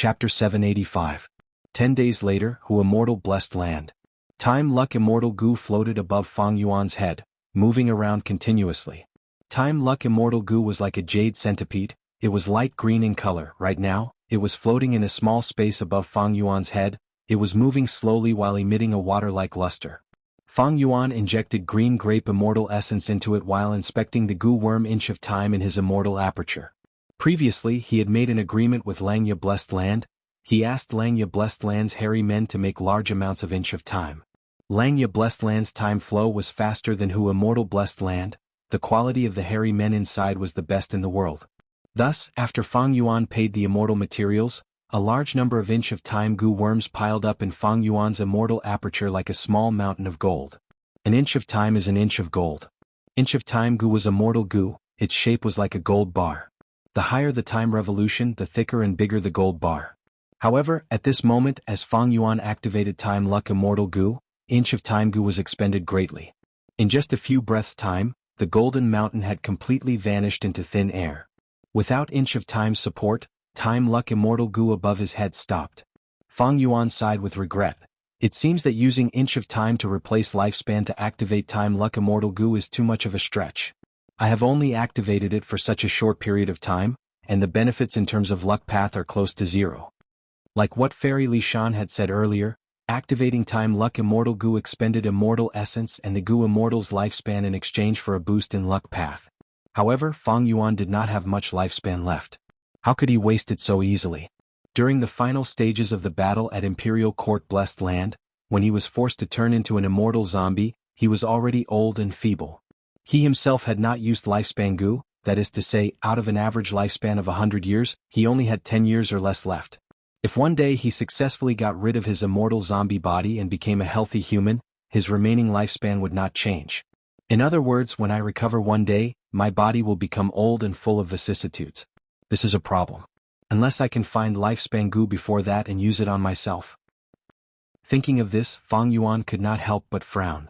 Chapter 785. 10 days later, Hu Immortal Blessed Land. Time Luck Immortal Gu floated above Fang Yuan's head, moving around continuously. Time Luck Immortal Gu was like a jade centipede. It was light green in color. Right now, it was floating in a small space above Fang Yuan's head. It was moving slowly while emitting a water-like luster. Fang Yuan injected green grape immortal essence into it while inspecting the Gu worm inch of time in his immortal aperture. Previously, he had made an agreement with Langya Blessed Land. He asked Langya Blessed Land's hairy men to make large amounts of inch of time. Langya Blessed Land's time flow was faster than Hu Immortal Blessed Land. The quality of the hairy men inside was the best in the world. Thus, after Fang Yuan paid the immortal materials, a large number of inch of time Gu worms piled up in Fang Yuan's immortal aperture like a small mountain of gold. An inch of time is an inch of gold. Inch of time Gu was immortal Gu. Its shape was like a gold bar. The higher the time revolution, the thicker and bigger the gold bar. However, at this moment, as Fang Yuan activated Time Luck Immortal Gu, inch of time Gu was expended greatly. In just a few breaths' time, the golden mountain had completely vanished into thin air. Without inch of time support, Time Luck Immortal Gu above his head stopped. Fang Yuan sighed with regret. It seems that using inch of time to replace lifespan to activate Time Luck Immortal Gu is too much of a stretch. I have only activated it for such a short period of time, and the benefits in terms of luck path are close to zero. Like what Fairy Li Shan had said earlier, activating Time Luck Immortal Gu expended immortal essence and the Gu Immortal's lifespan in exchange for a boost in luck path. However, Fang Yuan did not have much lifespan left. How could he waste it so easily? During the final stages of the battle at Imperial Court Blessed Land, when he was forced to turn into an immortal zombie, he was already old and feeble. He himself had not used lifespan Gu, that is to say, out of an average lifespan of 100 years, he only had 10 years or less left. If one day he successfully got rid of his immortal zombie body and became a healthy human, his remaining lifespan would not change. In other words, when I recover one day, my body will become old and full of vicissitudes. This is a problem. Unless I can find lifespan Gu before that and use it on myself. Thinking of this, Fang Yuan could not help but frown.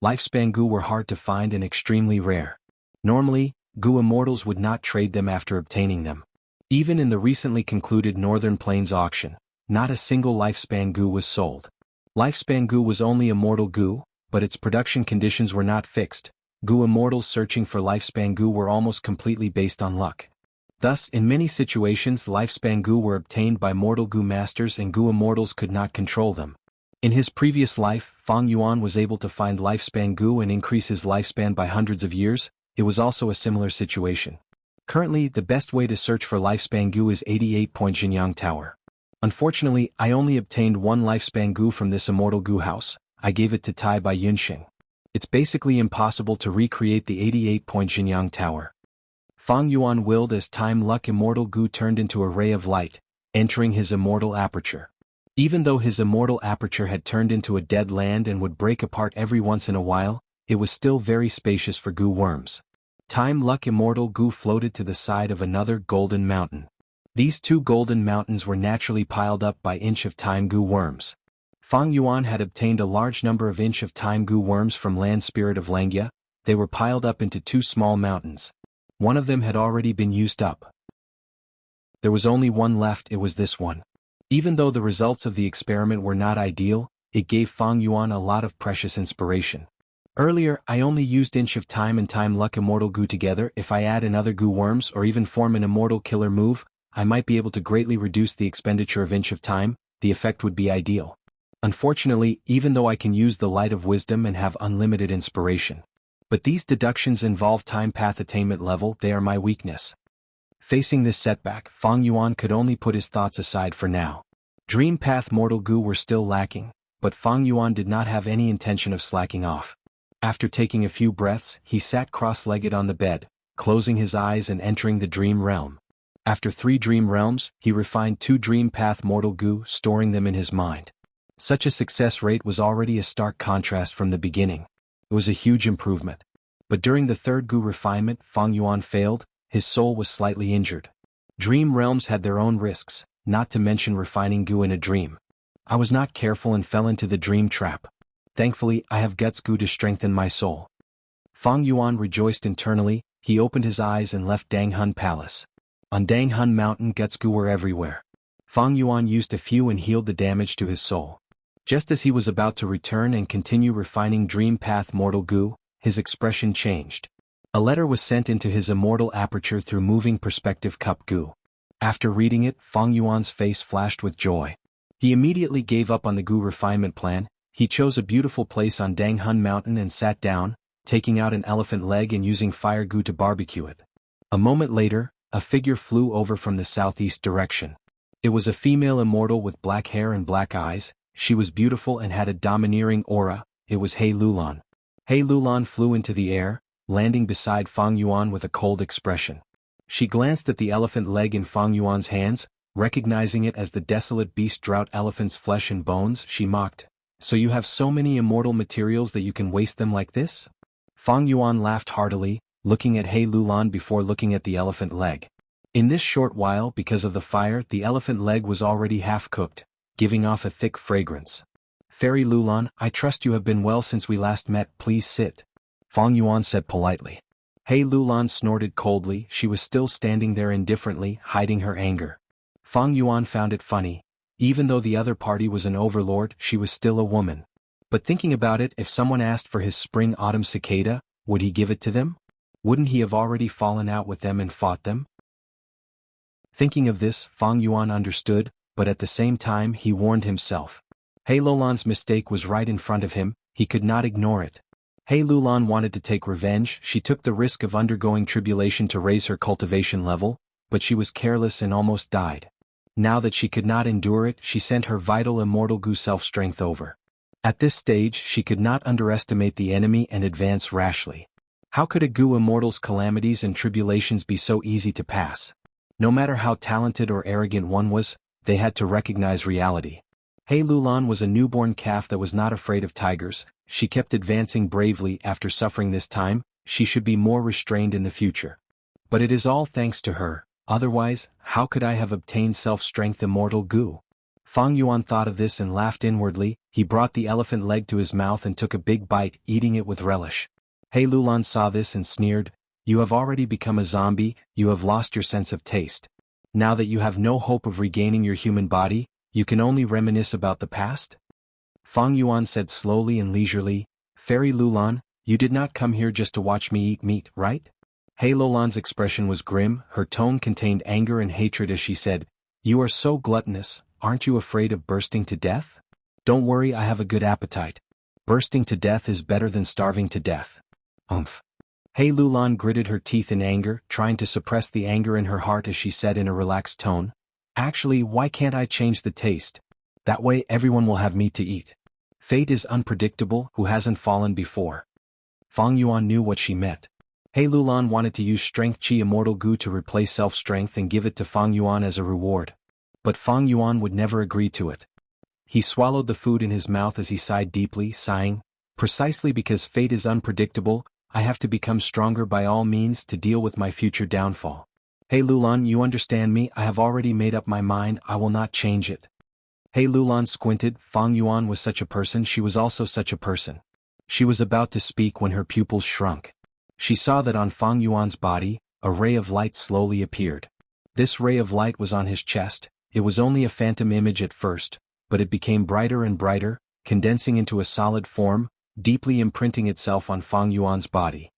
Lifespan Gu were hard to find and extremely rare. Normally, Gu Immortals would not trade them after obtaining them. Even in the recently concluded Northern Plains auction, not a single lifespan Gu was sold. Lifespan Gu was only immortal Gu, but its production conditions were not fixed. Gu Immortals searching for lifespan Gu were almost completely based on luck. Thus, in many situations lifespan Gu were obtained by mortal Gu masters and Gu Immortals could not control them. In his previous life, Fang Yuan was able to find lifespan Gu and increase his lifespan by hundreds of years. It was also a similar situation. Currently, the best way to search for lifespan Gu is 88-point Jinyang Tower. Unfortunately, I only obtained one lifespan Gu from this immortal Gu house. I gave it to Tai by Yunxing. It's basically impossible to recreate the 88-point Jinyang Tower. Fang Yuan willed as Time Luck Immortal Gu turned into a ray of light, entering his immortal aperture. Even though his immortal aperture had turned into a dead land and would break apart every once in a while, it was still very spacious for Gu worms. Time Luck Immortal Gu floated to the side of another golden mountain. These two golden mountains were naturally piled up by inch of time Gu worms. Fang Yuan had obtained a large number of inch of time Gu worms from Land Spirit of Langya. They were piled up into two small mountains. One of them had already been used up. There was only one left. It was this one. Even though the results of the experiment were not ideal, it gave Fang Yuan a lot of precious inspiration. Earlier, I only used inch of time and Time Luck Immortal Gu together. If I add another Gu worms or even form an immortal killer move, I might be able to greatly reduce the expenditure of inch of time. The effect would be ideal. Unfortunately, even though I can use the light of wisdom and have unlimited inspiration. But these deductions involve time path attainment level. They are my weakness. Facing this setback, Fang Yuan could only put his thoughts aside for now. Dream Path Mortal Gu were still lacking, but Fang Yuan did not have any intention of slacking off. After taking a few breaths, he sat cross-legged on the bed, closing his eyes and entering the dream realm. After 3 dream realms, he refined 2 Dream Path Mortal Gu, storing them in his mind. Such a success rate was already a stark contrast from the beginning. It was a huge improvement. But during the 3rd Gu refinement, Fang Yuan failed. His soul was slightly injured. Dream realms had their own risks, not to mention refining Gu in a dream. I was not careful and fell into the dream trap. Thankfully, I have Guts Gu to strengthen my soul. Fang Yuan rejoiced internally. He opened his eyes and left Danghun Palace. On Danghun Mountain, Guts Gu were everywhere. Fang Yuan used a few and healed the damage to his soul. Just as he was about to return and continue refining Dream Path Mortal Goo, his expression changed. A letter was sent into his immortal aperture through moving perspective cup goo. After reading it, Fang Yuan's face flashed with joy. He immediately gave up on the goo refinement plan. He chose a beautiful place on Dang Hun Mountain and sat down, taking out an elephant leg and using fire goo to barbecue it. A moment later, a figure flew over from the southeast direction. It was a female immortal with black hair and black eyes. She was beautiful and had a domineering aura. It was He Lulan. He Lulan flew into the air, landing beside Fang Yuan with a cold expression. She glanced at the elephant leg in Fang Yuan's hands, recognizing it as the desolate beast drought elephant's flesh and bones. She mocked. "So you have so many immortal materials that you can waste them like this?" Fang Yuan laughed heartily, looking at He Lulan before looking at the elephant leg. In this short while, because of the fire, the elephant leg was already half-cooked, giving off a thick fragrance. "Fairy Lulan, I trust you have been well since we last met. Please sit," Fang Yuan said politely. He Lulan snorted coldly. She was still standing there indifferently, hiding her anger. Fang Yuan found it funny. Even though the other party was an overlord, she was still a woman. But thinking about it, if someone asked for his spring-autumn cicada, would he give it to them? Wouldn't he have already fallen out with them and fought them? Thinking of this, Fang Yuan understood, but at the same time he warned himself. He Lulan's mistake was right in front of him, he could not ignore it. He Lulan wanted to take revenge. She took the risk of undergoing tribulation to raise her cultivation level, but she was careless and almost died. Now that she could not endure it, she sent her vital immortal goo self-strength over. At this stage she could not underestimate the enemy and advance rashly. How could a goo immortal's calamities and tribulations be so easy to pass? No matter how talented or arrogant one was, they had to recognize reality. He Lulan was a newborn calf that was not afraid of tigers. She kept advancing bravely. After suffering this time, she should be more restrained in the future. But it is all thanks to her. Otherwise, how could I have obtained self-strength immortal goo? Fang Yuan thought of this and laughed inwardly. He brought the elephant leg to his mouth and took a big bite, eating it with relish. He Lulan saw this and sneered, "You have already become a zombie, you have lost your sense of taste. Now that you have no hope of regaining your human body, you can only reminisce about the past?" Fang Yuan said slowly and leisurely, "Fairy Lulan, you did not come here just to watch me eat meat, right?" He Lulan's expression was grim, her tone contained anger and hatred as she said, "You are so gluttonous, aren't you afraid of bursting to death? Don't worry, I have a good appetite. Bursting to death is better than starving to death." Umph. He Lulan gritted her teeth in anger, trying to suppress the anger in her heart as she said in a relaxed tone, "Actually, why can't I change the taste? That way everyone will have meat to eat. Fate is unpredictable, who hasn't fallen before?" Fang Yuan knew what she meant. He Lulan wanted to use Strength Chi Immortal Goo to replace self-strength and give it to Fang Yuan as a reward. But Fang Yuan would never agree to it. He swallowed the food in his mouth as he sighed deeply, sighing, "Precisely because fate is unpredictable, I have to become stronger by all means to deal with my future downfall. He Lulan, you understand me, I have already made up my mind, I will not change it." He Lulan squinted. Fang Yuan was such a person, she was also such a person. She was about to speak when her pupils shrunk. She saw that on Fang Yuan's body, a ray of light slowly appeared. This ray of light was on his chest. It was only a phantom image at first, but it became brighter and brighter, condensing into a solid form, deeply imprinting itself on Fang Yuan's body.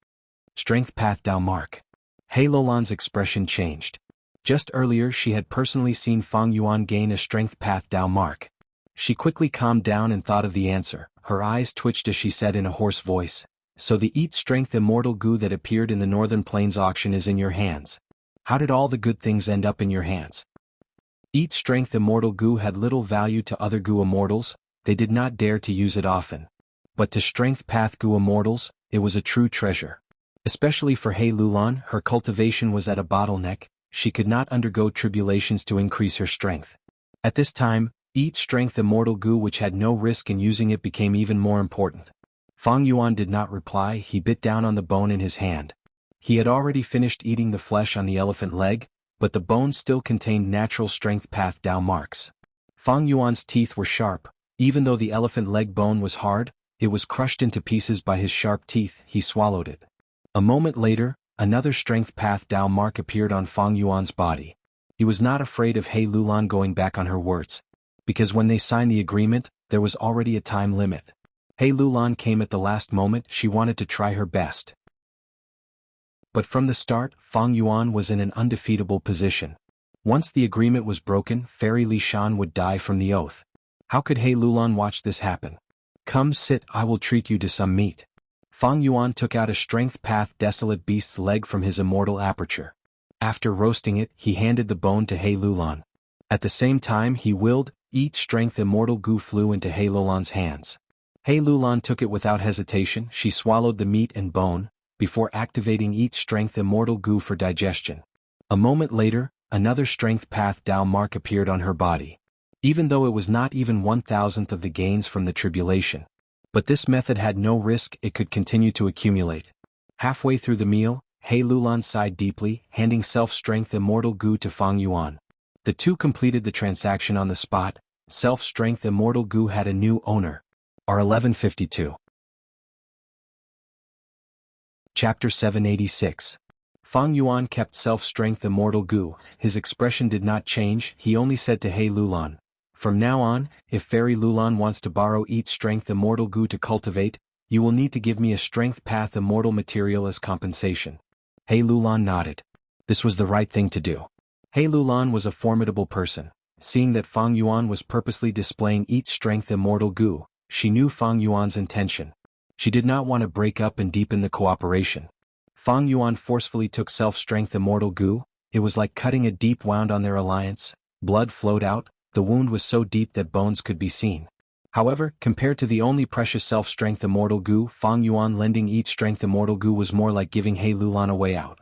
Strength Path Dao Mark. He Lulan's expression changed. Just earlier she had personally seen Fang Yuan gain a Strength Path Dao Mark. She quickly calmed down and thought of the answer. Her eyes twitched as she said in a hoarse voice, "So the Eat Strength Immortal Goo that appeared in the Northern Plains auction is in your hands. How did all the good things end up in your hands?" Eat Strength Immortal Goo had little value to other Goo Immortals, they did not dare to use it often. But to Strength Path Goo Immortals, it was a true treasure. Especially for He Lulan, her cultivation was at a bottleneck, she could not undergo tribulations to increase her strength. At this time, Eat Strength Immortal Goo which had no risk in using it became even more important. Fang Yuan did not reply, he bit down on the bone in his hand. He had already finished eating the flesh on the elephant leg, but the bone still contained natural Strength Path Dao marks. Fang Yuan's teeth were sharp. Even though the elephant leg bone was hard, it was crushed into pieces by his sharp teeth. He swallowed it. A moment later, another Strength Path Dao mark appeared on Fang Yuan's body. He was not afraid of He Lulan going back on her words. Because when they signed the agreement, there was already a time limit. He Lulan came at the last moment. She wanted to try her best. But from the start, Fang Yuan was in an undefeatable position. Once the agreement was broken, Fairy Li Shan would die from the oath. How could He Lulan watch this happen? Come sit, I will treat you to some meat. Fang Yuan took out a strength path desolate beast's leg from his immortal aperture. After roasting it, he handed the bone to He Lulan. At the same time he willed, eat strength immortal goo flew into He Lulan's hands. He Lulan took it without hesitation. She swallowed the meat and bone, before activating eat strength immortal goo for digestion. A moment later, another strength path Dao mark appeared on her body. Even though it was not even 1,000th of the gains from the tribulation. But this method had no risk, it could continue to accumulate. Halfway through the meal, He Lulan sighed deeply, handing self-strength immortal goo to Fang Yuan. The two completed the transaction on the spot. Self-strength immortal goo had a new owner. R1152. Chapter 786. Fang Yuan kept self-strength immortal goo. His expression did not change. He only said to He Lulan, "From now on, if Fairy Lulan wants to borrow eat strength immortal goo to cultivate, you will need to give me a strength path immortal material as compensation." He Lulan nodded. This was the right thing to do. He Lulan was a formidable person. Seeing that Fang Yuan was purposely displaying eat strength immortal goo, she knew Fang Yuan's intention. She did not want to break up and deepen the cooperation. Fang Yuan forcefully took self-strength immortal goo. It was like cutting a deep wound on their alliance. Blood flowed out. The wound was so deep that bones could be seen. However, compared to the only precious self-strength immortal goo, Fang Yuan lending eat strength immortal goo was more like giving He Lulan a way out.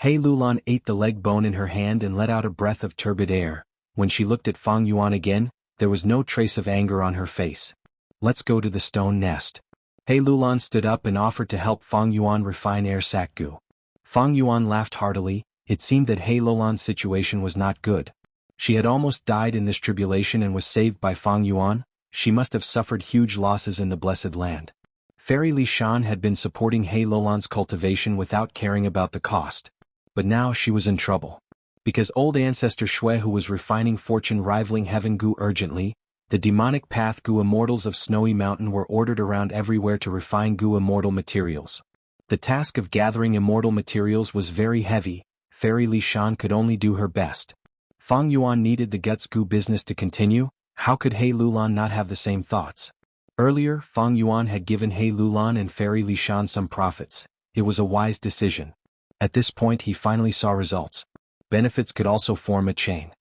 He Lulan ate the leg bone in her hand and let out a breath of turbid air. When she looked at Fang Yuan again, there was no trace of anger on her face. Let's go to the stone nest. He Lulan stood up and offered to help Fang Yuan refine air sac goo. Fang Yuan laughed heartily. It seemed that He Lulan's situation was not good. She had almost died in this tribulation and was saved by Fang Yuan. She must have suffered huge losses in the blessed land. Fairy Li Shan had been supporting He Lulan's cultivation without caring about the cost. But now she was in trouble. Because old ancestor Shui, who was refining fortune rivaling heaven goo urgently, the demonic path goo immortals of Snowy Mountain were ordered around everywhere to refine goo immortal materials. The task of gathering immortal materials was very heavy. Fairy Li Shan could only do her best. Fang Yuan needed the guts goo business to continue. How could He Lulan not have the same thoughts? Earlier, Fang Yuan had given He Lulan and Fairy Li Shan some profits. It was a wise decision. At this point he finally saw results. Benefits could also form a chain.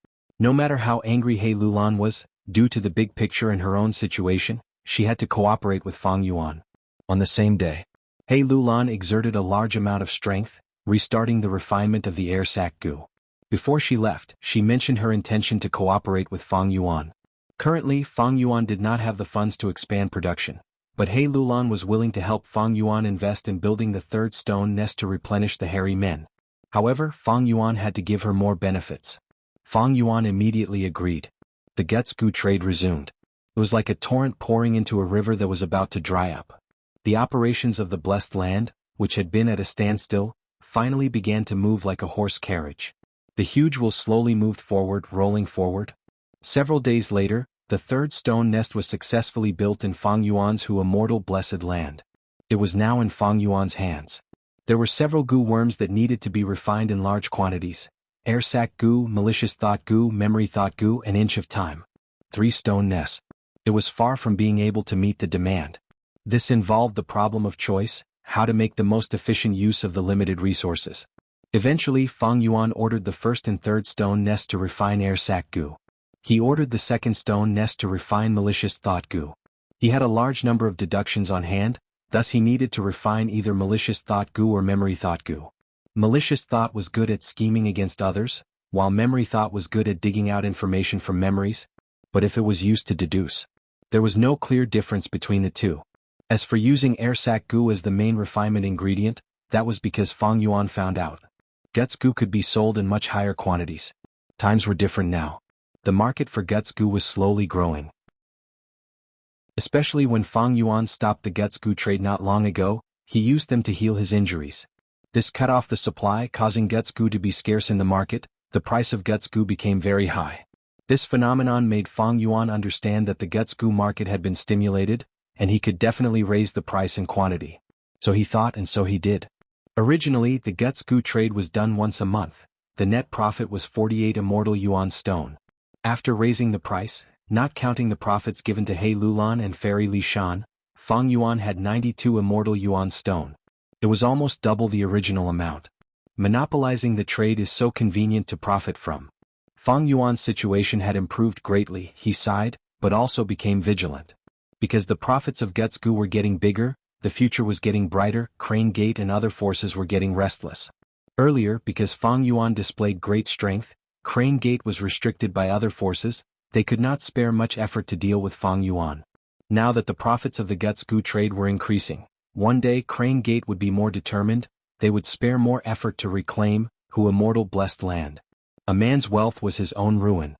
No matter how angry He Lulan was, due to the big picture and her own situation, she had to cooperate with Fang Yuan. On the same day, He Lulan exerted a large amount of strength, restarting the refinement of the air sac goo. Before she left, she mentioned her intention to cooperate with Fang Yuan. Currently, Fang Yuan did not have the funds to expand production, but He Lulan was willing to help Fang Yuan invest in building the third stone nest to replenish the hairy men. However, Fang Yuan had to give her more benefits. Fang Yuan immediately agreed. The guts goo trade resumed. It was like a torrent pouring into a river that was about to dry up. The operations of the blessed land, which had been at a standstill, finally began to move like a horse carriage. The huge wheel slowly moved forward, rolling forward. Several days later, the third stone nest was successfully built in Fang Yuan's immortal blessed land. It was now in Fang Yuan's hands. There were several goo worms that needed to be refined in large quantities. Air sac goo, malicious thought goo, memory thought goo, an inch of time. 3 stone nests. It was far from being able to meet the demand. This involved the problem of choice, how to make the most efficient use of the limited resources. Eventually, Fang Yuan ordered the first and third stone nest to refine air sac goo. He ordered the second stone nest to refine malicious thought goo. He had a large number of deductions on hand, thus he needed to refine either malicious thought goo or memory thought goo. Malicious thought was good at scheming against others, while memory thought was good at digging out information from memories, but if it was used to deduce, there was no clear difference between the two. As for using air sac goo as the main refinement ingredient, that was because Fang Yuan found out. Guts goo could be sold in much higher quantities. Times were different now. The market for guts goo was slowly growing. Especially when Fang Yuan stopped the guts goo trade not long ago, he used them to heal his injuries. This cut off the supply, causing guts goo to be scarce in the market, the price of guts goo became very high. This phenomenon made Fang Yuan understand that the guts goo market had been stimulated, and he could definitely raise the price and quantity. So he thought, and so he did. Originally, the guts goo trade was done once a month. The net profit was 48 immortal yuan stone. After raising the price, not counting the profits given to He Lulan and Fairy Li Shan, Fang Yuan had 92 immortal yuan stone. It was almost double the original amount. Monopolizing the trade is so convenient to profit from. Fang Yuan's situation had improved greatly, he sighed, but also became vigilant. Because the profits of guts goo were getting bigger, the future was getting brighter, Crane Gate and other forces were getting restless. Earlier, because Fang Yuan displayed great strength, Crane Gate was restricted by other forces, they could not spare much effort to deal with Fang Yuan. Now that the profits of the guts goo trade were increasing, one day Crane Gate would be more determined, they would spare more effort to reclaim, Hu immortal blessed land. A man's wealth was his own ruin.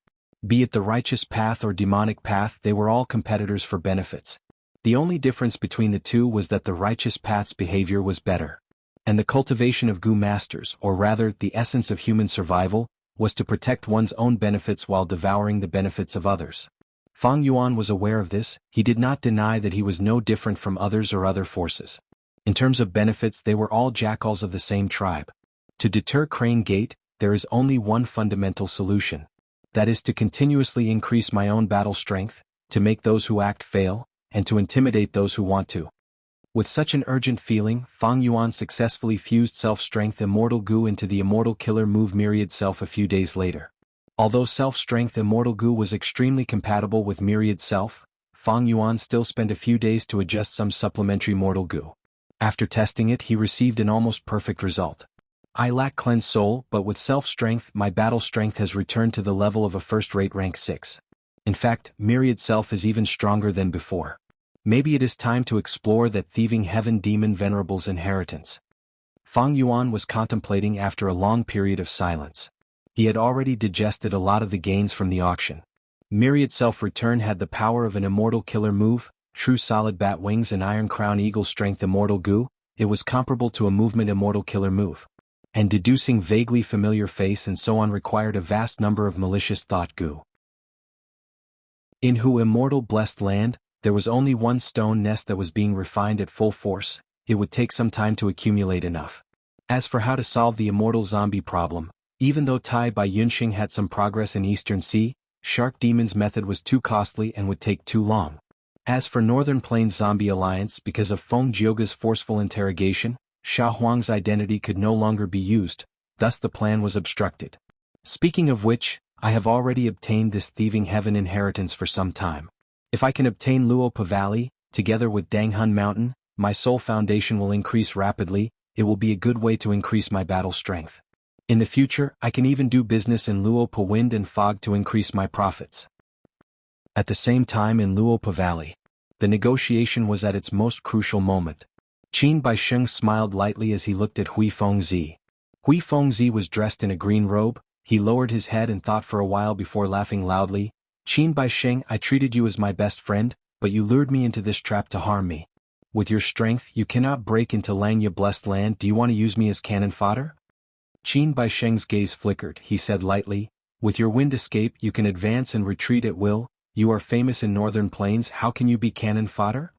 Be it the righteous path or demonic path, they were all competitors for benefits. The only difference between the two was that the righteous path's behavior was better. And the cultivation of goo masters, or rather, the essence of human survival, was to protect one's own benefits while devouring the benefits of others. Fang Yuan was aware of this, he did not deny that he was no different from others or other forces. In terms of benefits, they were all jackals of the same tribe. To deter Crane Gate, there is only one fundamental solution. That is to continuously increase my own battle strength, to make those who act fail, and to intimidate those who want to. With such an urgent feeling, Fang Yuan successfully fused self-strength immortal goo into the immortal killer move myriad self a few days later. Although self-strength immortal goo was extremely compatible with myriad self, Fang Yuan still spent a few days to adjust some supplementary mortal goo. After testing it, he received an almost perfect result. I lack cleansed soul, but with self-strength my battle strength has returned to the level of a first-rate rank 6. In fact, myriad self is even stronger than before. Maybe it is time to explore that thieving heaven demon venerable's inheritance. Fang Yuan was contemplating after a long period of silence. He had already digested a lot of the gains from the auction. Myriad self-return had the power of an immortal killer move, true solid bat wings and iron crown eagle strength immortal goo, it was comparable to a movement immortal killer move. And deducing vaguely familiar face and so on required a vast number of malicious thought goo. In Hu immortal blessed land, there was only one stone nest that was being refined at full force, it would take some time to accumulate enough. As for how to solve the immortal zombie problem, even though Tai by Yunxing had some progress in Eastern Sea, Shark Demon's method was too costly and would take too long. As for Northern Plains Zombie Alliance, because of Feng Jioga's forceful interrogation, Xia Huang's identity could no longer be used, thus the plan was obstructed. Speaking of which, I have already obtained this thieving heaven inheritance for some time. If I can obtain Luopa Valley, together with Danghun Mountain, my soul foundation will increase rapidly, it will be a good way to increase my battle strength. In the future, I can even do business in Luopa Wind and Fog to increase my profits. At the same time in Luopa Valley, the negotiation was at its most crucial moment. Qin Baisheng smiled lightly as he looked at Hui Fengzi. Hui Fengzi was dressed in a green robe, he lowered his head and thought for a while before laughing loudly. Qin Baisheng, I treated you as my best friend, but you lured me into this trap to harm me. With your strength, you cannot break into Langya blessed land. Do you want to use me as cannon fodder? Qin Baisheng's gaze flickered, he said lightly, with your wind escape you can advance and retreat at will, you are famous in Northern Plains, how can you be cannon fodder?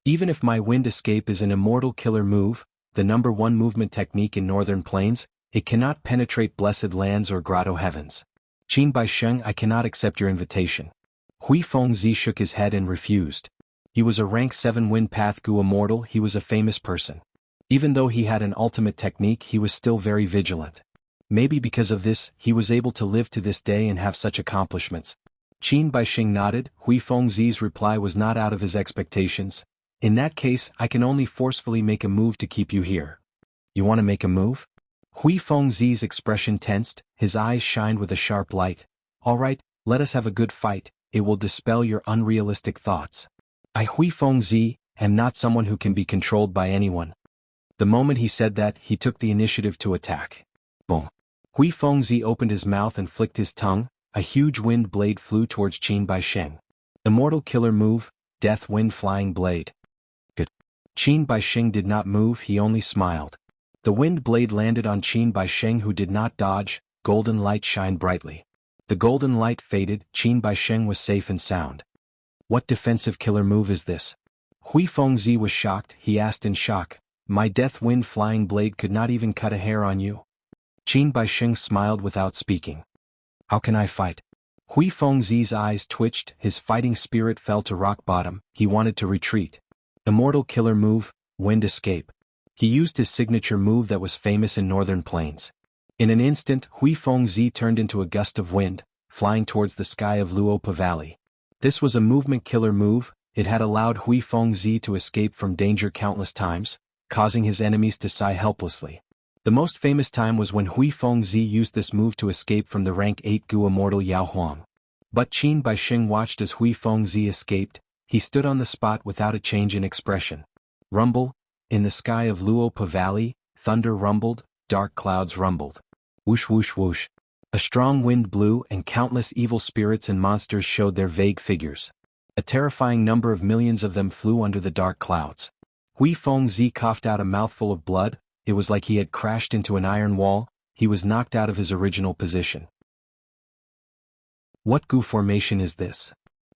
Even if my wind escape is an immortal killer move, the number one movement technique in Northern Plains, it cannot penetrate blessed lands or grotto heavens. Qin Baisheng, I cannot accept your invitation. Hui Fengzi shook his head and refused. He was a rank 7 wind path gu immortal, he was a famous person. Even though he had an ultimate technique, he was still very vigilant. Maybe because of this, he was able to live to this day and have such accomplishments. Qin Baisheng nodded, Hui Fengzi's reply was not out of his expectations. In that case, I can only forcefully make a move to keep you here. You want to make a move? Hui Fengzi's expression tensed, his eyes shined with a sharp light. All right, let us have a good fight, it will dispel your unrealistic thoughts. I Hui Fengzi am not someone who can be controlled by anyone. The moment he said that, he took the initiative to attack. Boom. Hui Fengzi opened his mouth and flicked his tongue, a huge wind blade flew towards Qin Baisheng. Immortal killer move, death wind flying blade. Good. Qin Baisheng did not move, he only smiled. The wind blade landed on Qin Baisheng who did not dodge, golden light shined brightly. The golden light faded, Qin Baisheng was safe and sound. What defensive killer move is this? Hui Fengzi was shocked, he asked in shock. My death wind flying blade could not even cut a hair on you. Qin Baisheng smiled without speaking. How can I fight? Hui Fengzi's eyes twitched, his fighting spirit fell to rock bottom, he wanted to retreat. Immortal killer move, wind escape. He used his signature move that was famous in northern plains. In an instant, Hui Fengzi turned into a gust of wind, flying towards the sky of Luopa Valley. This was a movement killer move, it had allowed Hui Fengzi to escape from danger countless times, causing his enemies to sigh helplessly. The most famous time was when Hui Fengzi used this move to escape from the rank 8 Gu immortal Yao Huang. But Qin Baisheng watched as Hui Fengzi escaped, he stood on the spot without a change in expression. Rumble, in the sky of Luopa Valley, thunder rumbled, dark clouds rumbled. Whoosh whoosh whoosh. A strong wind blew and countless evil spirits and monsters showed their vague figures. A terrifying number of millions of them flew under the dark clouds. Hui Fengzi coughed out a mouthful of blood, it was like he had crashed into an iron wall, he was knocked out of his original position. What Gu formation is this?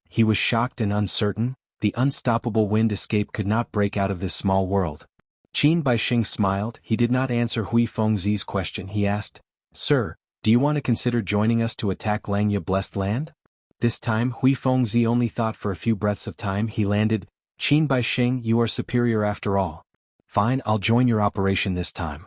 He was shocked and uncertain, the unstoppable wind escape could not break out of this small world. Qin Baisheng smiled, he did not answer Hui Fengzi's question, he asked, Sir, do you want to consider joining us to attack Langya Blessed Land? This time Hui Fengzi only thought for a few breaths of time, he landed, Qin Baisheng, you are superior after all. Fine, I'll join your operation this time.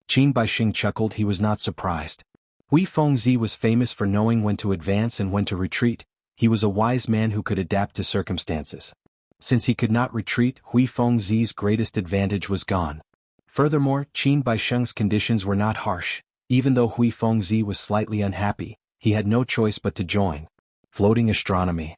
Qin Baisheng chuckled, he was not surprised. Hui Fengzi was famous for knowing when to advance and when to retreat, he was a wise man who could adapt to circumstances. Since he could not retreat, Hui Fengzi's greatest advantage was gone. Furthermore, Qin Baisheng's conditions were not harsh, even though Hui Fengzi was slightly unhappy, he had no choice but to join. Floating Astronomy.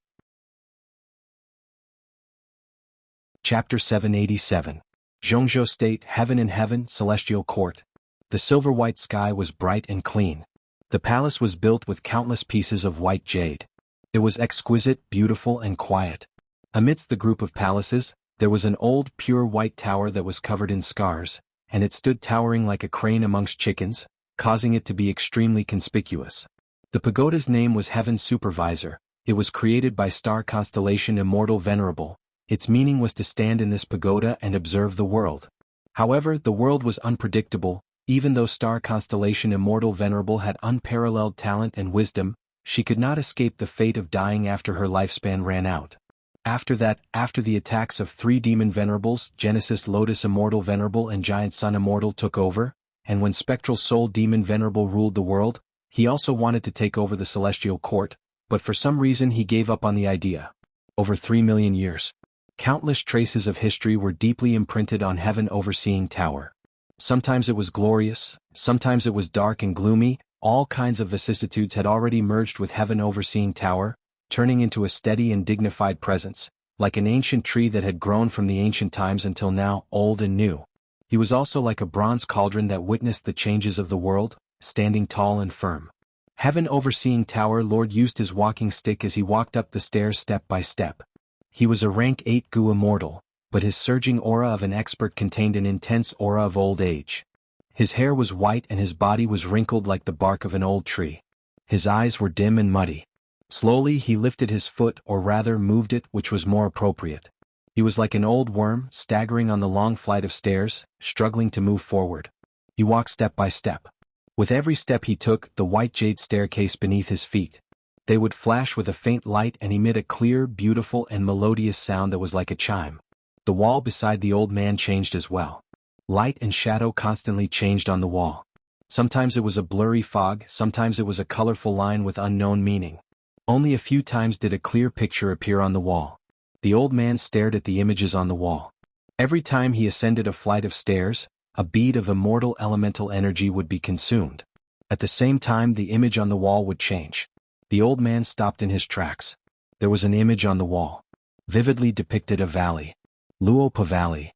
Chapter 787. Zhongzhou State, Heaven in Heaven, Celestial Court. The silver-white sky was bright and clean. The palace was built with countless pieces of white jade. It was exquisite, beautiful and quiet. Amidst the group of palaces, there was an old, pure white tower that was covered in scars, and it stood towering like a crane amongst chickens, causing it to be extremely conspicuous. The pagoda's name was Heaven's Supervisor, it was created by star constellation Immortal Venerable, its meaning was to stand in this pagoda and observe the world. However, the world was unpredictable, even though star constellation Immortal Venerable had unparalleled talent and wisdom, she could not escape the fate of dying after her lifespan ran out. After that, after the attacks of 3 demon venerables, Genesis Lotus Immortal Venerable and Giant Sun Immortal took over, and when Spectral Soul Demon Venerable ruled the world, he also wanted to take over the Celestial Court, but for some reason he gave up on the idea. Over 3 million years. Countless traces of history were deeply imprinted on Heaven Overseeing Tower. Sometimes it was glorious, sometimes it was dark and gloomy, all kinds of vicissitudes had already merged with Heaven Overseeing Tower, turning into a steady and dignified presence, like an ancient tree that had grown from the ancient times until now, old and new. He was also like a bronze cauldron that witnessed the changes of the world, standing tall and firm. Heaven Overseeing Tower Lord used his walking stick as he walked up the stairs step by step. He was a rank 8 Gu immortal, but his surging aura of an expert contained an intense aura of old age. His hair was white and his body was wrinkled like the bark of an old tree. His eyes were dim and muddy. Slowly he lifted his foot, or rather moved it, which was more appropriate. He was like an old worm, staggering on the long flight of stairs, struggling to move forward. He walked step by step. With every step he took, the white jade staircase beneath his feet. They would flash with a faint light and emit a clear, beautiful and melodious sound that was like a chime. The wall beside the old man changed as well. Light and shadow constantly changed on the wall. Sometimes it was a blurry fog, sometimes it was a colorful line with unknown meaning. Only a few times did a clear picture appear on the wall. The old man stared at the images on the wall. Every time he ascended a flight of stairs, a bead of immortal elemental energy would be consumed. At the same time the image on the wall would change. The old man stopped in his tracks. There was an image on the wall. Vividly depicted a valley. Luopa Valley.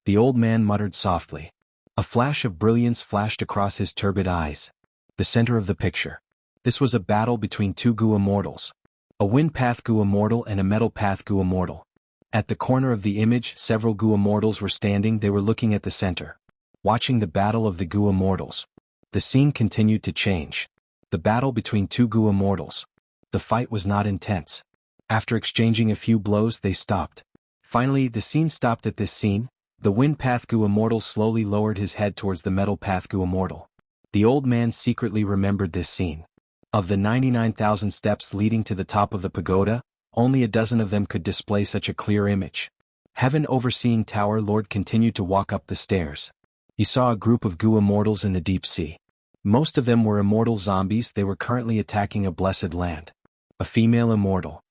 The old man muttered softly. A flash of brilliance flashed across his turbid eyes. The center of the picture. This was a battle between 2 Gu immortals. A wind path Gu immortal and a metal path Gu immortal. At the corner of the image several Gu immortals were standing, they were looking at the center. Watching the battle of the Gu immortals. The scene continued to change. The battle between two Gu immortals. The fight was not intense. After exchanging a few blows, they stopped. Finally, the scene stopped at this scene. The Wind Path Gu immortal slowly lowered his head towards the Metal Path Gu immortal. The old man secretly remembered this scene. Of the 99,000 steps leading to the top of the pagoda, only a dozen of them could display such a clear image. Heaven Overseeing Tower Lord continued to walk up the stairs. He saw a group of Gu immortals in the deep sea. Most of them were immortal zombies. They were currently attacking a blessed land. A female immortal.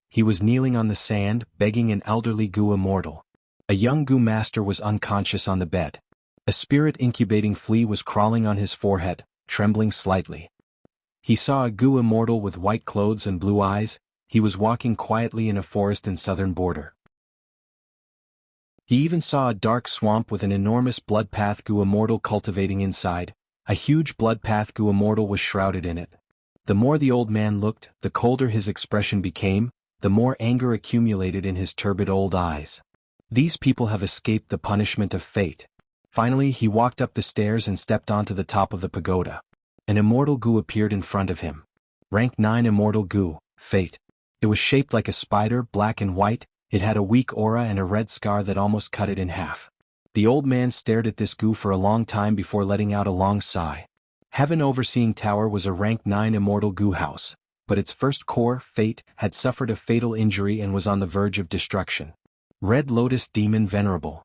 He was kneeling on the sand, begging an elderly Gu immortal. A young Gu master was unconscious on the bed. A spirit incubating flea was crawling on his forehead, trembling slightly. He saw a Gu immortal with white clothes and blue eyes. He was walking quietly in a forest in southern border. He even saw a dark swamp with an enormous blood path Gu immortal cultivating inside. A huge blood path Gu immortal was shrouded in it. The more the old man looked, the colder his expression became, the more anger accumulated in his turbid old eyes. These people have escaped the punishment of fate. Finally, he walked up the stairs and stepped onto the top of the pagoda. An immortal Gu appeared in front of him. Rank 9 immortal Gu, Fate. It was shaped like a spider, black and white. It had a weak aura and a red scar that almost cut it in half. The old man stared at this Gu for a long time before letting out a long sigh. Heaven Overseeing Tower was a rank 9 immortal Gu house, but its first core, Fate, had suffered a fatal injury and was on the verge of destruction. Red Lotus Demon Venerable.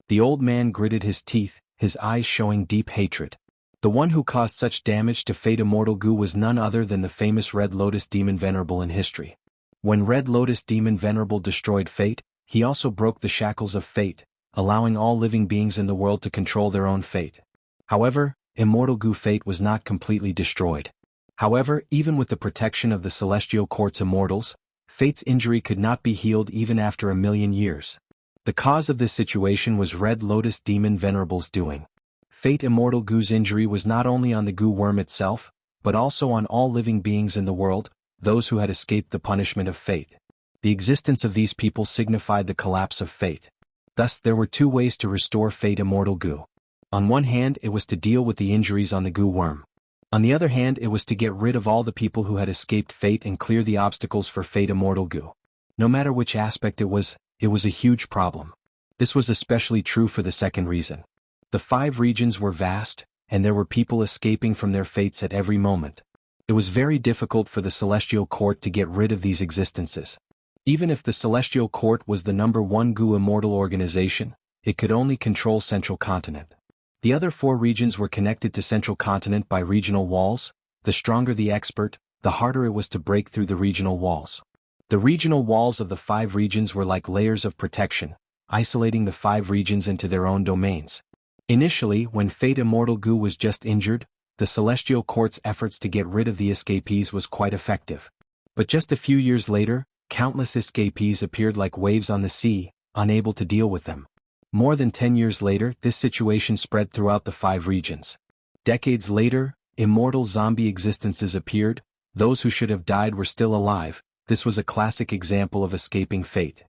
The old man gritted his teeth, his eyes showing deep hatred. The one who caused such damage to Fate Immortal Gu was none other than the famous Red Lotus Demon Venerable in history. When Red Lotus Demon Venerable destroyed Fate, he also broke the shackles of Fate, allowing all living beings in the world to control their own fate. However, Immortal Gu Fate was not completely destroyed. However, even with the protection of the Celestial Court's immortals, Fate's injury could not be healed even after 1,000,000 years. The cause of this situation was Red Lotus Demon Venerable's doing. Fate Immortal Gu's injury was not only on the Gu worm itself, but also on all living beings in the world, those who had escaped the punishment of fate. The existence of these people signified the collapse of fate. Thus there were two ways to restore Fate Immortal Gu. On one hand, it was to deal with the injuries on the Gu worm. On the other hand, it was to get rid of all the people who had escaped fate and clear the obstacles for Fate Immortal Gu. No matter which aspect it was a huge problem. This was especially true for the second reason. The 5 regions were vast, and there were people escaping from their fates at every moment. It was very difficult for the Celestial Court to get rid of these existences. Even if the Celestial Court was the #1 Gu immortal organization, it could only control Central Continent. The other 4 regions were connected to Central Continent by regional walls. The stronger the expert, the harder it was to break through the regional walls. The regional walls of the 5 regions were like layers of protection, isolating the 5 regions into their own domains. Initially, when Fate Immortal Gu was just injured, the Celestial Court's efforts to get rid of the escapees was quite effective. But just a few years later, countless escapees appeared like waves on the sea, unable to deal with them. More than 10 years later, this situation spread throughout the 5 regions. Decades later, immortal zombie existences appeared. Those who should have died were still alive. This was a classic example of escaping fate.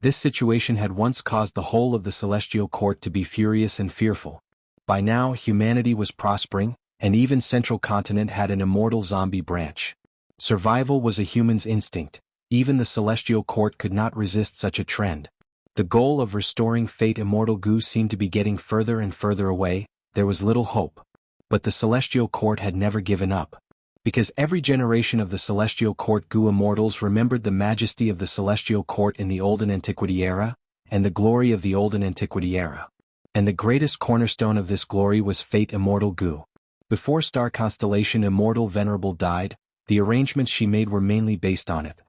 This situation had once caused the whole of the Celestial Court to be furious and fearful. By now, humanity was prospering, and even Central Continent had an immortal zombie branch. Survival was a human's instinct. Even the Celestial Court could not resist such a trend. The goal of restoring Fate Immortal Gu seemed to be getting further and further away. There was little hope. But the Celestial Court had never given up. Because every generation of the Celestial Court Gu immortals remembered the majesty of the Celestial Court in the Olden Antiquity era, and the glory of the Olden Antiquity era. And the greatest cornerstone of this glory was Fate Immortal Gu. Before Star Constellation Immortal Venerable died, the arrangements she made were mainly based on it.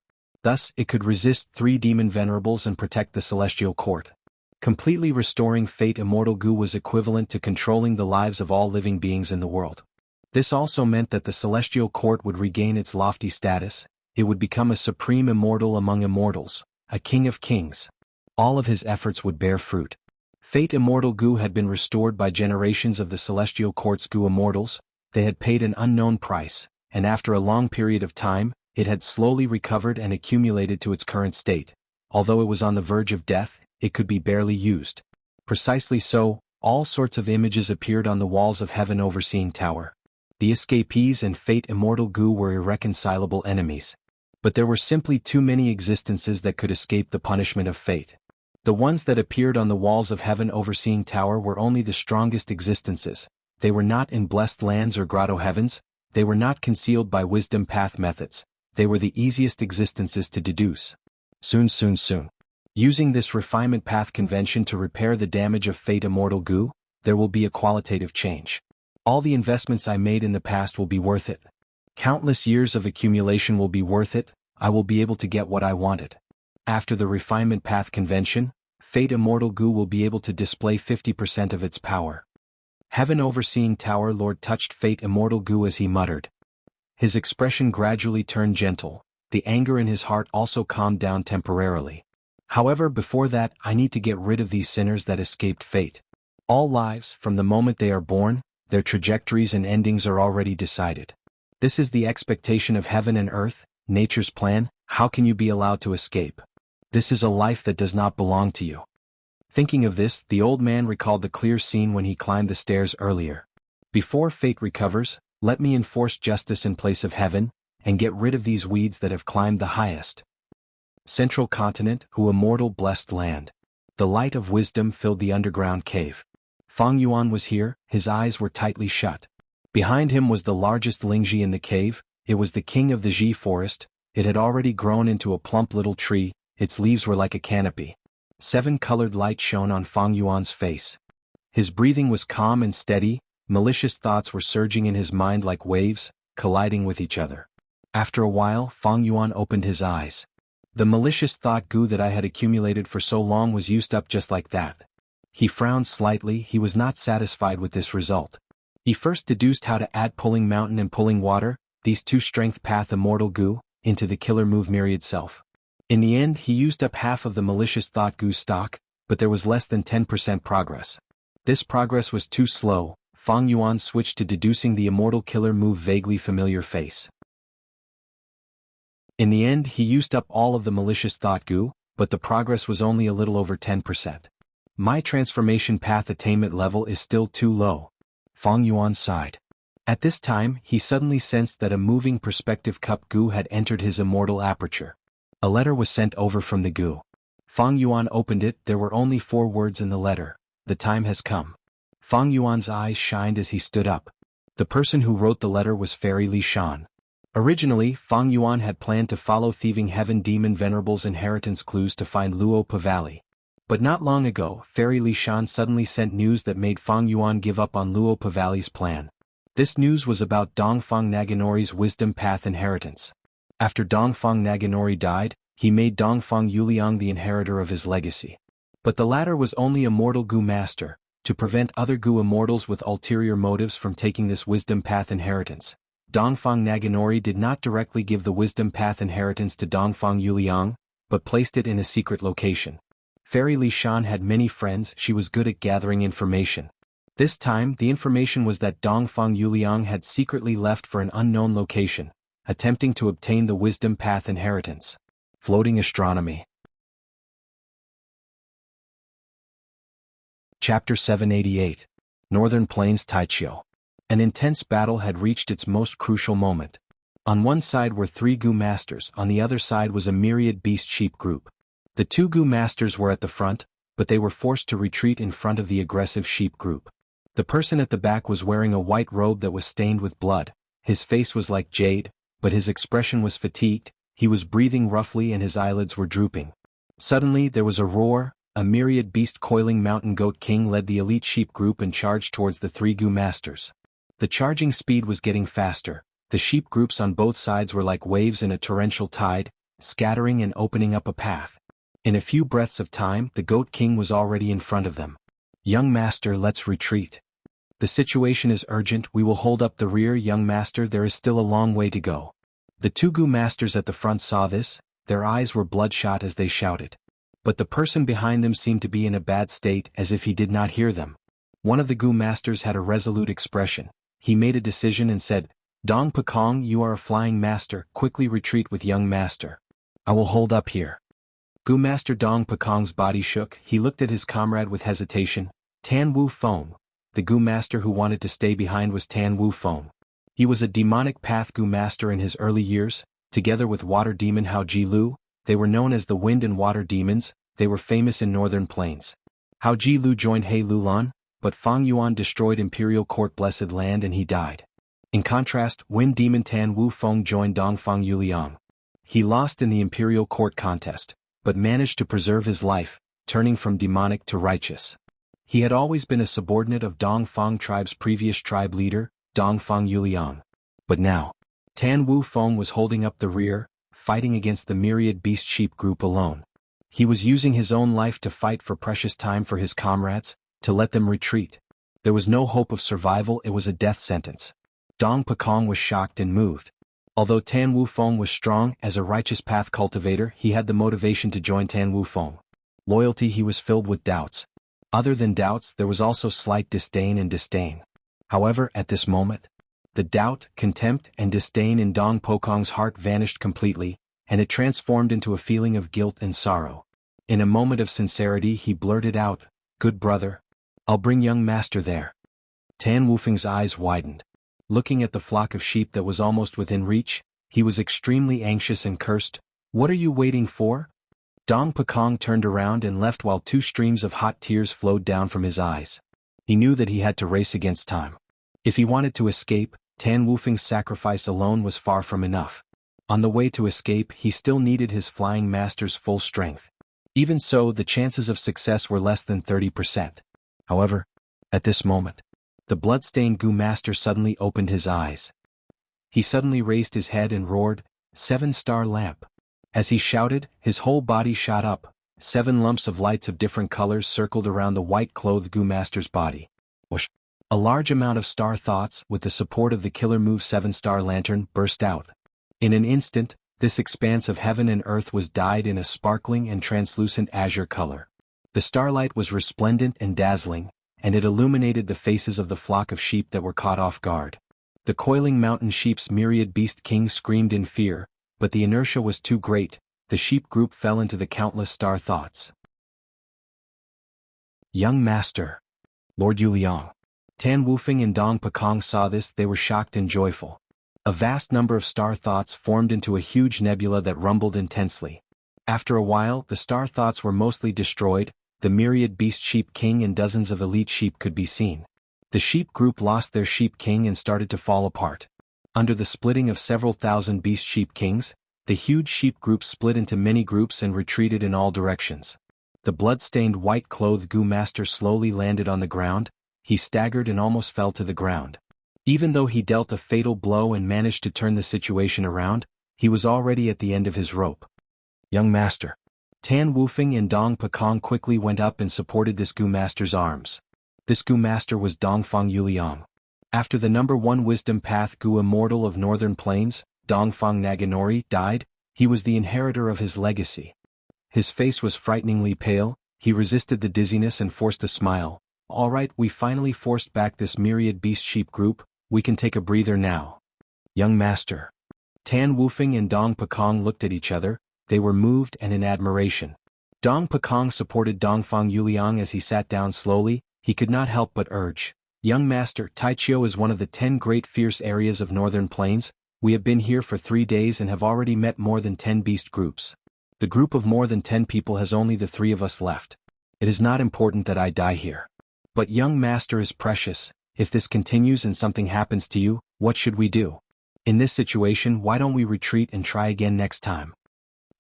Thus, it could resist 3 demon venerables and protect the Celestial Court. Completely restoring Fate Immortal Gu was equivalent to controlling the lives of all living beings in the world. This also meant that the Celestial Court would regain its lofty status. It would become a supreme immortal among immortals, a king of kings. All of his efforts would bear fruit. Fate Immortal Gu had been restored by generations of the Celestial Court's Gu immortals. They had paid an unknown price, and after a long period of time, it had slowly recovered and accumulated to its current state. Although it was on the verge of death, it could be barely used. Precisely so, all sorts of images appeared on the walls of Heaven Overseeing Tower. The escapees and Fate Immortal Gu were irreconcilable enemies. But there were simply too many existences that could escape the punishment of fate. The ones that appeared on the walls of Heaven Overseeing Tower were only the strongest existences. They were not in blessed lands or grotto heavens, they were not concealed by wisdom path methods, they were the easiest existences to deduce. Soon. Using this refinement path convention to repair the damage of Fate Immortal Gu, there will be a qualitative change. All the investments I made in the past will be worth it. Countless years of accumulation will be worth it, I will be able to get what I wanted. After the refinement path convention, Fate Immortal Gu will be able to display 50% of its power. Heaven Overseeing Tower Lord touched Fate Immortal Gu as he muttered. His expression gradually turned gentle, the anger in his heart also calmed down temporarily. However, before that, I need to get rid of these sinners that escaped fate. All lives, from the moment they are born, their trajectories and endings are already decided. This is the expectation of heaven and earth, nature's plan. How can you be allowed to escape? This is a life that does not belong to you. Thinking of this, the old man recalled the clear scene when he climbed the stairs earlier. Before fate recovers, let me enforce justice in place of heaven, and get rid of these weeds that have climbed the highest. Central continent, who immortal blessed land. The light of wisdom filled the underground cave. Fang Yuan was here, his eyes were tightly shut. Behind him was the largest Lingji in the cave, it was the king of the Ji forest, it had already grown into a plump little tree, its leaves were like a canopy. 7-colored light shone on Fang Yuan's face. His breathing was calm and steady, malicious thoughts were surging in his mind like waves, colliding with each other. After a while, Fang Yuan opened his eyes. The malicious thought goo that I had accumulated for so long was used up just like that. He frowned slightly, he was not satisfied with this result. He first deduced how to add Pulling Mountain and Pulling Water, these two strength path immortal goo, into the killer move Myriad Self. In the end he used up half of the malicious thought goo stock, but there was less than 10% progress. This progress was too slow. Fang Yuan switched to deducing the immortal killer move Vaguely Familiar Face. In the end he used up all of the malicious thought goo, but the progress was only a little over 10%. My transformation path attainment level is still too low. Fang Yuan sighed. At this time he suddenly sensed that a moving perspective cup goo had entered his immortal aperture. A letter was sent over from the goo. Fang Yuan opened it, there were only 4 words in the letter. The time has come. Fang Yuan's eyes shined as he stood up. The person who wrote the letter was Fairy Li Shan. Originally, Fang Yuan had planned to follow Thieving Heaven Demon Venerable's inheritance clues to find Luopa Valley. But not long ago, Fairy Li Shan suddenly sent news that made Fang Yuan give up on Luopa Valley's plan. This news was about Dongfang Naganori's wisdom path inheritance. After Dongfang Naganori died, he made Dongfang Yuliang the inheritor of his legacy. But the latter was only a mortal Gu master, to prevent other Gu immortals with ulterior motives from taking this wisdom path inheritance. Dongfang Naganori did not directly give the wisdom path inheritance to Dongfang Yuliang, but placed it in a secret location. Fairy Li Shan had many friends, she was good at gathering information. This time, the information was that Dongfang Yuliang had secretly left for an unknown location, attempting to obtain the wisdom path inheritance. Floating Astronomy. Chapter 788. Northern Plains Taichio. An intense battle had reached its most crucial moment. On one side were 3 Gu masters, on the other side was a myriad beast sheep group. The 2 Gu masters were at the front, but they were forced to retreat in front of the aggressive sheep group. The person at the back was wearing a white robe that was stained with blood, his face was like jade, but his expression was fatigued, he was breathing roughly and his eyelids were drooping. Suddenly there was a roar, a myriad beast coiling mountain goat king led the elite sheep group and charged towards the 3 Gu masters. The charging speed was getting faster, the sheep groups on both sides were like waves in a torrential tide, scattering and opening up a path. In a few breaths of time the goat king was already in front of them. Young master, let's retreat. The situation is urgent, we will hold up the rear. Young master, there is still a long way to go. The 2 Gu masters at the front saw this, their eyes were bloodshot as they shouted. But the person behind them seemed to be in a bad state, as if he did not hear them. One of the Gu masters had a resolute expression. He made a decision and said, Dong Pakong, you are a flying master, quickly retreat with young master. I will hold up here. Gu master Dong Pakong's body shook, he looked at his comrade with hesitation. Tan Wu Feng. The Gu master who wanted to stay behind was Tan Wu Feng. He was a demonic path Gu master in his early years. Together with water demon Hao Ji Lu, they were known as the Wind and Water Demons. They were famous in northern plains. Hao Ji Lu joined He Lulan, but Fang Yuan destroyed Imperial Court Blessed Land and he died. In contrast, Wind Demon Tan Wu Feng joined Dongfang Yuliang. He lost in the Imperial Court contest, but managed to preserve his life, turning from demonic to righteous. He had always been a subordinate of Dongfang tribe's previous tribe leader, Dongfang Yuliang. But now, Tan Wu Feng was holding up the rear, fighting against the myriad beast sheep group alone. He was using his own life to fight for precious time for his comrades, to let them retreat. There was no hope of survival, it was a death sentence. Dong Pekong was shocked and moved. Although Tan Wu Feng was strong as a righteous path cultivator, he had the motivation to join Tan Wu Feng. Loyalty, he was filled with doubts. Other than doubts, there was also slight disdain and disdain. However, at this moment, the doubt, contempt, and disdain in Dong Pekong's heart vanished completely, and it transformed into a feeling of guilt and sorrow. In a moment of sincerity, he blurted out, "Good brother. I'll bring young master there." Tan Wufeng's eyes widened. Looking at the flock of sheep that was almost within reach, he was extremely anxious and cursed. "What are you waiting for?" Dong Pekong turned around and left while 2 streams of hot tears flowed down from his eyes. He knew that he had to race against time. If he wanted to escape, Tan Wufeng's sacrifice alone was far from enough. On the way to escape, he still needed his flying master's full strength. Even so, the chances of success were less than 30%. However, at this moment, the blood-stained Gu master suddenly opened his eyes. He suddenly raised his head and roared, "7-star lamp." As he shouted, his whole body shot up. 7 lumps of lights of different colors circled around the white-clothed Gu master's body. Whoosh! A large amount of star thoughts, with the support of the killer move 7-star lantern, burst out. In an instant, this expanse of heaven and earth was dyed in a sparkling and translucent azure color. The starlight was resplendent and dazzling, and it illuminated the faces of the flock of sheep that were caught off guard. The coiling mountain sheep's myriad beast king screamed in fear, but the inertia was too great. The sheep group fell into the countless star thoughts. Young master. Lord Yuliang. Tan Wufeng and Dong Pekong saw this. They were shocked and joyful. A vast number of star thoughts formed into a huge nebula that rumbled intensely. After a while, the star thoughts were mostly destroyed. The myriad beast sheep king and dozens of elite sheep could be seen. The sheep group lost their sheep king and started to fall apart. Under the splitting of several thousand beast sheep kings, the huge sheep group split into many groups and retreated in all directions. The blood-stained white-clothed Gu master slowly landed on the ground. He staggered and almost fell to the ground. Even though he dealt a fatal blow and managed to turn the situation around, he was already at the end of his rope. Young master. Tan Wufeng and Dong Pekong quickly went up and supported this Gu master's arms. This Gu master was Dongfang Yuliang. After the number 1 wisdom path Gu immortal of northern plains, Dongfang Naganori, died, he was the inheritor of his legacy. His face was frighteningly pale. He resisted the dizziness and forced a smile. "All right, we finally forced back this myriad beast sheep group. We can take a breather now." Young master. Tan Wufeng and Dong Pekong looked at each other. They were moved and in admiration. Dong Pekong supported Dongfang Yuliang as he sat down slowly. He could not help but urge, "Young master, Taichio is one of the 10 great fierce areas of northern plains. We have been here for 3 days and have already met more than 10 beast groups. The group of more than 10 people has only the 3 of us left. It is not important that I die here. But young master is precious. If this continues and something happens to you, what should we do? In this situation, why don't we retreat and try again next time?"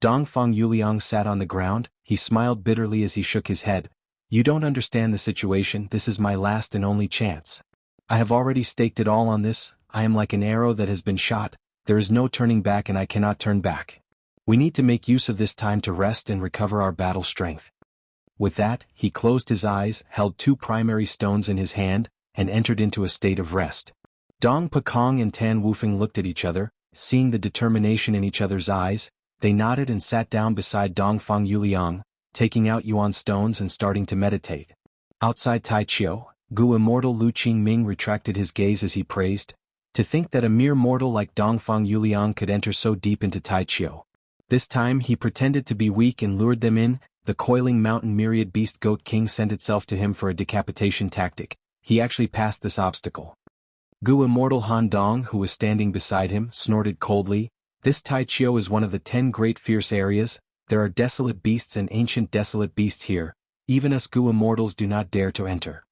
Dongfang Yuliang sat on the ground. He smiled bitterly as he shook his head. "You don't understand the situation. This is my last and only chance. I have already staked it all on this. I am like an arrow that has been shot. There is no turning back and I cannot turn back. We need to make use of this time to rest and recover our battle strength." With that, he closed his eyes, held 2 primary stones in his hand, and entered into a state of rest. Dong Pekong and Tan Wufeng looked at each other. Seeing the determination in each other's eyes, they nodded and sat down beside Dongfang Yuliang, taking out Yuan stones and starting to meditate. Outside Taichio, Gu immortal Lu Qingming retracted his gaze as he praised. To think that a mere mortal like Dongfang Yuliang could enter so deep into Taichio. This time he pretended to be weak and lured them in. The coiling mountain myriad beast goat king sent itself to him for a decapitation tactic. He actually passed this obstacle. Gu Immortal Han Dong, who was standing beside him, snorted coldly. This Taichio is one of the 10 great fierce areas. There are desolate beasts and ancient desolate beasts here. Even us Gu Immortals do not dare to enter.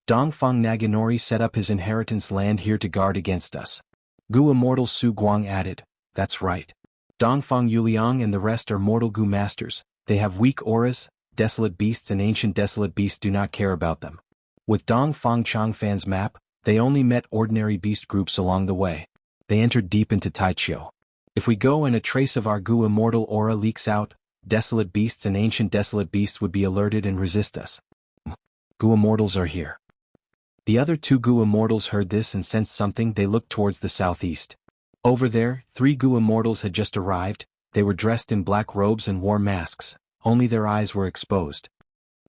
Dongfang Naganori set up his inheritance land here to guard against us. Gu Immortal Su Guang added, that's right. Dongfang Yuliang and the rest are mortal Gu masters. They have weak auras, desolate beasts and ancient desolate beasts do not care about them. With Dongfang Changfan's map, they only met ordinary beast groups along the way. They entered deep into Taichio. If we go and a trace of our Gu Immortal aura leaks out, desolate beasts and ancient desolate beasts would be alerted and resist us. Gu Immortals are here. The other 2 Gu Immortals heard this and sensed something. They looked towards the southeast. Over there, 3 Gu Immortals had just arrived. They were dressed in black robes and wore masks. Only their eyes were exposed.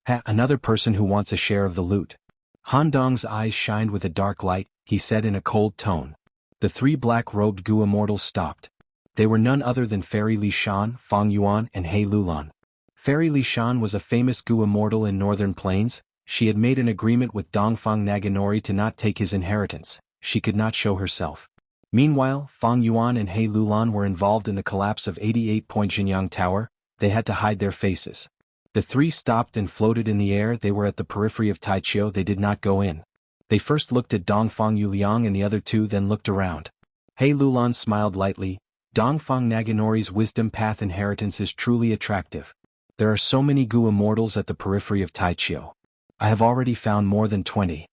Another person who wants a share of the loot. Han Dong's eyes shined with a dark light. He said in a cold tone. The 3 black-robed Gu Immortals stopped. They were none other than Fairy Li Shan, Fang Yuan, and He Lulan. Fairy Li Shan was a famous Gu Immortal in Northern Plains. She had made an agreement with Dongfang Naganori to not take his inheritance. She could not show herself. Meanwhile, Fang Yuan and He Lulan were involved in the collapse of 88 Point Jinyang Tower. They had to hide their faces. The 3 stopped and floated in the air. They were at the periphery of Taichio. They did not go in. They first looked at Dongfang Yuliang and the other 2, then looked around. He Lulan smiled lightly. Dongfang Naganori's wisdom path inheritance is truly attractive. There are so many Gu Immortals at the periphery of Taichio. I have already found more than 20.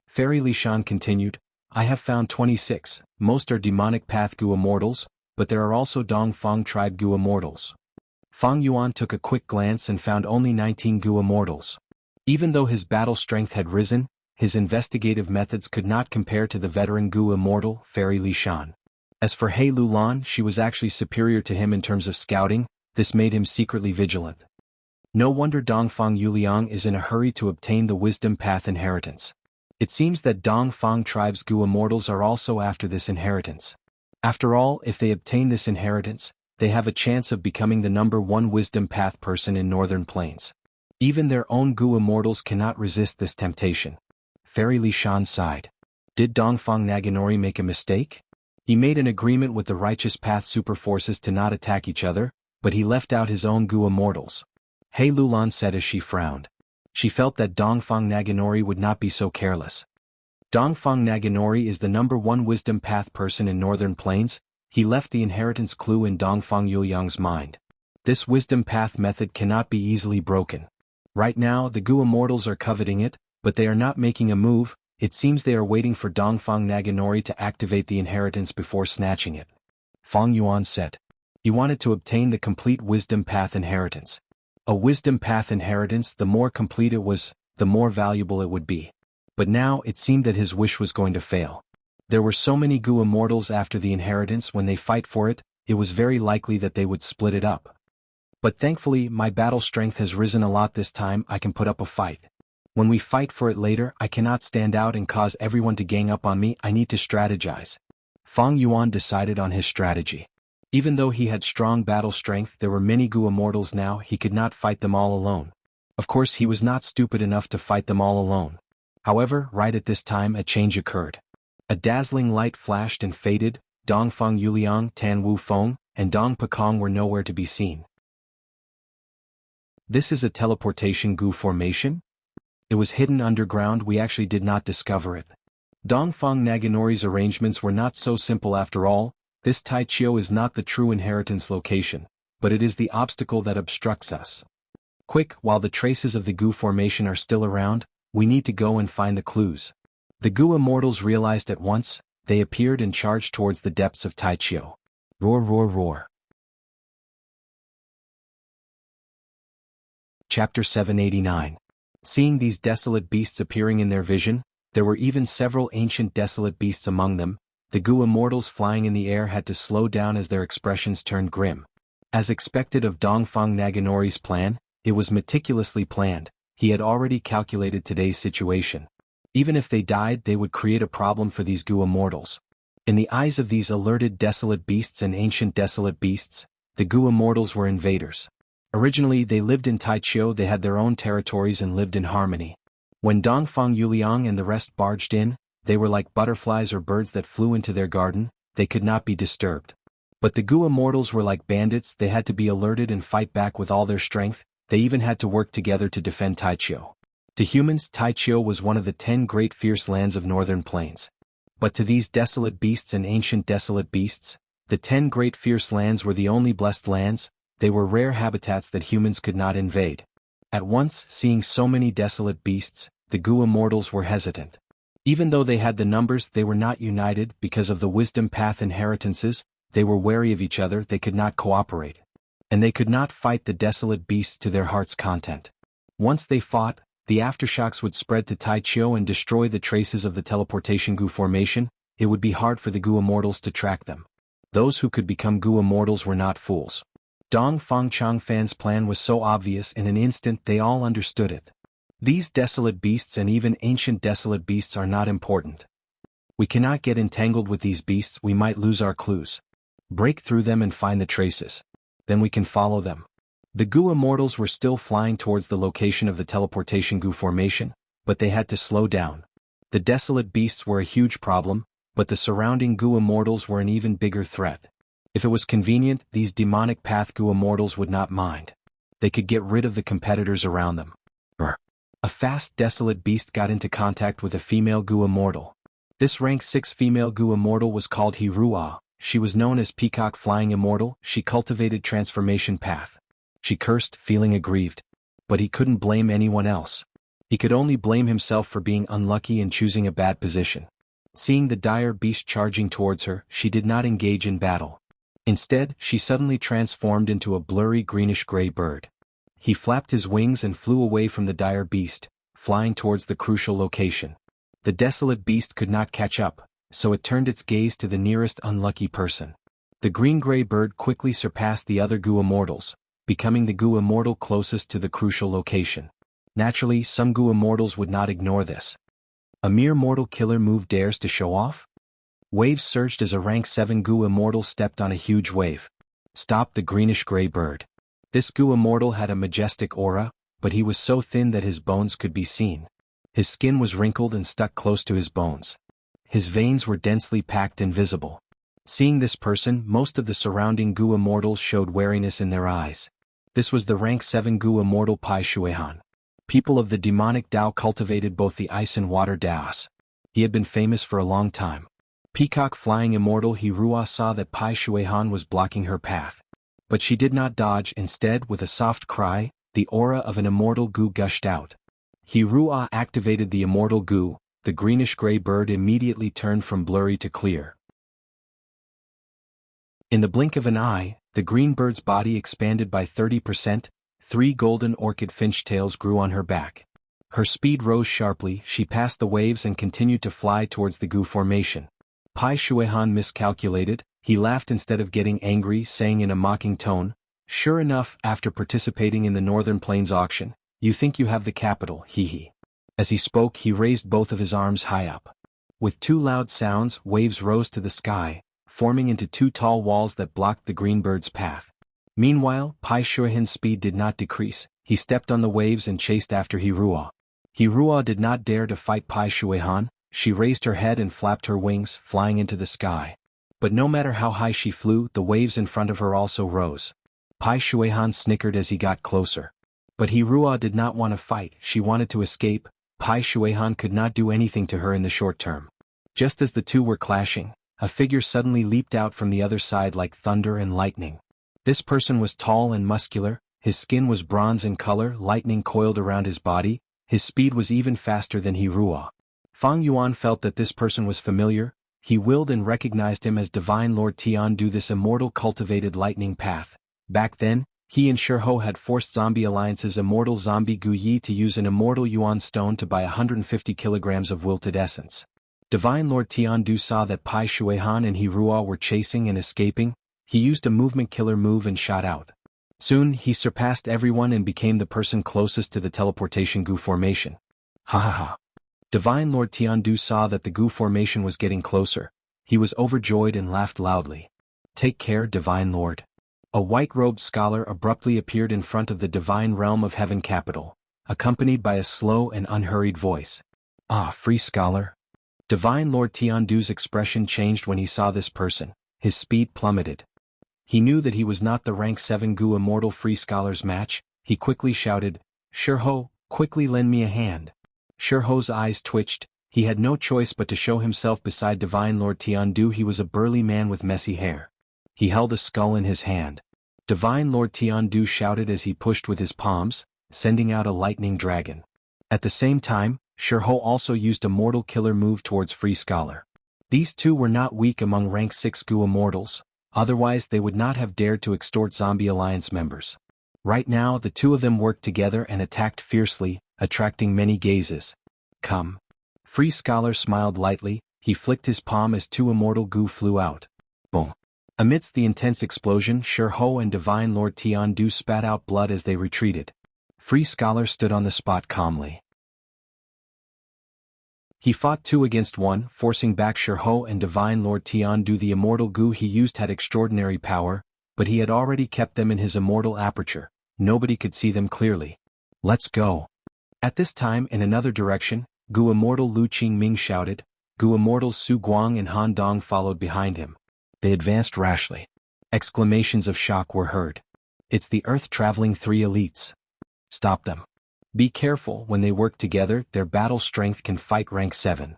Fairy Li Shan continued, I have found 26. Most are demonic path Gu Immortals, but there are also Dongfang tribe Gu Immortals. Fang Yuan took a quick glance and found only 19 Gu Immortals. Even though his battle strength had risen, his investigative methods could not compare to the veteran Gu Immortal, Fairy Li Shan. As for He Lulan, she was actually superior to him in terms of scouting. This made him secretly vigilant. No wonder Dongfang Yuliang is in a hurry to obtain the wisdom path inheritance. It seems that Dongfang tribe's Gu Immortals are also after this inheritance. After all, if they obtain this inheritance, they have a chance of becoming the #1 wisdom path person in Northern Plains. Even their own Gu Immortals cannot resist this temptation. Fairy Li Shan sighed. Did Dongfang Naganori make a mistake? He made an agreement with the Righteous Path superforces to not attack each other, but he left out his own Gu Immortals. He Lulan said as she frowned. She felt that Dongfang Naganori would not be so careless. Dongfang Naganori is the #1 wisdom path person in Northern Plains. He left the inheritance clue in Dongfang Yuliang's mind. This wisdom path method cannot be easily broken. Right now the Gu Immortals are coveting it, but they are not making a move. It seems they are waiting for Dongfang Naganori to activate the inheritance before snatching it. Fang Yuan said. He wanted to obtain the complete wisdom path inheritance. A wisdom path inheritance, the more complete it was, the more valuable it would be. But now it seemed that his wish was going to fail. There were so many Gu Immortals after the inheritance. When they fight for it, it was very likely that they would split it up. But thankfully my battle strength has risen a lot this time. I can put up a fight. When we fight for it later, I cannot stand out and cause everyone to gang up on me. I need to strategize. Fang Yuan decided on his strategy. Even though he had strong battle strength, there were many Gu Immortals now. He could not fight them all alone. Of course, he was not stupid enough to fight them all alone. However, right at this time a change occurred. A dazzling light flashed and faded. Dongfang Yuliang, Tan Wu Feng, and Dong Pekong were nowhere to be seen. This is a teleportation Gu formation? It was hidden underground. We actually did not discover it. Dongfang Naganori's arrangements were not so simple after all. This Taichio is not the true inheritance location, but it is the obstacle that obstructs us. Quick, while the traces of the Gu formation are still around, we need to go and find the clues. The Gu Immortals realized at once. They appeared and charged towards the depths of Taichio. Roar, roar, roar. Chapter 789. Seeing these desolate beasts appearing in their vision, there were even several ancient desolate beasts among them. The Gu Immortals flying in the air had to slow down as their expressions turned grim. As expected of Dongfang Naganori's plan, it was meticulously planned. He had already calculated today's situation. Even if they died, they would create a problem for these Gu Immortals. In the eyes of these alerted desolate beasts and ancient desolate beasts, the Gu Immortals were invaders. Originally they lived in Taichio. They had their own territories and lived in harmony. When Dongfang Yuliang and the rest barged in, they were like butterflies or birds that flew into their garden, they could not be disturbed. But the Gu immortals were like bandits, they had to be alerted and fight back with all their strength, they even had to work together to defend Taichio. To humans, Taichio was one of the 10 great fierce lands of northern plains. But to these desolate beasts and ancient desolate beasts, the 10 great fierce lands were the only blessed lands, they were rare habitats that humans could not invade. At once, seeing so many desolate beasts, the Gu immortals were hesitant. Even though they had the numbers, they were not united because of the wisdom path inheritances, they were wary of each other, they could not cooperate. And they could not fight the desolate beasts to their heart's content. Once they fought, the aftershocks would spread to Taichio and destroy the traces of the teleportation Gu formation, it would be hard for the Gu immortals to track them. Those who could become Gu immortals were not fools. Dongfang Changfan's plan was so obvious in an instant they all understood it. These desolate beasts and even ancient desolate beasts are not important. We cannot get entangled with these beasts, we might lose our clues. Break through them and find the traces. Then we can follow them. The Gu immortals were still flying towards the location of the teleportation Gu formation, but they had to slow down. The desolate beasts were a huge problem, but the surrounding Gu immortals were an even bigger threat. If it was convenient, these demonic path Gu immortals would not mind. They could get rid of the competitors around them. A fast desolate beast got into contact with a female Gu immortal. This rank 6 female Gu immortal was called Hirua. She was known as Peacock Flying Immortal, she cultivated transformation path. She cursed, feeling aggrieved. But he couldn't blame anyone else. He could only blame himself for being unlucky and choosing a bad position. Seeing the dire beast charging towards her, she did not engage in battle. Instead, she suddenly transformed into a blurry greenish-gray bird. He flapped his wings and flew away from the dire beast, flying towards the crucial location. The desolate beast could not catch up, so it turned its gaze to the nearest unlucky person. The green-gray bird quickly surpassed the other Gu immortals, becoming the Gu immortal closest to the crucial location. Naturally, some Gu immortals would not ignore this. A mere mortal killer move dares to show off? Waves surged as a rank 7 Gu immortal stepped on a huge wave. Stopped the greenish-gray bird. This Gu immortal had a majestic aura, but he was so thin that his bones could be seen. His skin was wrinkled and stuck close to his bones. His veins were densely packed and visible. Seeing this person, most of the surrounding Gu immortals showed wariness in their eyes. This was the rank 7 Gu immortal Pai Shuihan. People of the demonic Dao cultivated both the ice and water Daos. He had been famous for a long time. Peacock Flying Immortal Hirua saw that Pai Shuihan was blocking her path. But she did not dodge, instead, with a soft cry, the aura of an immortal Gu gushed out. Hirua activated the immortal Gu, the greenish-gray bird immediately turned from blurry to clear. In the blink of an eye, the green bird's body expanded by 30%, 3 golden orchid finch tails grew on her back. Her speed rose sharply, she passed the waves and continued to fly towards the Gu formation. Pai Shuihan miscalculated, he laughed instead of getting angry, saying in a mocking tone, "Sure enough, after participating in the Northern Plains auction, you think you have the capital, hee." As he spoke, he raised both of his arms high up. With 2 loud sounds, waves rose to the sky, forming into 2 tall walls that blocked the green bird's path. Meanwhile, Pai Shuihan's speed did not decrease, he stepped on the waves and chased after Hirua. Hirua did not dare to fight Pai Shuihan, she raised her head and flapped her wings, flying into the sky. But no matter how high she flew, the waves in front of her also rose. Pai Shuihan snickered as he got closer. But Hirua did not want to fight, she wanted to escape. Pai Shuihan could not do anything to her in the short term. Just as the two were clashing, a figure suddenly leaped out from the other side like thunder and lightning. This person was tall and muscular, his skin was bronze in color, lightning coiled around his body, his speed was even faster than Hirua. Fang Yuan felt that this person was familiar, he willed and recognized him as Divine Lord Tiandu, this immortal cultivated lightning path. Back then, he and Shirho had forced Zombie Alliance's immortal zombie Gu Yi to use an immortal Yuan stone to buy 150 kilograms of wilted essence. Divine Lord Tiandu saw that Pai Shuihan and Hirua were chasing and escaping, he used a movement killer move and shot out. Soon, he surpassed everyone and became the person closest to the teleportation Gu formation. Ha ha ha. Divine Lord Tiandu saw that the Gu formation was getting closer. He was overjoyed and laughed loudly. Take care, Divine Lord. A white-robed scholar abruptly appeared in front of the divine realm of heaven capital. accompanied by a slow and unhurried voice. Ah, free scholar. Divine Lord Tiandu's expression changed when he saw this person. His speed plummeted. He knew that he was not the rank 7 Gu immortal free scholar's match. He quickly shouted, "Shirho, quickly lend me a hand." Shirho's eyes twitched. He had no choice but to show himself beside Divine Lord Tiandu. He was a burly man with messy hair. He held a skull in his hand. Divine Lord Tiandu shouted as he pushed with his palms, sending out a lightning dragon. At the same time, Shirho also used a mortal killer move towards Free Scholar. These two were not weak among rank 6 Gu immortals, otherwise they would not have dared to extort Zombie Alliance members. Right now the two of them worked together and attacked fiercely, attracting many gazes. Come. Free Scholar smiled lightly. He flicked his palm as two immortal Gu flew out. Boom. Amidst the intense explosion, Shirho and Divine Lord Tiandu spat out blood as they retreated. Free Scholar stood on the spot calmly. He fought 2 against 1, forcing back Shirho and Divine Lord Tiandu. The immortal Gu he used had extraordinary power, but he had already kept them in his immortal aperture. Nobody could see them clearly. Let's go. At this time, in another direction, Gu immortal Lu Qingming shouted. Gu immortals Su Guang and Han Dong followed behind him. They advanced rashly. Exclamations of shock were heard. It's the Earth-traveling 3 elites. Stop them. Be careful. When they work together, their battle strength can fight rank 7.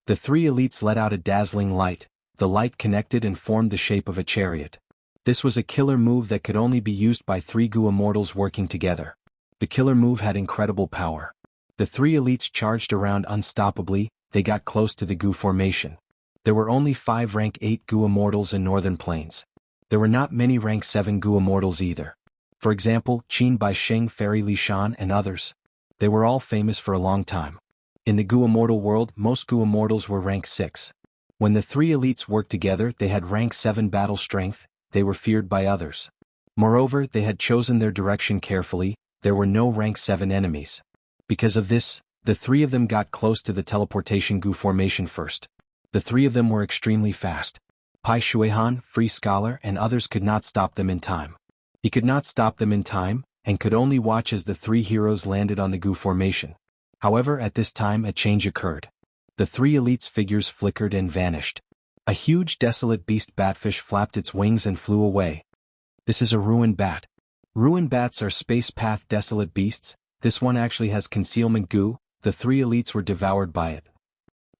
The 3 elites let out a dazzling light. The light connected and formed the shape of a chariot. This was a killer move that could only be used by 3 Gu immortals working together. The killer move had incredible power. The 3 elites charged around unstoppably. They got close to the Gu formation. There were only 5 rank 8 Gu immortals in Northern Plains. There were not many rank 7 Gu immortals either. For example, Qin Baisheng, Fairy Lishan and others. They were all famous for a long time. In the Gu immortal world, most Gu immortals were rank 6. When the 3 elites worked together, they had rank 7 battle strength. They were feared by others. Moreover, they had chosen their direction carefully. There were no rank 7 enemies. Because of this, the 3 of them got close to the teleportation Gu formation first. The 3 of them were extremely fast. Pai Shuihan, Free Scholar and others could not stop them in time. He could not stop them in time, and could only watch as the 3 heroes landed on the Gu formation. However, at this time a change occurred. The 3 elites' figures flickered and vanished. A huge desolate beast batfish flapped its wings and flew away. This is a ruined bat. Ruined bats are space path desolate beasts. This one actually has concealment Gu. The 3 elites were devoured by it.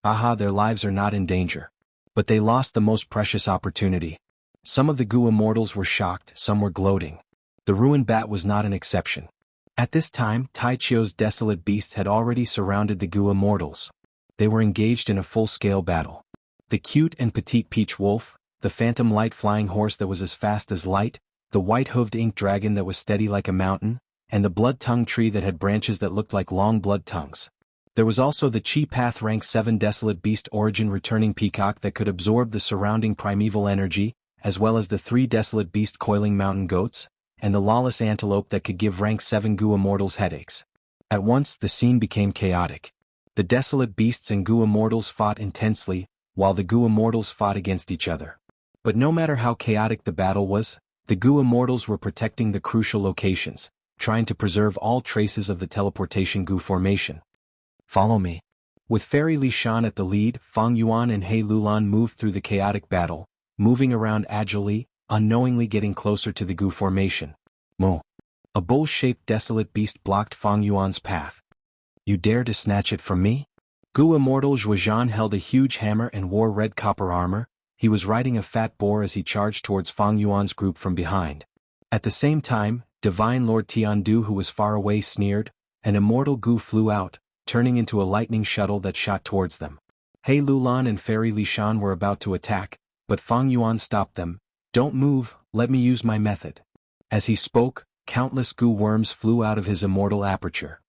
Aha, their lives are not in danger. But they lost the most precious opportunity. Some of the Gu immortals were shocked, some were gloating. The ruined bat was not an exception. At this time, Taichio's desolate beasts had already surrounded the Gu immortals. They were engaged in a full-scale battle. The cute and petite peach wolf, the phantom light flying horse that was as fast as light, the white-hooved ink dragon that was steady like a mountain, and the blood-tongue tree that had branches that looked like long blood tongues. There was also the Chi Path rank 7 desolate beast origin returning peacock that could absorb the surrounding primeval energy, as well as the 3 desolate beast coiling mountain goats, and the lawless antelope that could give rank 7 Gu immortals headaches. At once, the scene became chaotic. The desolate beasts and Gu immortals fought intensely, while the Gu immortals fought against each other. But no matter how chaotic the battle was, the Gu immortals were protecting the crucial locations, trying to preserve all traces of the teleportation Gu formation. Follow me. With Fairy Lishan at the lead, Fang Yuan and He Lulan moved through the chaotic battle, moving around agilely, unknowingly getting closer to the Gu formation. Mo. A bull-shaped desolate beast blocked Fang Yuan's path. You dare to snatch it from me? Gu immortal Zhuozhan held a huge hammer and wore red copper armor. He was riding a fat boar as he charged towards Fang Yuan's group from behind. At the same time, Divine Lord Tiandu, who was far away, sneered. An immortal Gu flew out, turning into a lightning shuttle that shot towards them. He Lulan and Fairy Lishan were about to attack, but Fang Yuan stopped them. Don't move, let me use my method. As he spoke, countless Gu worms flew out of his immortal aperture.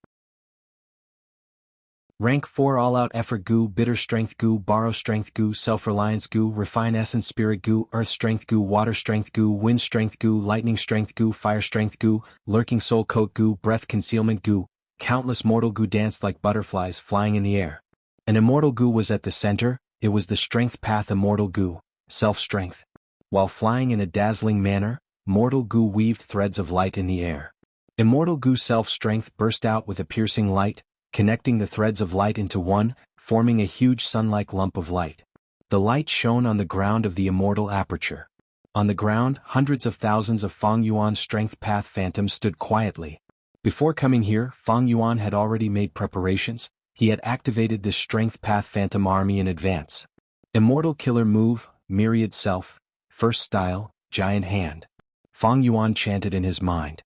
Rank 4 all-out effort Gu, bitter strength Gu, borrow strength Gu, self-reliance Gu, refine essence spirit Gu, earth strength Gu, water strength Gu, wind strength Gu, lightning strength Gu, fire strength Gu, lurking soul coat Gu, breath concealment Gu. Countless mortal Gu danced like butterflies flying in the air. An immortal Gu was at the center. It was the strength path immortal Gu, self-strength. While flying in a dazzling manner, mortal Gu weaved threads of light in the air. Immortal Gu self-strength burst out with a piercing light, connecting the threads of light into one, forming a huge sun-like lump of light. The light shone on the ground of the immortal aperture. On the ground, hundreds of thousands of Fang Yuan's strength path phantoms stood quietly. Before coming here, Fang Yuan had already made preparations. He had activated this strength path phantom army in advance. Immortal killer move, myriad self, first style, giant hand. Fang Yuan chanted in his mind.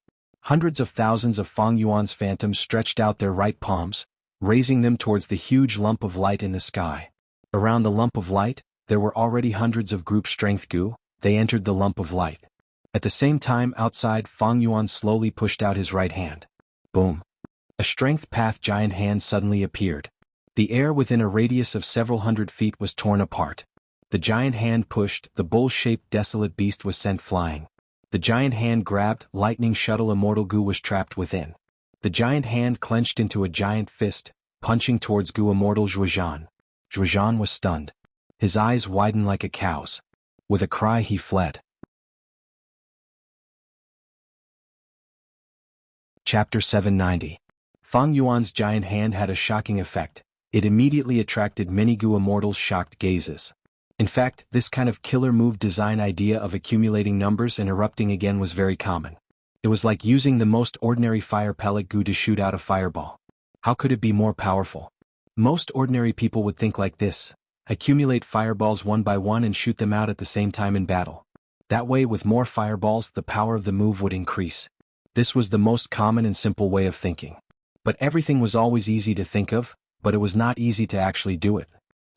Hundreds of thousands of Fang Yuan's phantoms stretched out their right palms, raising them towards the huge lump of light in the sky. Around the lump of light, there were already hundreds of group strength Gu. They entered the lump of light. At the same time outside, Fang Yuan slowly pushed out his right hand. Boom. A strength path giant hand suddenly appeared. The air within a radius of several hundred feet was torn apart. The giant hand pushed, the bull-shaped desolate beast was sent flying. The giant hand grabbed, lightning shuttle immortal Gu was trapped within. The giant hand clenched into a giant fist, punching towards Gu immortal Zhuozhan. Zhuozhan was stunned. His eyes widened like a cow's. With a cry he fled. Chapter 790. Fang Yuan's giant hand had a shocking effect. It immediately attracted many Gu immortals' shocked gazes. In fact, this kind of killer move design idea of accumulating numbers and erupting again was very common. It was like using the most ordinary fire pellet Gu to shoot out a fireball. How could it be more powerful? Most ordinary people would think like this: accumulate fireballs one by one and shoot them out at the same time in battle. That way, with more fireballs, the power of the move would increase. This was the most common and simple way of thinking. But everything was always easy to think of, but it was not easy to actually do it.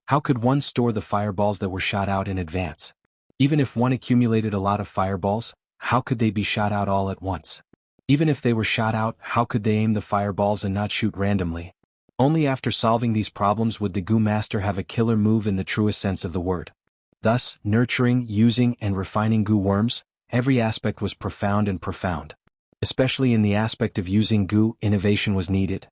How could one store the fireballs that were shot out in advance? Even if one accumulated a lot of fireballs, how could they be shot out all at once? Even if they were shot out, how could they aim the fireballs and not shoot randomly? Only after solving these problems would the Gu master have a killer move in the truest sense of the word. Thus, nurturing, using, and refining Gu worms, every aspect was profound and profound. Especially in the aspect of using Gu, innovation was needed.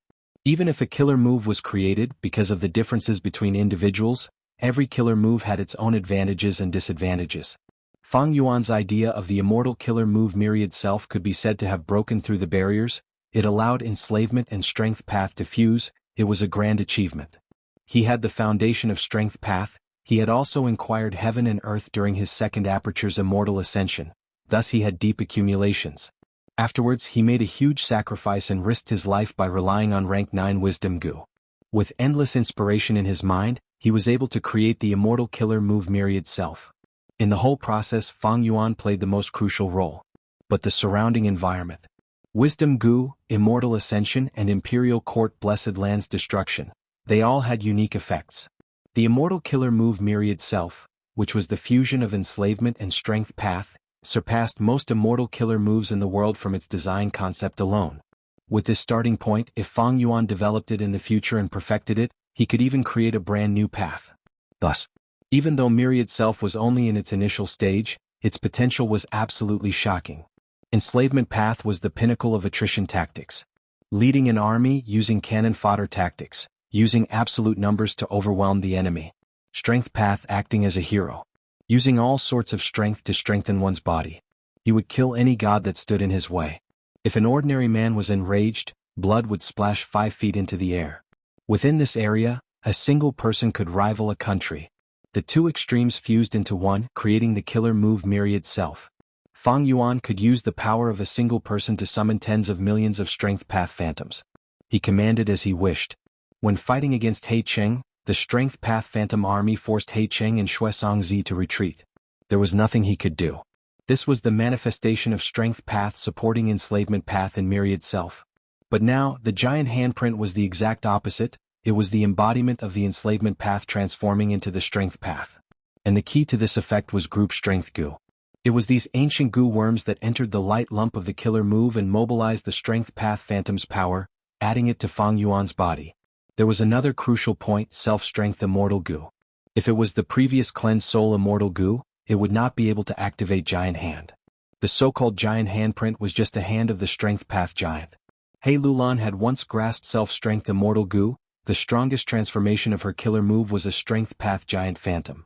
Even if a killer move was created because of the differences between individuals, every killer move had its own advantages and disadvantages. Fang Yuan's idea of the immortal killer move myriad self could be said to have broken through the barriers. It allowed enslavement and strength path to fuse. It was a grand achievement. He had the foundation of strength path. He had also inquired heaven and earth during his second aperture's immortal ascension. Thus he had deep accumulations. Afterwards he made a huge sacrifice and risked his life by relying on rank 9 wisdom Gu. With endless inspiration in his mind, he was able to create the immortal killer move myriad self. In the whole process, Fang Yuan played the most crucial role. But the surrounding environment. Wisdom Gu, immortal ascension, and imperial court blessed land's destruction. They all had unique effects. The immortal killer move myriad self, which was the fusion of enslavement and strength path, surpassed most immortal killer moves in the world from its design concept alone. With this starting point, if Fang Yuan developed it in the future and perfected it, he could even create a brand new path. Thus, even though myriad self was only in its initial stage, its potential was absolutely shocking. Enslavement path was the pinnacle of attrition tactics. Leading an army using cannon fodder tactics, using absolute numbers to overwhelm the enemy. Strength path acting as a hero. Using all sorts of strength to strengthen one's body. He would kill any god that stood in his way. If an ordinary man was enraged, blood would splash 5 feet into the air. Within this area, a single person could rival a country. The two extremes fused into one, creating the killer move myriad self. Fang Yuan could use the power of a single person to summon tens of millions of strength path phantoms. He commanded as he wished. When fighting against He Cheng, the strength path phantom army forced He Cheng and Shuesongzi to retreat. There was nothing he could do. This was the manifestation of strength path supporting enslavement path in myriad self. But now, the giant handprint was the exact opposite. It was the embodiment of the enslavement path transforming into the strength path. And the key to this effect was group strength Gu. It was these ancient Gu worms that entered the light lump of the killer move and mobilized the strength path phantom's power, adding it to Fang Yuan's body. There was another crucial point: self-strength immortal Gu. If it was the previous cleansed soul immortal Gu, it would not be able to activate giant hand. The so-called giant handprint was just a hand of the strength path giant. He Lulan had once grasped self-strength immortal Gu. The strongest transformation of her killer move was a strength path giant phantom.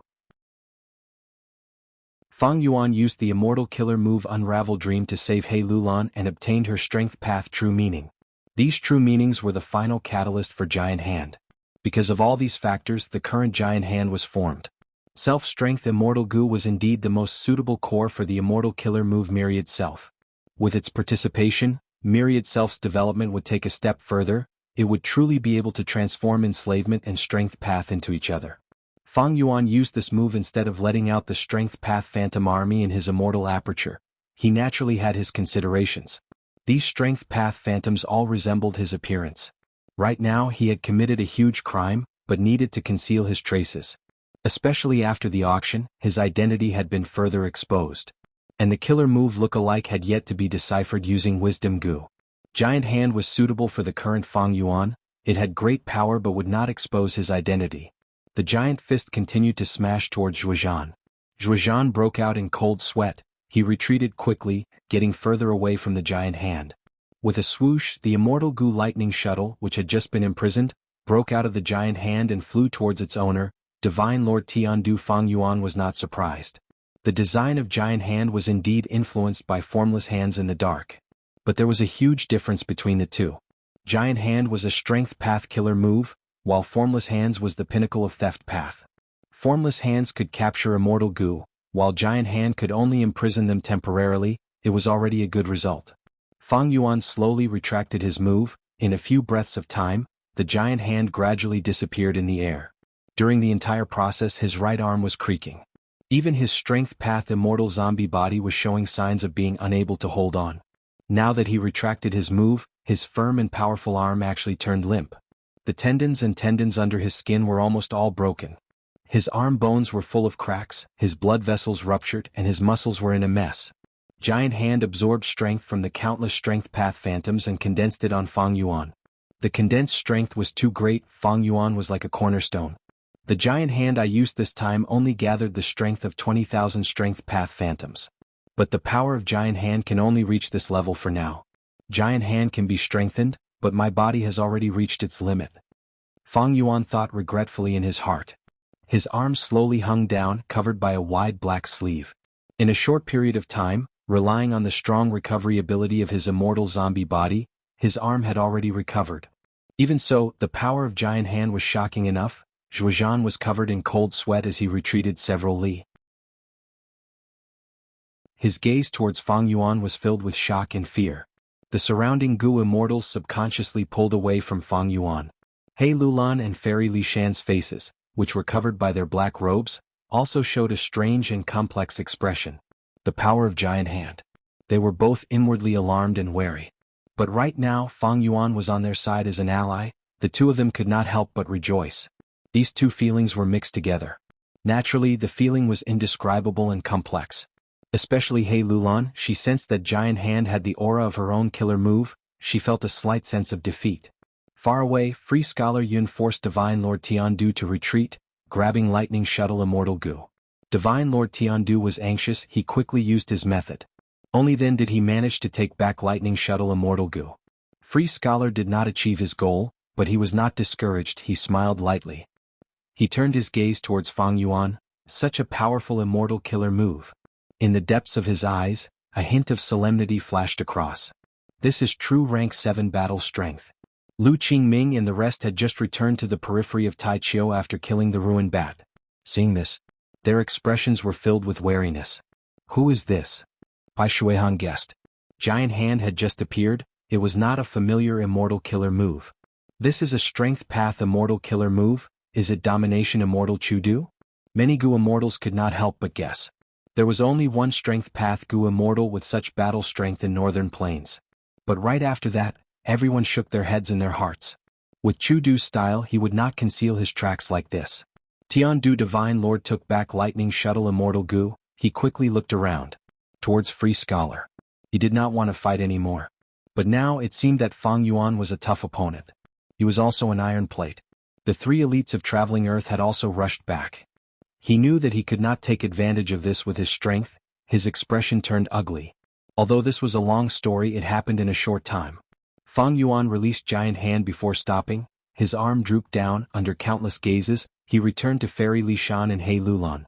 Fang Yuan used the immortal killer move Unravel Dream to save He Lulan and obtained her strength path true meaning. These true meanings were the final catalyst for Giant Hand. Because of all these factors, the current Giant Hand was formed. Self-strength Immortal Gu was indeed the most suitable core for the immortal killer move Myriad Self. With its participation, Myriad Self's development would take a step further. It would truly be able to transform enslavement and strength path into each other. Fang Yuan used this move instead of letting out the strength path phantom army in his immortal aperture. He naturally had his considerations. These strength path phantoms all resembled his appearance. Right now he had committed a huge crime, but needed to conceal his traces. Especially after the auction, his identity had been further exposed. And the killer move look-alike had yet to be deciphered using Wisdom Gu. Giant Hand was suitable for the current Fang Yuan. It had great power but would not expose his identity. The giant fist continued to smash towards Zhuozhan. Zhuozhan broke out in cold sweat. He retreated quickly, getting further away from the Giant Hand. With a swoosh, the immortal Gu lightning shuttle, which had just been imprisoned, broke out of the Giant Hand and flew towards its owner. Divine Lord Tiandu. Fang Yuan was not surprised. The design of Giant Hand was indeed influenced by Formless Hands in the dark. But there was a huge difference between the two. Giant Hand was a strength path killer move, while Formless Hands was the pinnacle of theft path. Formless Hands could capture Immortal Gu, while Giant Hand could only imprison them temporarily. It was already a good result. Fang Yuan slowly retracted his move. In a few breaths of time, the Giant Hand gradually disappeared in the air. During the entire process his right arm was creaking. Even his strength path immortal zombie body was showing signs of being unable to hold on. Now that he retracted his move, his firm and powerful arm actually turned limp. The tendons under his skin were almost all broken. His arm bones were full of cracks, his blood vessels ruptured, and his muscles were in a mess. Giant Hand absorbed strength from the countless strength path phantoms and condensed it on Fang Yuan. The condensed strength was too great. Fang Yuan was like a cornerstone. The Giant Hand I used this time only gathered the strength of 20,000 strength path phantoms. But the power of Giant Hand can only reach this level for now. Giant Hand can be strengthened, but my body has already reached its limit. Fang Yuan thought regretfully in his heart. His arm slowly hung down, covered by a wide black sleeve. In a short period of time, relying on the strong recovery ability of his immortal zombie body, his arm had already recovered. Even so, the power of Giant Hand was shocking enough. Zhuozhan was covered in cold sweat as he retreated several li. His gaze towards Fang Yuan was filled with shock and fear. The surrounding Gu immortals subconsciously pulled away from Fang Yuan. He Lulan and Fairy Li Shan's faces, which were covered by their black robes, also showed a strange and complex expression. The power of Giant Hand. They were both inwardly alarmed and wary. But right now Fang Yuan was on their side as an ally. The two of them could not help but rejoice. These two feelings were mixed together. Naturally, the feeling was indescribable and complex. Especially He Lulan, she sensed that Giant Hand had the aura of her own killer move. She felt a slight sense of defeat. Far away, Free Scholar Yuan forced Divine Lord Tiandu to retreat, grabbing Lightning Shuttle Immortal Gu. Divine Lord Tiandu was anxious. He quickly used his method. Only then did he manage to take back Lightning Shuttle Immortal Gu. Free Scholar did not achieve his goal, but he was not discouraged. He smiled lightly. He turned his gaze towards Fang Yuan. Such a powerful immortal killer move. In the depths of his eyes, a hint of solemnity flashed across. This is true rank 7 battle strength. Lu Qingming and the rest had just returned to the periphery of Taichio after killing the ruined bat. Seeing this, their expressions were filled with wariness. Who is this? Bai Shuihan guessed. Giant Hand had just appeared. It was not a familiar immortal killer move. This is a strength path immortal killer move. Is it domination immortal Chudu? Many Gu immortals could not help but guess. There was only one strength path Gu immortal with such battle strength in Northern Plains. But right after that, everyone shook their heads in their hearts. With Chudu's style, he would not conceal his tracks like this. Tiandu Divine Lord took back Lightning Shuttle Immortal Gu. He quickly looked around. Towards Free Scholar. He did not want to fight anymore. But now it seemed that Fang Yuan was a tough opponent. He was also an iron plate. The 3 elites of Traveling Earth had also rushed back. He knew that he could not take advantage of this with his strength. His expression turned ugly. Although this was a long story, it happened in a short time. Fang Yuan released Giant Hand before stopping. His arm drooped down under countless gazes. He returned to Fairy Li Shan and He Lulan.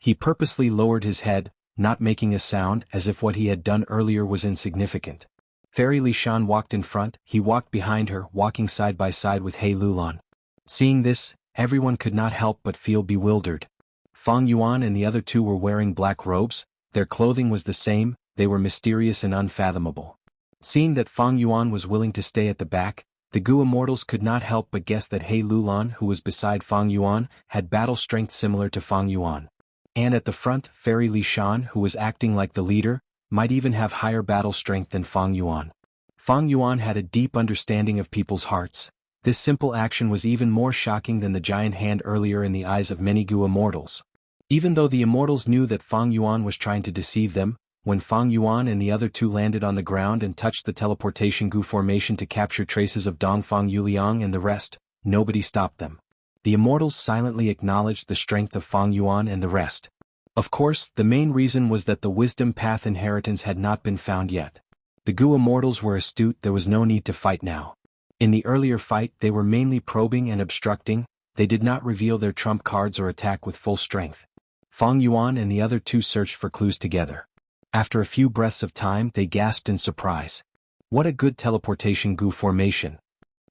He purposely lowered his head, not making a sound as if what he had done earlier was insignificant. Fairy Li Shan walked in front, he walked behind her, walking side by side with He Lulan. Seeing this, everyone could not help but feel bewildered. Fang Yuan and the other two were wearing black robes, their clothing was the same, they were mysterious and unfathomable. Seeing that Fang Yuan was willing to stay at the back, the Gu immortals could not help but guess that He Lulan, who was beside Fang Yuan, had battle strength similar to Fang Yuan. And at the front, Fairy Li Shan, who was acting like the leader, might even have higher battle strength than Fang Yuan. Fang Yuan had a deep understanding of people's hearts. This simple action was even more shocking than the giant hand earlier in the eyes of many Gu immortals. Even though the immortals knew that Fang Yuan was trying to deceive them, when Fang Yuan and the other two landed on the ground and touched the teleportation Gu formation to capture traces of Dongfang Yuliang and the rest, nobody stopped them. The immortals silently acknowledged the strength of Fang Yuan and the rest. Of course, the main reason was that the wisdom path inheritance had not been found yet. The Gu immortals were astute, there was no need to fight now. In the earlier fight they were mainly probing and obstructing, they did not reveal their trump cards or attack with full strength. Fang Yuan and the other two searched for clues together. After a few breaths of time they gasped in surprise. What a good teleportation Gu formation!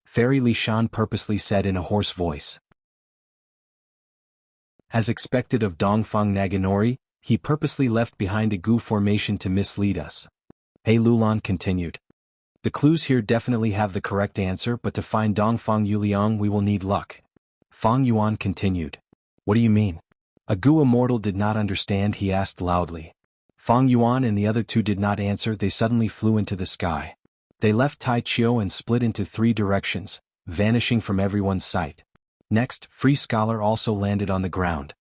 Fairy Li Shan purposely said in a hoarse voice. As expected of Dongfang Naganori, he purposely left behind a Gu formation to mislead us. He Lulan continued. The clues here definitely have the correct answer, but to find Dongfang Yuliang we will need luck. Fang Yuan continued. What do you mean? A Gu immortal did not understand, he asked loudly. Fang Yuan and the other two did not answer, they suddenly flew into the sky. They left Tai Chiu and split into 3 directions, vanishing from everyone's sight. Next, Free Scholar also landed on the ground.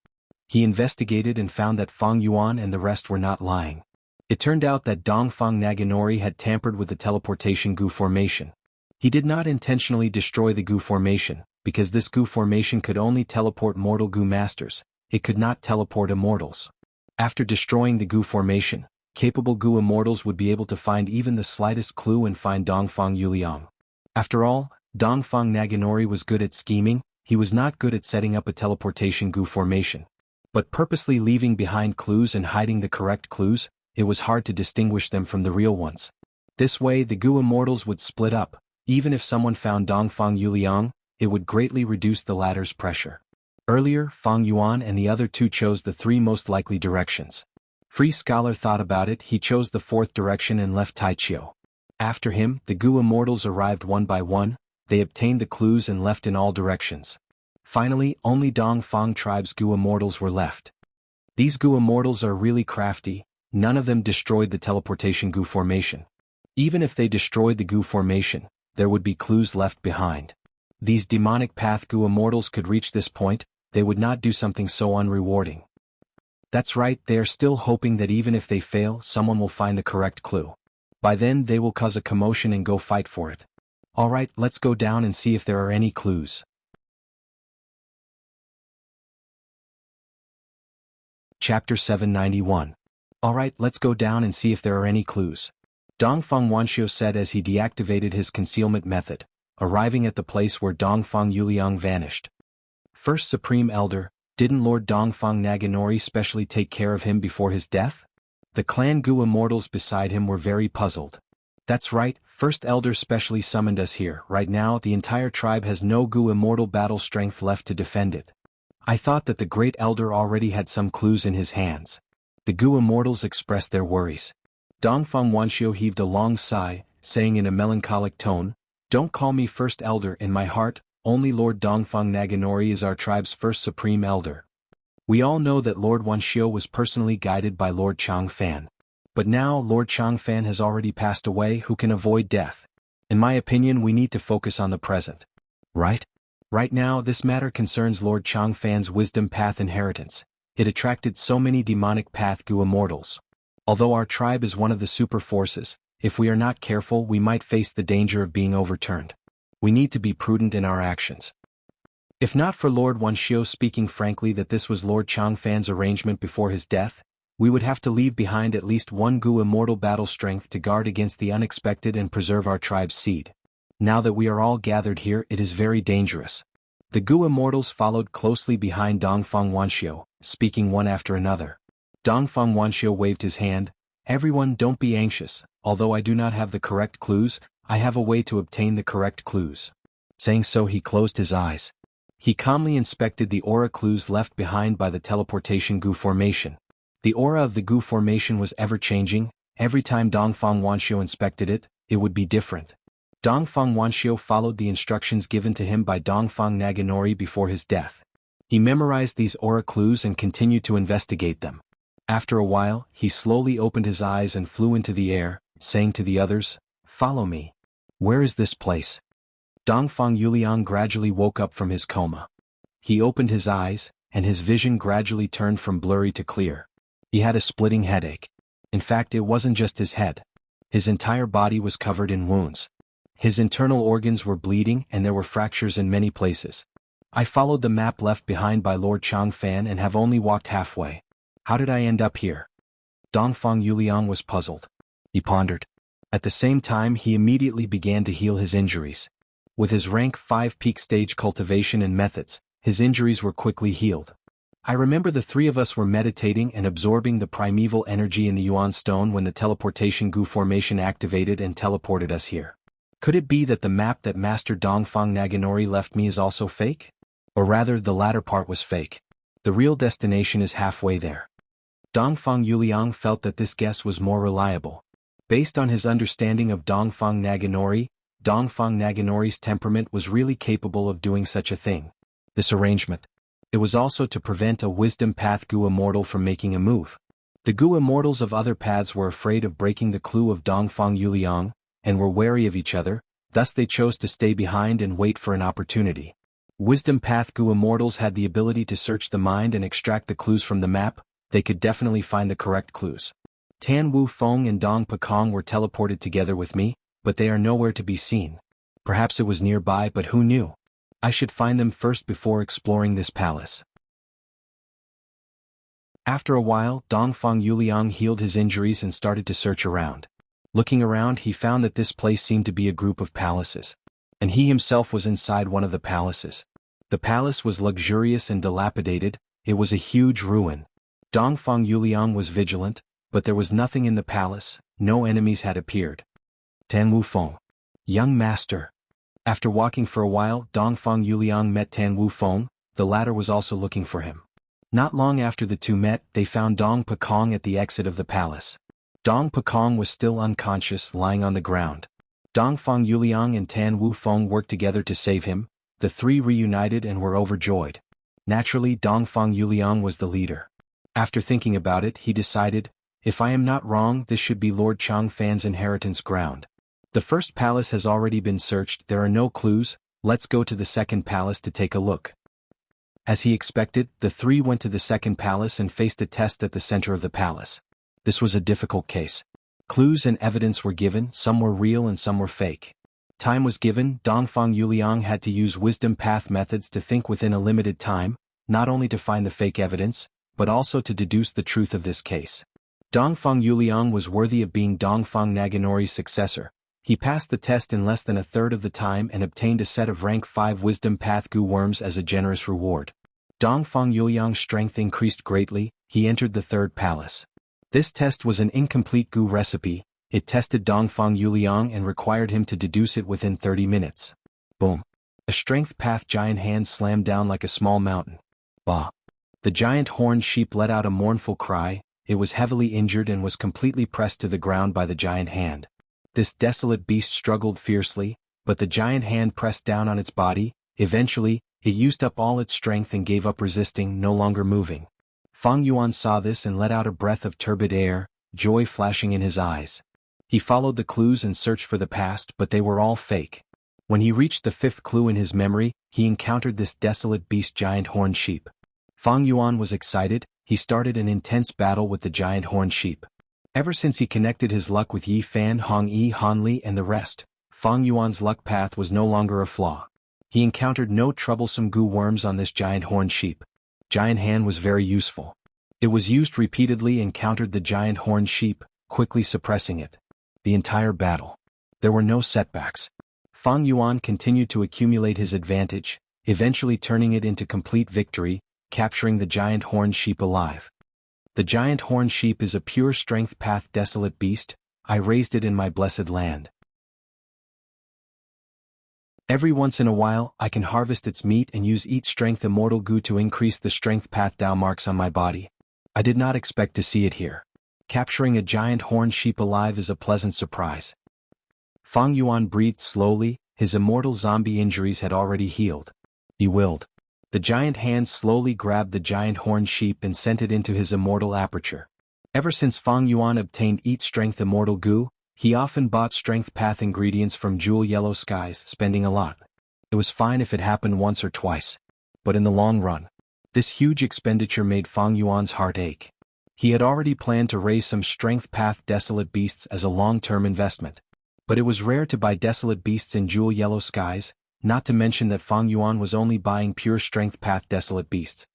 He investigated and found that Fang Yuan and the rest were not lying. It turned out that Dongfang Naganori had tampered with the teleportation Gu formation. He did not intentionally destroy the Gu formation, because this Gu formation could only teleport mortal Gu masters, it could not teleport immortals. After destroying the Gu formation, capable Gu immortals would be able to find even the slightest clue and find Dongfang Yuliang. After all, Dongfang Naganori was good at scheming, he was not good at setting up a teleportation Gu formation. But purposely leaving behind clues and hiding the correct clues, it was hard to distinguish them from the real ones. This way the Gu immortals would split up, even if someone found Dongfang Yuliang, it would greatly reduce the latter's pressure. Earlier, Fang Yuan and the other two chose the 3 most likely directions. Free Scholar thought about it, he chose the 4th direction and left Tai Chiu. After him, the Gu immortals arrived one by one, they obtained the clues and left in all directions. Finally, only Dongfang tribe's Gu immortals were left. These Gu immortals are really crafty, none of them destroyed the teleportation Gu formation. Even if they destroyed the Gu formation, there would be clues left behind. These demonic path Gu immortals could reach this point, they would not do something so unrewarding. That's right, they are still hoping that even if they fail, someone will find the correct clue. By then they will cause a commotion and go fight for it. Alright, let's go down and see if there are any clues. Chapter 791. Alright, let's go down and see if there are any clues. Dongfang Wanxiu said as he deactivated his concealment method, arriving at the place where Dongfang Yuliang vanished. First Supreme Elder, didn't Lord Dongfang Naganori specially take care of him before his death? The clan Gu immortals beside him were very puzzled. That's right, First Elder specially summoned us here. Right now the entire tribe has no Gu immortal battle strength left to defend it. I thought that the Great Elder already had some clues in his hands. The Gu immortals expressed their worries. Dongfang Wanxiu heaved a long sigh, saying in a melancholic tone, "Don't call me First Elder, in my heart, only Lord Dongfang Naganori is our tribe's first Supreme Elder. We all know that Lord Wanxiu was personally guided by Lord Changfan. But now Lord Changfan has already passed away, who can avoid death? In my opinion we need to focus on the present. Right? Right now this matter concerns Lord Changfan's wisdom path inheritance. It attracted so many demonic path Gu immortals. Although our tribe is one of the super forces, if we are not careful we might face the danger of being overturned. We need to be prudent in our actions. If not for Lord Wanxiu speaking frankly that this was Lord Changfan's arrangement before his death, we would have to leave behind at least 1 Gu immortal battle strength to guard against the unexpected and preserve our tribe's seed. Now that we are all gathered here it is very dangerous. The Gu immortals followed closely behind Dongfang Wanxiu, speaking one after another. Dongfang Wanxiu waved his hand. Everyone, don't be anxious. Although I do not have the correct clues, I have a way to obtain the correct clues. Saying so, he closed his eyes. He calmly inspected the aura clues left behind by the teleportation goo formation. The aura of the goo formation was ever-changing. Every time Dongfang Wanxiu inspected it, it would be different. Dongfang Wanxiu followed the instructions given to him by Dongfang Naganori before his death. He memorized these aura clues and continued to investigate them. After a while, he slowly opened his eyes and flew into the air, saying to the others, "Follow me." "Where is this place?" Dongfang Yuliang gradually woke up from his coma. He opened his eyes, and his vision gradually turned from blurry to clear. He had a splitting headache. In fact, it wasn't just his head. His entire body was covered in wounds. His internal organs were bleeding and there were fractures in many places. I followed the map left behind by Lord Changfan and have only walked halfway. How did I end up here? Dongfang Yuliang was puzzled. He pondered. At the same time, he immediately began to heal his injuries. With his rank 5 peak stage cultivation and methods, his injuries were quickly healed. I remember the three of us were meditating and absorbing the primeval energy in the Yuan stone when the teleportation goo formation activated and teleported us here. Could it be that the map that Master Dongfang Naganori left me is also fake? Or rather, the latter part was fake. The real destination is halfway there. Dongfang Yuliang felt that this guess was more reliable. Based on his understanding of Dongfang Naganori's temperament was really capable of doing such a thing. This arrangement. It was also to prevent a wisdom path goo immortal from making a move. The goo immortals of other paths were afraid of breaking the clue of Dongfang Yuliang, and were wary of each other, thus they chose to stay behind and wait for an opportunity. Wisdom path goo immortals had the ability to search the mind and extract the clues from the map. They could definitely find the correct clues. Tan Wu Feng and Dong Pekong were teleported together with me, but they are nowhere to be seen. Perhaps it was nearby, but who knew? I should find them first before exploring this palace. After a while, Dongfang Yuliang healed his injuries and started to search around. Looking around, he found that this place seemed to be a group of palaces. And he himself was inside one of the palaces. The palace was luxurious and dilapidated. It was a huge ruin. Dongfang Yuliang was vigilant, but there was nothing in the palace. No enemies had appeared. Tan Wu Feng. Young master. After walking for a while, Dongfang Yuliang met Tan Wu Feng. The latter was also looking for him. Not long after the two met, they found Dong Pekong at the exit of the palace. Dong Pekong was still unconscious, lying on the ground. Dongfang Yuliang and Tan Wu Feng worked together to save him. The three reunited and were overjoyed. Naturally, Dongfang Yuliang was the leader. After thinking about it, he decided, if I am not wrong, this should be Lord Changfan's inheritance ground. The first palace has already been searched, there are no clues, let's go to the second palace to take a look. As he expected, the three went to the second palace and faced a test at the center of the palace. This was a difficult case. Clues and evidence were given, some were real and some were fake. Time was given. Dongfang Yuliang had to use wisdom path methods to think within a limited time, not only to find the fake evidence, but also to deduce the truth of this case. Dongfang Yuliang was worthy of being Dongfang Naganori's successor. He passed the test in less than a third of the time and obtained a set of rank 5 wisdom path goo worms as a generous reward. Dongfang Yuliang's strength increased greatly. He entered the third palace. This test was an incomplete goo recipe. It tested Dongfang Yuliang and required him to deduce it within 30 minutes. Boom. A strength path giant hand slammed down like a small mountain. Bah. The giant horned sheep let out a mournful cry. It was heavily injured and was completely pressed to the ground by the giant hand. This desolate beast struggled fiercely, but the giant hand pressed down on its body. Eventually, it used up all its strength and gave up resisting, no longer moving. Fang Yuan saw this and let out a breath of turbid air, joy flashing in his eyes. He followed the clues and searched for the past, but they were all fake. When he reached the 5th clue in his memory, he encountered this desolate beast giant horned sheep. Fang Yuan was excited. He started an intense battle with the giant horned sheep. Ever since he connected his luck with Yi Fan, Hong Yi, Han Li and the rest, Fang Yuan's luck path was no longer a flaw. He encountered no troublesome goo worms on this giant horned sheep. Giant hand was very useful. It was used repeatedly and countered the giant horned sheep, quickly suppressing it. The entire battle. There were no setbacks. Fang Yuan continued to accumulate his advantage, eventually turning it into complete victory. capturing the giant horned sheep alive. The giant horned sheep is a pure strength path desolate beast. I raised it in my blessed land. Every once in a while, I can harvest its meat and use eat strength immortal goo to increase the strength path Dao marks on my body. I did not expect to see it here. Capturing a giant horned sheep alive is a pleasant surprise. Fang Yuan breathed slowly, his immortal zombie injuries had already healed. He willed. The giant hand slowly grabbed the giant horned sheep and sent it into his immortal aperture. Ever since Fang Yuan obtained Eat Strength Immortal Goo, he often bought Strength Path ingredients from Jewel Yellow Skies, spending a lot. It was fine if it happened once or twice. But in the long run, this huge expenditure made Fang Yuan's heart ache. He had already planned to raise some Strength Path Desolate Beasts as a long-term investment. But it was rare to buy Desolate Beasts in Jewel Yellow Skies, not to mention that Fang Yuan was only buying pure Strength Path Desolate Beasts.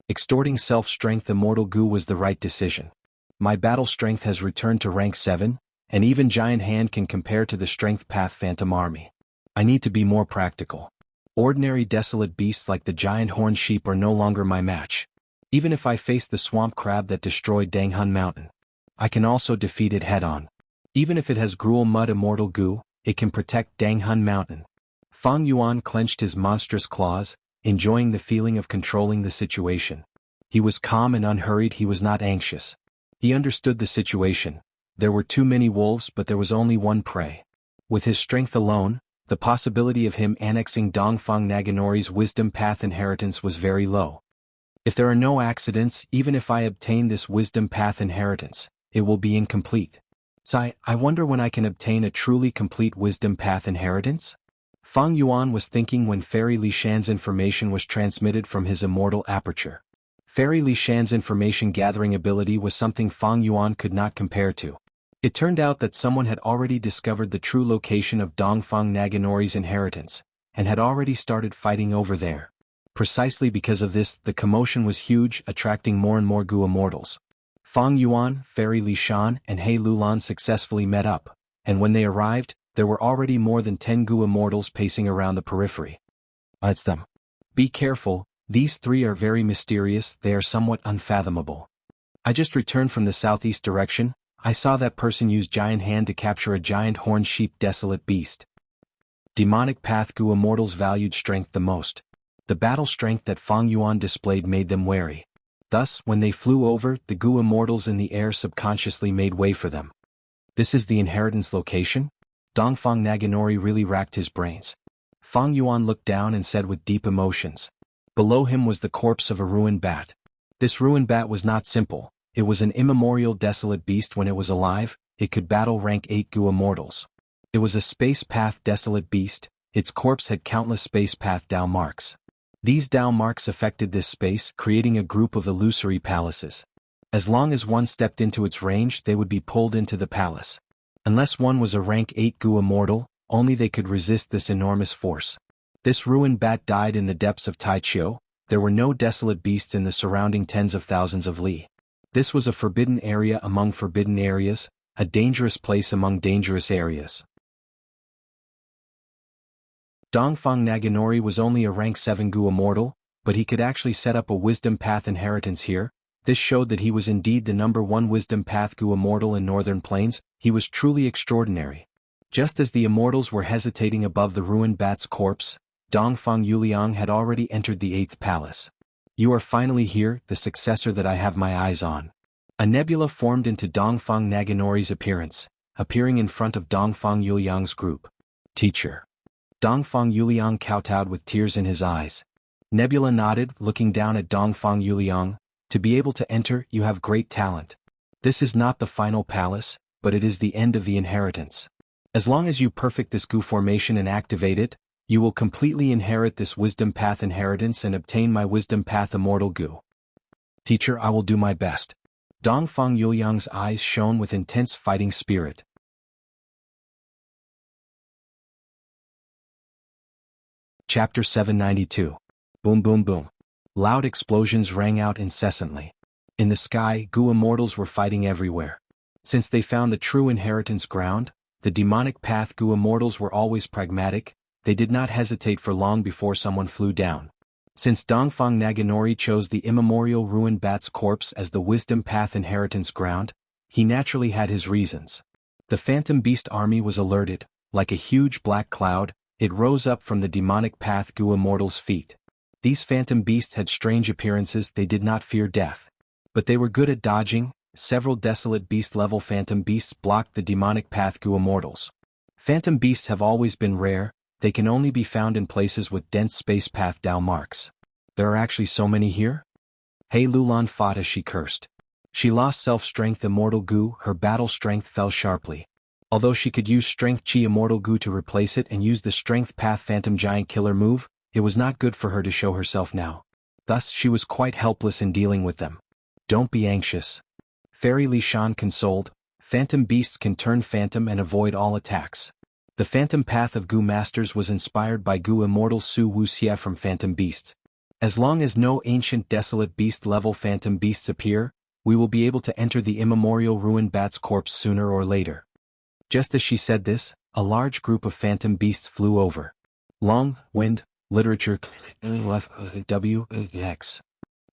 Extorting Self-Strength Immortal Goo was the right decision. My battle strength has returned to rank 7, and even Giant Hand can compare to the Strength Path Phantom Army. I need to be more practical. Ordinary desolate beasts like the giant horned sheep are no longer my match. Even if I face the swamp crab that destroyed Danghun Mountain, I can also defeat it head-on. Even if it has Gruel Mud Immortal Goo, it can protect Danghun Mountain. Fang Yuan clenched his monstrous claws, enjoying the feeling of controlling the situation. He was calm and unhurried. He was not anxious. He understood the situation. There were too many wolves, but there was only one prey. With his strength alone, the possibility of him annexing Dongfang Naganori's wisdom path inheritance was very low. If there are no accidents, even if I obtain this wisdom path inheritance, it will be incomplete. I wonder when I can obtain a truly complete wisdom path inheritance? Fang Yuan was thinking when Fairy Li Shan's information was transmitted from his immortal aperture. Fairy Li Shan's information gathering ability was something Fang Yuan could not compare to. It turned out that someone had already discovered the true location of Dongfang Naganori's inheritance, and had already started fighting over there. Precisely because of this, the commotion was huge, attracting more and more Goo Immortals. Fang Yuan, Fairy Li Shan, and He Lulan successfully met up, and when they arrived, there were already more than 10 Goo Immortals pacing around the periphery. It's them. Be careful, these three are very mysterious, they are somewhat unfathomable. I just returned from the southeast direction. I saw that person use Giant Hand to capture a giant horned sheep desolate beast. Demonic Path Goo Immortals valued strength the most. The battle strength that Fang Yuan displayed made them wary. Thus, when they flew over, the Goo Immortals in the air subconsciously made way for them. This is the inheritance location? Dongfang Naganori really racked his brains. Fang Yuan looked down and said with deep emotions. Below him was the corpse of a ruined bat. This ruined bat was not simple. It was an immemorial desolate beast. When it was alive, it could battle rank 8 Goo Immortals. It was a space path desolate beast. Its corpse had countless space path Dao marks. These Dao marks affected this space, creating a group of illusory palaces. As long as one stepped into its range, they would be pulled into the palace. Unless one was a rank 8 Goo Immortal, only they could resist this enormous force. This ruined bat died in the depths of Taichio. There were no desolate beasts in the surrounding tens of thousands of li. This was a forbidden area among forbidden areas, a dangerous place among dangerous areas. Dongfang Naganori was only a rank 7 Goo Immortal, but he could actually set up a wisdom path inheritance here. This showed that he was indeed the number 1 wisdom path Goo Immortal in Northern Plains. He was truly extraordinary. Just as the Immortals were hesitating above the ruined bat's corpse, Dongfang Yuliang had already entered the 8th palace. You are finally here, the successor that I have my eyes on. A nebula formed into Dongfang Naganori's appearance, appearing in front of Dongfang Yuliang's group. Teacher. Dongfang Yuliang kowtowed with tears in his eyes. Nebula nodded, looking down at Dongfang Yuliang. To be able to enter, you have great talent. This is not the final palace, but it is the end of the inheritance. As long as you perfect this Goo formation and activate it, you will completely inherit this wisdom path inheritance and obtain my wisdom path immortal Goo. Teacher, I will do my best. Dongfang Yuliang's eyes shone with intense fighting spirit. Chapter 792. Boom boom boom. Loud explosions rang out incessantly. In the sky, Goo Immortals were fighting everywhere. Since they found the true inheritance ground, the demonic path Goo Immortals were always pragmatic. They did not hesitate for long before someone flew down. Since Dongfang Naganori chose the immemorial ruined bat's corpse as the wisdom path inheritance ground, he naturally had his reasons. The phantom beast army was alerted. Like a huge black cloud, it rose up from the demonic path Gu Immortal's feet. These phantom beasts had strange appearances. They did not fear death. But they were good at dodging. Several desolate beast-level phantom beasts blocked the demonic path Gu Immortals. Phantom beasts have always been rare. They can only be found in places with dense space path Dao marks. There are actually so many here? He Lulan fought as she cursed. She lost self-strength Immortal Gu. Her battle strength fell sharply. Although she could use Strength Chi Immortal Gu to replace it and use the Strength Path Phantom Giant Killer move, it was not good for her to show herself now. Thus, she was quite helpless in dealing with them. Don't be anxious. Fairy Li Shan consoled. Phantom beasts can turn phantom and avoid all attacks. The Phantom Path of Gu Masters was inspired by Gu Immortal Su Wuxia from Phantom Beasts. As long as no ancient desolate beast-level phantom beasts appear, we will be able to enter the immemorial ruined bat's corpse sooner or later. Just as she said this, a large group of phantom beasts flew over. Long, Wind, Literature, WX.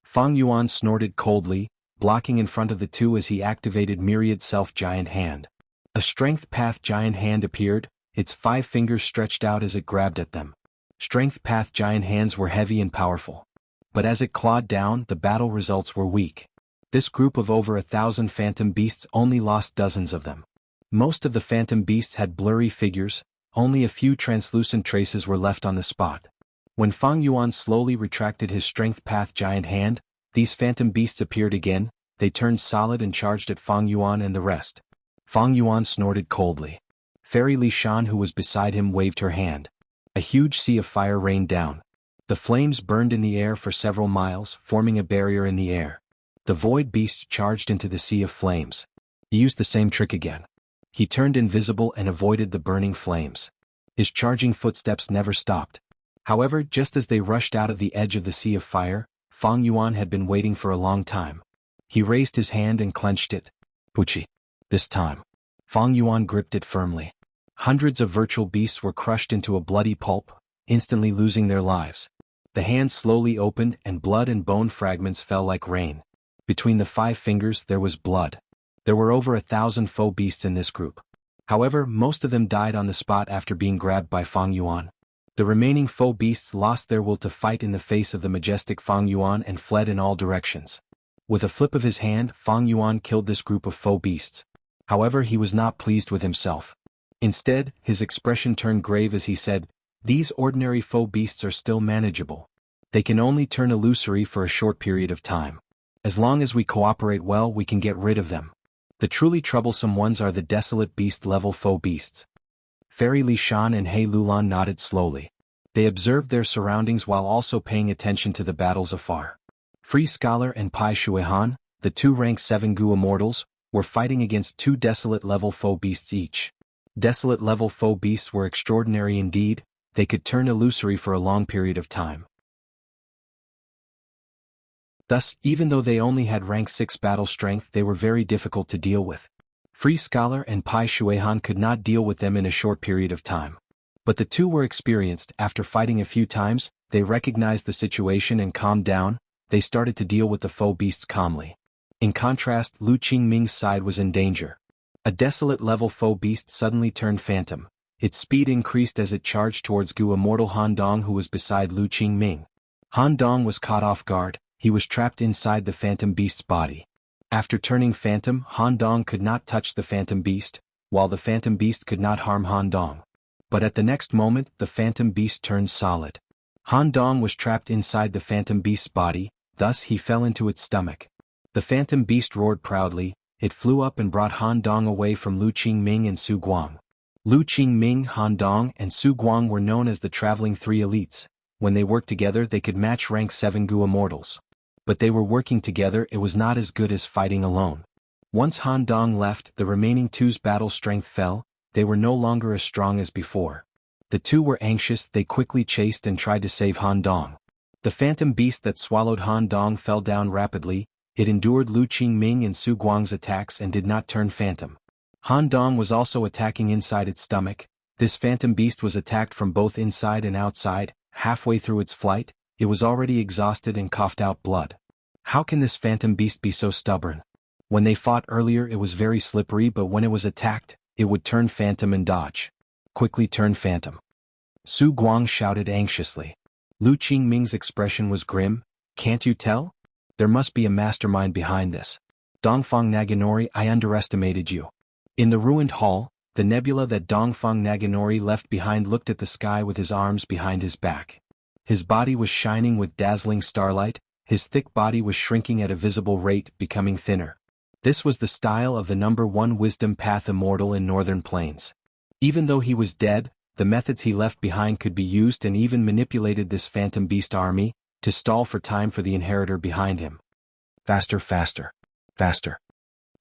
Fang Yuan snorted coldly, blocking in front of the two as he activated Myriad Self-Giant Hand. A Strength Path Giant Hand appeared, its 5 fingers stretched out as it grabbed at them. Strength Path Giant Hands were heavy and powerful. But as it clawed down, the battle results were weak. This group of over 1,000 phantom beasts only lost dozens of them. Most of the phantom beasts had blurry figures, only a few translucent traces were left on the spot. When Fang Yuan slowly retracted his Strength Path Giant Hand, these phantom beasts appeared again. They turned solid and charged at Fang Yuan and the rest. Fang Yuan snorted coldly. Fairy Li Shan, who was beside him, waved her hand. A huge sea of fire rained down. The flames burned in the air for several miles, forming a barrier in the air. The void beast charged into the sea of flames. He used the same trick again. He turned invisible and avoided the burning flames. His charging footsteps never stopped. However, just as they rushed out of the edge of the sea of fire, Fang Yuan had been waiting for a long time. He raised his hand and clenched it. Puchi. This time. Fang Yuan gripped it firmly. Hundreds of virtual beasts were crushed into a bloody pulp, instantly losing their lives. The hand slowly opened and blood and bone fragments fell like rain. Between the 5 fingers there was blood. There were over 1,000 foe beasts in this group. However, most of them died on the spot after being grabbed by Fang Yuan. The remaining foe beasts lost their will to fight in the face of the majestic Fang Yuan and fled in all directions. With a flip of his hand, Fang Yuan killed this group of foe beasts. However, he was not pleased with himself. Instead, his expression turned grave as he said, "These ordinary foe beasts are still manageable. They can only turn illusory for a short period of time. As long as we cooperate well, we can get rid of them. The truly troublesome ones are the desolate beast-level foe beasts." Fairy Li Shan and He Lulan nodded slowly. They observed their surroundings while also paying attention to the battles afar. Free Scholar and Pai Shuihan, the 2 rank 7 Gu Immortals, were fighting against 2 desolate-level foe beasts each. Desolate-level foe beasts were extraordinary indeed. They could turn illusory for a long period of time. Thus, even though they only had rank 6 battle strength, they were very difficult to deal with. Free Scholar and Pai Shuihan could not deal with them in a short period of time. But the 2 were experienced. After fighting a few times, they recognized the situation and calmed down. They started to deal with the foe beasts calmly. In contrast, Lu Qingming's side was in danger. A desolate-level foe beast suddenly turned phantom. Its speed increased as it charged towards Gu Immortal Han Dong, who was beside Lu Qingming. Han Dong was caught off guard. He was trapped inside the phantom beast's body. After turning phantom, Han Dong could not touch the phantom beast, while the phantom beast could not harm Han Dong. But at the next moment, the phantom beast turned solid. Han Dong was trapped inside the phantom beast's body, thus he fell into its stomach. The phantom beast roared proudly. It flew up and brought Han Dong away from Lu Qingming and Su Guang. Lu Qingming, Han Dong, and Su Guang were known as the traveling 3 elites. When they worked together, they could match rank 7 Gu Immortals. But they were working together. It was not as good as fighting alone. Once Han Dong left, the remaining 2's battle strength fell. They were no longer as strong as before. The 2 were anxious. They quickly chased and tried to save Han Dong. The phantom beast that swallowed Han Dong fell down rapidly. It endured Lu Qingming and Su Guang's attacks and did not turn phantom. Han Dong was also attacking inside its stomach. This phantom beast was attacked from both inside and outside. Halfway through its flight, it was already exhausted and coughed out blood. How can this phantom beast be so stubborn? When they fought earlier it was very slippery, but when it was attacked, it would turn phantom and dodge. Quickly turn phantom. Su Guang shouted anxiously. Lu Qingming's expression was grim. Can't you tell? There must be a mastermind behind this. Dongfang Naganori, I underestimated you. In the ruined hall, the nebula that Dongfang Naganori left behind looked at the sky with his arms behind his back. His body was shining with dazzling starlight, his thick body was shrinking at a visible rate, becoming thinner. This was the style of the #1 wisdom path immortal in Northern Plains. Even though he was dead, the methods he left behind could be used, and even manipulated this phantom beast army, to stall for time for the inheritor behind him. Faster, faster, faster.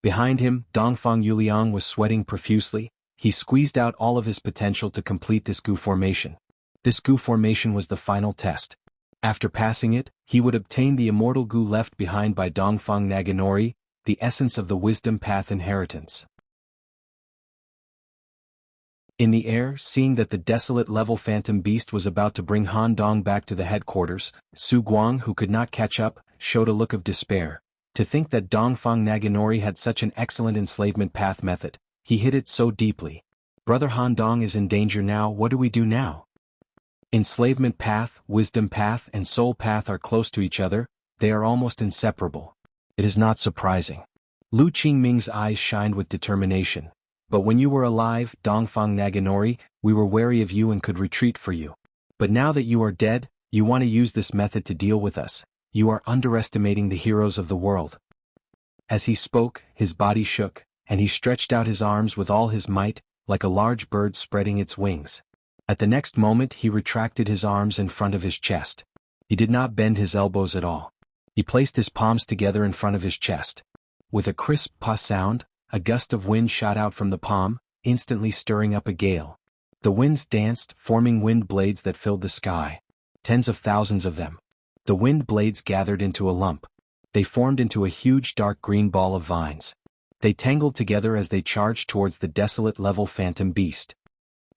Behind him, Dongfang Yuliang was sweating profusely. He squeezed out all of his potential to complete this Gu formation. This Gu formation was the final test. After passing it, he would obtain the immortal Gu left behind by Dongfang Naganori, the essence of the wisdom path inheritance. In the air, seeing that the desolate level phantom beast was about to bring Han Dong back to the headquarters, Su Guang, who could not catch up, showed a look of despair. To think that Dongfang Naganori had such an excellent enslavement path method, he hid it so deeply. Brother Han Dong is in danger now, what do we do now? Enslavement path, wisdom path and soul path are close to each other, they are almost inseparable. It is not surprising. Lu Qingming's eyes shined with determination. But when you were alive, Dongfang Naganori, we were wary of you and could retreat for you. But now that you are dead, you want to use this method to deal with us. You are underestimating the heroes of the world. As he spoke, his body shook, and he stretched out his arms with all his might, like a large bird spreading its wings. At the next moment he retracted his arms in front of his chest. He did not bend his elbows at all. He placed his palms together in front of his chest. With a crisp pa sound, a gust of wind shot out from the palm, instantly stirring up a gale. The winds danced, forming wind blades that filled the sky. Tens of thousands of them. The wind blades gathered into a lump. They formed into a huge dark green ball of vines. They tangled together as they charged towards the desolate level phantom beast.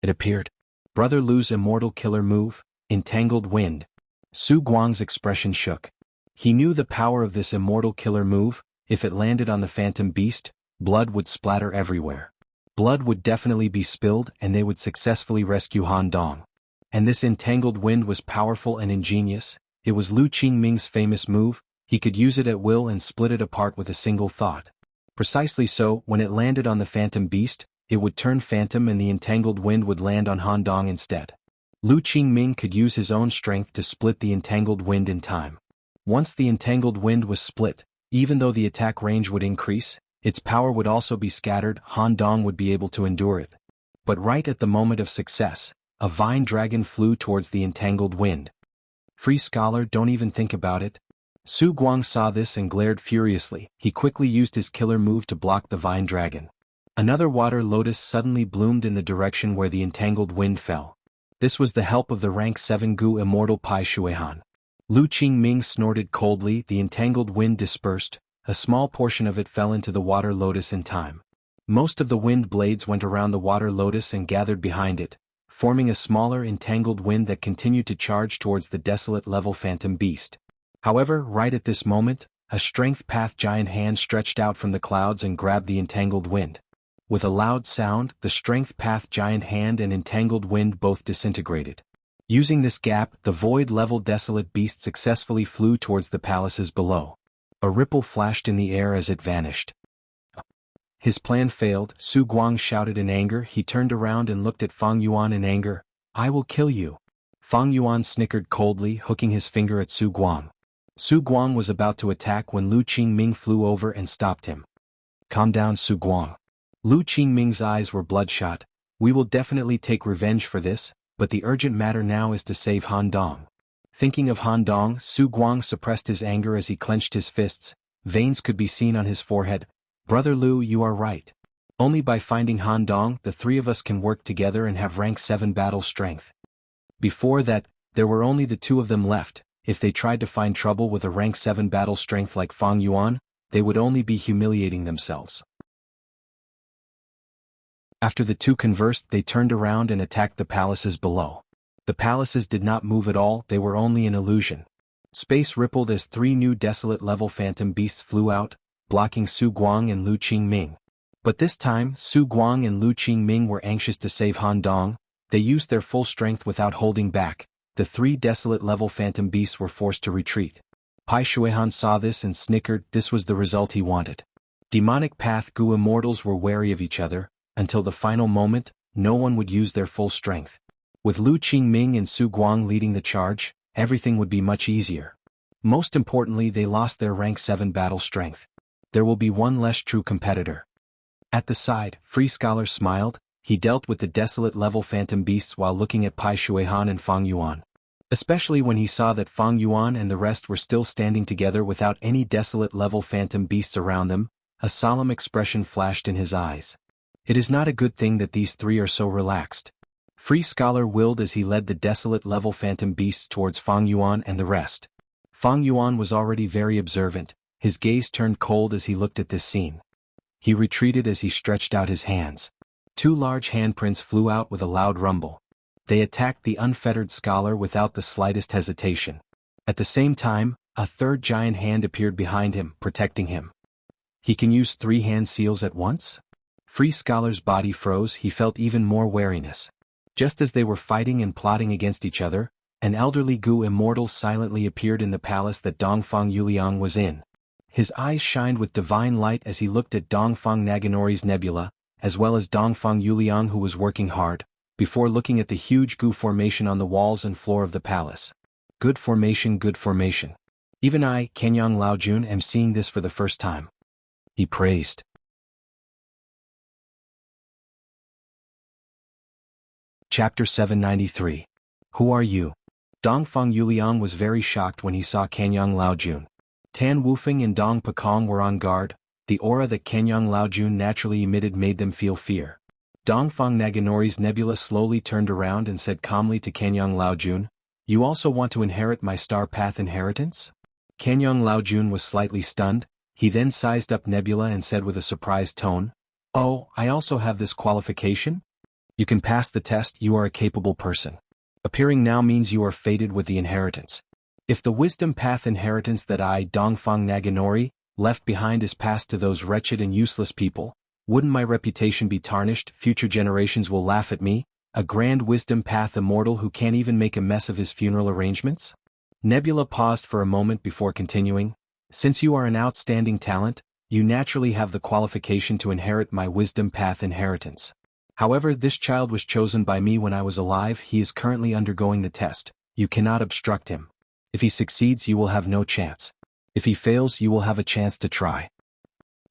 It appeared. Brother Lu's immortal killer move, entangled wind. Su Guang's expression shook. He knew the power of this immortal killer move. If it landed on the phantom beast, blood would splatter everywhere. Blood would definitely be spilled and they would successfully rescue Han Dong. And this entangled wind was powerful and ingenious. It was Lu Qingming's famous move. He could use it at will and split it apart with a single thought. Precisely so, when it landed on the phantom beast, it would turn phantom and the entangled wind would land on Han Dong instead. Lu Qingming could use his own strength to split the entangled wind in time. Once the entangled wind was split, even though the attack range would increase, its power would also be scattered. Han Dong would be able to endure it. But right at the moment of success, a vine dragon flew towards the entangled wind. Free scholar, don't even think about it. Su Guang saw this and glared furiously. He quickly used his killer move to block the vine dragon. Another water lotus suddenly bloomed in the direction where the entangled wind fell. This was the help of the rank 7 Gu immortal Pai Shuihan. Lu Qingming snorted coldly. The entangled wind dispersed. A small portion of it fell into the water lotus in time. Most of the wind blades went around the water lotus and gathered behind it, forming a smaller entangled wind that continued to charge towards the desolate level phantom beast. However, right at this moment, a strength path giant hand stretched out from the clouds and grabbed the entangled wind. With a loud sound, the strength path giant hand and entangled wind both disintegrated. Using this gap, the void level desolate beast successfully flew towards the palaces below. A ripple flashed in the air as it vanished. His plan failed. Su Guang shouted in anger. He turned around and looked at Fang Yuan in anger. I will kill you. Fang Yuan snickered coldly, hooking his finger at Su Guang. Su Guang was about to attack when Lu Qingming flew over and stopped him. Calm down, Su Guang. Lu Qingming's eyes were bloodshot. We will definitely take revenge for this, but the urgent matter now is to save Han Dong. Thinking of Han Dong, Su Guang suppressed his anger as he clenched his fists. Veins could be seen on his forehead. Brother Lu, you are right. Only by finding Han Dong, the three of us can work together and have rank 7 battle strength. Before that, there were only the two of them left. If they tried to find trouble with a rank 7 battle strength like Fang Yuan, they would only be humiliating themselves. After the two conversed, they turned around and attacked the palaces below. The palaces did not move at all, they were only an illusion. Space rippled as 3 new desolate-level phantom beasts flew out, blocking Su Guang and Lu Qingming. But this time, Su Guang and Lu Qingming were anxious to save Han Dong. They used their full strength without holding back. The 3 desolate-level phantom beasts were forced to retreat. Pai Shuihan saw this and snickered. This was the result he wanted. Demonic Path Gu immortals were wary of each other. Until the final moment, no one would use their full strength. With Lu Qingming and Su Guang leading the charge, everything would be much easier. Most importantly, they lost their rank 7 battle strength. There will be one less true competitor. At the side, Free Scholar smiled. He dealt with the desolate-level phantom beasts while looking at Pai Shuihan and Fang Yuan. Especially when he saw that Fang Yuan and the rest were still standing together without any desolate-level phantom beasts around them, a solemn expression flashed in his eyes. It is not a good thing that these 3 are so relaxed. Free Scholar willed as he led the desolate-level phantom beasts towards Fang Yuan and the rest. Fang Yuan was already very observant. His gaze turned cold as he looked at this scene. He retreated as he stretched out his hands. 2 large handprints flew out with a loud rumble. They attacked the unfettered scholar without the slightest hesitation. At the same time, a 3rd giant hand appeared behind him, protecting him. He can use 3 hand seals at once? Free Scholar's body froze. He felt even more wariness. Just as they were fighting and plotting against each other, an elderly Gu immortal silently appeared in the palace that Dongfang Yuliang was in. His eyes shined with divine light as he looked at Dongfang Naganori's nebula, as well as Dongfang Yuliang, who was working hard, before looking at the huge Gu formation on the walls and floor of the palace. Good formation, good formation. Even I, Kenyang Laojun, am seeing this for the first time. He praised. Chapter 793. Who are you? Dongfang Yuliang was very shocked when he saw Kenyang Laojun. Tan Wufeng and Dong Pekong were on guard. The aura that Kenyang Laojun naturally emitted made them feel fear. Dongfang Naganori's nebula slowly turned around and said calmly to Kenyang Laojun, "You also want to inherit my star path inheritance?" Kenyang Laojun was slightly stunned. He then sized up Nebula and said with a surprised tone, "Oh, I also have this qualification? You can pass the test. You are a capable person. Appearing now means you are fated with the inheritance. If the wisdom path inheritance that I, Dongfang Naganori, left behind is passed to those wretched and useless people, wouldn't my reputation be tarnished? Future generations will laugh at me, a grand wisdom path immortal who can't even make a mess of his funeral arrangements?" Nebula paused for a moment before continuing, "Since you are an outstanding talent, you naturally have the qualification to inherit my wisdom path inheritance. However, this child was chosen by me when I was alive. He is currently undergoing the test. You cannot obstruct him. If he succeeds, you will have no chance. If he fails, you will have a chance to try.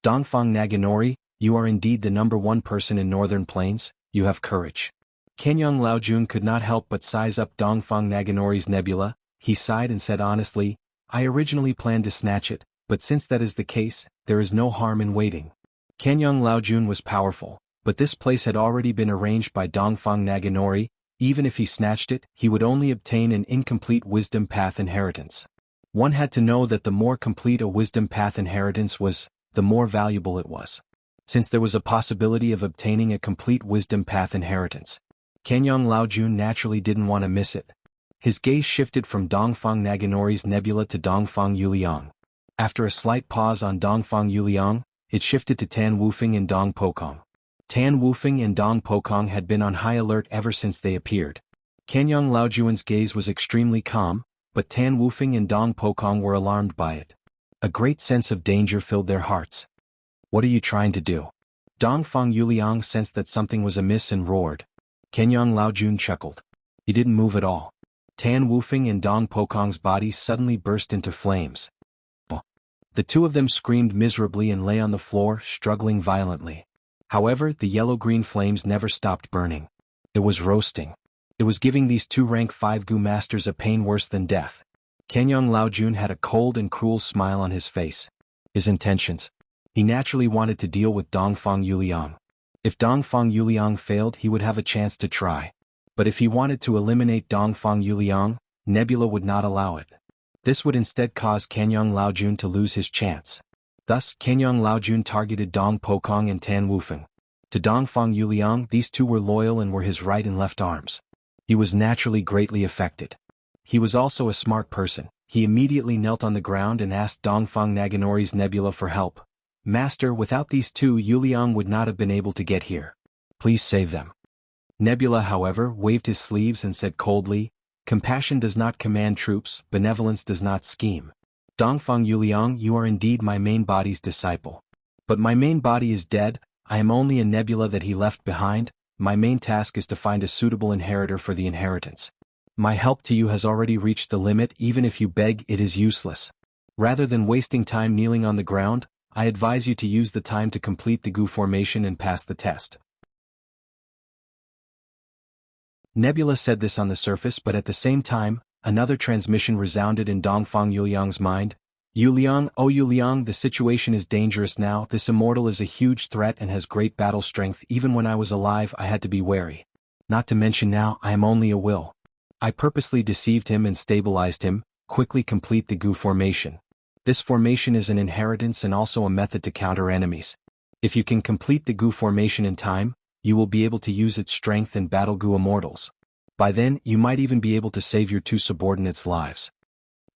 Dongfang Naganori, you are indeed the #1 person in Northern Plains. You have courage." Kenyang Laojun could not help but size up Dongfang Naganori's nebula. He sighed and said honestly, "I originally planned to snatch it, but since that is the case, there is no harm in waiting." Kenyang Laojun was powerful, but this place had already been arranged by Dongfang Naganori. Even if he snatched it, he would only obtain an incomplete wisdom path inheritance. One had to know that the more complete a wisdom path inheritance was, the more valuable it was. Since there was a possibility of obtaining a complete wisdom path inheritance, Kenyang Laojun naturally didn't want to miss it. His gaze shifted from Dongfang Naganori's nebula to Dongfang Yuliang. After a slight pause on Dongfang Yuliang, it shifted to Tan Wufeng and Dong Pokong. Tan Wufeng and Dong Pokong had been on high alert ever since they appeared. Kenyang Laojun's gaze was extremely calm, but Tan Wufeng and Dong Pokong were alarmed by it. A great sense of danger filled their hearts. "What are you trying to do?" Dongfang Yuliang sensed that something was amiss and roared. Kenyang Laojun chuckled. He didn't move at all. Tan Wufeng and Dong Pokong's bodies suddenly burst into flames. The 2 of them screamed miserably and lay on the floor, struggling violently. However, the yellow-green flames never stopped burning. It was roasting. It was giving these 2 rank 5 Gu masters a pain worse than death. Kenyang Laojun had a cold and cruel smile on his face. His intentions. He naturally wanted to deal with Dongfang Yuliang. If Dongfang Yuliang failed, he would have a chance to try. But if he wanted to eliminate Dongfang Yuliang, Nebula would not allow it. This would instead cause Kenyang Laojun to lose his chance. Thus, Kenyang Laojun targeted Dong Pokong and Tan Wufeng. To Dongfang Yuliang, these 2 were loyal and were his right and left arms. He was naturally greatly affected. He was also a smart person. He immediately knelt on the ground and asked Dongfang Naganori's nebula for help. Master, without these two, Yuliang would not have been able to get here. Please save them. Nebula, however, waved his sleeves and said coldly, compassion does not command troops, benevolence does not scheme. Dongfang Yuliang, you are indeed my main body's disciple. But my main body is dead, I am only a nebula that he left behind, my main task is to find a suitable inheritor for the inheritance. My help to you has already reached the limit, even if you beg, it is useless. Rather than wasting time kneeling on the ground, I advise you to use the time to complete the Gu formation and pass the test. Nebula said this on the surface, but at the same time, another transmission resounded in Dongfang Yuliang's mind. Yuliang, oh Yuliang, the situation is dangerous now, this immortal is a huge threat and has great battle strength, even when I was alive I had to be wary. Not to mention now, I am only a will. I purposely deceived him and stabilized him, quickly complete the Gu formation. This formation is an inheritance and also a method to counter enemies. If you can complete the Gu formation in time, you will be able to use its strength and battle Gu immortals. By then, you might even be able to save your two subordinates' lives.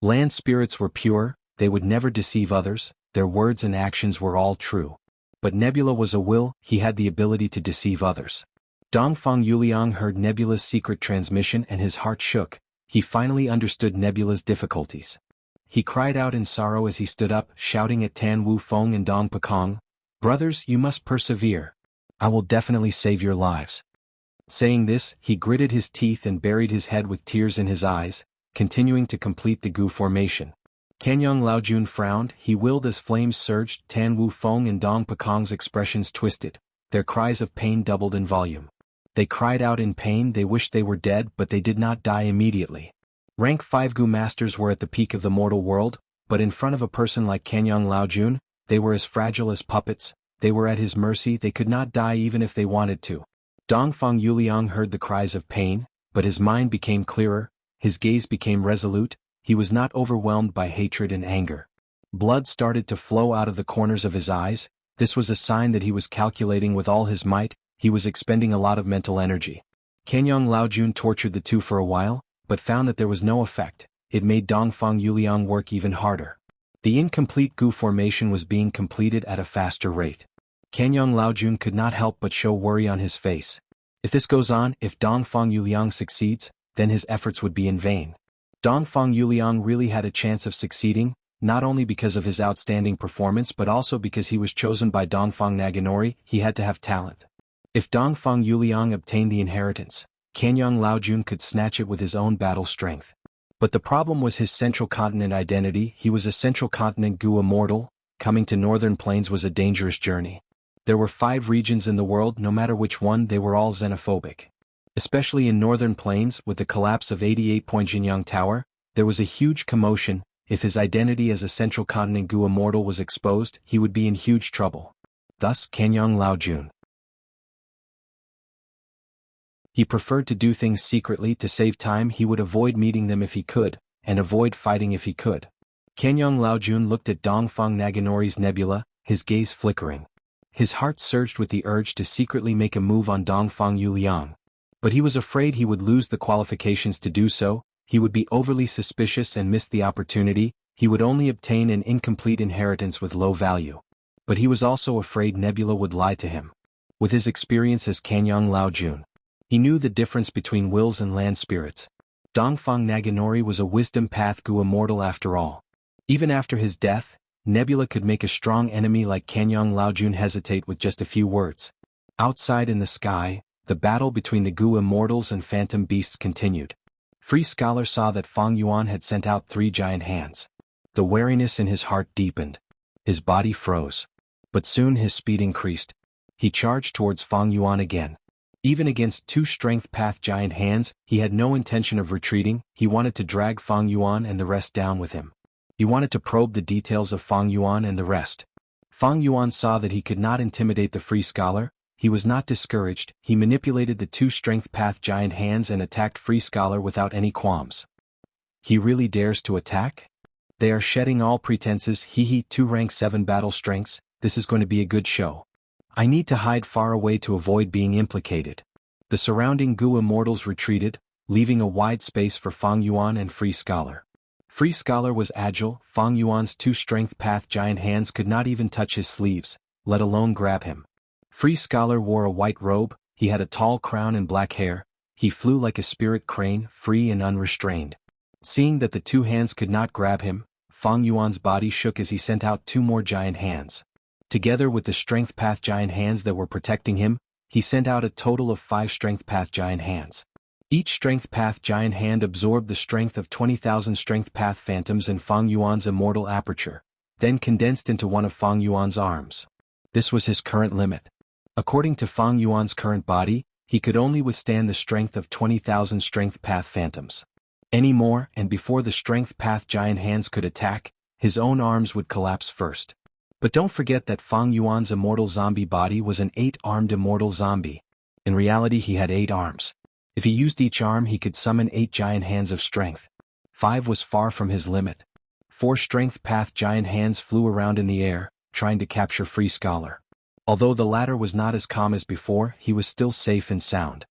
Land spirits were pure, they would never deceive others, their words and actions were all true. But Nebula was a will, he had the ability to deceive others. Dongfang Yuliang heard Nebula's secret transmission and his heart shook. He finally understood Nebula's difficulties. He cried out in sorrow as he stood up, shouting at Tan Wu Feng and Dong Pekong, brothers, you must persevere. I will definitely save your lives. Saying this, he gritted his teeth and buried his head with tears in his eyes, continuing to complete the Gu formation. Kanyang Laojun frowned, he willed as flames surged. Tan Wu Feng and Dong Pekong's expressions twisted. Their cries of pain doubled in volume. They cried out in pain, they wished they were dead, but they did not die immediately. Rank 5 Gu masters were at the peak of the mortal world, but in front of a person like Kanyang Laojun, they were as fragile as puppets, they were at his mercy, they could not die even if they wanted to. Dongfang Yuliang heard the cries of pain, but his mind became clearer, his gaze became resolute, he was not overwhelmed by hatred and anger. Blood started to flow out of the corners of his eyes, this was a sign that he was calculating with all his might, he was expending a lot of mental energy. Kanyang Laojun tortured the two for a while, but found that there was no effect, it made Dongfang Yuliang work even harder. The incomplete Gu formation was being completed at a faster rate. Kanyang Laojun could not help but show worry on his face. If this goes on, if Dongfang Yuliang succeeds, then his efforts would be in vain. Dongfang Yuliang really had a chance of succeeding, not only because of his outstanding performance but also because he was chosen by Dongfang Naganori, he had to have talent. If Dongfang Yuliang obtained the inheritance, Kanyang Laojun could snatch it with his own battle strength. But the problem was his central continent identity, he was a central continent Gu immortal, coming to northern plains was a dangerous journey. There were 5 regions in the world, no matter which one, they were all xenophobic. Especially in northern plains, with the collapse of 88 Jingyang Tower, there was a huge commotion. If his identity as a central continent Gu immortal was exposed, he would be in huge trouble. Thus, Kanyang Laojun. He preferred to do things secretly to save time, he would avoid meeting them if he could, and avoid fighting if he could. Kanyang Laojun looked at Dongfang Naganori's nebula, his gaze flickering. His heart surged with the urge to secretly make a move on Dongfang Yuliang. But he was afraid he would lose the qualifications to do so, he would be overly suspicious and miss the opportunity, he would only obtain an incomplete inheritance with low value. But he was also afraid Nebula would lie to him. With his experience as Kanyang Laojun, he knew the difference between wills and land spirits. Dongfang Naganori was a wisdom path Gu immortal after all. Even after his death, Nebula could make a strong enemy like Kanyang Laojun hesitate with just a few words. Outside in the sky, the battle between the Gu immortals and phantom beasts continued. Free Scholar saw that Fang Yuan had sent out 3 giant hands. The wariness in his heart deepened. His body froze. But soon his speed increased. He charged towards Fang Yuan again. Even against 2 strength path giant hands, he had no intention of retreating, he wanted to drag Fang Yuan and the rest down with him. He wanted to probe the details of Fang Yuan and the rest. Fang Yuan saw that he could not intimidate the Free Scholar, he was not discouraged, he manipulated the 2 strength path giant hands and attacked Free Scholar without any qualms. He really dares to attack? They are shedding all pretenses, he 2 rank 7 battle strengths, this is going to be a good show. I need to hide far away to avoid being implicated. The surrounding Gu immortals retreated, leaving a wide space for Fang Yuan and Free Scholar. Free Scholar was agile. Fang Yuan's two strength path giant hands could not even touch his sleeves, let alone grab him. Free Scholar wore a white robe, he had a tall crown and black hair, he flew like a spirit crane, free and unrestrained. Seeing that the two hands could not grab him, Fang Yuan's body shook as he sent out two more giant hands. Together with the strength path giant hands that were protecting him, he sent out a total of 5 strength path giant hands. Each strength path giant hand absorbed the strength of 20,000 strength path phantoms in Fang Yuan's immortal aperture, then condensed into one of Fang Yuan's arms. This was his current limit. According to Fang Yuan's current body, he could only withstand the strength of 20,000 strength path phantoms. Any more, and before the strength path giant hands could attack, his own arms would collapse first. But don't forget that Fang Yuan's immortal zombie body was an 8-armed immortal zombie. In reality he had 8 arms. If he used each arm he could summon 8 giant hands of strength. 5 was far from his limit. 4 strength path giant hands flew around in the air, trying to capture Free Scholar. Although the latter was not as calm as before, he was still safe and sound.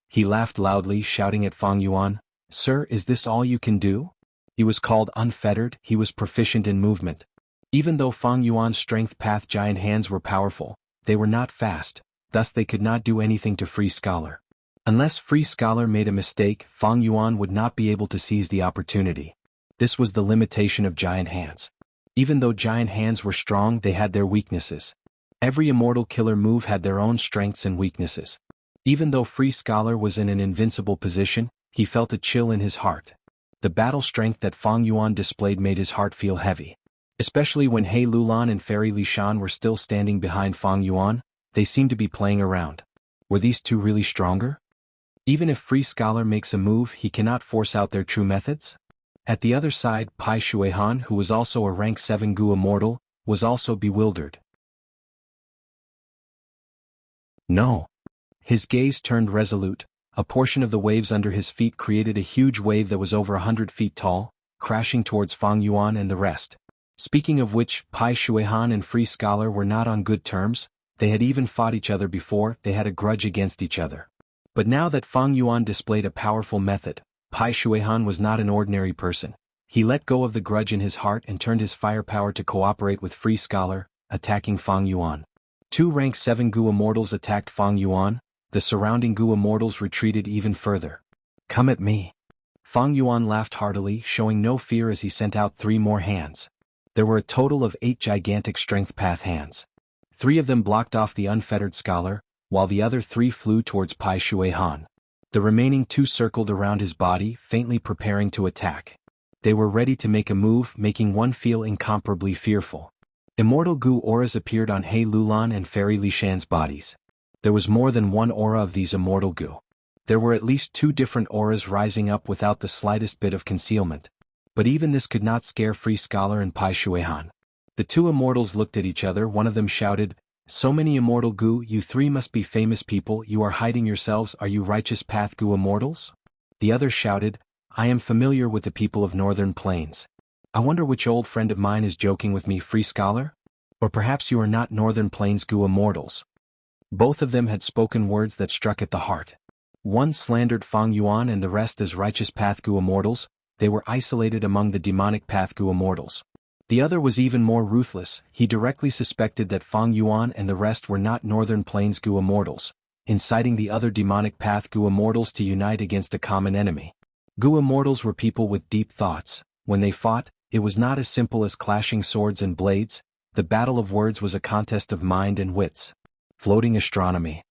He laughed loudly, shouting at Fang Yuan, "Sir, is this all you can do?" He was called unfettered, he was proficient in movement. Even though Fang Yuan's strength path giant hands were powerful, they were not fast, thus they could not do anything to Free Scholar. Unless Free Scholar made a mistake, Fang Yuan would not be able to seize the opportunity. This was the limitation of giant hands. Even though giant hands were strong, they had their weaknesses. Every immortal killer move had their own strengths and weaknesses. Even though Free Scholar was in an invincible position, he felt a chill in his heart. The battle strength that Fang Yuan displayed made his heart feel heavy. Especially when He Lulan and Fairy Lishan were still standing behind Fang Yuan, they seemed to be playing around. Were these two really stronger? Even if Free Scholar makes a move, he cannot force out their true methods? At the other side, Pai Shuihan, who was also a rank 7 Gu immortal, was also bewildered. No. His gaze turned resolute. A portion of the waves under his feet created a huge wave that was over 100 feet tall, crashing towards Fang Yuan and the rest. Speaking of which, Pai Shuihan and Free Scholar were not on good terms, they had even fought each other before, they had a grudge against each other. But now that Fang Yuan displayed a powerful method, Pai Shuihan was not an ordinary person. He let go of the grudge in his heart and turned his firepower to cooperate with Free Scholar, attacking Fang Yuan. 2 rank 7 Gu immortals attacked Fang Yuan, the surrounding Gu immortals retreated even further. "Come at me." Fang Yuan laughed heartily, showing no fear as he sent out 3 more hands. There were a total of 8 gigantic strength path hands. 3 of them blocked off the unfettered scholar, while the other 3 flew towards Pai Shuihan. The remaining 2 circled around his body, faintly preparing to attack. They were ready to make a move, making one feel incomparably fearful. Immortal Gu auras appeared on He Lulan and Fairy Lishan's bodies. There was more than one aura of these immortal Gu. There were at least 2 different auras rising up without the slightest bit of concealment. But even this could not scare Free Scholar and Pai Shuihan. The 2 immortals looked at each other, one of them shouted, "So many immortal Gu, you 3 must be famous people, you are hiding yourselves, are you righteous path Gu immortals?" The other shouted, "I am familiar with the people of Northern Plains. I wonder which old friend of mine is joking with me, Free Scholar? Or perhaps you are not Northern Plains Gu immortals." Both of them had spoken words that struck at the heart. One slandered Fang Yuan and the rest as righteous path Gu immortals, they were isolated among the demonic path Gu immortals. The other was even more ruthless, he directly suspected that Fang Yuan and the rest were not Northern Plains Gu immortals, inciting the other demonic path Gu immortals to unite against a common enemy. Gu immortals were people with deep thoughts. When they fought, it was not as simple as clashing swords and blades, the battle of words was a contest of mind and wits. Floating astronomy.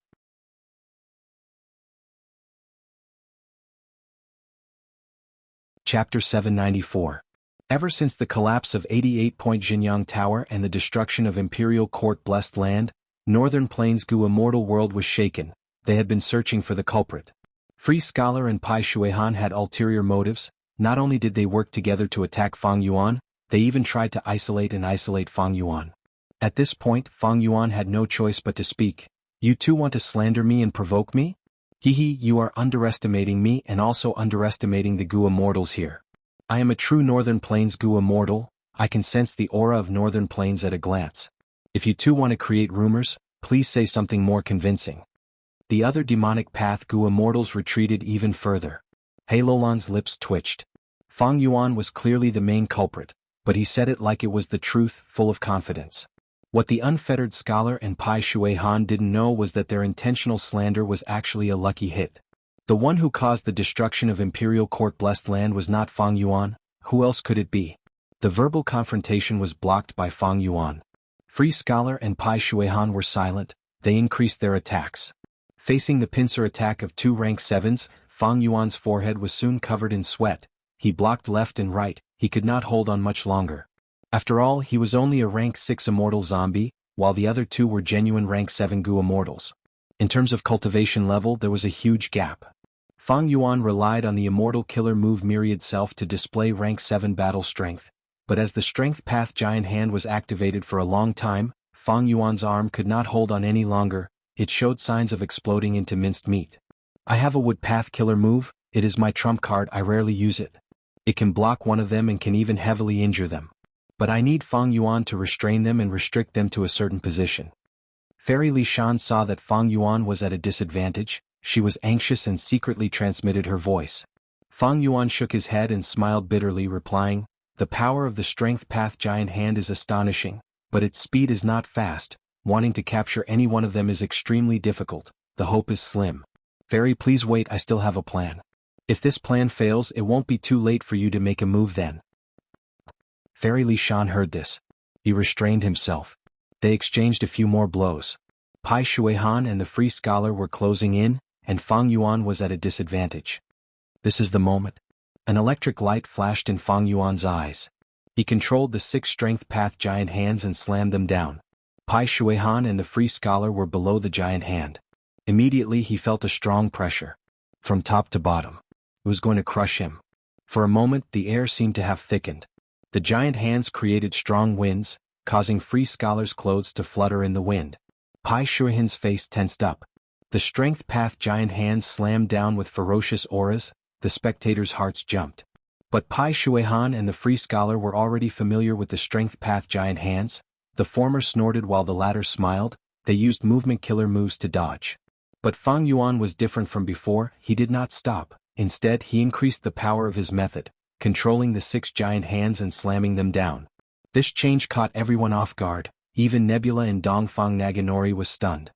Chapter 794. Ever since the collapse of 88-point Jinyang Tower and the destruction of Imperial Court Blessed Land, Northern Plains Gu immortal world was shaken. They had been searching for the culprit. Free Scholar and Pai Shuihan had ulterior motives. Not only did they work together to attack Fang Yuan, they even tried to isolate Fang Yuan. At this point, Fang Yuan had no choice but to speak. "You two want to slander me and provoke me? Hehe, you are underestimating me and also underestimating the Gu immortals here. I am a true Northern Plains Gu immortal, I can sense the aura of Northern Plains at a glance. If you two want to create rumors, please say something more convincing." The other demonic path Gu immortals retreated even further. Lolan's lips twitched. Fang Yuan was clearly the main culprit, but he said it like it was the truth, full of confidence. What the unfettered scholar and Pai Shui-han didn't know was that their intentional slander was actually a lucky hit. The one who caused the destruction of Imperial Court Blessed Land was not Fang Yuan. Who else could it be? The verbal confrontation was blocked by Fang Yuan. Free Scholar and Pai Shui-han were silent. They increased their attacks. Facing the pincer attack of 2 rank 7s, Fang Yuan's forehead was soon covered in sweat. He blocked left and right. He could not hold on much longer. After all, he was only a rank 6 immortal zombie, while the other 2 were genuine rank 7 Gu immortals. In terms of cultivation level, there was a huge gap. Fang Yuan relied on the immortal killer move Myriad Self to display rank 7 battle strength, but as the Strength Path Giant Hand was activated for a long time, Fang Yuan's arm could not hold on any longer. It showed signs of exploding into minced meat. I have a Wood Path Killer move. It is my trump card. I rarely use it. It can block one of them and can even heavily injure them. But I need Fang Yuan to restrain them and restrict them to a certain position. Fairy Li Shan saw that Fang Yuan was at a disadvantage. She was anxious and secretly transmitted her voice. Fang Yuan shook his head and smiled bitterly, replying, "The power of the Strength Path Giant Hand is astonishing, but its speed is not fast. Wanting to capture any one of them is extremely difficult. The hope is slim. Fairy, please wait, I still have a plan. If this plan fails, it won't be too late for you to make a move then." Fairy Li Shan heard this. He restrained himself. They exchanged a few more blows. Pai Shui-han and the Free Scholar were closing in, and Fang Yuan was at a disadvantage. This is the moment. An electric light flashed in Fang Yuan's eyes. He controlled the 6 Strength Path Giant Hands and slammed them down. Pai Shui-han and the Free Scholar were below the giant hand. Immediately he felt a strong pressure. From top to bottom. It was going to crush him. For a moment the air seemed to have thickened. The giant hands created strong winds, causing Free Scholar's clothes to flutter in the wind. Pai Shui-han's face tensed up. The Strength Path Giant Hands slammed down with ferocious auras. The spectators' hearts jumped. But Pai Shui-han and the Free Scholar were already familiar with the Strength Path Giant Hands. The former snorted while the latter smiled. They used movement killer moves to dodge. But Fang Yuan was different from before. He did not stop. Instead, he increased the power of his method, controlling the 6 giant hands and slamming them down. This change caught everyone off guard. Even Nebula and Dongfang Naginori was stunned.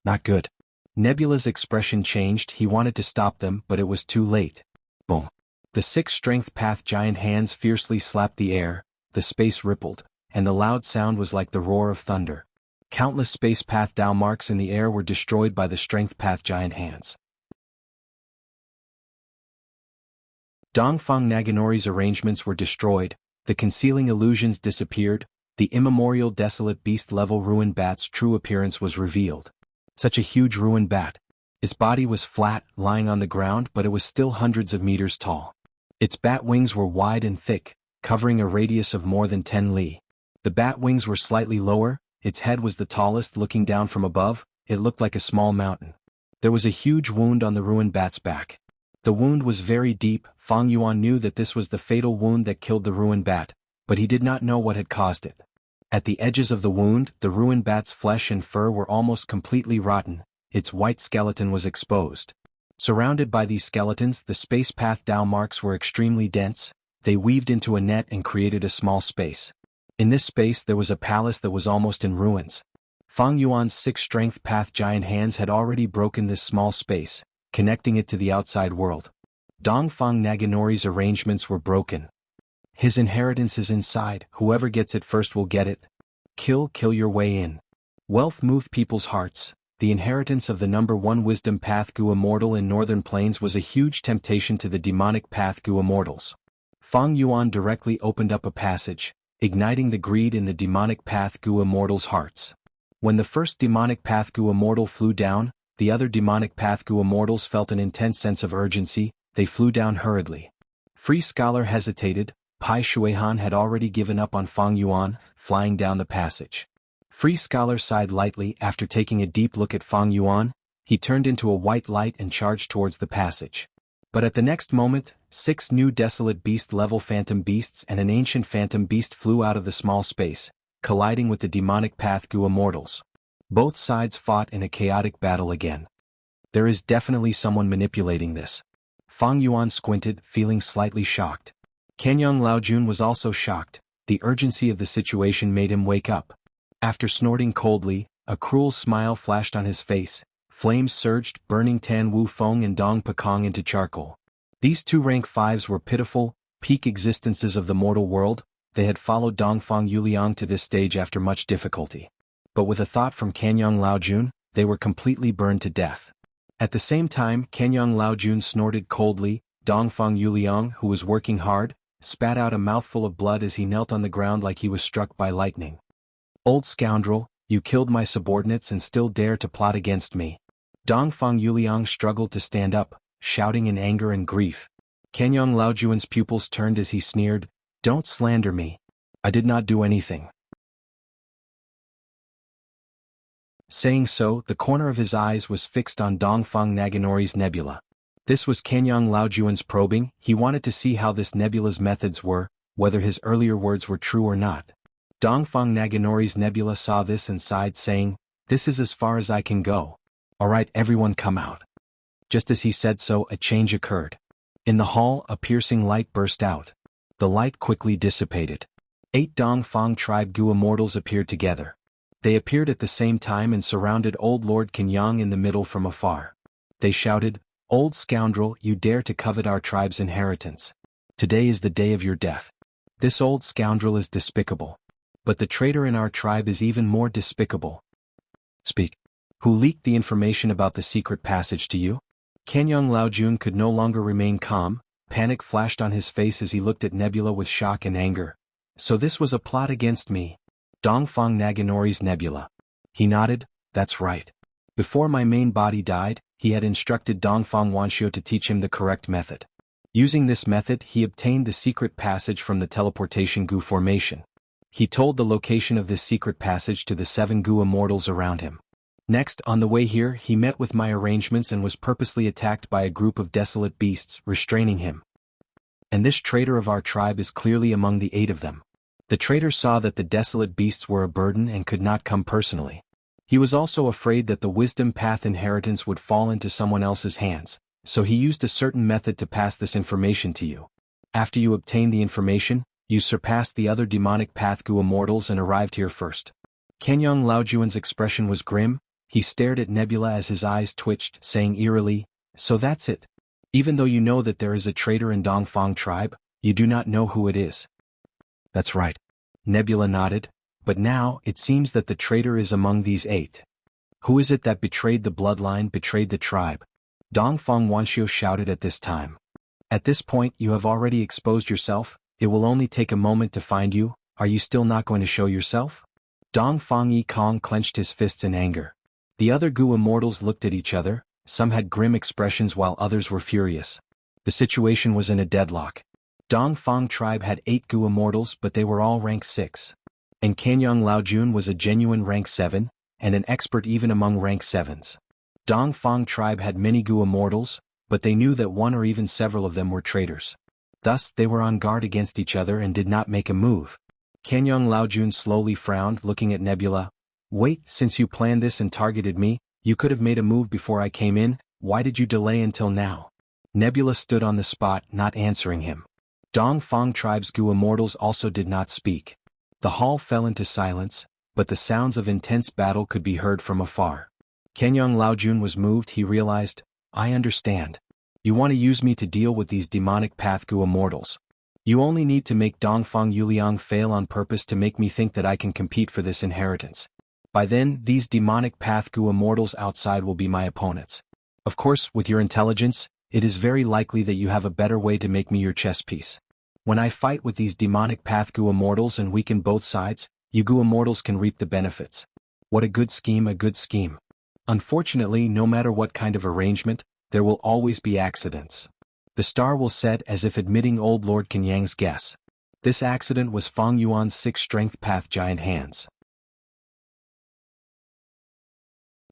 Not good. Nebula's expression changed. He wanted to stop them, but it was too late. Boom. The 6 Strength Path Giant Hands fiercely slapped the air. The space rippled, and the loud sound was like the roar of thunder. Countless space path Dao marks in the air were destroyed by the Strength Path Giant Hands. Dongfang Naginori's arrangements were destroyed. The concealing illusions disappeared. The immemorial desolate beast-level ruined bat's true appearance was revealed. Such a huge ruined bat. Its body was flat, lying on the ground, but it was still hundreds of meters tall. Its bat wings were wide and thick, covering a radius of more than 10 li. The bat wings were slightly lower. Its head was the tallest. Looking down from above, it looked like a small mountain. There was a huge wound on the ruined bat's back. The wound was very deep. Fang Yuan knew that this was the fatal wound that killed the ruined bat, but he did not know what had caused it. At the edges of the wound, the ruined bat's flesh and fur were almost completely rotten. Its white skeleton was exposed. Surrounded by these skeletons, the space path Dao marks were extremely dense. They weaved into a net and created a small space. In this space there was a palace that was almost in ruins. Fang Yuan's 6 Strength Path Giant Hands had already broken this small space, connecting it to the outside world. Dongfang Naginori's arrangements were broken. His inheritance is inside. Whoever gets it first will get it. Kill your way in. Wealth moved people's hearts. The inheritance of the number 1 Wisdom Path Gu Immortal in Northern Plains was a huge temptation to the demonic Path Gu Immortals. Fang Yuan directly opened up a passage, igniting the greed in the demonic Path Gu Immortals' hearts. When the first demonic Path Gu Immortal flew down, the other demonic Path Gu Immortals felt an intense sense of urgency. They flew down hurriedly. Free Scholar hesitated. Pai Shui-han had already given up on Fang Yuan, flying down the passage. Free Scholar sighed lightly after taking a deep look at Fang Yuan. He turned into a white light and charged towards the passage. But at the next moment, 6 new desolate beast-level phantom beasts and an ancient phantom beast flew out of the small space, colliding with the demonic Path Gu Immortals. Both sides fought in a chaotic battle again. There is definitely someone manipulating this. Fang Yuan squinted, feeling slightly shocked. Kanyang Laojun was also shocked. The urgency of the situation made him wake up. After snorting coldly, a cruel smile flashed on his face. Flames surged, burning Tan Wu Feng and Dong Pekong into charcoal. These two rank 5s were pitiful, peak existences of the mortal world. They had followed Dongfang Yuliang to this stage after much difficulty. But with a thought from Kanyang Laojun, they were completely burned to death. At the same time, Kanyang Laojun snorted coldly. Dongfang Yuliang, who was working hard, spat out a mouthful of blood as he knelt on the ground like he was struck by lightning. "Old scoundrel, you killed my subordinates and still dare to plot against me." Dongfang Yuliang struggled to stand up, shouting in anger and grief. Kanyang Laojun's pupils turned as he sneered, "Don't slander me. I did not do anything." Saying so, the corner of his eyes was fixed on Dongfang Naganori's nebula. This was Kanyang Laojuan's probing. He wanted to see how this nebula's methods were, whether his earlier words were true or not. Dongfang Naganori's nebula saw this and sighed, saying, "This is as far as I can go. Alright, everyone come out." Just as he said so, a change occurred. In the hall, a piercing light burst out. The light quickly dissipated. 8 Dongfang tribe Gu immortals appeared together. They appeared at the same time and surrounded Old Lord Kenyang in the middle from afar. They shouted, "Old scoundrel, you dare to covet our tribe's inheritance. Today is the day of your death. This old scoundrel is despicable. But the traitor in our tribe is even more despicable. Speak. Who leaked the information about the secret passage to you?" Kanyang Laojun could no longer remain calm. Panic flashed on his face as he looked at Nebula with shock and anger. "So this was a plot against me." Dongfang Naganori's nebula. He nodded, "That's right. Before my main body died, he had instructed Dongfang Wanxiu to teach him the correct method. Using this method, he obtained the secret passage from the teleportation Gu formation. He told the location of this secret passage to the 7 Gu immortals around him. Next, on the way here, he met with my arrangements and was purposely attacked by a group of desolate beasts, restraining him. And this traitor of our tribe is clearly among the 8 of them." The traitor saw that the desolate beasts were a burden and could not come personally. He was also afraid that the wisdom path inheritance would fall into someone else's hands, so he used a certain method to pass this information to you. After you obtained the information, you surpassed the other demonic path Gu immortals and arrived here first. Kanyang Laojuan's expression was grim. He stared at Nebula as his eyes twitched, saying eerily, "So that's it. Even though you know that there is a traitor in Dongfang tribe, you do not know who it is." "That's right." Nebula nodded, "But now, it seems that the traitor is among these 8. Who is it that betrayed the bloodline, betrayed the tribe?" Dongfang Wanxiu shouted at this time. "At this point you have already exposed yourself. It will only take a moment to find you. Are you still not going to show yourself?" Dongfang Yikong clenched his fists in anger. The other Gu immortals looked at each other. Some had grim expressions while others were furious. The situation was in a deadlock. Dongfang tribe had 8 Gu immortals, but they were all rank 6. And Kanyang Laojun was a genuine rank 7, and an expert even among rank 7s. Dongfang tribe had many Gu immortals, but they knew that one or even several of them were traitors. Thus, they were on guard against each other and did not make a move. Kanyang Laojun slowly frowned, looking at Nebula. "Wait, since you planned this and targeted me, you could have made a move before I came in. Why did you delay until now?" Nebula stood on the spot, not answering him. Dongfang tribe's Gu immortals also did not speak. The hall fell into silence, but the sounds of intense battle could be heard from afar. Kanyang Laojun was moved. He realized, "I understand. You want to use me to deal with these demonic path Gu immortals. You only need to make Dongfang Yuliang fail on purpose to make me think that I can compete for this inheritance. By then, these demonic path Gu immortals outside will be my opponents. Of course, with your intelligence, it is very likely that you have a better way to make me your chess piece. When I fight with these demonic path Gu immortals and weaken both sides, you Gu immortals can reap the benefits. What a good scheme, a good scheme. Unfortunately, no matter what kind of arrangement, there will always be accidents. The star will set as if admitting old Lord Kenyang's guess. This accident was Fang Yuan's 6-strength path giant hands.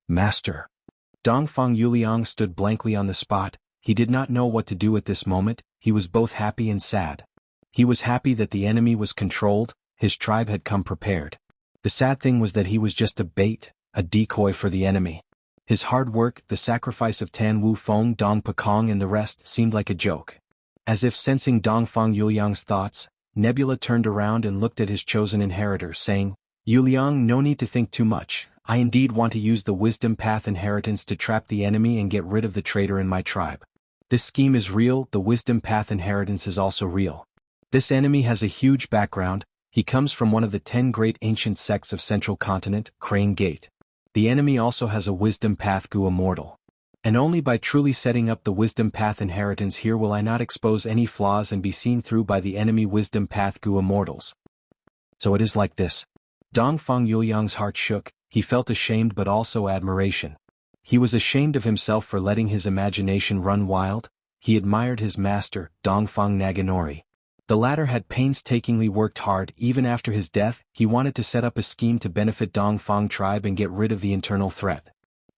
Master. Dongfang Yuliang stood blankly on the spot. He did not know what to do at this moment. He was both happy and sad. He was happy that the enemy was controlled. His tribe had come prepared. The sad thing was that he was just a bait, a decoy for the enemy. His hard work, the sacrifice of Tan Wu Feng, Dong Pekong and the rest seemed like a joke. As if sensing Dongfang Yuliang's thoughts, Nebula turned around and looked at his chosen inheritor, saying, Yuliang, no need to think too much. I indeed want to use the wisdom path inheritance to trap the enemy and get rid of the traitor in my tribe. This scheme is real, the wisdom path inheritance is also real. This enemy has a huge background, he comes from one of the 10 great ancient sects of Central Continent, Crane Gate. The enemy also has a wisdom path Gu immortal. And only by truly setting up the wisdom path inheritance here will I not expose any flaws and be seen through by the enemy wisdom path Gu immortals. So it is like this. Dongfang Yuliang's heart shook, he felt ashamed but also admiration. He was ashamed of himself for letting his imagination run wild, he admired his master, Dongfang Naganori. The latter had painstakingly worked hard. Even after his death, he wanted to set up a scheme to benefit Dongfang tribe and get rid of the internal threat.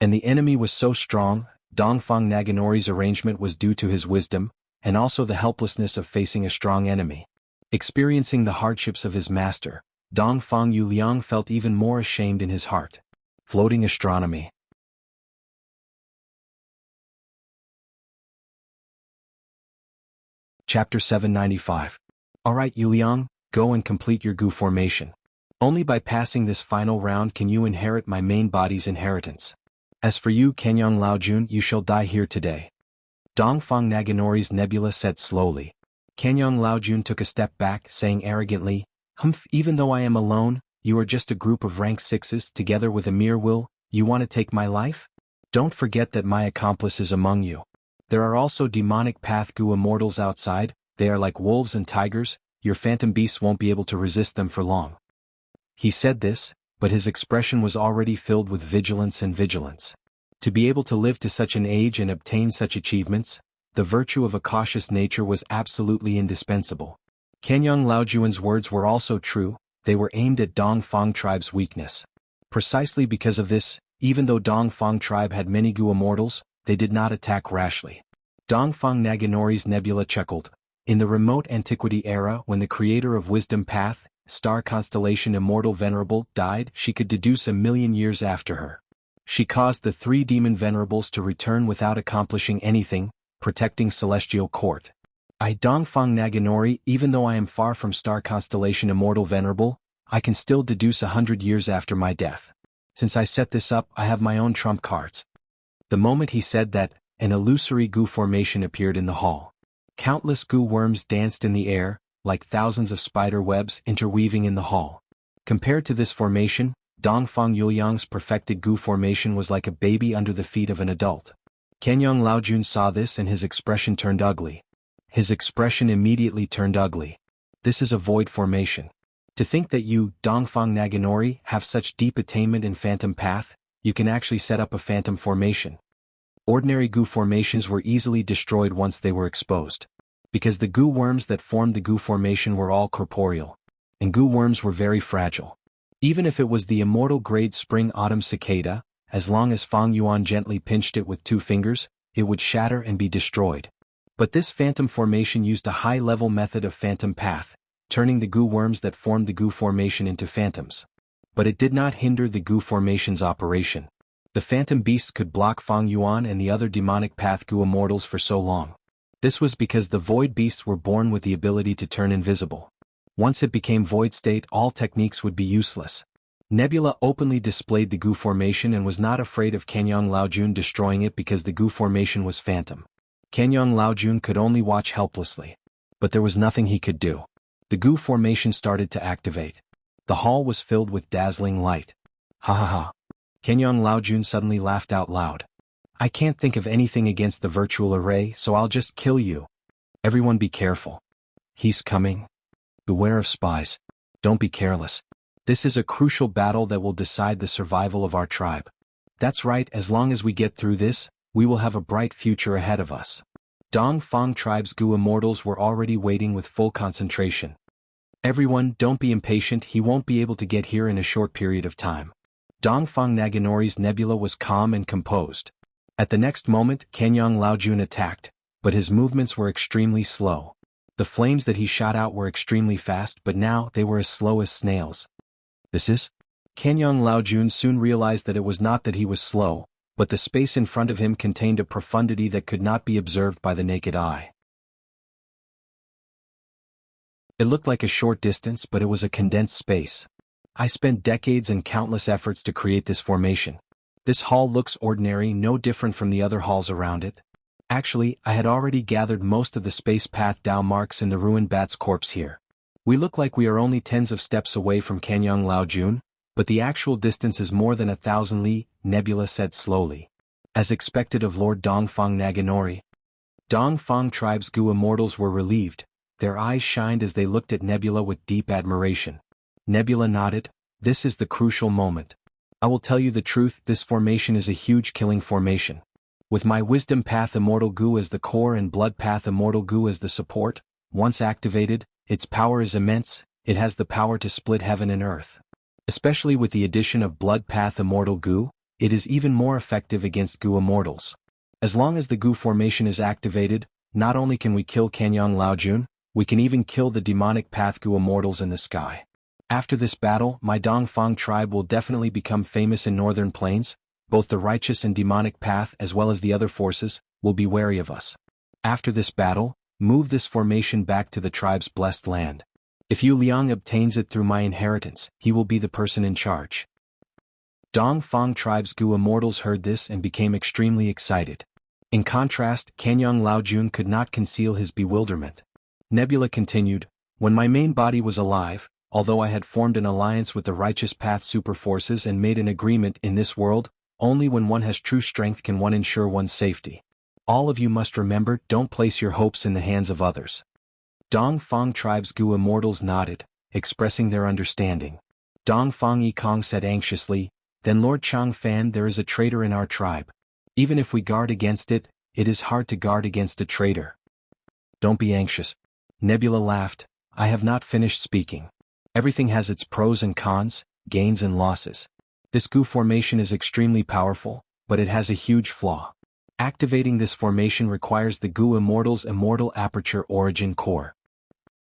And the enemy was so strong, Dongfang Naganori's arrangement was due to his wisdom, and also the helplessness of facing a strong enemy. Experiencing the hardships of his master, Dongfang Yuliang felt even more ashamed in his heart. Floating astronomy. Chapter 795. Alright Yuliang, go and complete your Gu formation. Only by passing this final round can you inherit my main body's inheritance. As for you, Kenyang Laojun, you shall die here today. Dongfang Naganori's Nebula said slowly. Kenyang Laojun took a step back, saying arrogantly, Humph, even though I am alone, you are just a group of rank 6s together with a mere will, you want to take my life? Don't forget that my accomplice is among you. There are also demonic path Gu immortals outside, they are like wolves and tigers, your phantom beasts won't be able to resist them for long. He said this, but his expression was already filled with vigilance and vigilance. To be able to live to such an age and obtain such achievements, the virtue of a cautious nature was absolutely indispensable. Kenyang Laojuan's words were also true, they were aimed at Dongfang tribe's weakness. Precisely because of this, even though Dongfang tribe had many Gu immortals, they did not attack rashly. Dongfang Naganori's Nebula chuckled. In the remote antiquity era when the creator of Wisdom Path, star constellation Immortal Venerable, died, she could deduce 1,000,000 years after her. She caused the 3 demon venerables to return without accomplishing anything, protecting Celestial Court. I Dongfang Naganori, even though I am far from star constellation Immortal Venerable, I can still deduce 100 years after my death. Since I set this up, I have my own trump cards. The moment he said that, an illusory Gu formation appeared in the hall. Countless Gu worms danced in the air, like thousands of spider webs interweaving in the hall. Compared to this formation, Dongfang Yuliang's perfected Gu formation was like a baby under the feet of an adult. Kenyang Laojun saw this and his expression turned ugly. His expression immediately turned ugly. This is a void formation. To think that you, Dongfang Naganori, have such deep attainment in Phantom Path, you can actually set up a phantom formation. Ordinary Gu formations were easily destroyed once they were exposed. Because the Gu worms that formed the Gu formation were all corporeal. And Gu worms were very fragile. Even if it was the immortal grade spring-autumn cicada, as long as Fang Yuan gently pinched it with 2 fingers, it would shatter and be destroyed. But this phantom formation used a high-level method of phantom path, turning the Gu worms that formed the Gu formation into phantoms. But it did not hinder the Gu formation's operation. The phantom beasts could block Fang Yuan and the other demonic path Gu immortals for so long. This was because the void beasts were born with the ability to turn invisible. Once it became void state, all techniques would be useless. Nebula openly displayed the Gu formation and was not afraid of Kenyang Laojun destroying it because the Gu formation was phantom. Kenyang Laojun could only watch helplessly. But there was nothing he could do. The Gu formation started to activate. The hall was filled with dazzling light. Ha ha ha. Kenyang Laojun suddenly laughed out loud. I can't think of anything against the virtual array, so I'll just kill you. Everyone be careful. He's coming. Beware of spies. Don't be careless. This is a crucial battle that will decide the survival of our tribe. That's right, as long as we get through this, we will have a bright future ahead of us. Dongfang tribe's Gu immortals were already waiting with full concentration. Everyone, don't be impatient, he won't be able to get here in a short period of time. Dongfang Naganori's Nebula was calm and composed. At the next moment, Kenyang Laojun attacked, but his movements were extremely slow. The flames that he shot out were extremely fast, but now they were as slow as snails. This is? Kenyang Laojun soon realized that it was not that he was slow, but the space in front of him contained a profundity that could not be observed by the naked eye. It looked like a short distance, but it was a condensed space. I spent decades and countless efforts to create this formation. This hall looks ordinary, no different from the other halls around it. Actually, I had already gathered most of the space path Dao marks in the ruined bat's corpse here. We look like we are only tens of steps away from Kanyang Laojun, but the actual distance is more than 1,000 li, Nebula said slowly. As expected of Lord Dongfang Naganori. Dongfang tribe's Gu immortals were relieved. Their eyes shined as they looked at Nebula with deep admiration. Nebula nodded. This is the crucial moment. I will tell you the truth, this formation is a huge killing formation. With my Wisdom Path Immortal Gu as the core and Blood Path Immortal Gu as the support, once activated, its power is immense. It has the power to split heaven and earth. Especially with the addition of Blood Path Immortal Gu, it is even more effective against Gu immortals. As long as the Gu formation is activated, not only can we kill Kanyang Laojun, we can even kill the demonic path Gu immortals in the sky. After this battle, my Dongfang tribe will definitely become famous in northern plains. Both the righteous and demonic path as well as the other forces will be wary of us. After this battle, move this formation back to the tribe's blessed land. If Yu Liang obtains it through my inheritance, he will be the person in charge. Dongfang tribe's Gu immortals heard this and became extremely excited. In contrast, Kanyang Laojun could not conceal his bewilderment. Nebula continued, when my main body was alive, although I had formed an alliance with the righteous path super forces and made an agreement in this world, only when one has true strength can one ensure one's safety. All of you must remember, don't place your hopes in the hands of others. Dongfang tribe's Gu immortals nodded, expressing their understanding. Dongfang Yikong said anxiously, then Lord Changfan, there is a traitor in our tribe. Even if we guard against it, it is hard to guard against a traitor. Don't be anxious. Nebula laughed, I have not finished speaking. Everything has its pros and cons, gains and losses. This Gu formation is extremely powerful, but it has a huge flaw. Activating this formation requires the Gu Immortals' Immortal Aperture Origin Core.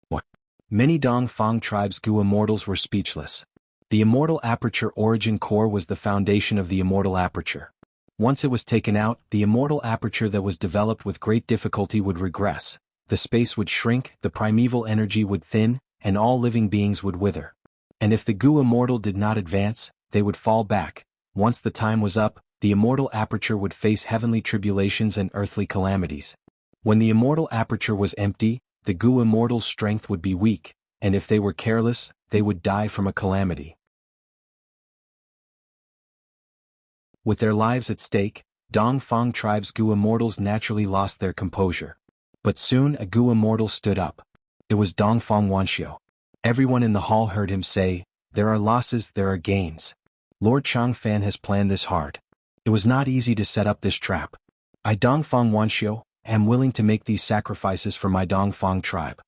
What? Many Dongfang tribes' Gu Immortals were speechless. The Immortal Aperture Origin Core was the foundation of the Immortal Aperture. Once it was taken out, the Immortal Aperture that was developed with great difficulty would regress, the space would shrink, the primeval energy would thin, and all living beings would wither. And if the Gu Immortal did not advance, they would fall back. Once the time was up, the Immortal Aperture would face heavenly tribulations and earthly calamities. When the Immortal Aperture was empty, the Gu Immortals' strength would be weak, and if they were careless, they would die from a calamity. With their lives at stake, Dongfang tribe's Gu Immortals naturally lost their composure. But soon a Gu Immortal stood up. It was Dongfang Wanxiu. Everyone in the hall heard him say, there are losses, there are gains. Lord Changfan has planned this hard. It was not easy to set up this trap. I Dongfang Wanxiu am willing to make these sacrifices for my Dongfang tribe.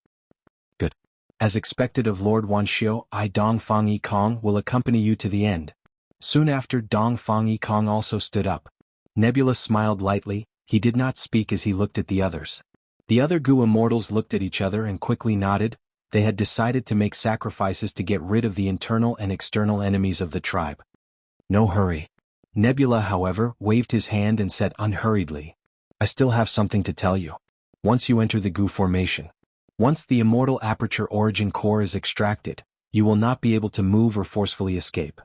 Good. As expected of Lord Wanxiu, I Dongfang Yikong will accompany you to the end. Soon after, Dongfang Yikong also stood up. Nebula smiled lightly, he did not speak as he looked at the others. The other Gu Immortals looked at each other and quickly nodded. They had decided to make sacrifices to get rid of the internal and external enemies of the tribe. No hurry. Nebula, however, waved his hand and said unhurriedly, I still have something to tell you. Once you enter the Gu formation, once the Immortal Aperture Origin Core is extracted, you will not be able to move or forcefully escape.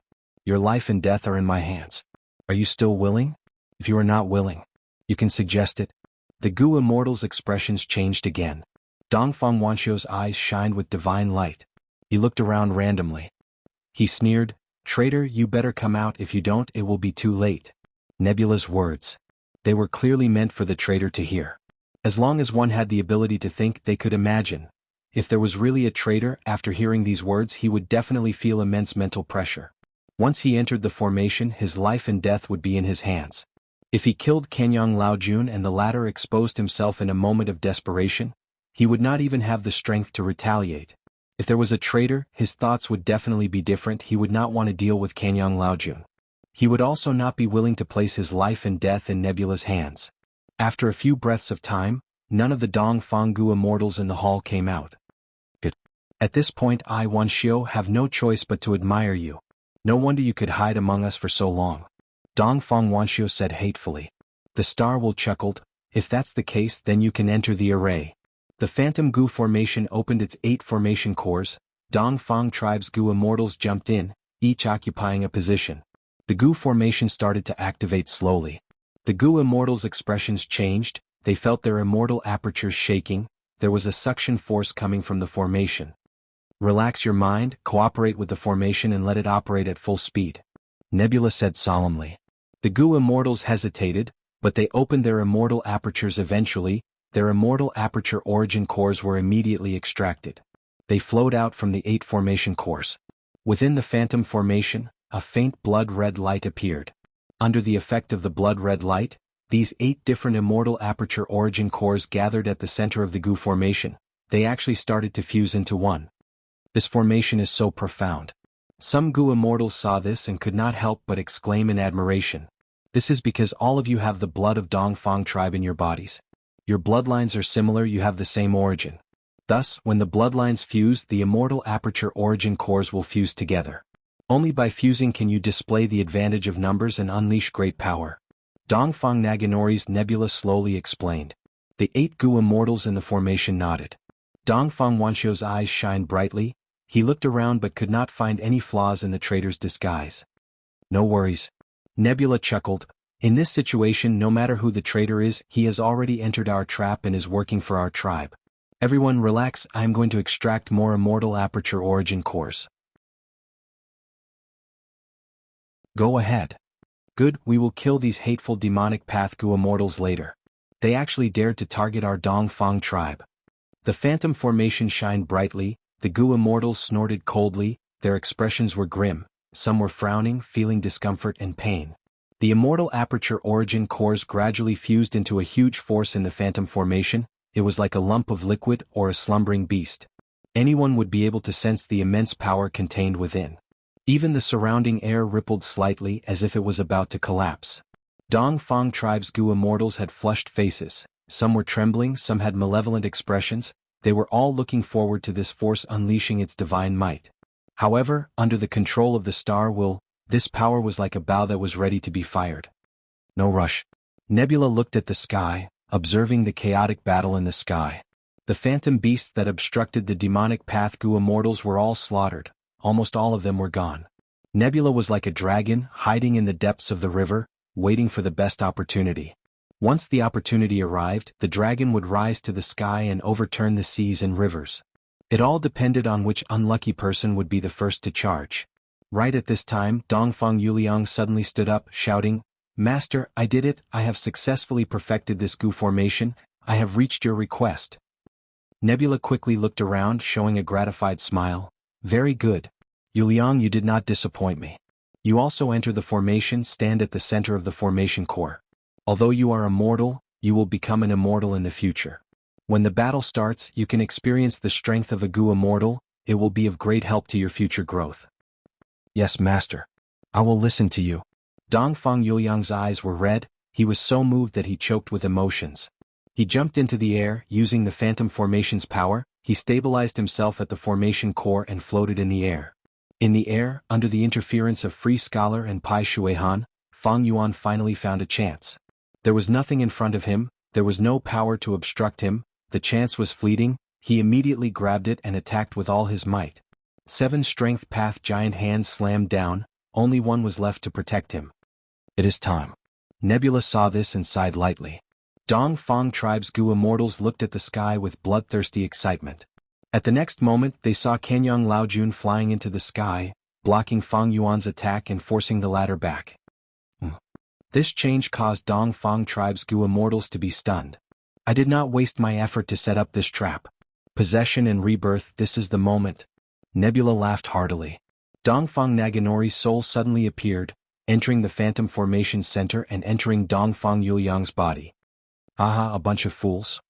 Your life and death are in my hands. Are you still willing? If you are not willing, you can suggest it. The Gu Immortal's expressions changed again. Dongfang Wanxiu's eyes shined with divine light. He looked around randomly. He sneered, traitor, you better come out, if you don't it will be too late. Nebula's words. They were clearly meant for the traitor to hear. As long as one had the ability to think, they could imagine. If there was really a traitor, after hearing these words he would definitely feel immense mental pressure. Once he entered the formation, his life and death would be in his hands. If he killed Kanyang Laojun and the latter exposed himself in a moment of desperation, he would not even have the strength to retaliate. If there was a traitor, his thoughts would definitely be different. He would not want to deal with Kanyang Laojun. He would also not be willing to place his life and death in Nebula's hands. After a few breaths of time, none of the Dongfang Gu Immortals in the hall came out. Good. At this point I Wanxiu have no choice but to admire you. No wonder you could hide among us for so long. Dongfang Wanxiu said hatefully. The star will chuckled. If that's the case, then you can enter the array. The Phantom Gu formation opened its 8 formation cores. Dongfang tribe's Gu immortals jumped in, each occupying a position. The Gu formation started to activate slowly. The Gu immortals' expressions changed, they felt their immortal apertures shaking, there was a suction force coming from the formation. Relax your mind, cooperate with the formation and let it operate at full speed. Nebula said solemnly. The Gu immortals hesitated, but they opened their immortal apertures eventually. Their immortal aperture origin cores were immediately extracted. They flowed out from the 8 formation cores. Within the Phantom formation, a faint blood-red light appeared. Under the effect of the blood-red light, these 8 different immortal aperture origin cores gathered at the center of the Gu formation. They actually started to fuse into one. This formation is so profound. Some Gu immortals saw this and could not help but exclaim in admiration. This is because all of you have the blood of Dongfang tribe in your bodies. Your bloodlines are similar, you have the same origin. Thus, when the bloodlines fuse, the immortal aperture origin cores will fuse together. Only by fusing can you display the advantage of numbers and unleash great power. Dongfang Naginori's Nebula slowly explained. The 8 Gu immortals in the formation nodded. Dongfang Wanxiu's eyes shined brightly. He looked around but could not find any flaws in the traitor's disguise. No worries. Nebula chuckled. In this situation, no matter who the traitor is, he has already entered our trap and is working for our tribe. Everyone relax, I am going to extract more immortal aperture origin cores. Go ahead. Good, we will kill these hateful demonic path Gu immortals later. They actually dared to target our Dongfang tribe. The Phantom formation shined brightly, the Gu immortals snorted coldly, their expressions were grim, some were frowning, feeling discomfort and pain. The immortal aperture origin cores gradually fused into a huge force in the Phantom formation. It was like a lump of liquid or a slumbering beast. Anyone would be able to sense the immense power contained within. Even the surrounding air rippled slightly as if it was about to collapse. Dongfang tribe's Gu immortals had flushed faces, some were trembling, some had malevolent expressions, they were all looking forward to this force unleashing its divine might. However, under the control of the star will, this power was like a bow that was ready to be fired. No rush. Nebula looked at the sky, observing the chaotic battle in the sky. The phantom beasts that obstructed the demonic path Gu immortals were all slaughtered, almost all of them were gone. Nebula was like a dragon, hiding in the depths of the river, waiting for the best opportunity. Once the opportunity arrived, the dragon would rise to the sky and overturn the seas and rivers. It all depended on which unlucky person would be the first to charge. Right at this time, Dongfang Yuliang suddenly stood up, shouting, "Master, I did it, I have successfully perfected this Gu formation, I have reached your request." Nebula quickly looked around, showing a gratified smile. "Very good. Yuliang, you did not disappoint me. You also enter the formation, stand at the center of the formation core. Although you are immortal, you will become an immortal in the future. When the battle starts, you can experience the strength of a Gu immortal, it will be of great help to your future growth." "Yes, Master. I will listen to you." Dongfang Yuliang's eyes were red, he was so moved that he choked with emotions. He jumped into the air, using the phantom formation's power, he stabilized himself at the formation core and floated in the air. In the air, under the interference of Free Scholar and Pai Shuihan, Fang Yuan finally found a chance. There was nothing in front of him, there was no power to obstruct him, the chance was fleeting, he immediately grabbed it and attacked with all his might. 7 strength path giant hands slammed down, only one was left to protect him. It is time. Nebula saw this and sighed lightly. Dongfang tribe's Gu immortals looked at the sky with bloodthirsty excitement. At the next moment, they saw Kanyang Laojun flying into the sky, blocking Fang Yuan's attack and forcing the latter back. This change caused Dongfang tribe's Gu immortals to be stunned. I did not waste my effort to set up this trap. Possession and rebirth, this is the moment. Nebula laughed heartily. Dongfang Naginori's soul suddenly appeared, entering the phantom formation center and entering Dongfang Yuliang's body. Aha, a bunch of fools.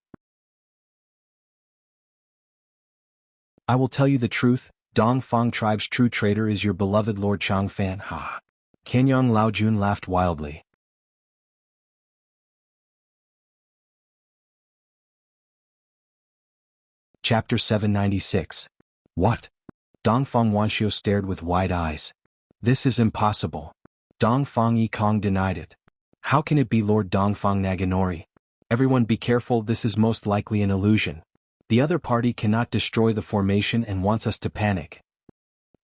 I will tell you the truth, Dongfang tribe's true traitor is your beloved Lord Changfan. Ha! Kanyang Laojun laughed wildly. Chapter 796. What? Dongfang Wanxiu stared with wide eyes. This is impossible. Dongfang Yikong denied it. How can it be Lord Dongfang Naganori? Everyone be careful, this is most likely an illusion. The other party cannot destroy the formation and wants us to panic.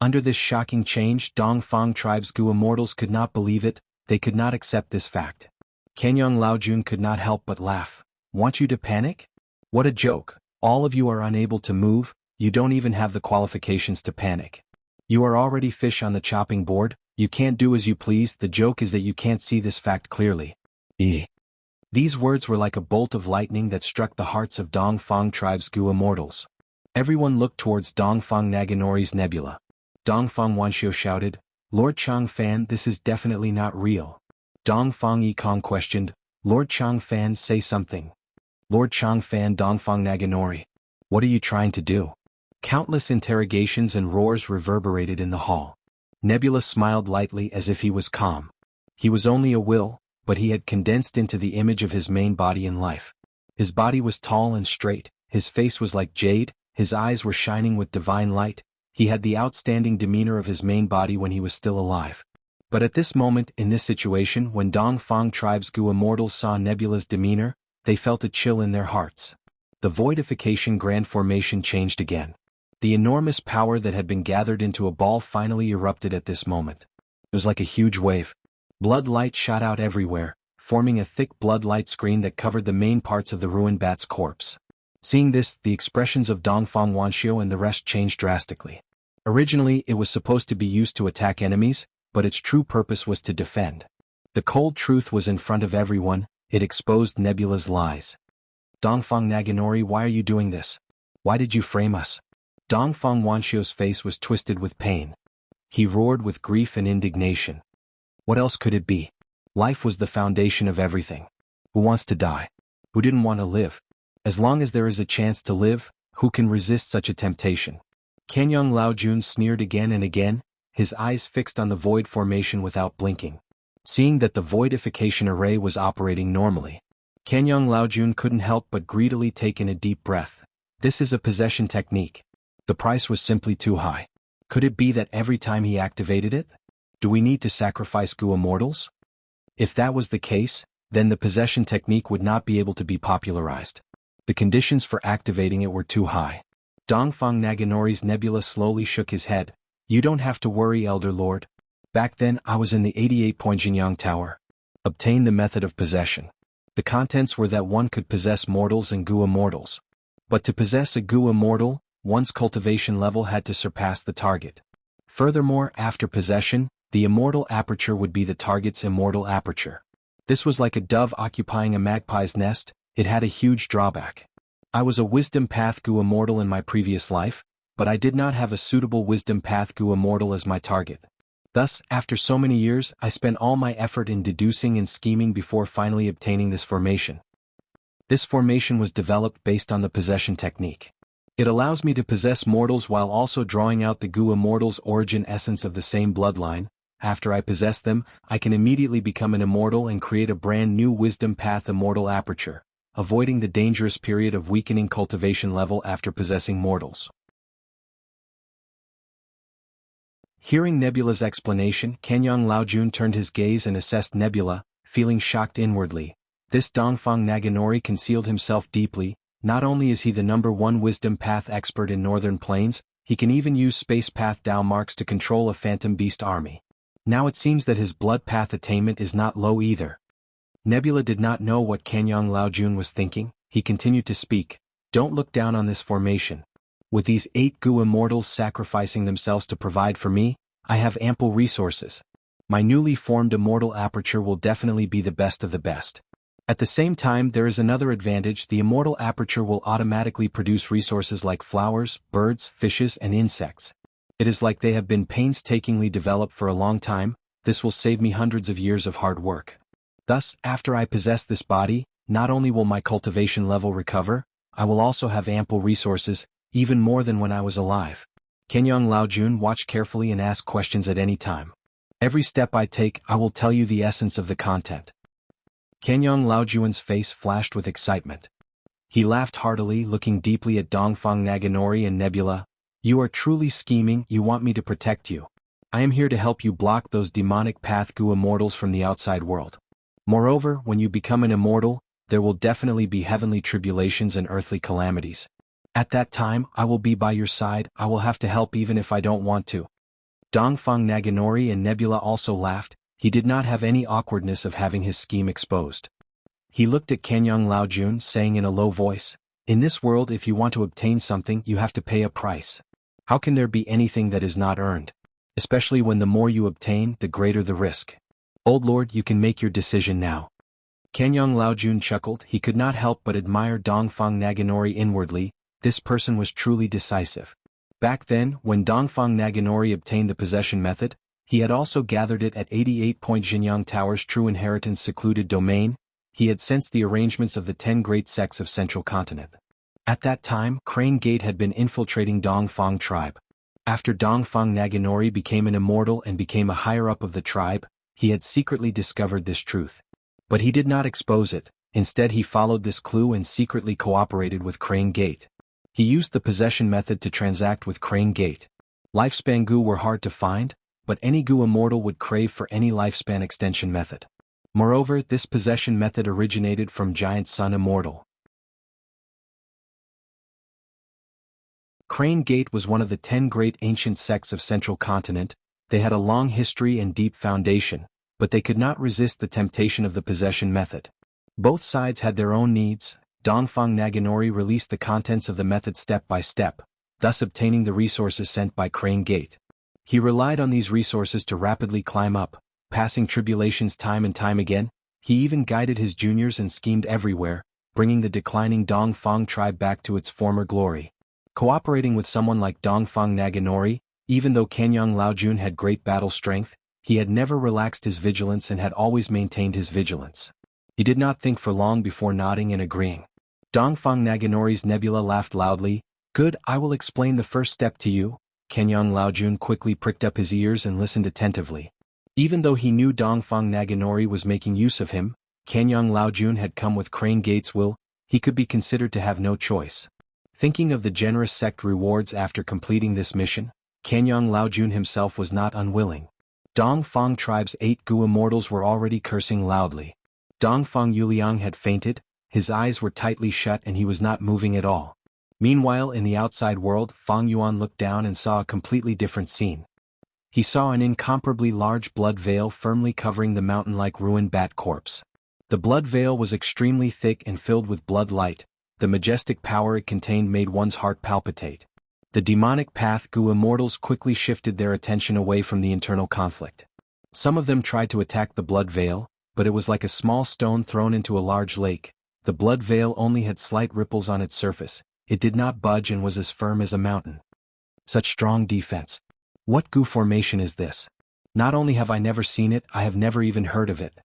Under this shocking change, Dongfang tribe's Gu immortals could not believe it, they could not accept this fact. Kanyang Laojun could not help but laugh. Want you to panic? What a joke. All of you are unable to move, you don't even have the qualifications to panic. You are already fish on the chopping board, you can't do as you please, the joke is that you can't see this fact clearly. These words were like a bolt of lightning that struck the hearts of Dongfang tribe's Gu immortals. Everyone looked towards Dongfang Naganori's nebula. Dongfang Wanxiu shouted, Lord Changfan, this is definitely not real. Dongfang Yikong questioned, Lord Changfan, say something. Lord Changfan, Dongfang Naganori. What are you trying to do? Countless interrogations and roars reverberated in the hall. Nebula smiled lightly as if he was calm. He was only a will, but he had condensed into the image of his main body in life. His body was tall and straight, his face was like jade, his eyes were shining with divine light, he had the outstanding demeanor of his main body when he was still alive. But at this moment, in this situation, when Dongfang tribe's Gu immortals saw Nebula's demeanor, they felt a chill in their hearts. The voidification grand formation changed again. The enormous power that had been gathered into a ball finally erupted at this moment. It was like a huge wave. Blood light shot out everywhere, forming a thick blood light screen that covered the main parts of the ruined bat's corpse. Seeing this, the expressions of Dongfang Wanxiu and the rest changed drastically. Originally, it was supposed to be used to attack enemies, but its true purpose was to defend. The cold truth was in front of everyone, it exposed Nebula's lies. Dongfang Naganori, why are you doing this? Why did you frame us? Dongfang Wanxiu's face was twisted with pain. He roared with grief and indignation. What else could it be? Life was the foundation of everything. Who wants to die? Who didn't want to live? As long as there is a chance to live, who can resist such a temptation? Kanyang Laojun sneered again and again, his eyes fixed on the void formation without blinking. Seeing that the voidification array was operating normally, Kanyang Laojun couldn't help but greedily take in a deep breath. This is a possession technique. The price was simply too high. Could it be that every time he activated it? Do we need to sacrifice Gu immortals? If that was the case, then the possession technique would not be able to be popularized. The conditions for activating it were too high. Dongfang Naganori's nebula slowly shook his head. You don't have to worry, Elder Lord. Back then I was in the 88-point Jinyang Tower. Obtain the method of possession. The contents were that one could possess mortals and Gu immortals. But to possess a Gu immortal, one's cultivation level had to surpass the target. Furthermore, after possession, the immortal aperture would be the target's immortal aperture. This was like a dove occupying a magpie's nest, it had a huge drawback. I was a wisdom path Gu immortal in my previous life, but I did not have a suitable wisdom path Gu immortal as my target. Thus, after so many years, I spent all my effort in deducing and scheming before finally obtaining this formation. This formation was developed based on the possession technique. It allows me to possess mortals while also drawing out the Gu immortal's origin essence of the same bloodline. After I possess them, I can immediately become an immortal and create a brand new wisdom path immortal aperture, avoiding the dangerous period of weakening cultivation level after possessing mortals. Hearing Nebula's explanation, Kanyang Laojun turned his gaze and assessed Nebula, feeling shocked inwardly. This Dongfang Naganori concealed himself deeply. Not only is he the #1 wisdom path expert in Northern Plains, he can even use space path Dao marks to control a phantom beast army. Now it seems that his blood path attainment is not low either. Nebula did not know what Kanyang Laojun was thinking. He continued to speak. Don't look down on this formation. With these 8 Gu immortals sacrificing themselves to provide for me, I have ample resources. My newly formed immortal aperture will definitely be the best of the best. At the same time, there is another advantage. The immortal aperture will automatically produce resources like flowers, birds, fishes, and insects. It is like they have been painstakingly developed for a long time. This will save me hundreds of years of hard work. Thus, after I possess this body, not only will my cultivation level recover, I will also have ample resources, even more than when I was alive. Kanyang Laojun, watch carefully and ask questions at any time. Every step I take, I will tell you the essence of the content. Kanyang Laojun's face flashed with excitement. He laughed heartily, looking deeply at Dongfang Naganori and Nebula. You are truly scheming, you want me to protect you. I am here to help you block those demonic path Gu immortals from the outside world. Moreover, when you become an immortal, there will definitely be heavenly tribulations and earthly calamities. At that time, I will be by your side. I will have to help even if I don't want to. Dongfang Naganori and Nebula also laughed. He did not have any awkwardness of having his scheme exposed. He looked at Kanyang Laojun, saying in a low voice, "In this world, if you want to obtain something, you have to pay a price. How can there be anything that is not earned? Especially when the more you obtain, the greater the risk. Old Lord, you can make your decision now." Kanyang Laojun chuckled. He could not help but admire Dongfang Naganori inwardly. This person was truly decisive. Back then, when Dongfang Naganori obtained the possession method, he had also gathered it at 88 Point Jinyang Tower's True Inheritance secluded domain. He had sensed the arrangements of the 10 great sects of Central Continent. At that time, Crane Gate had been infiltrating Dongfang tribe. After Dongfang Naganori became an immortal and became a higher-up of the tribe, he had secretly discovered this truth. But he did not expose it. Instead, he followed this clue and secretly cooperated with Crane Gate. He used the possession method to transact with Crane Gate. Lifespan Gu were hard to find, but any Gu immortal would crave for any lifespan extension method. Moreover, this possession method originated from Giant Sun Immortal. Crane Gate was one of the 10 great ancient sects of Central Continent. They had a long history and deep foundation, but they could not resist the temptation of the possession method. Both sides had their own needs. Dongfang Naganori released the contents of the method step by step, thus obtaining the resources sent by Crane Gate. He relied on these resources to rapidly climb up, passing tribulations time and time again. He even guided his juniors and schemed everywhere, bringing the declining Dongfang tribe back to its former glory. Cooperating with someone like Dongfang Naganori, even though Kanyang Laojun had great battle strength, he had never relaxed his vigilance and had always maintained his vigilance. He did not think for long before nodding and agreeing. Dongfang Naganori's Nebula laughed loudly. "Good, I will explain the first step to you." Kanyang Laojun quickly pricked up his ears and listened attentively. Even though he knew Dongfang Naganori was making use of him, Kanyang Laojun had come with Crane Gate's will. He could be considered to have no choice. Thinking of the generous sect rewards after completing this mission, Kanyang Laojun himself was not unwilling. Dongfang tribe's 8 Gu immortals were already cursing loudly. Dongfang Yuliang had fainted. His eyes were tightly shut and he was not moving at all. Meanwhile, in the outside world, Fang Yuan looked down and saw a completely different scene. He saw an incomparably large blood veil firmly covering the mountain-like ruined bat corpse. The blood veil was extremely thick and filled with blood light. The majestic power it contained made one's heart palpitate. The demonic path Gu immortals quickly shifted their attention away from the internal conflict. Some of them tried to attack the blood veil, but it was like a small stone thrown into a large lake. The blood veil only had slight ripples on its surface. It did not budge and was as firm as a mountain. Such strong defense. What Gu formation is this? Not only have I never seen it, I have never even heard of it.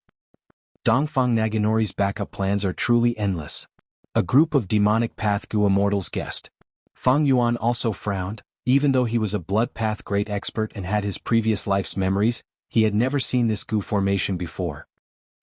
Dongfang Naganori's backup plans are truly endless. A group of demonic path Gu immortals guessed. Fang Yuan also frowned. Even though he was a blood path great expert and had his previous life's memories, he had never seen this Gu formation before.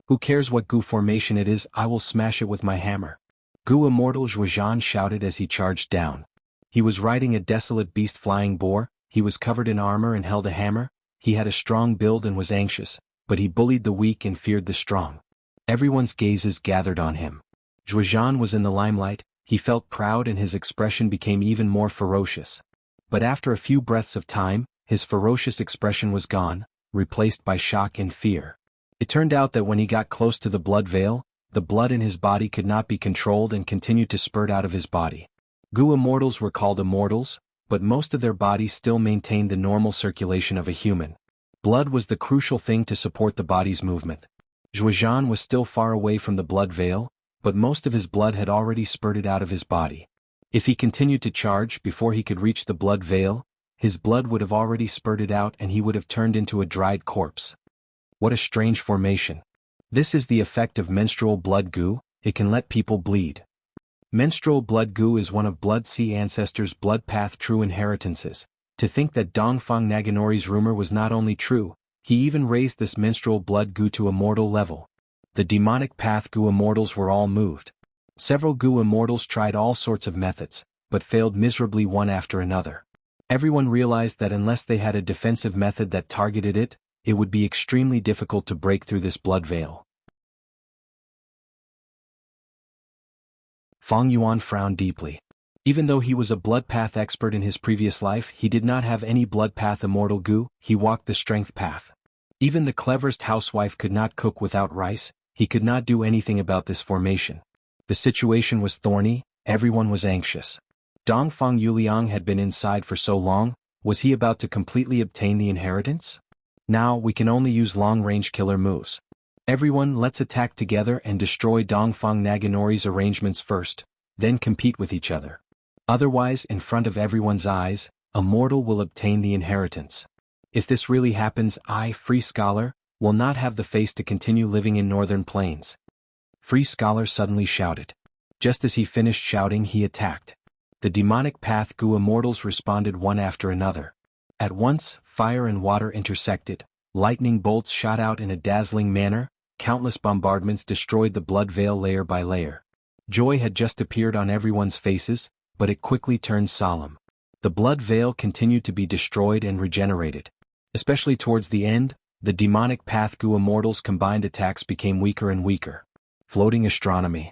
Who cares what Gu formation it is, I will smash it with my hammer. Gu immortal Zhuozhan shouted as he charged down. He was riding a desolate beast flying boar. He was covered in armor and held a hammer. He had a strong build and was anxious, but he bullied the weak and feared the strong. Everyone's gazes gathered on him. Zhuozhan was in the limelight. He felt proud and his expression became even more ferocious. But after a few breaths of time, his ferocious expression was gone, replaced by shock and fear. It turned out that when he got close to the blood veil, the blood in his body could not be controlled and continued to spurt out of his body. Gu immortals were called immortals, but most of their bodies still maintained the normal circulation of a human. Blood was the crucial thing to support the body's movement. Zhuozhan was still far away from the blood veil, but most of his blood had already spurted out of his body. If he continued to charge before he could reach the blood veil, his blood would have already spurted out and he would have turned into a dried corpse. What a strange formation. This is the effect of menstrual blood Gu. It can let people bleed. Menstrual blood Gu is one of Blood Sea ancestors' blood path true inheritances. To think that Dongfang Naganori's rumor was not only true, he even raised this menstrual blood Gu to a mortal level. The demonic path Gu immortals were all moved. Several Gu immortals tried all sorts of methods, but failed miserably one after another. Everyone realized that unless they had a defensive method that targeted it, it would be extremely difficult to break through this blood veil. Fang Yuan frowned deeply. Even though he was a blood path expert in his previous life, he did not have any blood path immortal goo. He walked the strength path. Even the cleverest housewife could not cook without rice. He could not do anything about this formation. The situation was thorny, everyone was anxious. Dongfang Yuliang had been inside for so long, was he about to completely obtain the inheritance? Now we can only use long-range killer moves. Everyone, let's attack together and destroy Dongfang Naganori's arrangements first, then compete with each other. Otherwise, in front of everyone's eyes, a mortal will obtain the inheritance. If this really happens, I, Free Scholar, will not have the face to continue living in Northern Plains. Free Scholar suddenly shouted. Just as he finished shouting, he attacked. The demonic path goo immortals responded one after another. At once, fire and water intersected, lightning bolts shot out in a dazzling manner, countless bombardments destroyed the blood veil layer by layer. Joy had just appeared on everyone's faces, but it quickly turned solemn. The blood veil continued to be destroyed and regenerated. Especially towards the end, the demonic path goo immortals' combined attacks became weaker and weaker. Floating astronomy.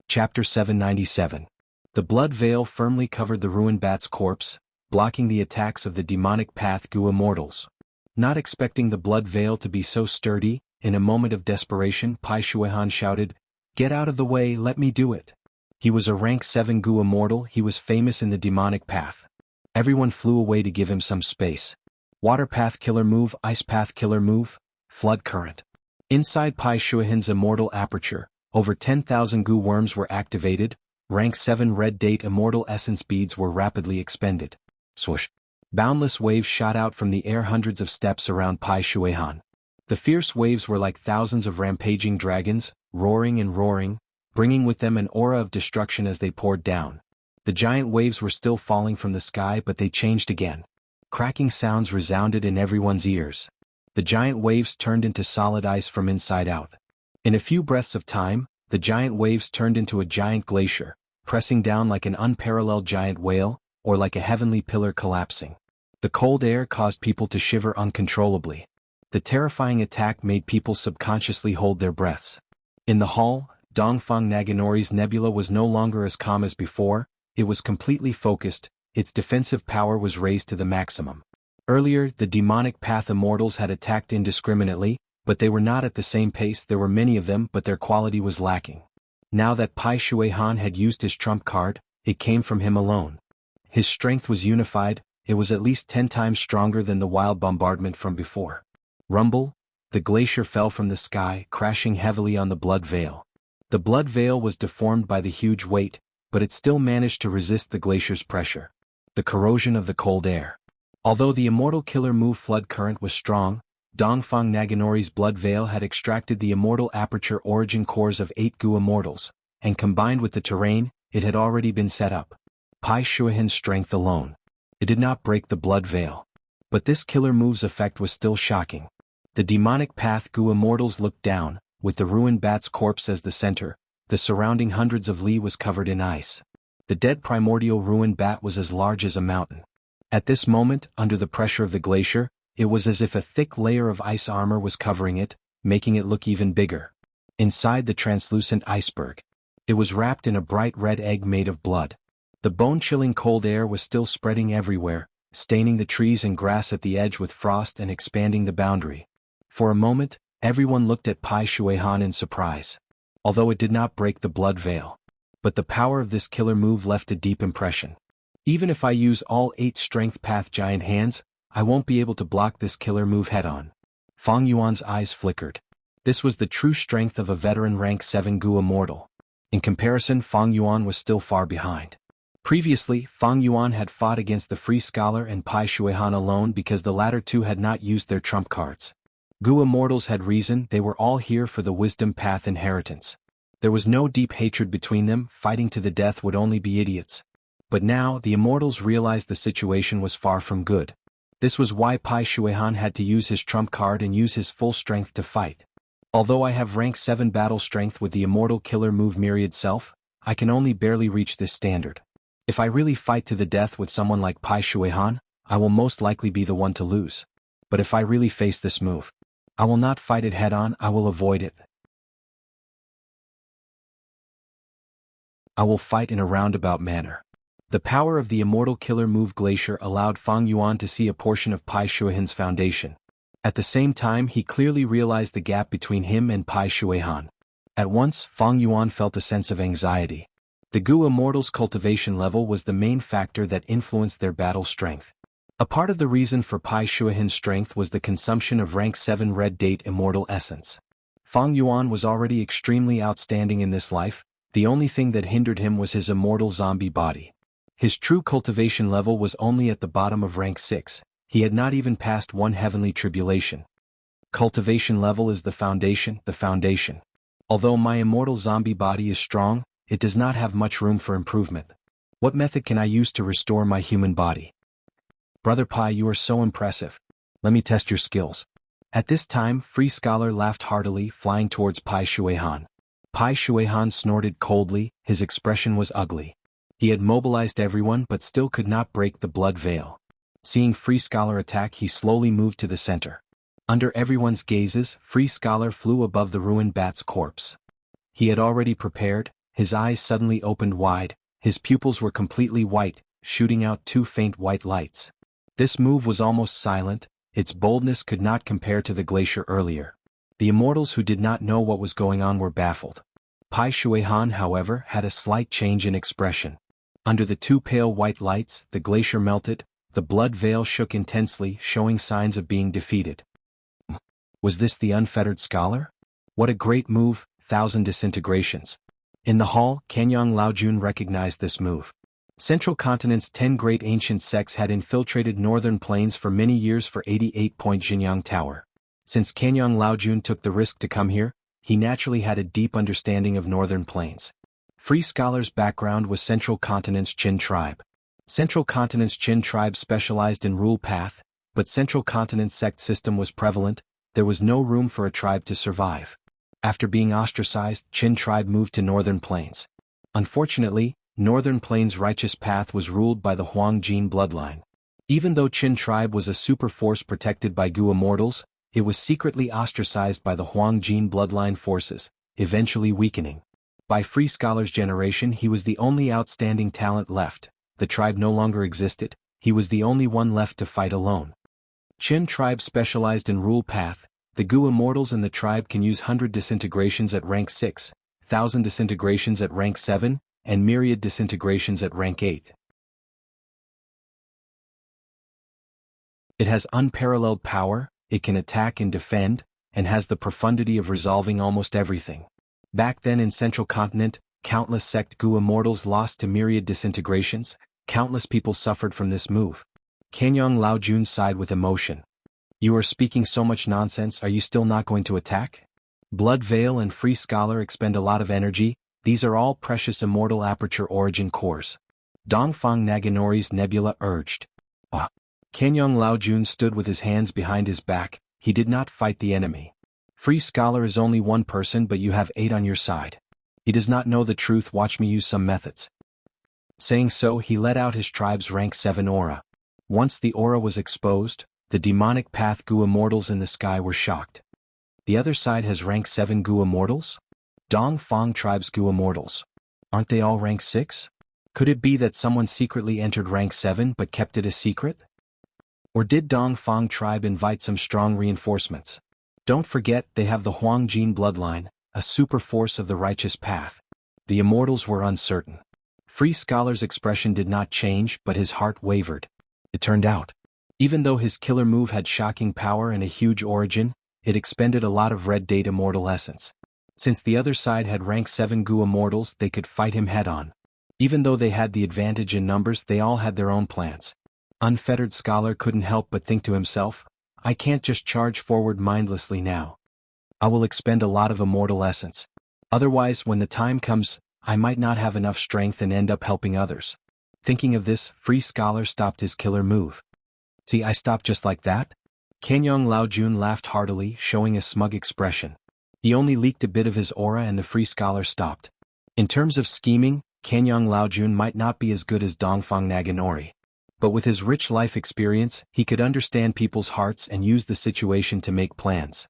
Chapter 797. The blood veil firmly covered the ruined bat's corpse, blocking the attacks of the demonic path goo immortals. Not expecting the blood veil to be so sturdy, in a moment of desperation, Pai Shuihan shouted, "Get out of the way, let me do it." He was a rank 7 goo immortal, he was famous in the demonic path. Everyone flew away to give him some space. Water path killer move, ice path killer move, flood current. Inside Pai Shuihan's immortal aperture, over 10,000 goo worms were activated, rank 7 red date immortal essence beads were rapidly expended. Swoosh. Boundless waves shot out from the air hundreds of steps around Pai Shuihan. The fierce waves were like thousands of rampaging dragons, roaring and roaring, bringing with them an aura of destruction as they poured down. The giant waves were still falling from the sky, but they changed again. Cracking sounds resounded in everyone's ears. The giant waves turned into solid ice from inside out. In a few breaths of time, the giant waves turned into a giant glacier, pressing down like an unparalleled giant whale, or like a heavenly pillar collapsing. The cold air caused people to shiver uncontrollably. The terrifying attack made people subconsciously hold their breaths. In the hall, Dongfang Naganori's nebula was no longer as calm as before, it was completely focused, its defensive power was raised to the maximum. Earlier, the demonic path immortals had attacked indiscriminately, but they were not at the same pace. There were many of them, but their quality was lacking. Now that Pai Shuihan had used his trump card, it came from him alone. His strength was unified, it was at least 10 times stronger than the wild bombardment from before. Rumble, the glacier fell from the sky, crashing heavily on the blood veil. The blood veil was deformed by the huge weight, but it still managed to resist the glacier's pressure. The corrosion of the cold air. Although the immortal killer move flood current was strong, Dongfang Naganori's blood veil had extracted the immortal aperture origin cores of 8 goo immortals, and combined with the terrain, it had already been set up. Pai Shuihan's strength alone. It did not break the blood veil. But this killer move's effect was still shocking. The demonic path goo immortals looked down, with the ruined bat's corpse as the center. The surrounding hundreds of li was covered in ice. The dead primordial ruined bat was as large as a mountain. At this moment, under the pressure of the glacier, it was as if a thick layer of ice armor was covering it, making it look even bigger. Inside the translucent iceberg, it was wrapped in a bright red egg made of blood. The bone-chilling cold air was still spreading everywhere, staining the trees and grass at the edge with frost and expanding the boundary. For a moment, everyone looked at Pai Shuihan in surprise. Although it did not break the blood veil. But the power of this killer move left a deep impression. Even if I use all 8 strength path giant hands, I won't be able to block this killer move head-on. Fang Yuan's eyes flickered. This was the true strength of a veteran rank 7 goo immortal. In comparison, Fang Yuan was still far behind. Previously, Fang Yuan had fought against the Free Scholar and Pai Shuihan alone because the latter two had not used their trump cards. Goo immortals had reason, they were all here for the wisdom path inheritance. There was no deep hatred between them, fighting to the death would only be idiots. But now, the immortals realized the situation was far from good. This was why Pai Shuihan had to use his trump card and use his full strength to fight. Although I have rank 7 battle strength with the immortal killer move Myriad Self, I can only barely reach this standard. If I really fight to the death with someone like Pai Shuihan, I will most likely be the one to lose. But if I really face this move, I will not fight it head-on, I will avoid it. I will fight in a roundabout manner. The power of the immortal killer move Glacier allowed Fang Yuan to see a portion of Pai Shuihan's foundation. At the same time, he clearly realized the gap between him and Pai Shuihan. At once, Fang Yuan felt a sense of anxiety. The Gu Immortals' cultivation level was the main factor that influenced their battle strength. A part of the reason for Pai Shuihan's strength was the consumption of rank 7 Red Date Immortal Essence. Fang Yuan was already extremely outstanding in this life, the only thing that hindered him was his immortal zombie body. His true cultivation level was only at the bottom of rank 6, he had not even passed one heavenly tribulation. Cultivation level is the foundation. Although my immortal zombie body is strong, it does not have much room for improvement. What method can I use to restore my human body? Brother Pai, you are so impressive. Let me test your skills. At this time, Free Scholar laughed heartily, flying towards Pai Shuihan. Pai Shuihan snorted coldly, his expression was ugly. He had mobilized everyone but still could not break the blood veil. Seeing Free Scholar attack, he slowly moved to the center. Under everyone's gazes, Free Scholar flew above the ruined bat's corpse. He had already prepared, his eyes suddenly opened wide, his pupils were completely white, shooting out 2 faint white lights. This move was almost silent, its boldness could not compare to the Glacier earlier. The immortals who did not know what was going on were baffled. Pai Shuihan, however, had a slight change in expression. Under the 2 pale white lights, the Glacier melted, the blood veil shook intensely, showing signs of being defeated. Was this the unfettered scholar? What a great move, 1,000 disintegrations. In the hall, Kanyang Laojun recognized this move. Central Continent's 10 great ancient sects had infiltrated northern plains for many years for 88-point Jinyang Tower. Since Kanyang Laojun took the risk to come here, he naturally had a deep understanding of northern plains. Free Scholar's background was Central Continent's Qin tribe. Central Continent's Qin tribe specialized in rule path, but Central Continent's sect system was prevalent, there was no room for a tribe to survive. After being ostracized, Qin tribe moved to northern plains. Unfortunately, northern plains' righteous path was ruled by the Huang Jin bloodline. Even though Qin tribe was a super force protected by Gu Immortals, it was secretly ostracized by the Huang Jin bloodline forces, eventually weakening. By Free Scholar's generation, he was the only outstanding talent left. The tribe no longer existed, he was the only one left to fight alone. Qin tribe specialized in rule path, the Gu Immortals and the tribe can use 100 disintegrations at rank 6, 1,000 disintegrations at rank 7, and myriad disintegrations at rank 8. It has unparalleled power, it can attack and defend, and has the profundity of resolving almost everything. Back then in Central Continent, countless sect Gu Immortals lost to myriad disintegrations, countless people suffered from this move. Kanyang Laojun sighed with emotion. You are speaking so much nonsense, are you still not going to attack? Blood Veil and Free Scholar expend a lot of energy, these are all precious immortal aperture origin cores. Dongfang Naginori's nebula urged. Kanyang Laojun stood with his hands behind his back, he did not fight the enemy. Free Scholar is only one person but you have 8 on your side. He does not know the truth, watch me use some methods. Saying so, he let out his tribe's rank 7 aura. Once the aura was exposed, the demonic path Gu Immortals in the sky were shocked. The other side has rank 7 Gu Immortals? Dongfang tribe's Gu Immortals. Aren't they all rank 6? Could it be that someone secretly entered rank 7 but kept it a secret? Or did Dongfang tribe invite some strong reinforcements? Don't forget, they have the Huang Jin bloodline, a super force of the righteous path. The Immortals were uncertain. Free Scholar's expression did not change, but his heart wavered. It turned out, even though his killer move had shocking power and a huge origin, it expended a lot of Red Date Immortal Essence. Since the other side had rank 7 Gu Immortals, they could fight him head-on. Even though they had the advantage in numbers, they all had their own plans. Unfettered Scholar couldn't help but think to himself, I can't just charge forward mindlessly now. I will expend a lot of immortal essence. Otherwise, when the time comes, I might not have enough strength and end up helping others. Thinking of this, Free Scholar stopped his killer move. See, I stopped just like that? Kanyang Laojun laughed heartily, showing a smug expression. He only leaked a bit of his aura and the Free Scholar stopped. In terms of scheming, Kanyang Laojun might not be as good as Dongfang Naganori. But with his rich life experience, he could understand people's hearts and use the situation to make plans.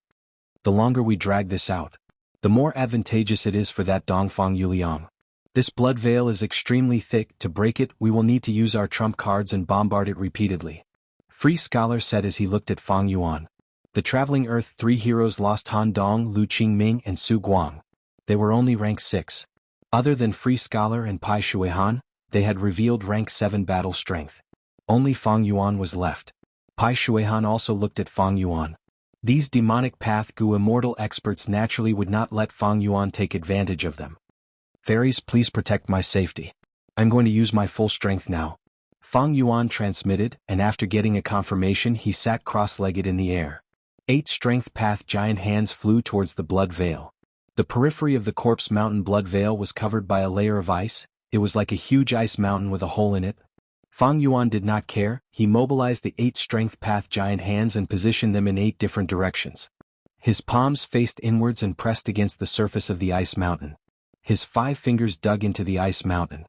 The longer we drag this out, the more advantageous it is for that Dongfang Yuliang. This blood veil is extremely thick. To break it, we will need to use our trump cards and bombard it repeatedly. Free Scholar said as he looked at Fang Yuan. The Traveling Earth 3 heroes lost Han Dong, Lu Qingming and Su Guang. They were only rank 6. Other than Free Scholar and Pai Shuihan, they had revealed rank 7 battle strength. Only Fang Yuan was left. Pai Shuihan also looked at Fang Yuan. These demonic path Gu immortal experts naturally would not let Fang Yuan take advantage of them. Fairies, please protect my safety. I'm going to use my full strength now. Fang Yuan transmitted, and after getting a confirmation he sat cross-legged in the air. 8 strength path giant hands flew towards the blood veil. The periphery of the corpse mountain blood veil was covered by a layer of ice. It was like a huge ice mountain with a hole in it. Fang Yuan did not care. He mobilized the 8 strength path giant hands and positioned them in 8 different directions. His palms faced inwards and pressed against the surface of the ice mountain. His 5 fingers dug into the ice mountain.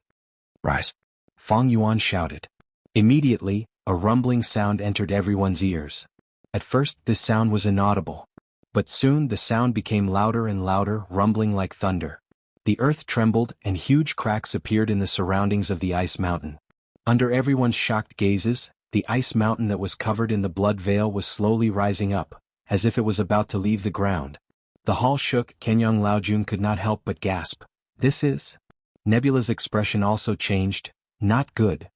Rise! Fang Yuan shouted. Immediately, a rumbling sound entered everyone's ears. At first, this sound was inaudible. But soon the sound became louder and louder, rumbling like thunder. The earth trembled and huge cracks appeared in the surroundings of the ice mountain. Under everyone's shocked gazes, the ice mountain that was covered in the blood veil was slowly rising up, as if it was about to leave the ground. The hall shook. Kenyang Laojun could not help but gasp. This is... Nebula's expression also changed. Not good.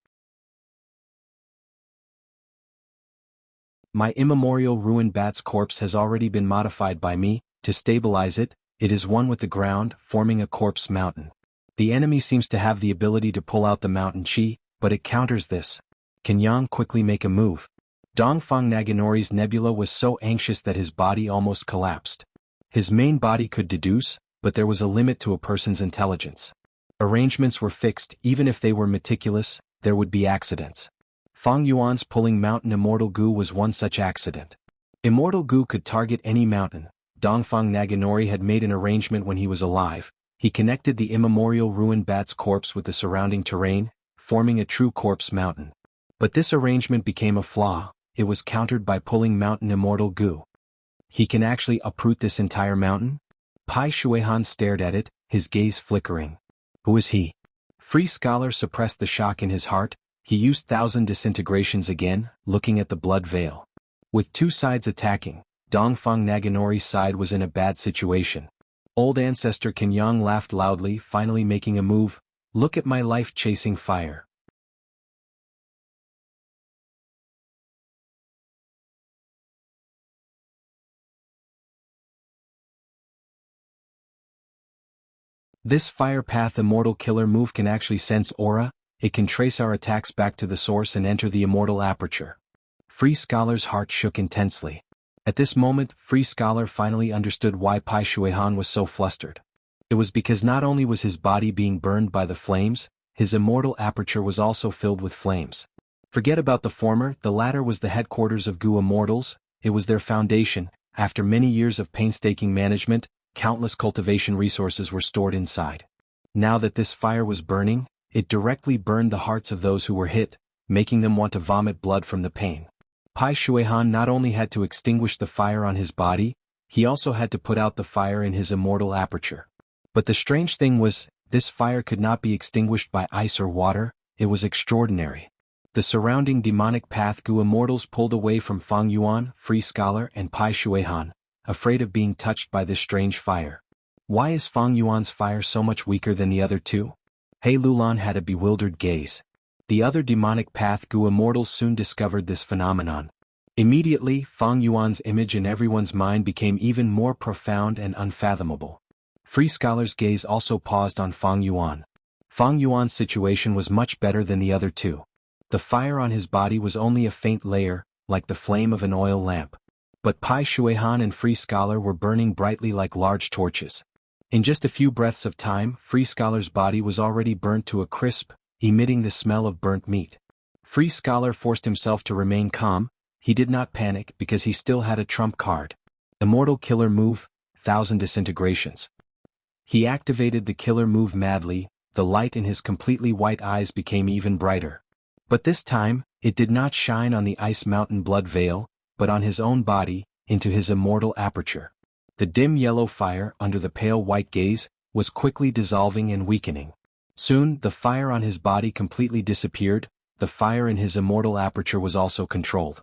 My immemorial ruined bat's corpse has already been modified by me. To stabilize it, it is one with the ground, forming a corpse mountain. The enemy seems to have the ability to pull out the mountain chi, but it counters this. Can Yang quickly make a move? Dongfang Naganori's nebula was so anxious that his body almost collapsed. His main body could deduce, but there was a limit to a person's intelligence. Arrangements were fixed. Even if they were meticulous, there would be accidents. Fang Yuan's pulling mountain Immortal Gu was one such accident. Immortal Gu could target any mountain. Dongfang Naganori had made an arrangement when he was alive. He connected the immemorial ruined bat's corpse with the surrounding terrain, forming a true corpse mountain. But this arrangement became a flaw. It was countered by pulling mountain Immortal Gu. He can actually uproot this entire mountain? Pai Shuihan stared at it, his gaze flickering. Who is he? Free Scholar suppressed the shock in his heart. He used 1,000 disintegrations again, looking at the blood veil. With 2 sides attacking, Dongfang Naganori's side was in a bad situation. Old ancestor Kenyang laughed loudly, finally making a move. Look at my life chasing fire. This fire path immortal killer move can actually sense aura. It can trace our attacks back to the source and enter the immortal aperture. Free Scholar's heart shook intensely. At this moment, Free Scholar finally understood why Pai Shuihan was so flustered. It was because not only was his body being burned by the flames, his immortal aperture was also filled with flames. Forget about the former, the latter was the headquarters of Gu Immortals. It was their foundation. After many years of painstaking management, countless cultivation resources were stored inside. Now that this fire was burning, it directly burned the hearts of those who were hit, making them want to vomit blood from the pain. Pai Shuihan not only had to extinguish the fire on his body, he also had to put out the fire in his immortal aperture. But the strange thing was, this fire could not be extinguished by ice or water. It was extraordinary. The surrounding demonic path Gu Immortals pulled away from Fang Yuan, Free Scholar and Pai Shuihan, afraid of being touched by this strange fire. Why is Fang Yuan's fire so much weaker than the other 2? He Lulan had a bewildered gaze. The other demonic path Gu Immortals soon discovered this phenomenon. Immediately, Fang Yuan's image in everyone's mind became even more profound and unfathomable. Free Scholar's gaze also paused on Fang Yuan. Fang Yuan's situation was much better than the other 2. The fire on his body was only a faint layer, like the flame of an oil lamp. But Pai Shuihan and Free Scholar were burning brightly like large torches. In just a few breaths of time, Free Scholar's body was already burnt to a crisp, emitting the smell of burnt meat. Free Scholar forced himself to remain calm. He did not panic because he still had a trump card. Immortal killer move, 1,000 disintegrations. He activated the killer move madly, the light in his completely white eyes became even brighter. But this time, it did not shine on the ice mountain blood veil, but on his own body, into his immortal aperture. The dim yellow fire under the pale white gaze was quickly dissolving and weakening. Soon, the fire on his body completely disappeared, the fire in his immortal aperture was also controlled.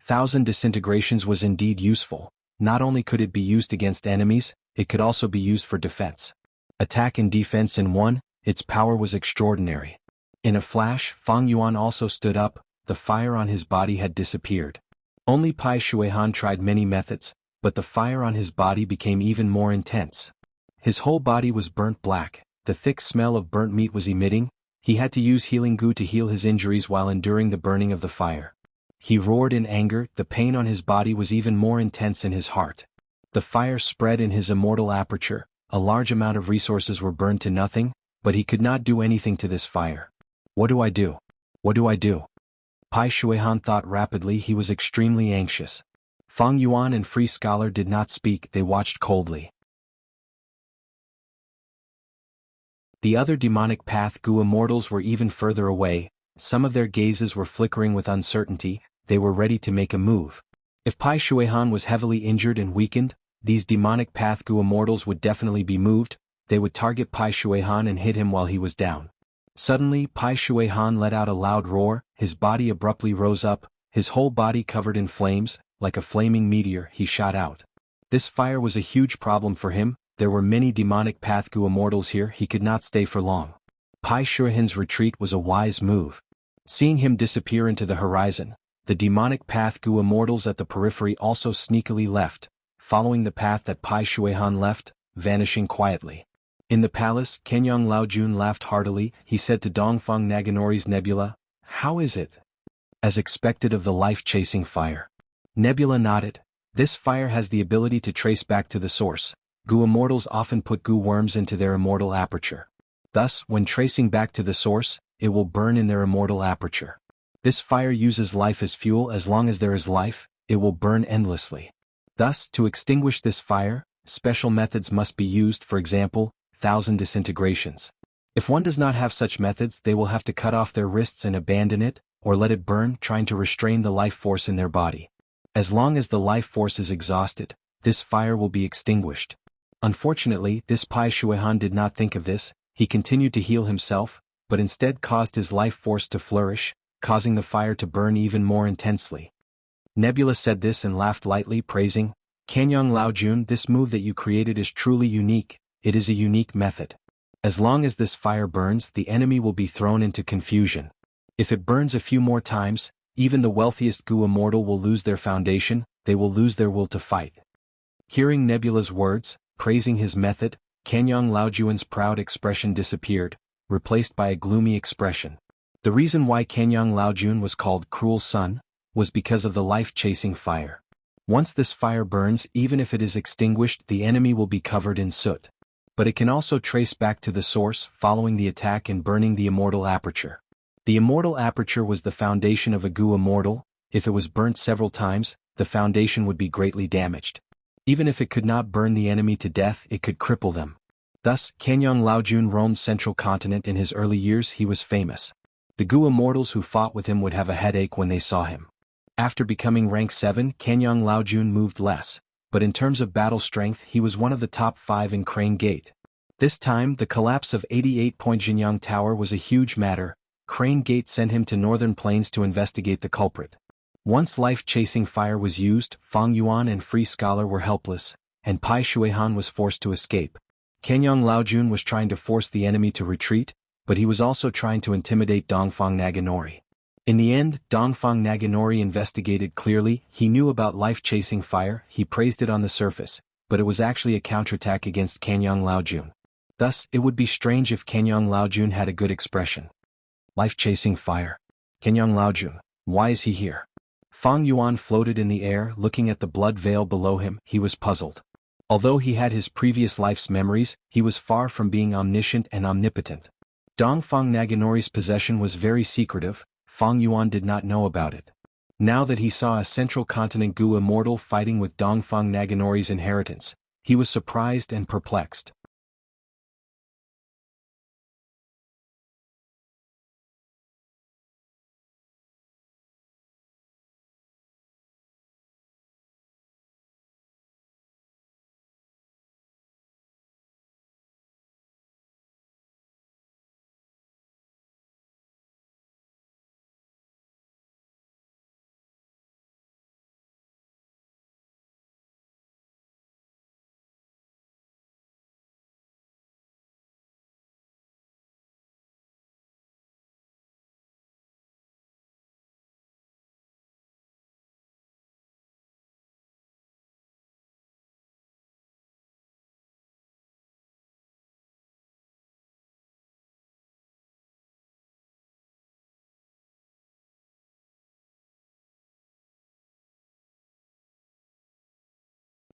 1,000 disintegrations was indeed useful. Not only could it be used against enemies, it could also be used for defense. Attack and defense in one, its power was extraordinary. In a flash, Fang Yuan also stood up, the fire on his body had disappeared. Only Pai Shuihan tried many methods, but the fire on his body became even more intense. His whole body was burnt black, the thick smell of burnt meat was emitting, he had to use healing goo to heal his injuries while enduring the burning of the fire. He roared in anger, the pain on his body was even more intense in his heart. The fire spread in his immortal aperture, a large amount of resources were burned to nothing, but he could not do anything to this fire. What do I do? What do I do? Pai Shuihan thought rapidly, he was extremely anxious. Fang Yuan and Free Scholar did not speak, they watched coldly. The other demonic path Gu immortals were even further away, some of their gazes were flickering with uncertainty, they were ready to make a move. If Pai Shuihan was heavily injured and weakened, these demonic path Gu immortals would definitely be moved, they would target Pai Shuihan and hit him while he was down. Suddenly Pai Shuihan let out a loud roar, his body abruptly rose up, his whole body covered in flames, like a flaming meteor he shot out. This fire was a huge problem for him, there were many demonic path Gu immortals here, he could not stay for long. Pai Shuihan's retreat was a wise move. Seeing him disappear into the horizon, the demonic path Gu immortals at the periphery also sneakily left, following the path that Pai Shuihan left, vanishing quietly. In the palace, Kenyang Laojun laughed heartily, he said to Dongfang Naganori's Nebula, "How is it?" As expected of the life-chasing fire. Nebula nodded. This fire has the ability to trace back to the source. Gu immortals often put Gu worms into their immortal aperture. Thus, when tracing back to the source, it will burn in their immortal aperture. This fire uses life as fuel. As long as there is life, it will burn endlessly. Thus, to extinguish this fire, special methods must be used, for example, 1,000 disintegrations. If one does not have such methods, they will have to cut off their wrists and abandon it, or let it burn, trying to restrain the life force in their body. As long as the life force is exhausted, this fire will be extinguished. Unfortunately, this Pai Shuihan did not think of this, he continued to heal himself, but instead caused his life force to flourish, causing the fire to burn even more intensely. Nebula said this and laughed lightly, praising, "Kenyang Laojun, this move that you created is truly unique, it is a unique method. As long as this fire burns, the enemy will be thrown into confusion. If it burns a few more times, even the wealthiest Gu immortal will lose their foundation, they will lose their will to fight." Hearing Nebula's words, praising his method, Kenyang Laojun's proud expression disappeared, replaced by a gloomy expression. The reason why Kenyang Laojun was called Cruel Sun was because of the life-chasing fire. Once this fire burns, even if it is extinguished, the enemy will be covered in soot. But it can also trace back to the source, following the attack and burning the immortal aperture. The immortal aperture was the foundation of a Gu immortal, if it was burnt several times, the foundation would be greatly damaged. Even if it could not burn the enemy to death, it could cripple them. Thus, Kenyang Laojun roamed Central Continent. In his early years he was famous. The Gu immortals who fought with him would have a headache when they saw him. After becoming rank 7, Kenyang Laojun moved less, but in terms of battle strength he was one of the top 5 in Crane Gate. This time, the collapse of 88-point Jinyang Tower was a huge matter. Crane Gate sent him to Northern Plains to investigate the culprit. Once life-chasing fire was used, Fang Yuan and Free Scholar were helpless, and Pai Shuihan was forced to escape. Kenyang Laojun was trying to force the enemy to retreat, but he was also trying to intimidate Dongfang Naganori. In the end, Dongfang Naganori investigated clearly, he knew about life-chasing fire, he praised it on the surface, but it was actually a counterattack against Kenyang Laojun. Thus, it would be strange if Kenyang Laojun had a good expression. Life-chasing fire. Kenyang Laojun, why is he here? Fang Yuan floated in the air, looking at the blood veil below him, he was puzzled. Although he had his previous life's memories, he was far from being omniscient and omnipotent. Dongfang Naganori's possession was very secretive, Fang Yuan did not know about it. Now that he saw a Central Continent Gu immortal fighting with Dongfang Naganori's inheritance, He was surprised and perplexed.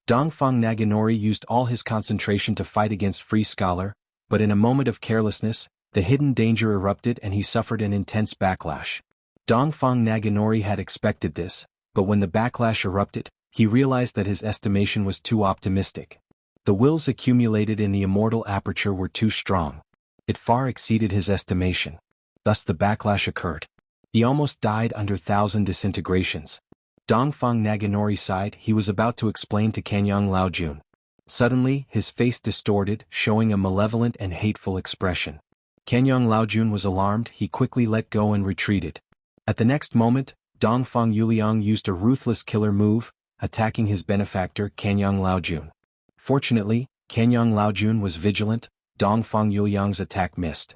Dongfang Naganori used all his concentration to fight against Free Scholar, but in a moment of carelessness, the hidden danger erupted and he suffered an intense backlash. Dongfang Naganori had expected this, but when the backlash erupted, he realized that his estimation was too optimistic. The wills accumulated in the immortal aperture were too strong. It far exceeded his estimation. Thus the backlash occurred. He almost died under 1,000 disintegrations. Dongfang Naganori sighed. He was about to explain to Kanyang Laojun. Suddenly, his face distorted, showing a malevolent and hateful expression. Kanyang Laojun was alarmed. He quickly let go and retreated. At the next moment, Dongfang Yuliang used a ruthless killer move, attacking his benefactor Kanyang Laojun. Fortunately, Kanyang Laojun was vigilant. Dongfang Yuliang's attack missed.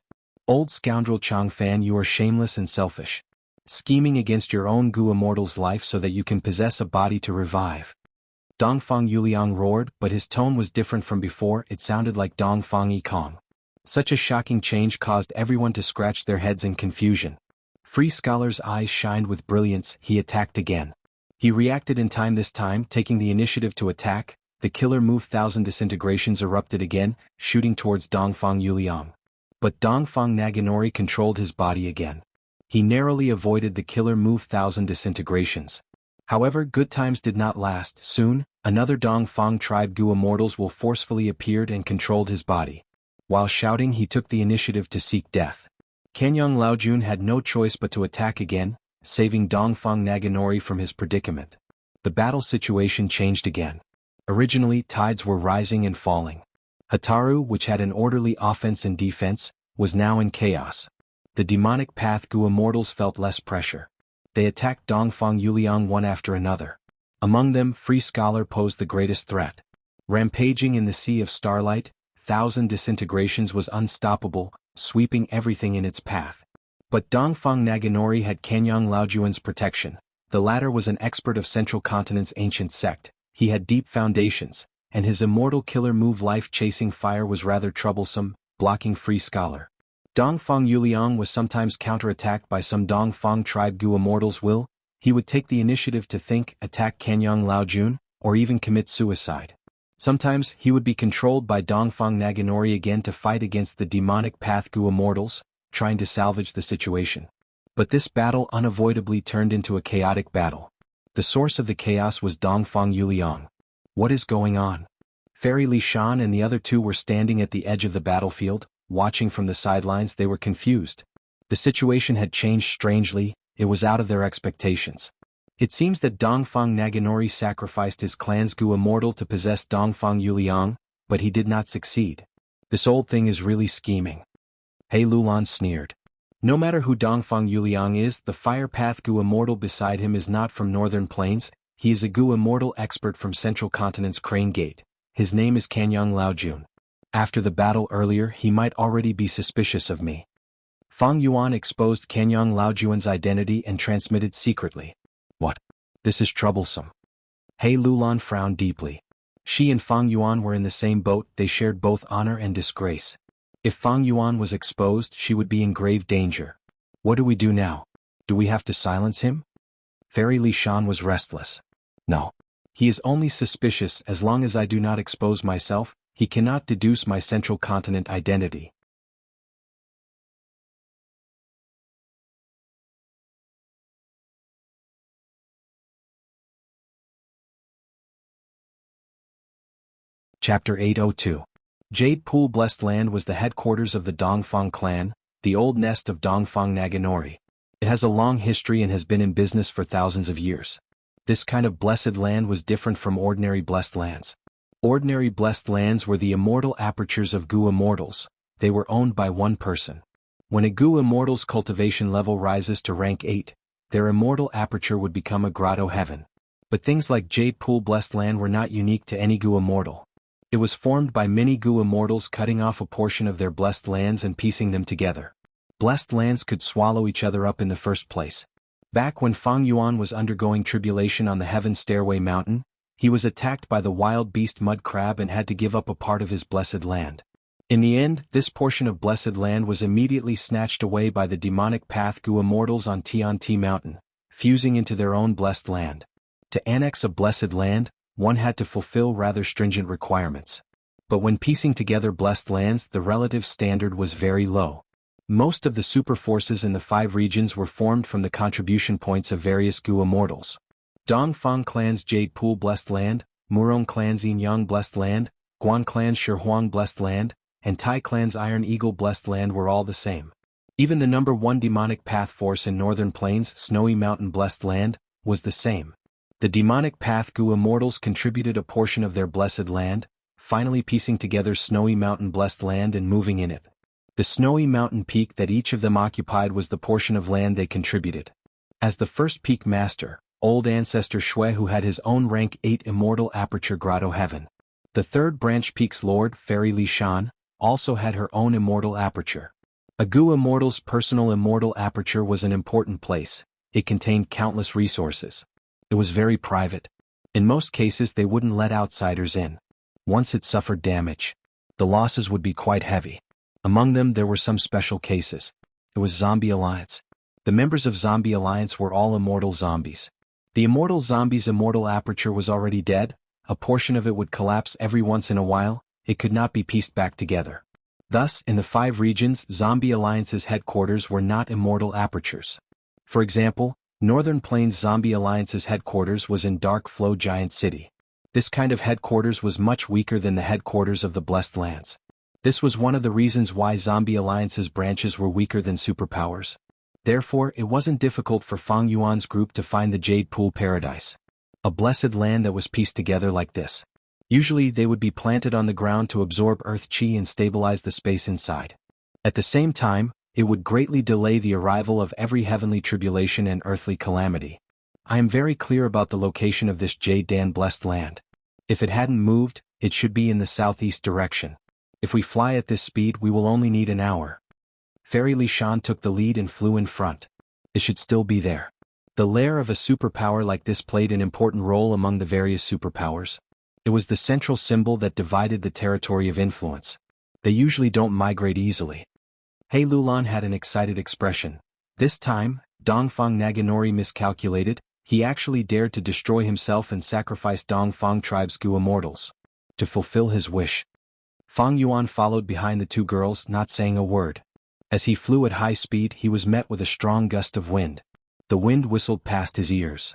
Old scoundrel Chang Fan, you are shameless and selfish. Scheming against your own Gu immortal's life so that you can possess a body to revive. Dongfang Yuliang roared, but his tone was different from before. It sounded like Dongfang Yikong. Such a shocking change caused everyone to scratch their heads in confusion. Free Scholar's eyes shined with brilliance. He attacked again. He reacted in time this time, taking the initiative to attack. The killer move 1,000 disintegrations erupted again, shooting towards Dongfang Yuliang. But Dongfang Naganori controlled his body again. He narrowly avoided the killer move 1,000 disintegrations. However, good times did not last. Soon, another Dongfang tribe Gu immortals will forcefully appeared and controlled his body. While shouting, he took the initiative to seek death. Kanyang Laojun had no choice but to attack again, saving Dongfang Naganori from his predicament. The battle situation changed again. Originally, tides were rising and falling. Hataru, which had an orderly offense and defense, was now in chaos. The demonic path Gu immortals felt less pressure. They attacked Dongfang Yuliang one after another. Among them, Free Scholar posed the greatest threat. Rampaging in the sea of starlight, 1,000 disintegrations was unstoppable, sweeping everything in its path. But Dongfang Naganori had Kanyang Laojuan's protection. The latter was an expert of Central Continent's ancient sect. He had deep foundations, and his immortal killer move life-chasing fire was rather troublesome, blocking Free Scholar. Dongfang Yuliang was sometimes counterattacked by some Dongfang tribe Gu immortals. He would take the initiative to think, attack Kanyang Laojun, or even commit suicide. Sometimes he would be controlled by Dongfang Naganori again to fight against the demonic path Gu immortals, trying to salvage the situation. But this battle unavoidably turned into a chaotic battle. The source of the chaos was Dongfang Yuliang. What is going on? Fairy Li Shan and the other two were standing at the edge of the battlefield. Watching from the sidelines, they were confused. The situation had changed strangely. It was out of their expectations. It seems that Dongfang Naganori sacrificed his clan's Gu immortal to possess Dongfang Yuliang, but he did not succeed. This old thing is really scheming. He Lulan sneered. No matter who Dongfang Yuliang is, the fire path Gu immortal beside him is not from Northern Plains. He is a Gu immortal expert from Central Continent's Crane Gate. His name is Kanyang Laojun. After the battle earlier, he might already be suspicious of me. Fang Yuan exposed Kanyang Laojuan's identity and transmitted secretly. What? This is troublesome. He Lulan frowned deeply. She and Fang Yuan were in the same boat. They shared both honor and disgrace. If Fang Yuan was exposed, she would be in grave danger. What do we do now? Do we have to silence him? Fairy Li Shan was restless. No. He is only suspicious. As long as I do not expose myself, he cannot deduce my Central Continent identity. Chapter 802. Jade Pool Blessed Land was the headquarters of the Dongfang clan, the old nest of Dongfang Naganori. It has a long history and has been in business for thousands of years. This kind of blessed land was different from ordinary blessed lands. Ordinary blessed lands were the immortal apertures of Gu immortals. They were owned by one person. When a Gu immortal's cultivation level rises to rank 8, their immortal aperture would become a grotto heaven. But things like Jade Pool Blessed Land were not unique to any Gu immortal. It was formed by many Gu immortals cutting off a portion of their blessed lands and piecing them together. Blessed lands could swallow each other up in the first place. Back when Fang Yuan was undergoing tribulation on the Heaven Stairway Mountain, he was attacked by the wild beast mud crab and had to give up a part of his blessed land. In the end, this portion of blessed land was immediately snatched away by the demonic path Gu immortals on Tianti Mountain, fusing into their own blessed land. To annex a blessed land, one had to fulfill rather stringent requirements. But when piecing together blessed lands, the relative standard was very low. Most of the super forces in the 5 regions were formed from the contribution points of various Gu immortals. Dongfang clan's Jade Pool Blessed Land, Murong clan's Yinyang Blessed Land, Guan clan's Shihuang Blessed Land, and Tai clan's Iron Eagle Blessed Land were all the same. Even the number 1 demonic path force in Northern Plains, Snowy Mountain Blessed Land, was the same. The demonic path Gu immortals contributed a portion of their blessed land, finally piecing together Snowy Mountain Blessed Land and moving in it. The snowy mountain peak that each of them occupied was the portion of land they contributed. As the first peak master, old ancestor Shui, who had his own rank 8 immortal aperture grotto heaven. The third branch peak's lord, Fairy Li Shan, also had her own immortal aperture. A Gu immortal's personal immortal aperture was an important place. It contained countless resources. It was very private. In most cases they wouldn't let outsiders in. Once it suffered damage, the losses would be quite heavy. Among them there were some special cases. It was Zombie Alliance. The members of Zombie Alliance were all immortal zombies. The immortal zombie's immortal aperture was already dead, a portion of it would collapse every once in a while, it could not be pieced back together. Thus, in the 5 regions, Zombie Alliance's headquarters were not immortal apertures. For example, Northern Plains Zombie Alliance's headquarters was in Dark Flow Giant City. This kind of headquarters was much weaker than the headquarters of the Blessed Lands. This was one of the reasons why Zombie Alliance's branches were weaker than superpowers. Therefore, it wasn't difficult for Fang Yuan's group to find the Jade Pool Paradise. A blessed land that was pieced together like this. Usually they would be planted on the ground to absorb earth chi and stabilize the space inside. At the same time, it would greatly delay the arrival of every heavenly tribulation and earthly calamity. I am very clear about the location of this Jade Dan blessed land. If it hadn't moved, it should be in the southeast direction. If we fly at this speed, we will only need an hour. Fairy Li Shan took the lead and flew in front. It should still be there. The lair of a superpower like this played an important role among the various superpowers. It was the central symbol that divided the territory of influence. They usually don't migrate easily. He Lulan had an excited expression. This time, Dongfang Naganori miscalculated. He actually dared to destroy himself and sacrifice Dongfang tribe's Gu immortals. To fulfill his wish. Fang Yuan followed behind the 2 girls, not saying a word. As he flew at high speed, he was met with a strong gust of wind. The wind whistled past his ears.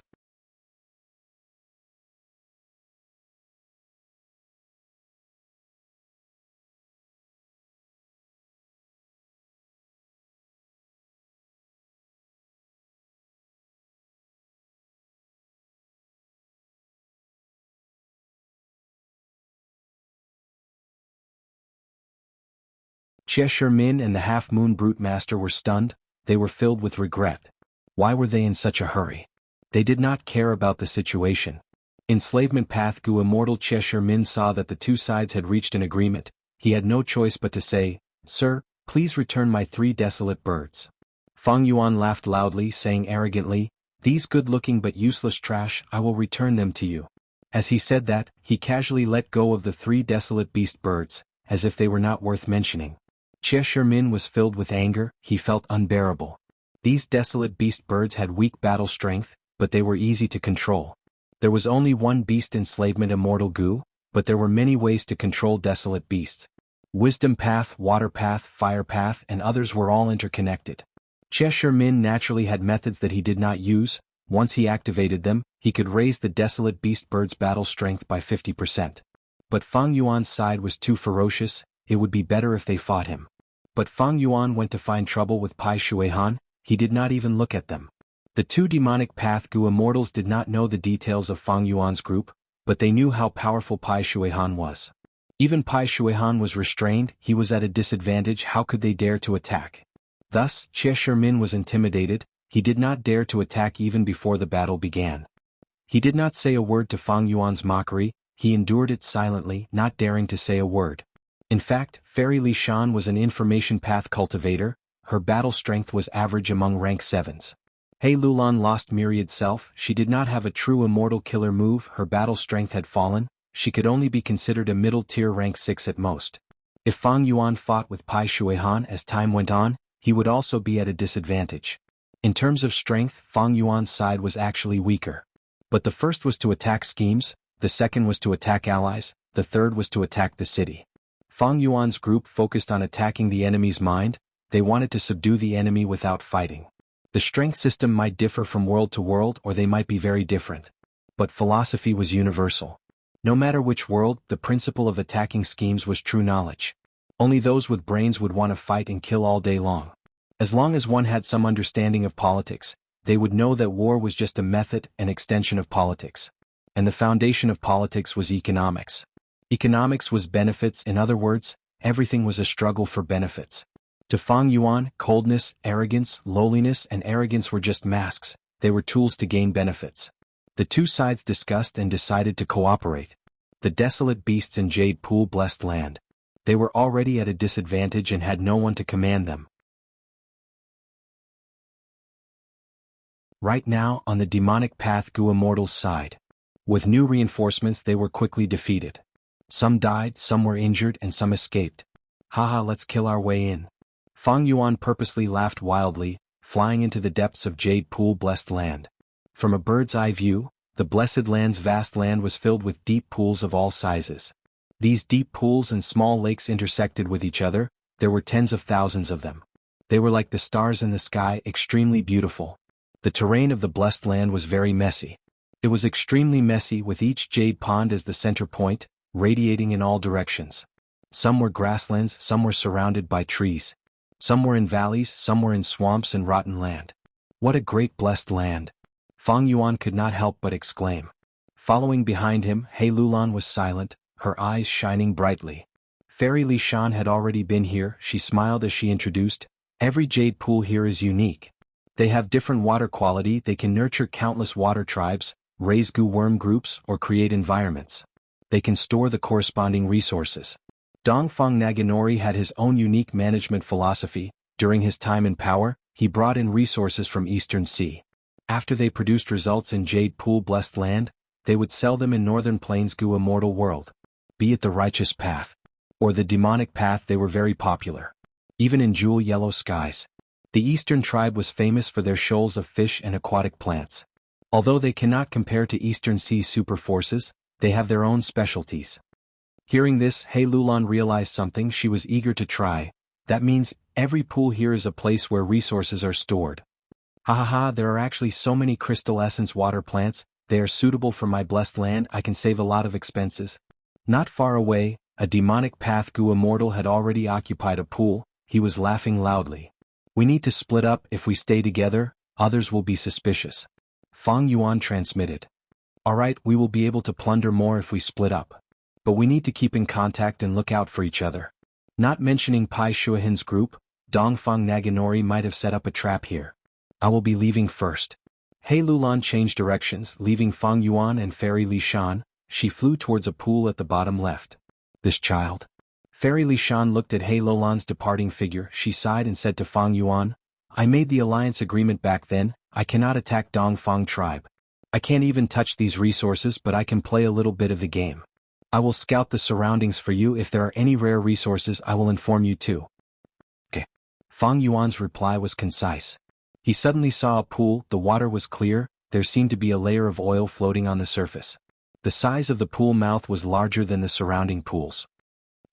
Cheshire Min and the Half-Moon Brute Master were stunned. They were filled with regret. Why were they in such a hurry? They did not care about the situation. Enslavement Path Gu immortal Cheshire Min saw that the 2 sides had reached an agreement. He had no choice but to say, "Sir, please return my 3 desolate birds." Fang Yuan laughed loudly, saying arrogantly, "These good-looking but useless trash, I will return them to you." As he said that, he casually let go of the 3 desolate beast birds, as if they were not worth mentioning. Cheshire Min was filled with anger. He felt unbearable. These desolate beast birds had weak battle strength, but they were easy to control. There was only one beast enslavement immortal Gu, but there were many ways to control desolate beasts. Wisdom Path, Water Path, Fire Path, and others were all interconnected. Cheshire Min naturally had methods that he did not use. Once he activated them, he could raise the desolate beast bird's battle strength by 50%. But Fang Yuan's side was too ferocious, it would be better if they fought him. But Fang Yuan went to find trouble with Pai Shuihan, he did not even look at them. The two demonic path Gu immortals did not know the details of Fang Yuan's group, but they knew how powerful Pai Shuihan was. Even Pai Shuihan was restrained, he was at a disadvantage, how could they dare to attack? Thus, Xie Shimin was intimidated, he did not dare to attack even before the battle began. He did not say a word to Fang Yuan's mockery, he endured it silently, not daring to say a word. In fact, Fairy Li Shan was an information path cultivator, her battle strength was average among rank 7s. He Lulan lost myriad self, she did not have a true immortal killer move, her battle strength had fallen, she could only be considered a middle tier rank 6 at most. If Fang Yuan fought with Pai Shuihan as time went on, he would also be at a disadvantage. In terms of strength, Fang Yuan's side was actually weaker. But the first was to attack schemes, the second was to attack allies, the third was to attack the city. Fang Yuan's group focused on attacking the enemy's mind, they wanted to subdue the enemy without fighting. The strength system might differ from world to world or they might be very different. But philosophy was universal. No matter which world, the principle of attacking schemes was true knowledge. Only those with brains would want to fight and kill all day long. As long as one had some understanding of politics, they would know that war was just a method, an extension of politics. And the foundation of politics was economics. Economics was benefits, in other words, everything was a struggle for benefits. To Fang Yuan, coldness, arrogance, lowliness and arrogance were just masks, they were tools to gain benefits. The two sides discussed and decided to cooperate. The desolate beasts in Jade Pool blessed land. They were already at a disadvantage and had no one to command them. Right now, on the demonic path Gu Immortal's side. With new reinforcements they were quickly defeated. Some died, some were injured and some escaped. Haha, let's kill our way in. Fang Yuan purposely laughed wildly, flying into the depths of Jade Pool blessed land. From a bird's eye view, the blessed land's vast land was filled with deep pools of all sizes. These deep pools and small lakes intersected with each other, there were tens of thousands of them. They were like the stars in the sky, extremely beautiful. The terrain of the blessed land was very messy. It was extremely messy with each jade pond as the center point, radiating in all directions. Some were grasslands, some were surrounded by trees. Some were in valleys, some were in swamps and rotten land. What a great blessed land! Fang Yuan could not help but exclaim. Following behind him, He Lulan was silent, her eyes shining brightly. Fairy Li Shan had already been here, she smiled as she introduced, every jade pool here is unique. They have different water quality, they can nurture countless water tribes, raise Gu worm groups or create environments. They can store the corresponding resources. Dongfang Naganori had his own unique management philosophy. During his time in power, he brought in resources from Eastern Sea. After they produced results in Jade Pool blessed land, they would sell them in Northern Plains Gu immortal world. Be it the righteous path or the demonic path, they were very popular. Even in jewel yellow skies. The Eastern tribe was famous for their shoals of fish and aquatic plants. Although they cannot compare to Eastern Sea super forces, they have their own specialties. Hearing this, He Lulan realized something she was eager to try. That means, every pool here is a place where resources are stored. Ha, there are actually so many crystal essence water plants, they are suitable for my blessed land, I can save a lot of expenses. Not far away, a demonic path Gu immortal had already occupied a pool, he was laughing loudly. We need to split up, if we stay together, others will be suspicious. Fang Yuan transmitted. Alright, we will be able to plunder more if we split up. But we need to keep in contact and look out for each other. Not mentioning Pai Shuihan's group, Dongfang Naganori might have set up a trap here. I will be leaving first. He Lulan changed directions, leaving Fang Yuan and Fairy Li Shan, she flew towards a pool at the bottom left. This child. Fairy Li Shan looked at He Lulan's departing figure, she sighed and said to Fang Yuan, I made the alliance agreement back then, I cannot attack Dongfang tribe. I can't even touch these resources but I can play a little bit of the game. I will scout the surroundings for you, if there are any rare resources I will inform you too. Okay. Fang Yuan's reply was concise. He suddenly saw a pool, the water was clear, there seemed to be a layer of oil floating on the surface. The size of the pool mouth was larger than the surrounding pools.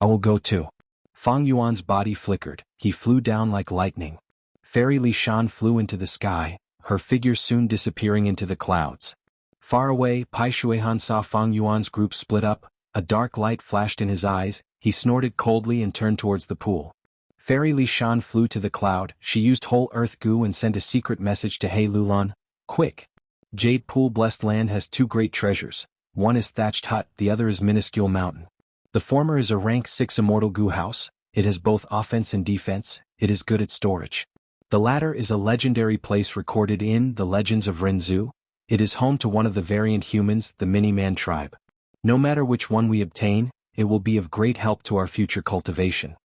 I will go too. Fang Yuan's body flickered, he flew down like lightning. Fairy Li Shan flew into the sky, her figure soon disappearing into the clouds. Far away, Pai Shuihan saw Fang Yuan's group split up, A dark light flashed in his eyes, he snorted coldly and turned towards the pool. Fairy Li Shan flew to the cloud, she used whole earth goo and sent a secret message to He Lulan. Quick! Jade Pool Blessed Land has two great treasures, one is thatched hut, the other is minuscule mountain. The former is a rank 6 immortal goo house, it has both offense and defense, it is good at storage. The latter is a legendary place recorded in the Legends of Renzu. It is home to one of the variant humans, the Mini-Man tribe. No matter which one we obtain, it will be of great help to our future cultivation.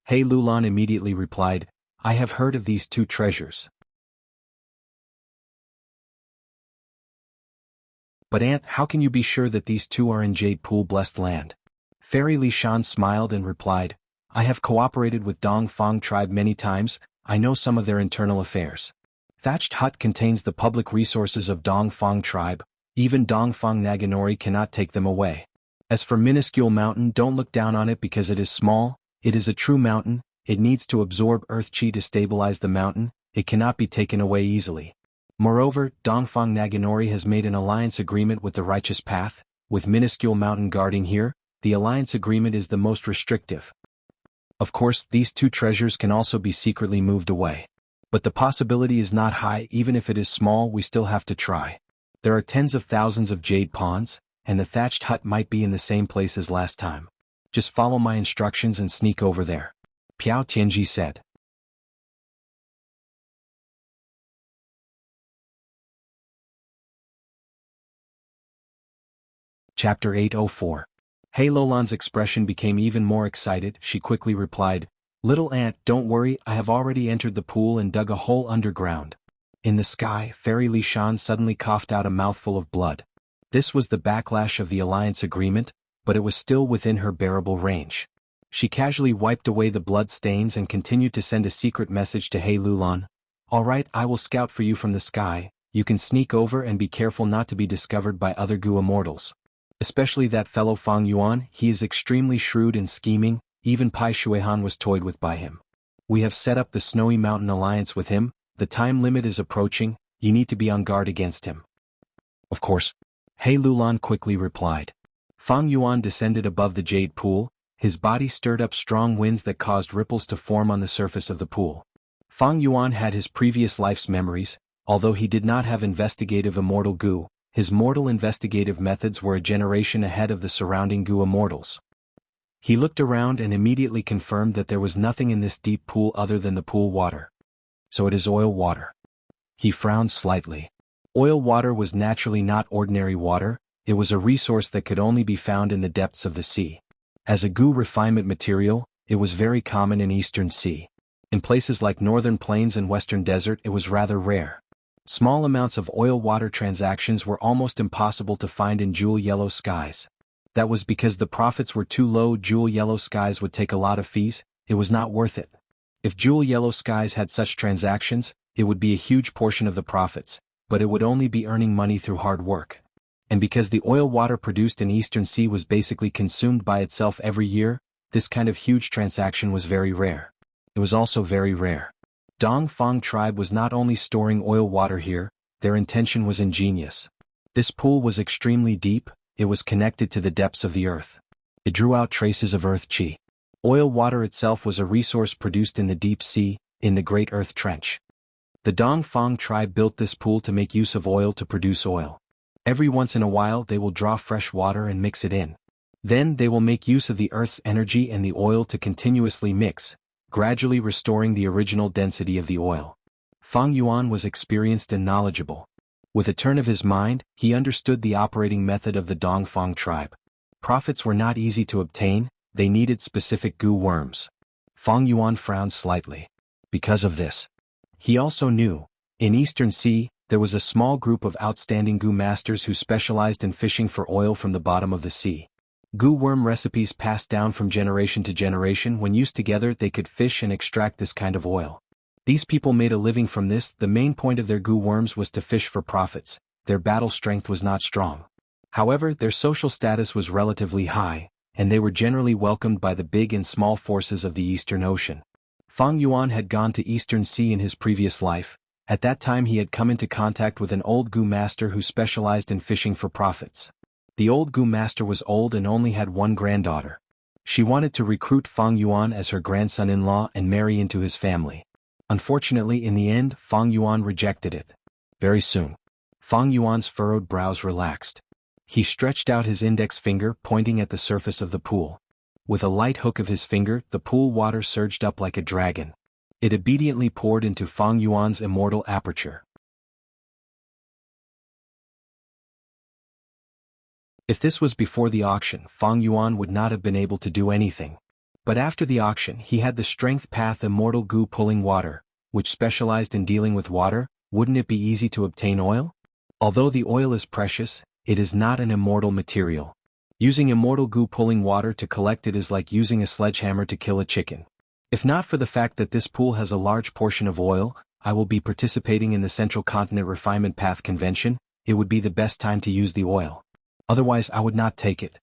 He Lulan immediately replied, I have heard of these two treasures. But Aunt, how can you be sure that these two are in Jade Pool Blessed Land? Fairy Li Shan smiled and replied, I have cooperated with Dong Fang tribe many times, I know some of their internal affairs. Thatched hut contains the public resources of Dong Fang tribe, even Dong Fang Naganori cannot take them away. As for minuscule mountain, don't look down on it because it is small, it is a true mountain, it needs to absorb earth chi to stabilize the mountain, it cannot be taken away easily. Moreover, Dong Fang Naganori has made an alliance agreement with the Righteous Path, with minuscule mountain guarding here, the alliance agreement is the most restrictive. Of course, these two treasures can also be secretly moved away. But the possibility is not high, even if it is small we still have to try. There are tens of thousands of jade ponds, and the thatched hut might be in the same place as last time. Just follow my instructions and sneak over there. Piao Tianji said. Chapter 804. He Lulan's expression became even more excited, she quickly replied, Little Aunt, don't worry, I have already entered the pool and dug a hole underground. In the sky, Fairy Li Shan suddenly coughed out a mouthful of blood. This was the backlash of the alliance agreement, but it was still within her bearable range. She casually wiped away the blood stains and continued to send a secret message to He Lulan. All right, I will scout for you from the sky, you can sneak over and be careful not to be discovered by other goo immortals. Especially that fellow Fang Yuan, he is extremely shrewd and scheming, even Pai Shuihan was toyed with by him. We have set up the Snowy Mountain Alliance with him, the time limit is approaching, you need to be on guard against him. Of course. He Lulan quickly replied. Fang Yuan descended above the jade pool, his body stirred up strong winds that caused ripples to form on the surface of the pool. Fang Yuan had his previous life's memories, although he did not have investigative immortal goo. His mortal investigative methods were a generation ahead of the surrounding goo immortals. He looked around and immediately confirmed that there was nothing in this deep pool other than the pool water. So it is oil water. He frowned slightly. Oil water was naturally not ordinary water, it was a resource that could only be found in the depths of the sea. As a goo refinement material, it was very common in Eastern Sea. In places like Northern Plains and Western Desert it was rather rare. Small amounts of oil-water transactions were almost impossible to find in jewel yellow skies. That was because the profits were too low. Jewel yellow skies would take a lot of fees, it was not worth it. If jewel yellow skies had such transactions, it would be a huge portion of the profits, but it would only be earning money through hard work. And because the oil water produced in Eastern Sea was basically consumed by itself every year, this kind of huge transaction was very rare. It was also very rare. Dong Fang tribe was not only storing oil water here, their intention was ingenious. This pool was extremely deep, it was connected to the depths of the earth. It drew out traces of earth chi. Oil water itself was a resource produced in the deep sea, in the Great Earth Trench. The Dong Fang tribe built this pool to make use of oil to produce oil. Every once in a while they will draw fresh water and mix it in. Then they will make use of the earth's energy and the oil to continuously mix, gradually restoring the original density of the oil. Fang Yuan was experienced and knowledgeable. With a turn of his mind, he understood the operating method of the Dong Fang tribe. Profits were not easy to obtain, they needed specific goo worms. Fang Yuan frowned slightly. Because of this. He also knew, in Eastern Sea, there was a small group of outstanding goo masters who specialized in fishing for oil from the bottom of the sea. Goo worm recipes passed down from generation to generation. When used together they could fish and extract this kind of oil. These people made a living from this. The main point of their goo worms was to fish for profits. Their battle strength was not strong. However, their social status was relatively high, and they were generally welcomed by the big and small forces of the Eastern Ocean. Fang Yuan had gone to Eastern Sea in his previous life. At that time he had come into contact with an old goo master who specialized in fishing for profits. The old Gu master was old and only had one granddaughter. She wanted to recruit Fang Yuan as her grandson-in-law and marry into his family. Unfortunately, in the end, Fang Yuan rejected it. Very soon, Fang Yuan's furrowed brows relaxed. He stretched out his index finger, pointing at the surface of the pool. With a light hook of his finger, the pool water surged up like a dragon. It obediently poured into Fang Yuan's immortal aperture. If this was before the auction, Fang Yuan would not have been able to do anything. But after the auction, he had the strength path immortal Gu pulling water, which specialized in dealing with water. Wouldn't it be easy to obtain oil? Although the oil is precious, it is not an immortal material. Using immortal Gu pulling water to collect it is like using a sledgehammer to kill a chicken. If not for the fact that this pool has a large portion of oil, I will be participating in the Central Continent Refinement Path Convention, it would be the best time to use the oil. Otherwise I would not take it.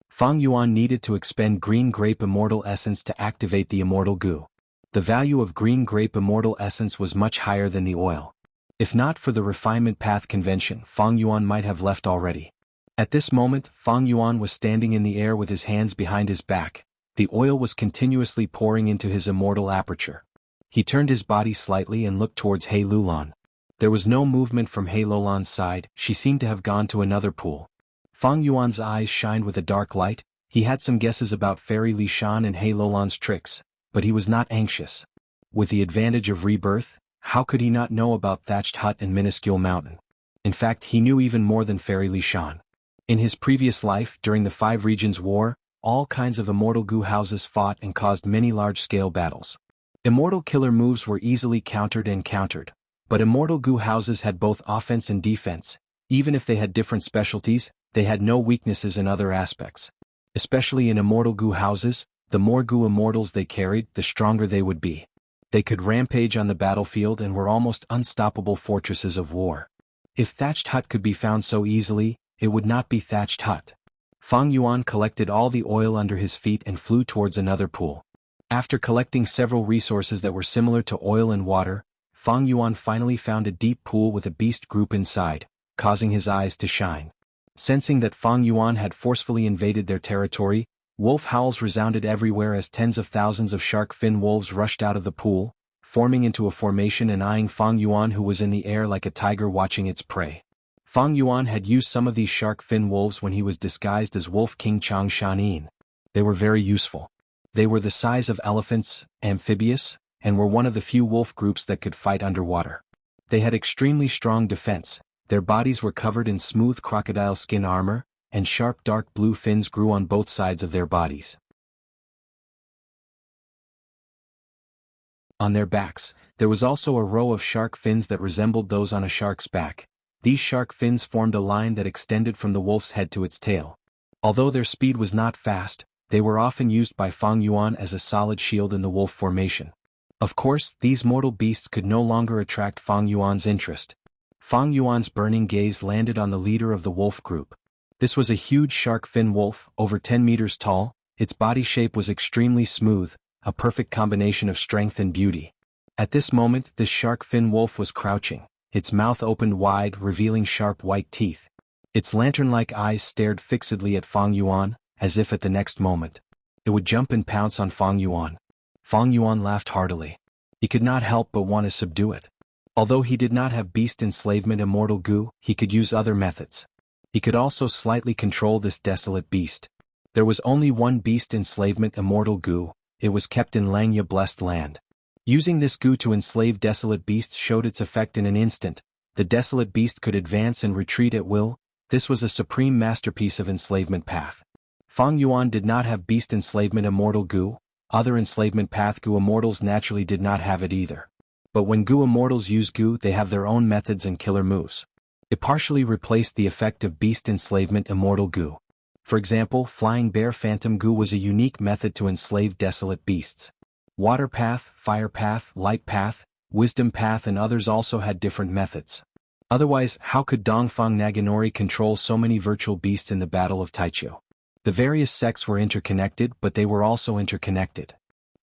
Fang Yuan needed to expend green grape immortal essence to activate the immortal Gu. The value of green grape immortal essence was much higher than the oil. If not for the Refinement Path Convention, Fang Yuan might have left already. At this moment, Fang Yuan was standing in the air with his hands behind his back. The oil was continuously pouring into his immortal aperture. He turned his body slightly and looked towards He Lulan. There was no movement from He Lulan's side, she seemed to have gone to another pool. Fang Yuan's eyes shined with a dark light. He had some guesses about Fairy Li Shan and He Lulan's tricks, but he was not anxious. With the advantage of rebirth, how could he not know about Thatched Hut and Minuscule Mountain? In fact, he knew even more than Fairy Li Shan. In his previous life, during the Five Regions War, all kinds of immortal Gu houses fought and caused many large-scale battles. Immortal killer moves were easily countered and countered, but immortal Gu houses had both offense and defense. Even if they had different specialties, they had no weaknesses in other aspects. Especially in immortal Gu houses, the more Gu immortals they carried, the stronger they would be. They could rampage on the battlefield and were almost unstoppable fortresses of war. If Thatched Hut could be found so easily, it would not be Thatched Hut. Fang Yuan collected all the oil under his feet and flew towards another pool. After collecting several resources that were similar to oil and water, Fang Yuan finally found a deep pool with a beast group inside, causing his eyes to shine. Sensing that Fang Yuan had forcefully invaded their territory, wolf howls resounded everywhere as tens of thousands of shark fin wolves rushed out of the pool, forming into a formation and eyeing Fang Yuan, who was in the air like a tiger watching its prey. Fang Yuan had used some of these shark fin wolves when he was disguised as Wolf King Chang Shanin. They were very useful. They were the size of elephants, amphibious, and were one of the few wolf groups that could fight underwater. They had extremely strong defense. Their bodies were covered in smooth crocodile skin armor, and sharp dark blue fins grew on both sides of their bodies. On their backs, there was also a row of shark fins that resembled those on a shark's back. These shark fins formed a line that extended from the wolf's head to its tail. Although their speed was not fast, they were often used by Fang Yuan as a solid shield in the wolf formation. Of course, these mortal beasts could no longer attract Fang Yuan's interest. Fang Yuan's burning gaze landed on the leader of the wolf group. This was a huge shark fin wolf, over 10 meters tall. Its body shape was extremely smooth, a perfect combination of strength and beauty. At this moment, this shark fin wolf was crouching, its mouth opened wide, revealing sharp white teeth. Its lantern-like eyes stared fixedly at Fang Yuan, as if at the next moment it would jump and pounce on Fang Yuan. Fang Yuan laughed heartily. He could not help but want to subdue it. Although he did not have beast enslavement immortal Gu, he could use other methods. He could also slightly control this desolate beast. There was only one beast enslavement immortal Gu. It was kept in Langya blessed land. Using this Gu to enslave desolate beasts showed its effect in an instant. The desolate beast could advance and retreat at will. This was a supreme masterpiece of enslavement path. Fang Yuan did not have beast enslavement immortal Gu. Other enslavement path Gu immortals naturally did not have it either. But when Gu immortals use Gu, they have their own methods and killer moves. It partially replaced the effect of beast enslavement immortal Gu. For example, Flying Bear Phantom Gu was a unique method to enslave desolate beasts. Water Path, Fire Path, Light Path, Wisdom Path and others also had different methods. Otherwise, how could Dongfang Naganori control so many virtual beasts in the Battle of Taichu? The various sects were interconnected, but they were also interconnected.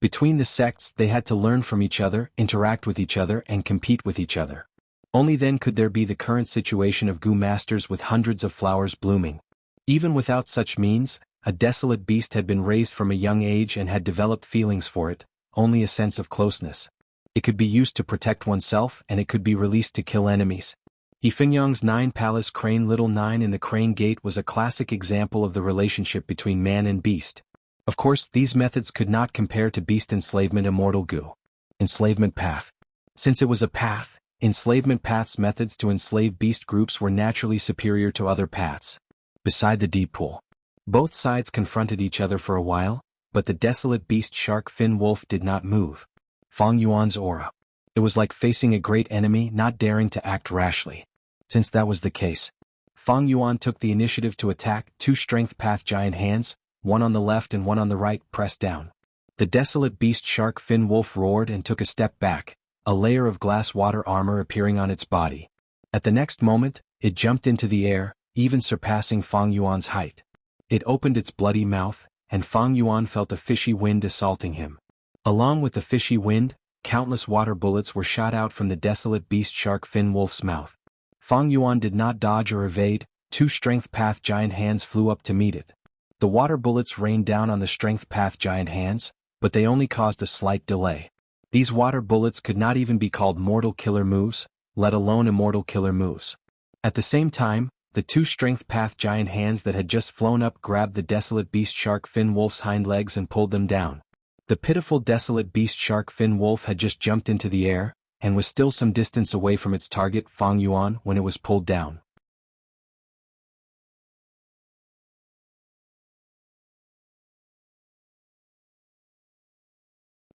Between the sects, they had to learn from each other, interact with each other, and compete with each other. Only then could there be the current situation of Gu masters with hundreds of flowers blooming. Even without such means, a desolate beast had been raised from a young age and had developed feelings for it, only a sense of closeness. It could be used to protect oneself and it could be released to kill enemies. Yifengyang's 9 Palace Crane Little 9 in the Crane Gate was a classic example of the relationship between man and beast. Of course, these methods could not compare to beast enslavement Immortal Gu. Enslavement path. Since it was a path, enslavement path's methods to enslave beast groups were naturally superior to other paths. Beside the deep pool, both sides confronted each other for a while, but the desolate beast shark fin wolf did not move. Fang Yuan's aura. It was like facing a great enemy not daring to act rashly. Since that was the case, Fang Yuan took the initiative to attack. 2 strength path giant hands, one on the left and one on the right, pressed down. The desolate beast shark fin wolf roared and took a step back, a layer of glass water armor appearing on its body. At the next moment, it jumped into the air, even surpassing Fang Yuan's height. It opened its bloody mouth, and Fang Yuan felt a fishy wind assaulting him. Along with the fishy wind, countless water bullets were shot out from the desolate beast shark fin wolf's mouth. Fang Yuan did not dodge or evade. 2 strength path giant hands flew up to meet it. The water bullets rained down on the strength path giant hands, but they only caused a slight delay. These water bullets could not even be called mortal killer moves, let alone immortal killer moves. At the same time, the 2 strength path giant hands that had just flown up grabbed the desolate beast shark fin wolf's hind legs and pulled them down. The pitiful desolate beast shark fin wolf had just jumped into the air, and was still some distance away from its target Fang Yuan when it was pulled down.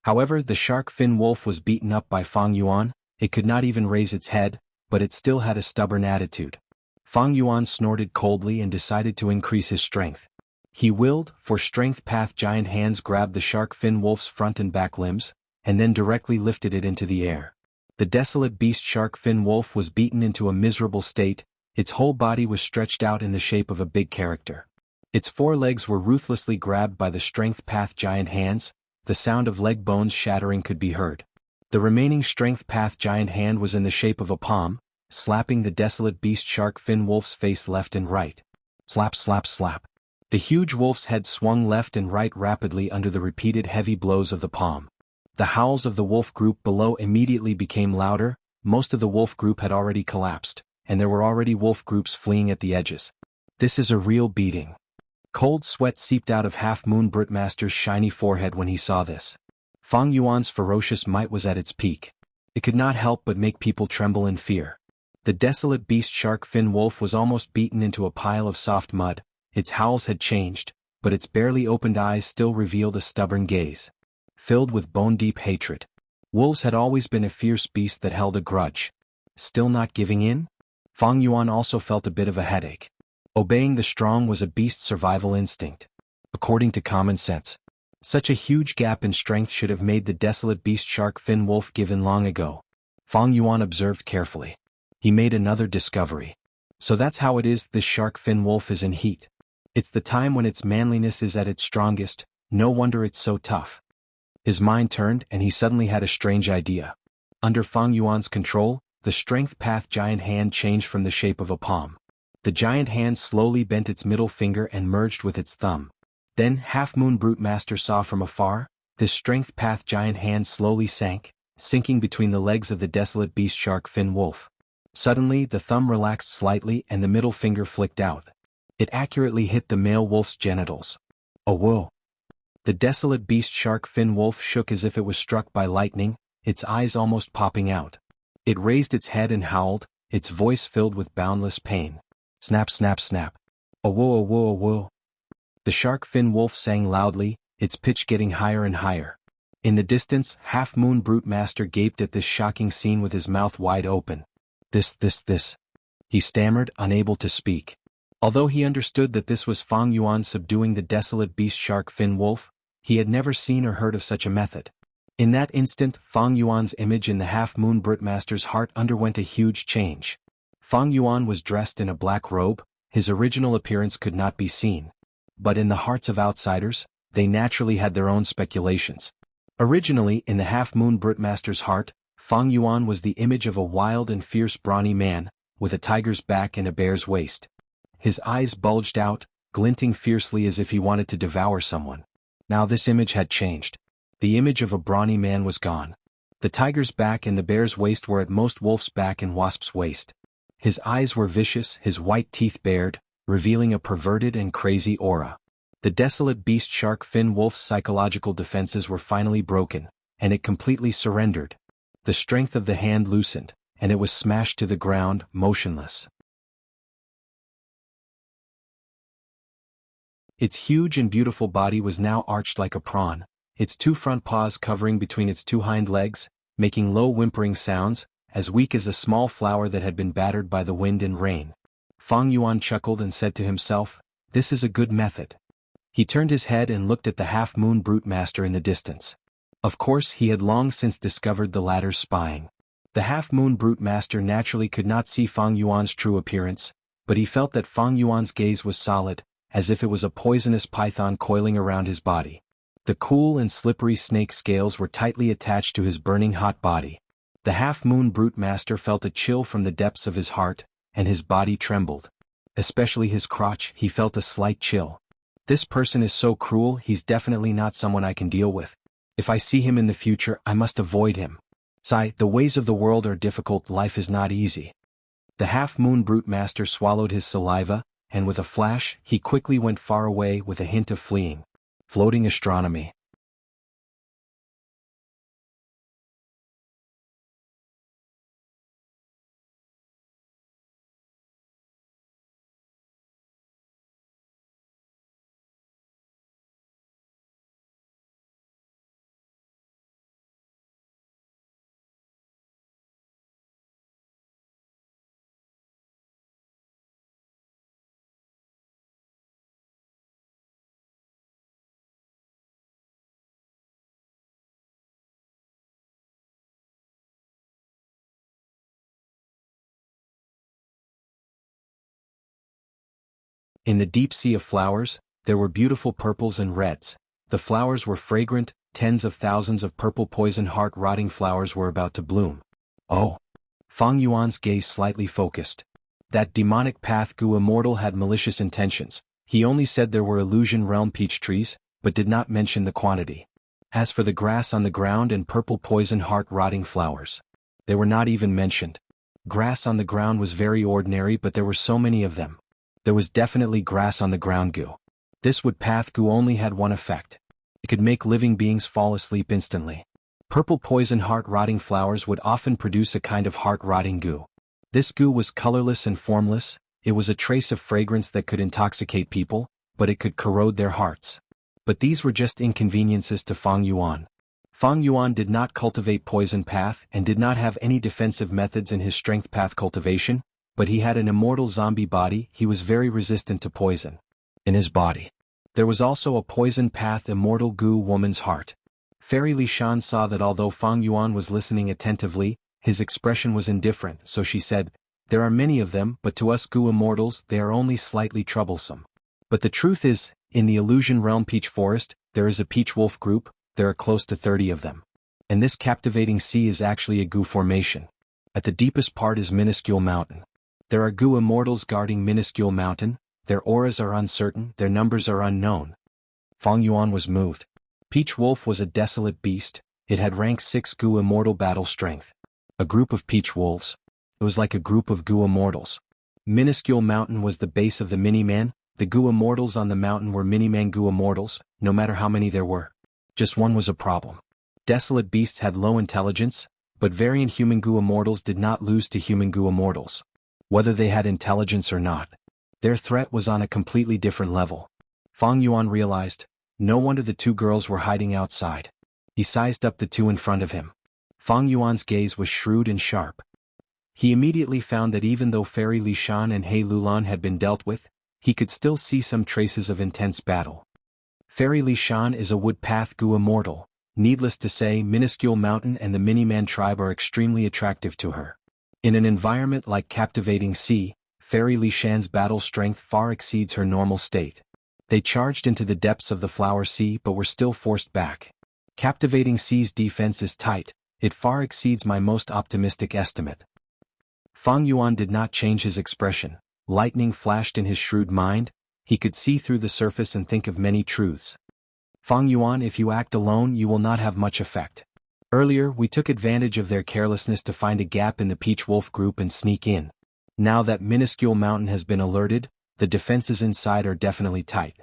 However, the shark fin wolf was beaten up by Fang Yuan. It could not even raise its head, but it still had a stubborn attitude. Fang Yuan snorted coldly and decided to increase his strength. He willed, for strength path giant hands grabbed the shark fin wolf's front and back limbs, and then directly lifted it into the air. The desolate beast shark fin wolf was beaten into a miserable state. Its whole body was stretched out in the shape of a big character. Its 4 legs were ruthlessly grabbed by the strength path giant hands. The sound of leg bones shattering could be heard. The remaining strength path giant hand was in the shape of a palm, slapping the desolate beast shark fin wolf's face left and right. Slap, slap, slap. The huge wolf's head swung left and right rapidly under the repeated heavy blows of the palm. The howls of the wolf group below immediately became louder. Most of the wolf group had already collapsed, and there were already wolf groups fleeing at the edges. This is a real beating. Cold sweat seeped out of Half Moon Brutmaster's shiny forehead when he saw this. Fang Yuan's ferocious might was at its peak. It could not help but make people tremble in fear. The desolate beast shark fin wolf was almost beaten into a pile of soft mud. Its howls had changed, but its barely opened eyes still revealed a stubborn gaze, filled with bone-deep hatred. Wolves had always been a fierce beast that held a grudge. Still not giving in? Fang Yuan also felt a bit of a headache. Obeying the strong was a beast's survival instinct. According to common sense, such a huge gap in strength should have made the desolate beast shark fin wolf give in long ago. Fang Yuan observed carefully. He made another discovery. So that's how it is this shark fin wolf is in heat. It's the time when its manliness is at its strongest. No wonder it's so tough. His mind turned and he suddenly had a strange idea. Under Fang Yuan's control, the strength path giant hand changed from the shape of a palm. The giant hand slowly bent its middle finger and merged with its thumb. Then Half Moon Brutemaster saw from afar, this strength path giant hand slowly sank, sinking between the legs of the desolate beast shark fin wolf. Suddenly the thumb relaxed slightly and the middle finger flicked out. It accurately hit the male wolf's genitals. Oh whoa! The desolate beast shark fin wolf shook as if it was struck by lightning, its eyes almost popping out. It raised its head and howled, its voice filled with boundless pain. Snap, snap, snap. Oh whoa, oh whoa, oh whoa. The shark fin wolf sang loudly, its pitch getting higher and higher. In the distance, Half Moon Brutemaster gaped at this shocking scene with his mouth wide open. This. He stammered, unable to speak. Although he understood that this was Fang Yuan subduing the desolate beast shark fin wolf, he had never seen or heard of such a method. In that instant, Fang Yuan's image in the Half Moon Brutemaster's heart underwent a huge change. Fang Yuan was dressed in a black robe, his original appearance could not be seen. But in the hearts of outsiders, they naturally had their own speculations. Originally, in the Half Moon Brutemaster's heart, Fang Yuan was the image of a wild and fierce brawny man, with a tiger's back and a bear's waist. His eyes bulged out, glinting fiercely as if he wanted to devour someone. Now this image had changed. The image of a brawny man was gone. The tiger's back and the bear's waist were at most wolf's back and wasp's waist. His eyes were vicious, his white teeth bared, revealing a perverted and crazy aura. The desolate beast shark fin wolf's psychological defenses were finally broken, and it completely surrendered. The strength of the hand loosened, and it was smashed to the ground, motionless. Its huge and beautiful body was now arched like a prawn, its two front paws covering between its two hind legs, making low whimpering sounds, as weak as a small flower that had been battered by the wind and rain. Fang Yuan chuckled and said to himself, "This is a good method." He turned his head and looked at the half-moon brute master in the distance. Of course, he had long since discovered the latter's spying. The half-moon brute master naturally could not see Fang Yuan's true appearance, but he felt that Fang Yuan's gaze was solid, as if it was a poisonous python coiling around his body. The cool and slippery snake scales were tightly attached to his burning hot body. The half-moon brute master felt a chill from the depths of his heart, and his body trembled. Especially his crotch, he felt a slight chill. This person is so cruel, he's definitely not someone I can deal with. If I see him in the future, I must avoid him. Sigh, the ways of the world are difficult, life is not easy. The half-moon brute master swallowed his saliva, and with a flash, he quickly went far away with a hint of fleeing. Floating astronomy. In the deep sea of flowers, there were beautiful purples and reds. The flowers were fragrant, tens of thousands of purple poison heart-rotting flowers were about to bloom. Oh! Fang Yuan's gaze slightly focused. That demonic path Gu immortal had malicious intentions. He only said there were illusion realm peach trees, but did not mention the quantity. As for the grass on the ground and purple poison heart-rotting flowers, they were not even mentioned. Grass on the ground was very ordinary, but there were so many of them. There was definitely grass on the ground Gu. This wood path Gu only had one effect. It could make living beings fall asleep instantly. Purple poison heart-rotting flowers would often produce a kind of heart-rotting Gu. This Gu was colorless and formless, it was a trace of fragrance that could intoxicate people, but it could corrode their hearts. But these were just inconveniences to Fang Yuan. Fang Yuan did not cultivate poison path and did not have any defensive methods in his strength path cultivation, but he had an immortal zombie body, he was very resistant to poison. In his body, there was also a poison path immortal Gu woman's heart. Fairy Li Shan saw that although Fang Yuan was listening attentively, his expression was indifferent, so she said, "There are many of them, but to us Gu immortals they are only slightly troublesome. But the truth is, in the illusion realm peach forest, there is a peach wolf group, there are close to 30 of them. And this captivating sea is actually a Gu formation. At the deepest part is minuscule mountain. There are Gu immortals guarding minuscule mountain, their auras are uncertain, their numbers are unknown." Fang Yuan was moved. Peach wolf was a desolate beast, it had rank 6 Gu immortal battle strength. A group of peach wolves. It was like a group of Gu immortals. Minuscule mountain was the base of the mini-man, the Gu immortals on the mountain were mini-man Gu immortals, no matter how many there were. Just one was a problem. Desolate beasts had low intelligence, but variant human Gu immortals did not lose to human Gu immortals. Whether they had intelligence or not, their threat was on a completely different level. Fang Yuan realized, no wonder the two girls were hiding outside. He sized up the two in front of him. Fang Yuan's gaze was shrewd and sharp. He immediately found that even though Fairy Li Shan and He Lulan had been dealt with, he could still see some traces of intense battle. Fairy Li Shan is a wood path Gu immortal. Needless to say, minuscule mountain and the mini-man tribe are extremely attractive to her. In an environment like captivating sea, Fairy Li Shan's battle strength far exceeds her normal state. They charged into the depths of the flower sea but were still forced back. Captivating sea's defense is tight, it far exceeds my most optimistic estimate. Fang Yuan did not change his expression. Lightning flashed in his shrewd mind, he could see through the surface and think of many truths. Fang Yuan, if you act alone you will not have much effect. Earlier we took advantage of their carelessness to find a gap in the Peach Wolf group and sneak in. Now that minuscule mountain has been alerted, the defenses inside are definitely tight.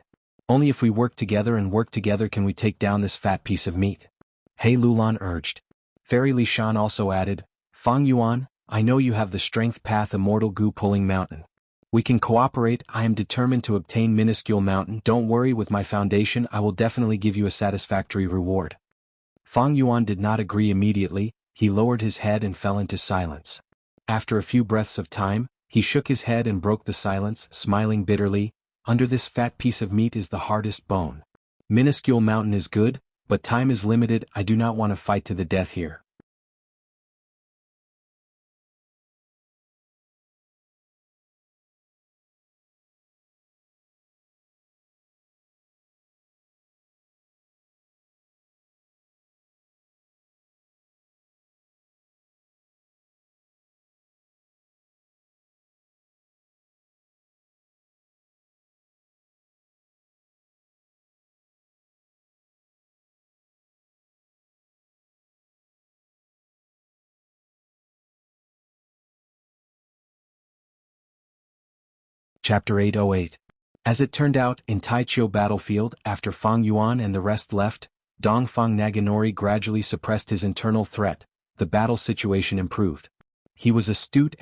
Only if we work together can we take down this fat piece of meat. He Lulan urged. Fairy Li Shan also added, Fang Yuan, I know you have the strength path immortal goo pulling mountain. We can cooperate. I am determined to obtain minuscule mountain. Don't worry, with my foundation I will definitely give you a satisfactory reward. Fang Yuan did not agree immediately. He lowered his head and fell into silence. After a few breaths of time, he shook his head and broke the silence, smiling bitterly. Under this fat piece of meat is the hardest bone. Minuscule mountain is good, but time is limited. I do not want to fight to the death here. Chapter 808. As it turned out, in Taichio battlefield, after Fang Yuan and the rest left, Dongfang Naganori gradually suppressed his internal threat. The battle situation improved. He was astute.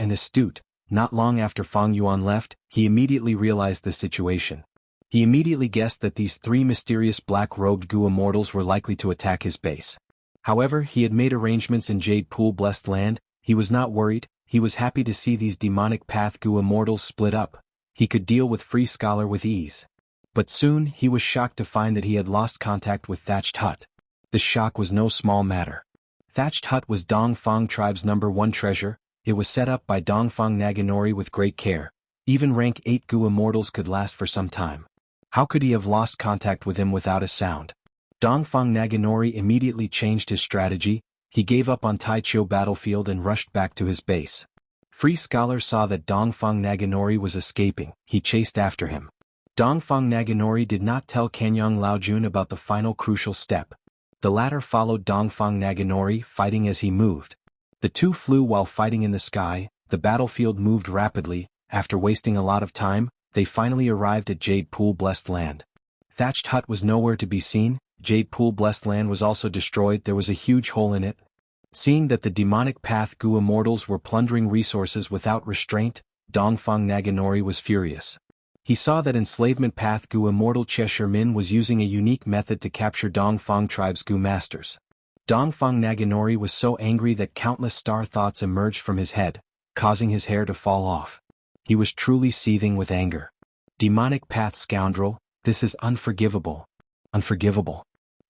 Not long after Fang Yuan left, he immediately realized the situation. He immediately guessed that these three mysterious black-robed goo immortals were likely to attack his base. However, he had made arrangements in Jade Pool Blessed Land. He was not worried. He was happy to see these demonic path goo immortals split up. He could deal with Free Scholar with ease. But soon he was shocked to find that he had lost contact with Thatched Hut. This shock was no small matter. Thatched Hut was Dongfang tribe's #1 treasure. It was set up by Dongfang Naganori with great care. Even rank 8 goo immortals could last for some time. How could he have lost contact with him without a sound? Dongfang Naganori immediately changed his strategy. He gave up on Taichio battlefield and rushed back to his base. Free Scholar saw that Dongfang Naganori was escaping. He chased after him. Dongfang Naganori did not tell Kanyang Laojun about the final crucial step. The latter followed Dongfang Naganori, fighting as he moved. The two flew while fighting in the sky. The battlefield moved rapidly. After wasting a lot of time, they finally arrived at Jade Pool Blessed Land. Thatched Hut was nowhere to be seen. Jade Pool Blessed Land was also destroyed. There was a huge hole in it. Seeing that the demonic path goo immortals were plundering resources without restraint, Dongfang Naganori was furious. He saw that enslavement path goo immortal Cheshire Min was using a unique method to capture Dongfang tribe's goo masters. Dongfang Naganori was so angry that countless star thoughts emerged from his head, causing his hair to fall off. He was truly seething with anger. Demonic path scoundrel, this is unforgivable. Unforgivable.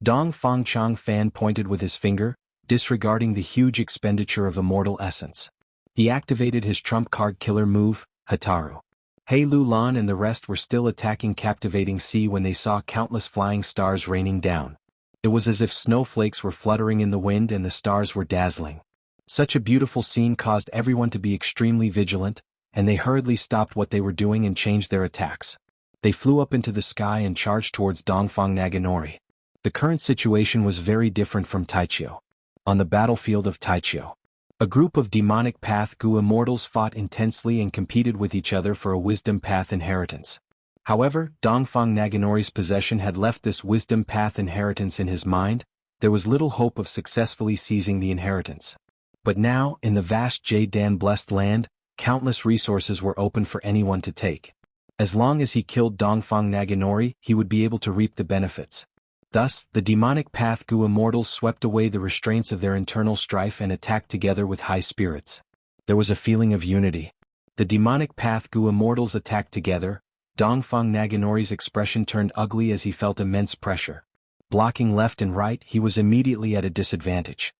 Dongfang Chang Fan pointed with his finger, disregarding the huge expenditure of immortal essence. He activated his trump card killer move, Hataru. He Lulan and the rest were still attacking Captivating Sea when they saw countless flying stars raining down. It was as if snowflakes were fluttering in the wind and the stars were dazzling. Such a beautiful scene caused everyone to be extremely vigilant, and they hurriedly stopped what they were doing and changed their attacks. They flew up into the sky and charged towards Dongfang Naganori. The current situation was very different from Taichio. On the battlefield of Taichio, a group of demonic path goo immortals fought intensely and competed with each other for a wisdom path inheritance. However, Dongfang Naganori's possession had left this wisdom path inheritance in his mind. There was little hope of successfully seizing the inheritance. But now, in the vast Jade Dan Blessed Land, countless resources were open for anyone to take. As long as he killed Dongfang Naganori, he would be able to reap the benefits. Thus, the demonic path goo immortals swept away the restraints of their internal strife and attacked together with high spirits. There was a feeling of unity. The demonic path goo immortals attacked together. Dongfang Naganori's expression turned ugly as he felt immense pressure. Blocking left and right, he was immediately at a disadvantage.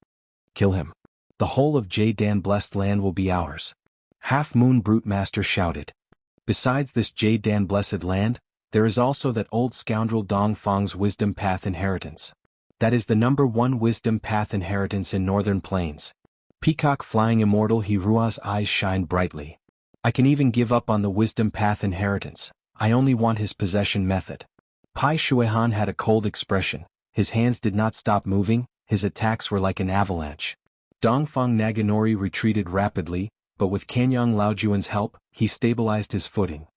Kill him. The whole of Jade Dan Blessed Land will be ours. Half Moon Brute Master shouted. Besides this Jade Dan Blessed Land, there is also that old scoundrel Dongfang's Wisdom Path inheritance. That is the #1 Wisdom Path inheritance in Northern Plains. Peacock Flying Immortal Hirua's eyes shined brightly. I can even give up on the Wisdom Path inheritance. I only want his possession method. Pai Shuihan had a cold expression, his hands did not stop moving, his attacks were like an avalanche. Dongfang Naganori retreated rapidly, but with Kanyang Laojuan's help, he stabilized his footing.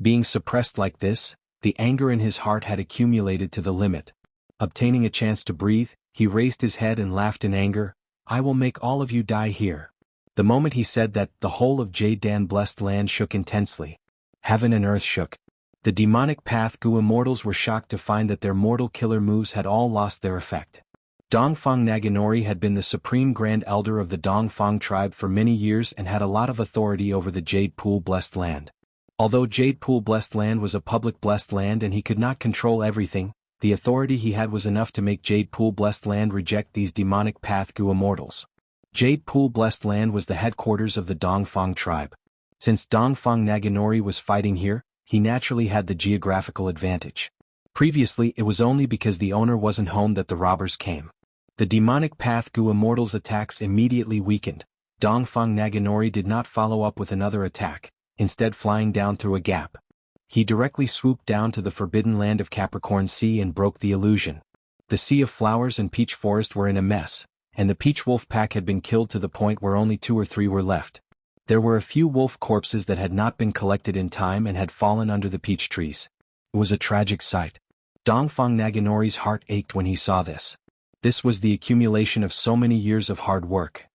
Being suppressed like this, the anger in his heart had accumulated to the limit. Obtaining a chance to breathe, he raised his head and laughed in anger, I will make all of you die here. The moment he said that, the whole of Jade Dan blessed land shook intensely. Heaven and earth shook. The demonic Path Gu immortals were shocked to find that their mortal killer moves had all lost their effect. Dongfang Naganori had been the supreme grand elder of the Dongfang tribe for many years and had a lot of authority over the Jade Pool blessed land. Although Jade Pool blessed land was a public blessed land and he could not control everything, the authority he had was enough to make Jade Pool blessed land reject these demonic Path Gu immortals. Jade Pool blessed land was the headquarters of the Dongfang tribe. Since Dongfang Naganori was fighting here, he naturally had the geographical advantage. Previously it was only because the owner wasn't home that the robbers came. The demonic Path Gu immortals' attacks immediately weakened. Dongfang Naganori did not follow up with another attack, instead flying down through a gap. He directly swooped down to the forbidden land of Capricorn Sea and broke the illusion. The Sea of Flowers and Peach Forest were in a mess, and the Peach Wolf pack had been killed to the point where only 2 or 3 were left. There were a few wolf corpses that had not been collected in time and had fallen under the peach trees. It was a tragic sight. Dongfang Naganori's heart ached when he saw this. This was the accumulation of so many years of hard work.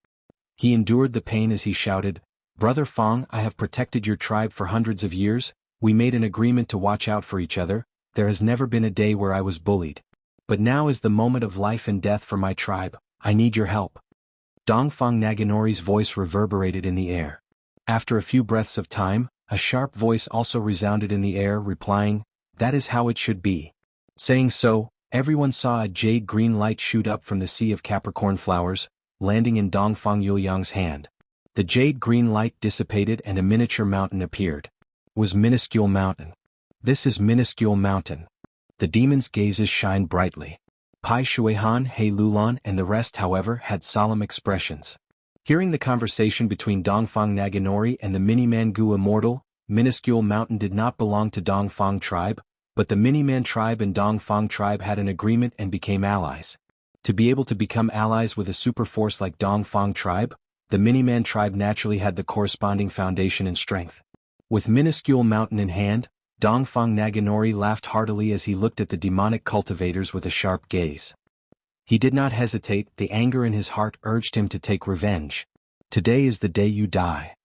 He endured the pain as he shouted, Brother Fang, I have protected your tribe for hundreds of years, we made an agreement to watch out for each other, there has never been a day where I was bullied. But now is the moment of life and death for my tribe, I need your help. Dongfang Naganori's voice reverberated in the air. After a few breaths of time, a sharp voice also resounded in the air replying, that is how it should be. Saying so, everyone saw a jade green light shoot up from the Sea of Capricorn Flowers, landing in Dongfang Yuliang's hand. The jade green light dissipated and a miniature mountain appeared. It was Minuscule Mountain. This is Minuscule Mountain. The demon's gazes shined brightly. Pai Shuihan, He Lulan and the rest however had solemn expressions. Hearing the conversation between Dongfang Naganori and the Miniman Gu immortal, Minuscule Mountain did not belong to Dongfang tribe, but the Miniman tribe and Dongfang tribe had an agreement and became allies. To be able to become allies with a super force like Dongfang tribe, the Miniman tribe naturally had the corresponding foundation and strength. With Minuscule Mountain in hand, Dongfang Naganori laughed heartily as he looked at the demonic cultivators with a sharp gaze. He did not hesitate, the anger in his heart urged him to take revenge. Today is the day you die.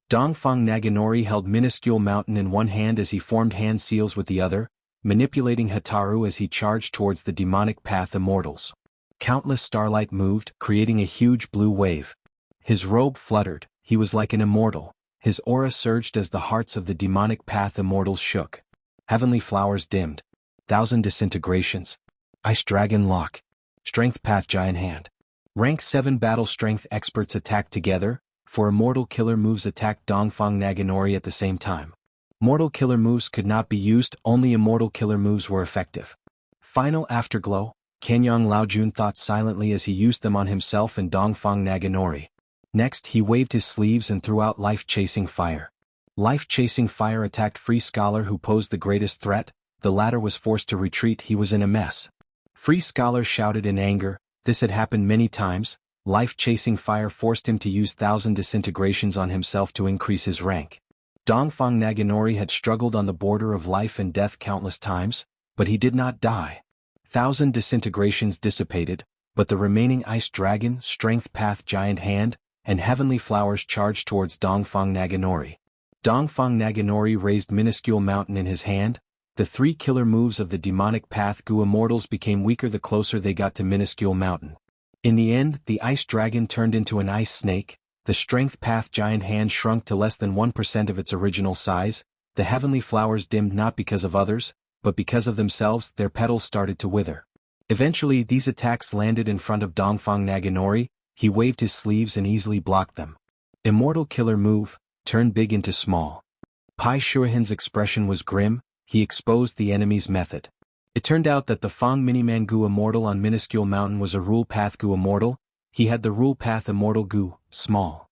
Dongfang Naganori held Minuscule Mountain in one hand as he formed hand seals with the other, manipulating Hataru as he charged towards the demonic path immortals. Countless starlight moved, creating a huge blue wave. His robe fluttered, he was like an immortal. His aura surged as the hearts of the demonic path immortals shook. Heavenly flowers dimmed. 1,000 disintegrations. Ice Dragon Lock. Strength Path Giant Hand. Rank 7 battle strength experts attacked together, for immortal killer moves attacked Dongfang Naganori at the same time. Mortal killer moves could not be used, only immortal killer moves were effective. Final Afterglow, Kanyang Laojun thought silently as he used them on himself and Dongfang Naganori. Next he waved his sleeves and threw out Life-Chasing Fire. Life-Chasing Fire attacked Free Scholar who posed the greatest threat, the latter was forced to retreat, he was in a mess. Free Scholar shouted in anger, this had happened many times, Life-Chasing Fire forced him to use 1,000 disintegrations on himself to increase his rank. Dongfang Naganori had struggled on the border of life and death countless times, but he did not die. 1,000 disintegrations dissipated, but the remaining Ice Dragon, Strength Path Giant Hand, and Heavenly Flowers charged towards Dongfang Naganori. Dongfang Naganori raised Minuscule Mountain in his hand. The 3 killer moves of the demonic Path Gu immortals became weaker the closer they got to Minuscule Mountain. In the end, the Ice Dragon turned into an ice snake, the Strength Path Giant Hand shrunk to less than 1% of its original size, the Heavenly Flowers dimmed not because of others, but because of themselves, their petals started to wither. Eventually these attacks landed in front of Dongfang Naganori, he waved his sleeves and easily blocked them. Immortal killer move, turn big into small. Pai Shuihan's expression was grim, he exposed the enemy's method. It turned out that the Fang Miniman Gu immortal on Minuscule Mountain was a Rule Path Gu immortal, He had the rule path Immortal Gu, small.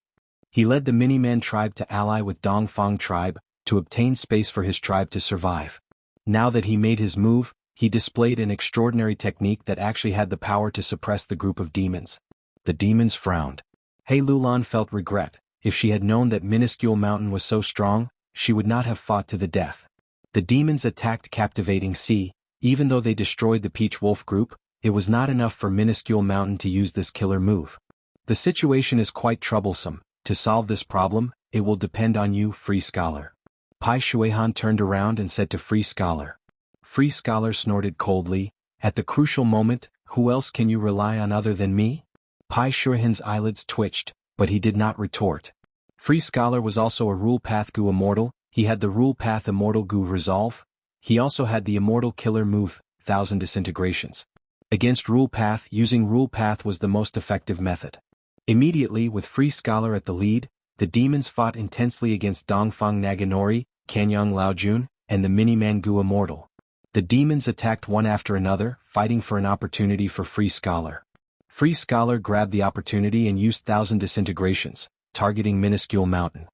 He led the Miniman tribe to ally with Dongfang tribe, to obtain space for his tribe to survive. Now that he made his move, he displayed an extraordinary technique that actually had the power to suppress the group of demons. The demons frowned. He Lulan felt regret. If she had known that minuscule mountain was so strong, she would not have fought to the death. The demons attacked Captivating Sea. Even though they destroyed the Peach Wolf group, it was not enough for minuscule mountain to use this killer move. The situation is quite troublesome. To solve this problem, it will depend on you, Free Scholar. Pai Shuihan turned around and said to Free Scholar. Free Scholar snorted coldly. At the crucial moment, who else can you rely on other than me? Pai Shuihan's eyelids twitched, but he did not retort. Free Scholar was also a Rule Path Gu Immortal. He had the Rule Path Immortal Gu Resolve. He also had the Immortal Killer move, 1000 Disintegrations. Against Rule Path, using Rule Path was the most effective method. Immediately, with Free Scholar at the lead, the demons fought intensely against Dongfang Naganori, Kanyang Laojun, and the Miniman Gu Immortal. The demons attacked one after another, fighting for an opportunity for Free Scholar. Free Scholar grabbed the opportunity and used 1000 Disintegrations, targeting minuscule mountain.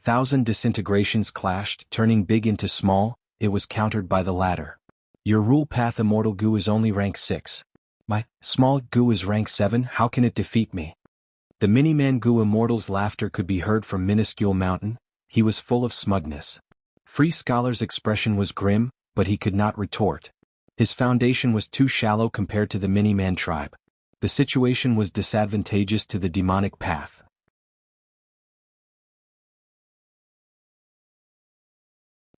1000 Disintegrations clashed, turning big into small. It was countered by the latter. Your Rule Path Immortal Gu is only rank 6. My small Gu is rank 7, how can it defeat me? The Miniman Gu Immortal's laughter could be heard from minuscule mountain. He was full of smugness. Free Scholar's expression was grim, but he could not retort. His foundation was too shallow compared to the Miniman tribe. The situation was disadvantageous to the demonic path.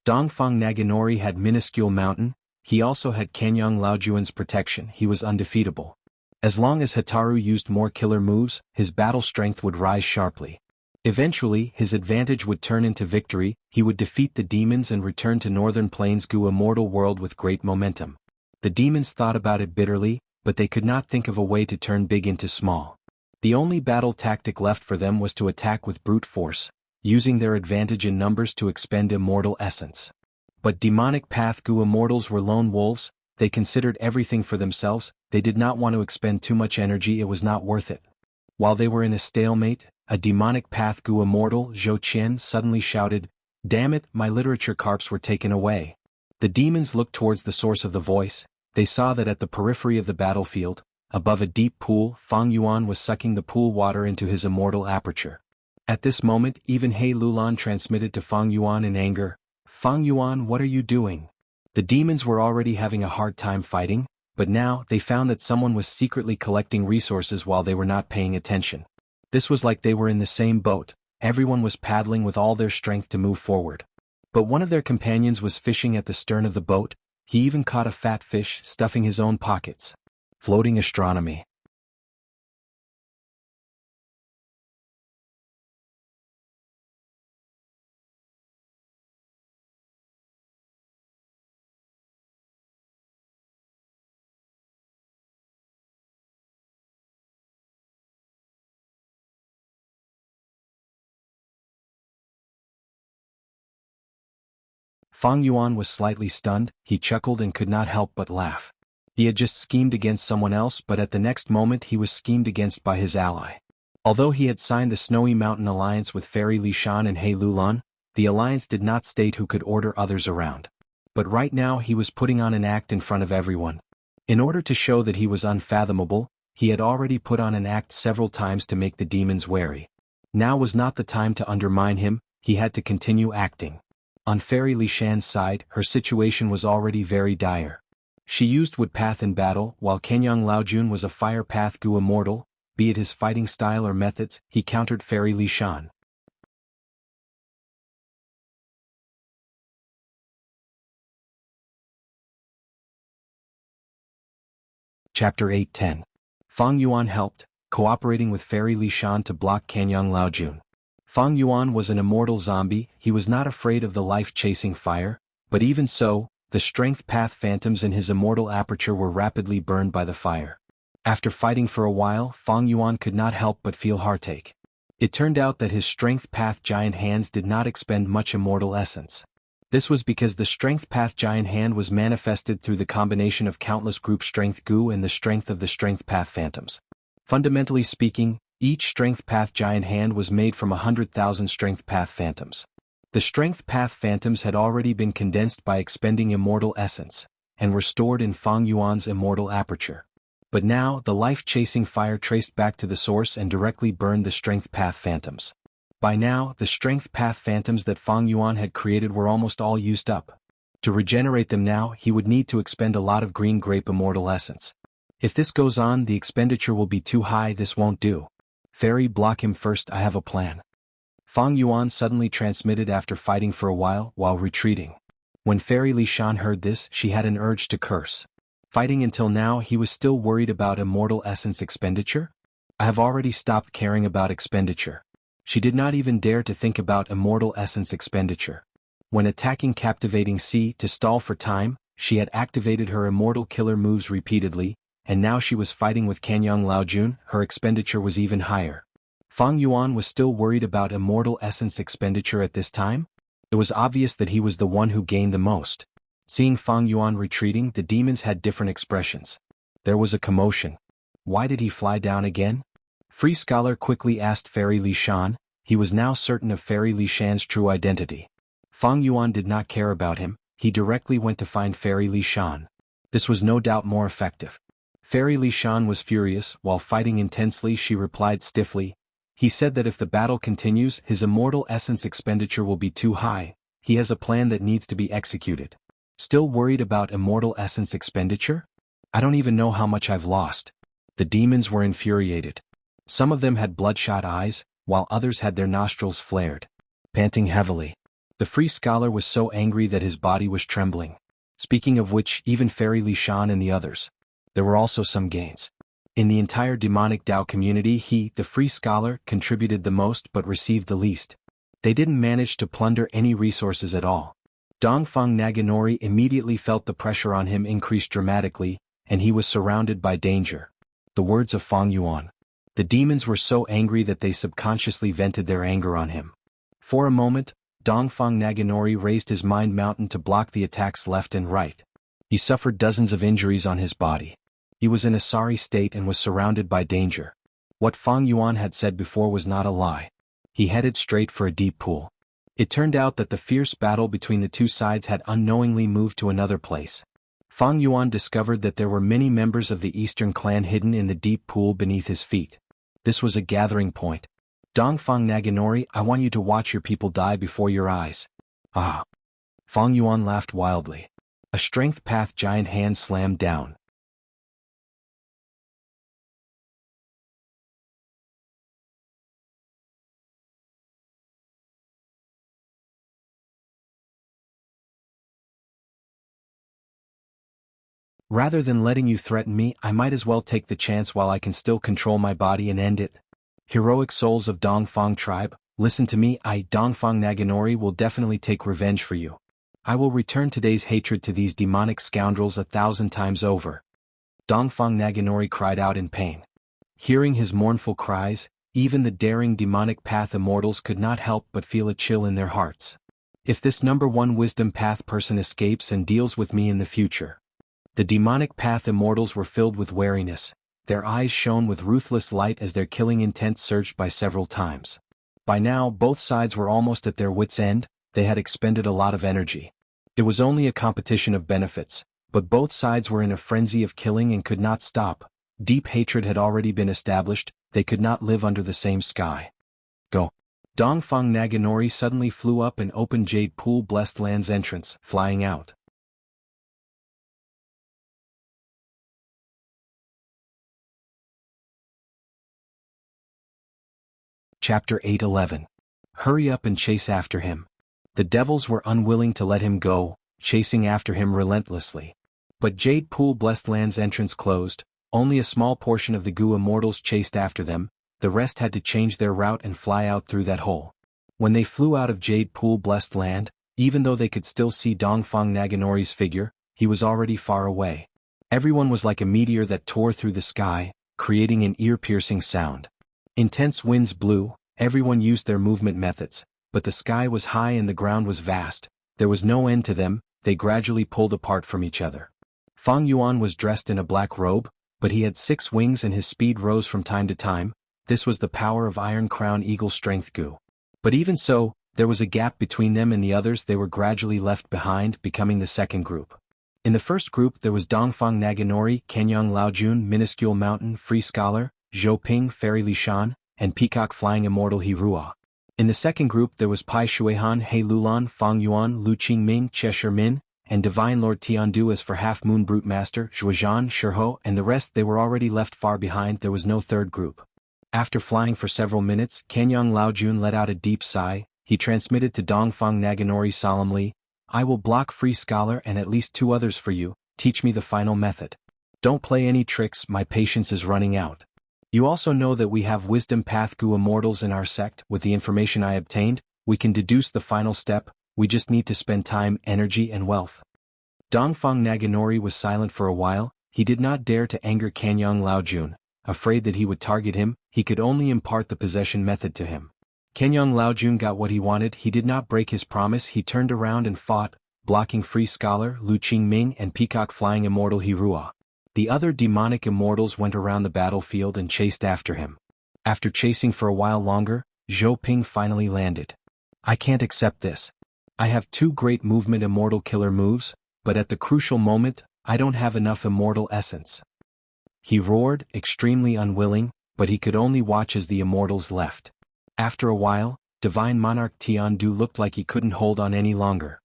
Dongfang Naganori had minuscule mountain. He also had Kanyang Laojuan's protection. He was undefeatable. As long as Hataru used more killer moves, his battle strength would rise sharply. Eventually, his advantage would turn into victory. He would defeat the demons and return to Northern Plains Gu Immortal World with great momentum. The demons thought about it bitterly, but they could not think of a way to turn big into small. The only battle tactic left for them was to attack with brute force, using their advantage in numbers to expend immortal essence. But demonic path Gu Immortals were lone wolves. They considered everything for themselves. They did not want to expend too much energy. It was not worth it. While they were in a stalemate, a demonic path Gu Immortal, Zhou Qian, suddenly shouted, "Damn it, my literature carps were taken away." The demons looked towards the source of the voice. They saw that at the periphery of the battlefield, above a deep pool, Fang Yuan was sucking the pool water into his immortal aperture. At this moment, even He Lulan transmitted to Fang Yuan in anger, "Fang Yuan, what are you doing?" The demons were already having a hard time fighting, but now they found that someone was secretly collecting resources while they were not paying attention. This was like they were in the same boat. Everyone was paddling with all their strength to move forward. But one of their companions was fishing at the stern of the boat. He even caught a fat fish, stuffing his own pockets. Floating astronomy. Fang Yuan was slightly stunned. He chuckled and could not help but laugh. He had just schemed against someone else, but at the next moment he was schemed against by his ally. Although he had signed the Snowy Mountain Alliance with Fairy Lishan and He Lulan, the alliance did not state who could order others around. But right now he was putting on an act in front of everyone. In order to show that he was unfathomable, he had already put on an act several times to make the demons wary. Now was not the time to undermine him. He had to continue acting. On Fairy Lishan's side, her situation was already very dire. She used Wood Path in battle, while Kenyang Laojun was a Fire Path Gu Immortal. Be it his fighting style or methods, he countered Fairy Lishan. Chapter 8:10. Fang Yuan helped, cooperating with Fairy Lishan to block Kenyang Laojun. Fang Yuan was an immortal zombie. He was not afraid of the life-chasing fire, but even so, the strength path phantoms in his immortal aperture were rapidly burned by the fire. After fighting for a while, Fang Yuan could not help but feel heartache. It turned out that his strength path giant hands did not expend much immortal essence. This was because the strength path giant hand was manifested through the combination of countless group strength Gu and the strength of the strength path phantoms. Fundamentally speaking, each Strength Path Giant Hand was made from 100,000 Strength Path Phantoms. The Strength Path Phantoms had already been condensed by expending Immortal Essence, and were stored in Fang Yuan's Immortal Aperture. But now, the life-chasing fire traced back to the source and directly burned the Strength Path Phantoms. By now, the Strength Path Phantoms that Fang Yuan had created were almost all used up. To regenerate them now, he would need to expend a lot of Green Grape Immortal Essence. If this goes on, the expenditure will be too high. This won't do. Fairy, block him first, I have a plan. Fang Yuan suddenly transmitted after fighting for a while retreating. When Fairy Li Shan heard this, she had an urge to curse. Fighting until now, he was still worried about Immortal Essence expenditure? I have already stopped caring about expenditure. She did not even dare to think about Immortal Essence expenditure. When attacking Captivating Sea to stall for time, she had activated her Immortal Killer moves repeatedly, and now she was fighting with Kanyang Laojun, her expenditure was even higher. Fang Yuan was still worried about Immortal Essence expenditure at this time? It was obvious that he was the one who gained the most. Seeing Fang Yuan retreating, the demons had different expressions. There was a commotion. Why did he fly down again? Free Scholar quickly asked Fairy Li Shan. He was now certain of Fairy Li Shan's true identity. Fang Yuan did not care about him, he directly went to find Fairy Li Shan. This was no doubt more effective. Fairy Li Shan was furious. While fighting intensely, she replied stiffly. He said that if the battle continues, his Immortal Essence expenditure will be too high. He has a plan that needs to be executed. Still worried about Immortal Essence expenditure? I don't even know how much I've lost. The demons were infuriated. Some of them had bloodshot eyes, while others had their nostrils flared. Panting heavily. The Free Scholar was so angry that his body was trembling. Speaking of which, even Fairy Li Shan and the others. There were also some gains. In the entire demonic Dao community, he, the Free Scholar, contributed the most but received the least. They didn't manage to plunder any resources at all. Dongfang Naganori immediately felt the pressure on him increase dramatically, and he was surrounded by danger. The words of Fang Yuan. The demons were so angry that they subconsciously vented their anger on him. For a moment, Dongfang Naganori raised his mind mountain to block the attacks left and right. He suffered dozens of injuries on his body. He was in a sorry state and was surrounded by danger. What Fang Yuan had said before was not a lie. He headed straight for a deep pool. It turned out that the fierce battle between the two sides had unknowingly moved to another place. Fang Yuan discovered that there were many members of the Eastern clan hidden in the deep pool beneath his feet. This was a gathering point. Dongfang Naganori, I want you to watch your people die before your eyes. Ah! Fang Yuan laughed wildly. A Strength Path Giant Hand slammed down. Rather than letting you threaten me, I might as well take the chance while I can still control my body and end it. Heroic souls of Dongfang tribe, listen to me. I, Dongfang Naganori, will definitely take revenge for you. I will return today's hatred to these demonic scoundrels 1,000 times over. Dongfang Naganori cried out in pain. Hearing his mournful cries, even the daring demonic path immortals could not help but feel a chill in their hearts. If this number 1 wisdom path person escapes and deals with me in the future. The demonic path immortals were filled with wariness. Their eyes shone with ruthless light as their killing intent surged by several times. By now, both sides were almost at their wits' end. They had expended a lot of energy. It was only a competition of benefits, but both sides were in a frenzy of killing and could not stop. Deep hatred had already been established. They could not live under the same sky. Go. Dongfang Naganori suddenly flew up and opened Jade Pool Blessed Land's entrance, flying out. Chapter 8:11. Hurry up and chase after him. The devils were unwilling to let him go, chasing after him relentlessly. But Jade Pool Blessed Land's entrance closed, only a small portion of the Gu immortals chased after them, the rest had to change their route and fly out through that hole. When they flew out of Jade Pool Blessed Land, even though they could still see Dongfang Naganori's figure, he was already far away. Everyone was like a meteor that tore through the sky, creating an ear-piercing sound. Intense winds blew, everyone used their movement methods, but the sky was high and the ground was vast, there was no end to them, they gradually pulled apart from each other. Fang Yuan was dressed in a black robe, but he had 6 wings and his speed rose from time to time. This was the power of Iron Crown Eagle Strength Gu. But even so, there was a gap between them and the others. They were gradually left behind, becoming the second group. In the first group there was Dongfang Naganori, Kenyang Laojun, Minuscule Mountain, Free Scholar, Zhou Ping, Fairy Lishan, and Peacock Flying Immortal Hirua. In the second group there was Pai Shuihan, He Lulan, Fang Yuan, Lu Qingming, Cheshire Min, and Divine Lord Tiandu. As for Half Moon Brute Master, Zhuozhan, Shirho, and the rest, they were already left far behind. There was no third group. After flying for several minutes, Kenyang Laojun let out a deep sigh. He transmitted to Dongfang Naganori solemnly, "I will block Free Scholar and at least 2 others for you. Teach me the final method. Don't play any tricks, my patience is running out. You also know that we have Wisdom Path Gu Immortals in our sect. With the information I obtained, we can deduce the final step. We just need to spend time, energy and wealth." Dongfang Naganori was silent for a while. He did not dare to anger Kenyang Laojun. Afraid that he would target him, he could only impart the possession method to him. Kenyang Laojun got what he wanted. He did not break his promise. He turned around and fought, blocking Free Scholar, Lu Qingming and Peacock Flying Immortal Hirua. The other demonic immortals went around the battlefield and chased after him. After chasing for a while longer, Zhou Ping finally landed. "I can't accept this. I have 2 great movement immortal killer moves, but at the crucial moment, I don't have enough immortal essence." He roared, extremely unwilling, but he could only watch as the immortals left. After a while, Divine Monarch Tiandu looked like he couldn't hold on any longer.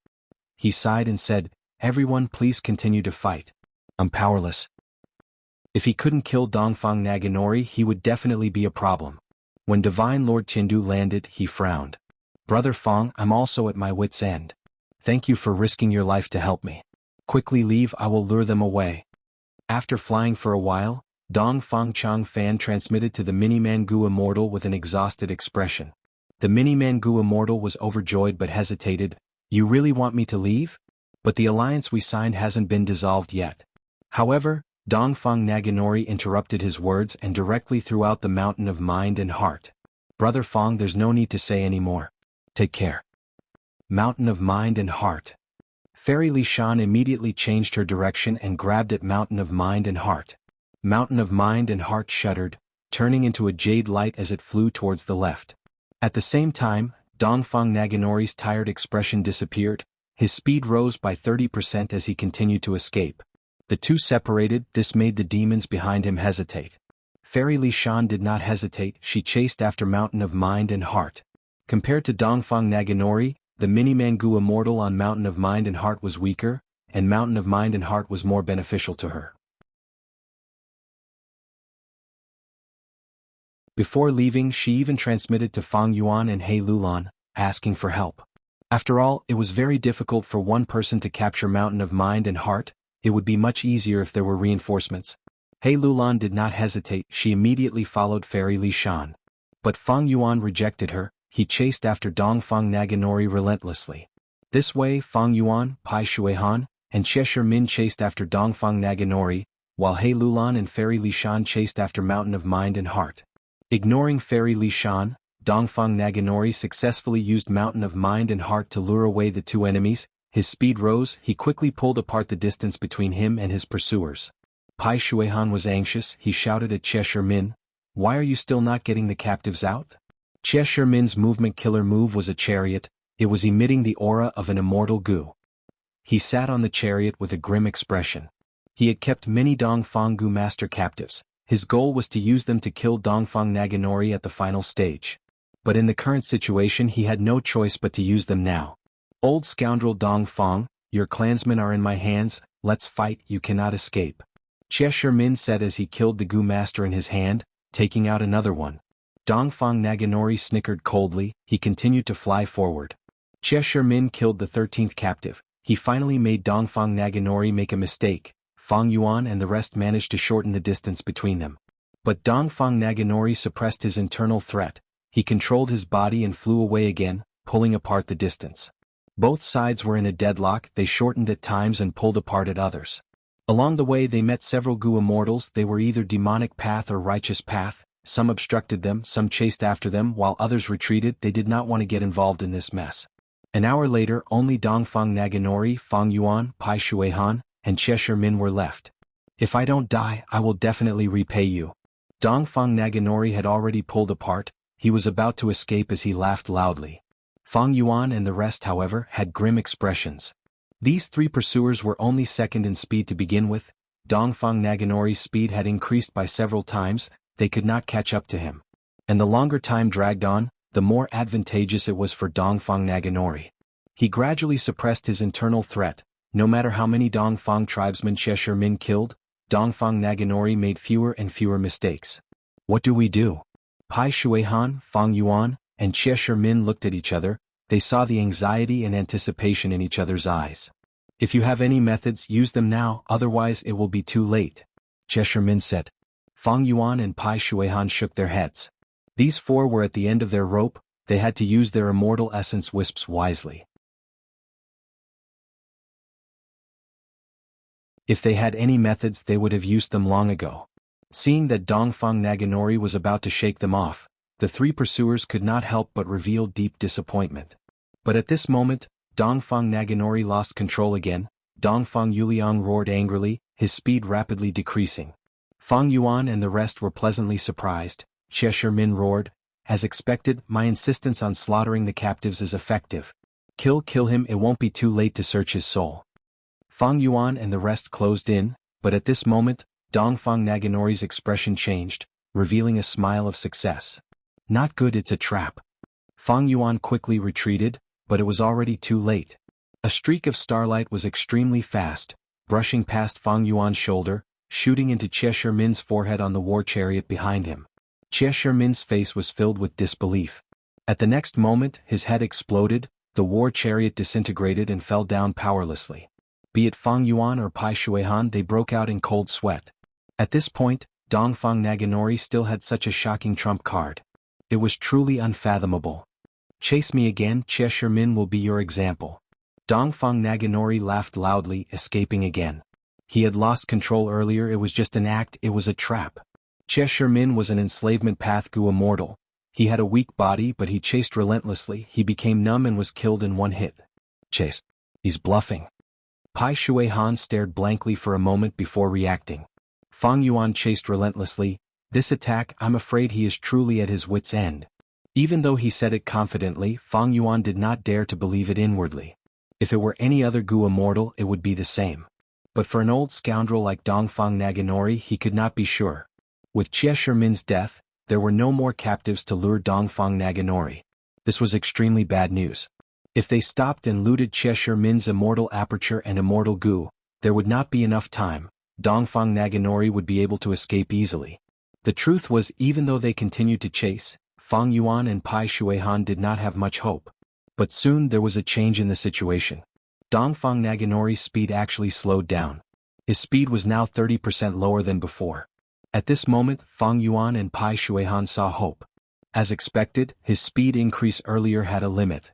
He sighed and said, "Everyone please continue to fight. I'm powerless." If he couldn't kill Dongfang Naganori, he would definitely be a problem. When Divine Lord Tiandu landed, he frowned. "Brother Fang, I'm also at my wit's end. Thank you for risking your life to help me. Quickly leave, I will lure them away." After flying for a while, Dongfang Changfan transmitted to the Miniman Gu Immortal with an exhausted expression. The Miniman Gu Immortal was overjoyed but hesitated. "You really want me to leave? But the alliance we signed hasn't been dissolved yet." However, Dongfang Naganori interrupted his words and directly threw out the Mountain of Mind and Heart. "Brother Fang, there's no need to say any more. Take care." Mountain of Mind and Heart. Fairy Lishan immediately changed her direction and grabbed at Mountain of Mind and Heart. Mountain of Mind and Heart shuddered, turning into a jade light as it flew towards the left. At the same time, Dongfang Naganori's tired expression disappeared. His speed rose by 30% as he continued to escape. The 2 separated. This made the demons behind him hesitate. Fairy Lishan did not hesitate. She chased after Mountain of Mind and Heart. Compared to Dongfang Naganori, the Miniman Gu Immortal on Mountain of Mind and Heart was weaker, and Mountain of Mind and Heart was more beneficial to her. Before leaving, she even transmitted to Fang Yuan and He Lulan, asking for help. After all, it was very difficult for one person to capture Mountain of Mind and Heart. It would be much easier if there were reinforcements. He Lulan did not hesitate. She immediately followed Fairy Lishan. But Fang Yuan rejected her. He chased after Dongfang Naganori relentlessly. This way, Fang Yuan, Pai Shuihan, and Cheshire Min chased after Dongfang Naganori, while He Lulan and Fairy Lishan chased after Mountain of Mind and Heart. Ignoring Fairy Lishan, Dongfang Naganori successfully used Mountain of Mind and Heart to lure away the 2 enemies. His speed rose. He quickly pulled apart the distance between him and his pursuers. Pai Shuihan was anxious. He shouted at Cheshire Min, "Why are you still not getting the captives out?" Cheshire Min's movement killer move was a chariot. It was emitting the aura of an immortal Gu. He sat on the chariot with a grim expression. He had kept many Dongfang Gu master captives. His goal was to use them to kill Dongfang Naganori at the final stage. But in the current situation he had no choice but to use them now. "Old scoundrel Dongfang, your clansmen are in my hands. Let's fight, you cannot escape," Cheshire Min said as he killed the Gu master in his hand, taking out another one. Dongfang Naganori snickered coldly. He continued to fly forward. Cheshire Min killed the 13th captive. He finally made Dongfang Naganori make a mistake. Fang Yuan and the rest managed to shorten the distance between them. But Dongfang Naganori suppressed his internal threat. He controlled his body and flew away again, pulling apart the distance. Both sides were in a deadlock. They shortened at times and pulled apart at others. Along the way they met several Gu immortals. They were either demonic path or righteous path. Some obstructed them, some chased after them, while others retreated. They did not want to get involved in this mess. An hour later, only Dongfang Naganori, Fang Yuan, Pai Shuihan, and Cheshire Min were left. If I don't die, I will definitely repay you. Dongfang Naganori had already pulled apart, he was about to escape as he laughed loudly. Fang Yuan and the rest, however, had grim expressions. These three pursuers were only second in speed to begin with. Dongfang Naganori's speed had increased by several times, they could not catch up to him. And the longer time dragged on, the more advantageous it was for Dongfang Naganori. He gradually suppressed his internal threat. No matter how many Dongfang tribesmen Cheshire Min killed, Dongfang Naganori made fewer and fewer mistakes. What do we do? Pai Shuihan, Fang Yuan, and Cheshire Min looked at each other. They saw the anxiety and anticipation in each other's eyes. If you have any methods, use them now, otherwise it will be too late, Cheshire Min said. Fang Yuan and Pai Shuihan shook their heads. These four were at the end of their rope, they had to use their immortal essence wisps wisely. If they had any methods, they would have used them long ago. Seeing that Dongfang Naganori was about to shake them off, the three pursuers could not help but reveal deep disappointment. But at this moment, Dongfang Naganori lost control again. Dongfang Yuliang roared angrily, his speed rapidly decreasing. Fang Yuan and the rest were pleasantly surprised. Cheshire Min roared, as expected, my insistence on slaughtering the captives is effective. Kill him, it won't be too late to search his soul. Fang Yuan and the rest closed in, but at this moment, Dongfang Naganori's expression changed, revealing a smile of success. Not good, it's a trap. Fang Yuan quickly retreated, but it was already too late. A streak of starlight was extremely fast, brushing past Fang Yuan's shoulder, shooting into Cheshire Min's forehead on the war chariot behind him. Cheshire Min's face was filled with disbelief. At the next moment, his head exploded, the war chariot disintegrated and fell down powerlessly. Be it Fang Yuan or Pai Shuihan, they broke out in cold sweat. At this point, Dongfang Naganori still had such a shocking trump card. It was truly unfathomable. Chase me again, Cheshire Min will be your example. Dongfang Naganori laughed loudly, escaping again. He had lost control earlier, it was just an act, it was a trap. Cheshire Min was an enslavement path Gu immortal. He had a weak body, but he chased relentlessly, he became numb and was killed in one hit. Chase. He's bluffing. Pai Shuihan stared blankly for a moment before reacting. Fang Yuan chased relentlessly. This attack, I'm afraid he is truly at his wit's end. Even though he said it confidently, Fang Yuan did not dare to believe it inwardly. If it were any other Gu immortal, it would be the same. But for an old scoundrel like Dongfang Naganori, he could not be sure. With Cheshire Min's death, there were no more captives to lure Dongfang Naganori. This was extremely bad news. If they stopped and looted Cheshire Min's immortal aperture and immortal Gu, there would not be enough time. Dongfang Naganori would be able to escape easily. The truth was, even though they continued to chase, Fang Yuan and Pai Shuihan did not have much hope. But soon there was a change in the situation. Dongfang Naganori's speed actually slowed down. His speed was now 30% lower than before. At this moment, Fang Yuan and Pai Shuihan saw hope. As expected, his speed increase earlier had a limit.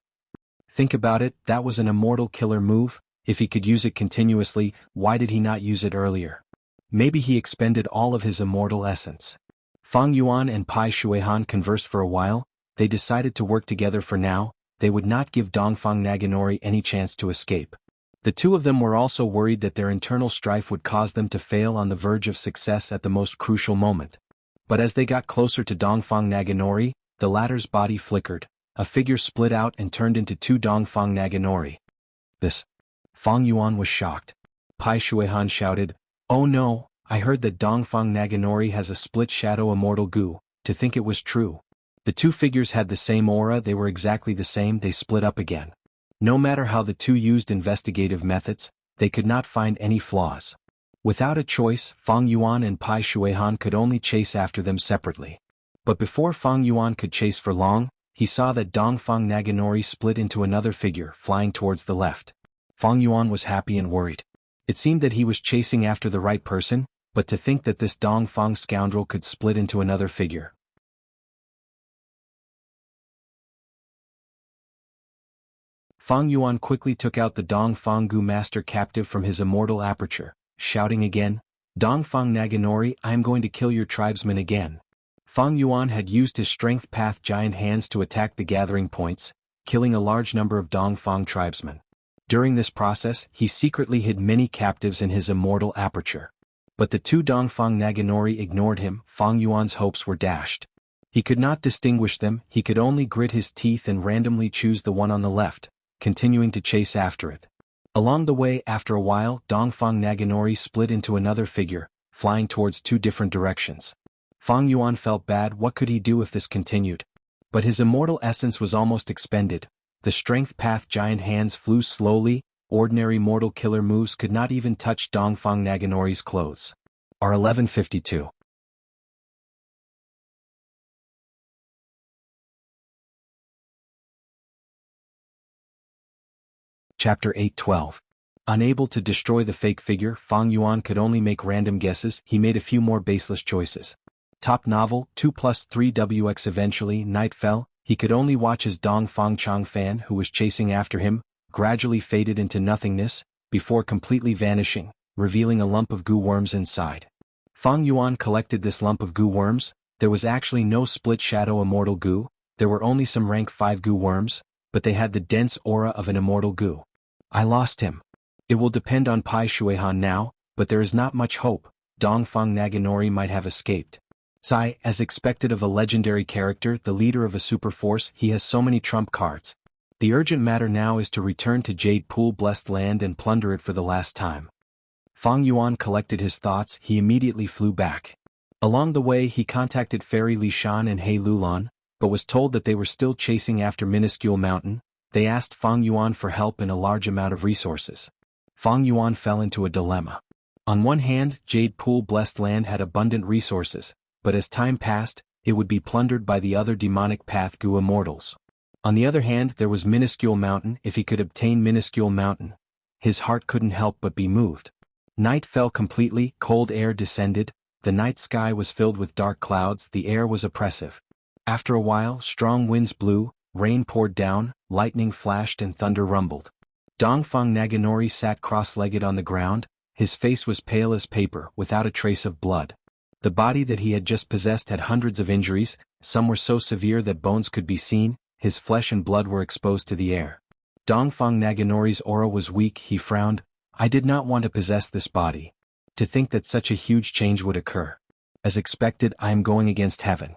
Think about it, that was an immortal killer move. If he could use it continuously, why did he not use it earlier? Maybe he expended all of his immortal essence. Fang Yuan and Pai Shuihan conversed for a while. They decided to work together for now. They would not give Dongfang Naganori any chance to escape. The two of them were also worried that their internal strife would cause them to fail on the verge of success at the most crucial moment. But as they got closer to Dongfang Naganori, the latter's body flickered. A figure split out and turned into two Dongfang Naganori. This. Fang Yuan was shocked. Pai Shuihan shouted, "Oh no, I heard that Dongfang Naganori has a split shadow immortal Gu." To think it was true. The two figures had the same aura, they were exactly the same, they split up again. No matter how the two used investigative methods, they could not find any flaws. Without a choice, Fang Yuan and Pai Shuihan could only chase after them separately. But before Fang Yuan could chase for long, he saw that Dongfang Naganori split into another figure, flying towards the left. Fang Yuan was happy and worried. It seemed that he was chasing after the right person, but to think that this Dongfang scoundrel could split into another figure. Fang Yuan quickly took out the Dongfang Gu master captive from his immortal aperture, shouting again, "Dongfang Naganori, I am going to kill your tribesmen again." Fang Yuan had used his strength path giant hands to attack the gathering points, killing a large number of Dongfang tribesmen. During this process, he secretly hid many captives in his immortal aperture. But the two Dongfang Naganori ignored him. Fang Yuan's hopes were dashed. He could not distinguish them, he could only grit his teeth and randomly choose the one on the left, continuing to chase after it. Along the way, after a while, Dongfang Naganori split into another figure, flying towards two different directions. Fang Yuan felt bad. What could he do if this continued? But his immortal essence was almost expended. The strength path giant hands flew slowly, ordinary mortal killer moves could not even touch Dongfang Naganori's clothes. R1152. Chapter 8:12. Unable to destroy the fake figure, Fang Yuan could only make random guesses. He made a few more baseless choices. Top novel, 2+3 WX. Eventually, night fell. He could only watch as Dongfang Changfan, who was chasing after him, gradually faded into nothingness, before completely vanishing, revealing a lump of goo worms inside. Fang Yuan collected this lump of goo worms. There was actually no split shadow immortal goo, there were only some rank 5 goo worms, but they had the dense aura of an immortal goo. I lost him. It will depend on Pai Shuihan now, but there is not much hope. Dongfang Naganori might have escaped. Sai, as expected of a legendary character, the leader of a super force, he has so many trump cards. The urgent matter now is to return to Jade Pool Blessed Land and plunder it for the last time. Fang Yuan collected his thoughts. He immediately flew back. Along the way he contacted Fairy Li Shan and He Lulan, but was told that they were still chasing after Minuscule Mountain. They asked Fang Yuan for help and a large amount of resources. Fang Yuan fell into a dilemma. On one hand, Jade Pool Blessed Land had abundant resources, but as time passed, it would be plundered by the other demonic path goo immortals. On the other hand, there was Minuscule Mountain. If he could obtain Minuscule Mountain, his heart couldn't help but be moved. Night fell completely, cold air descended, the night sky was filled with dark clouds, the air was oppressive. After a while, strong winds blew, rain poured down, lightning flashed and thunder rumbled. Dongfang Naganori sat cross-legged on the ground, his face was pale as paper, without a trace of blood. The body that he had just possessed had hundreds of injuries, some were so severe that bones could be seen, his flesh and blood were exposed to the air. Dongfang Naganori's aura was weak. He frowned. I did not want to possess this body. To think that such a huge change would occur. As expected, I am going against heaven.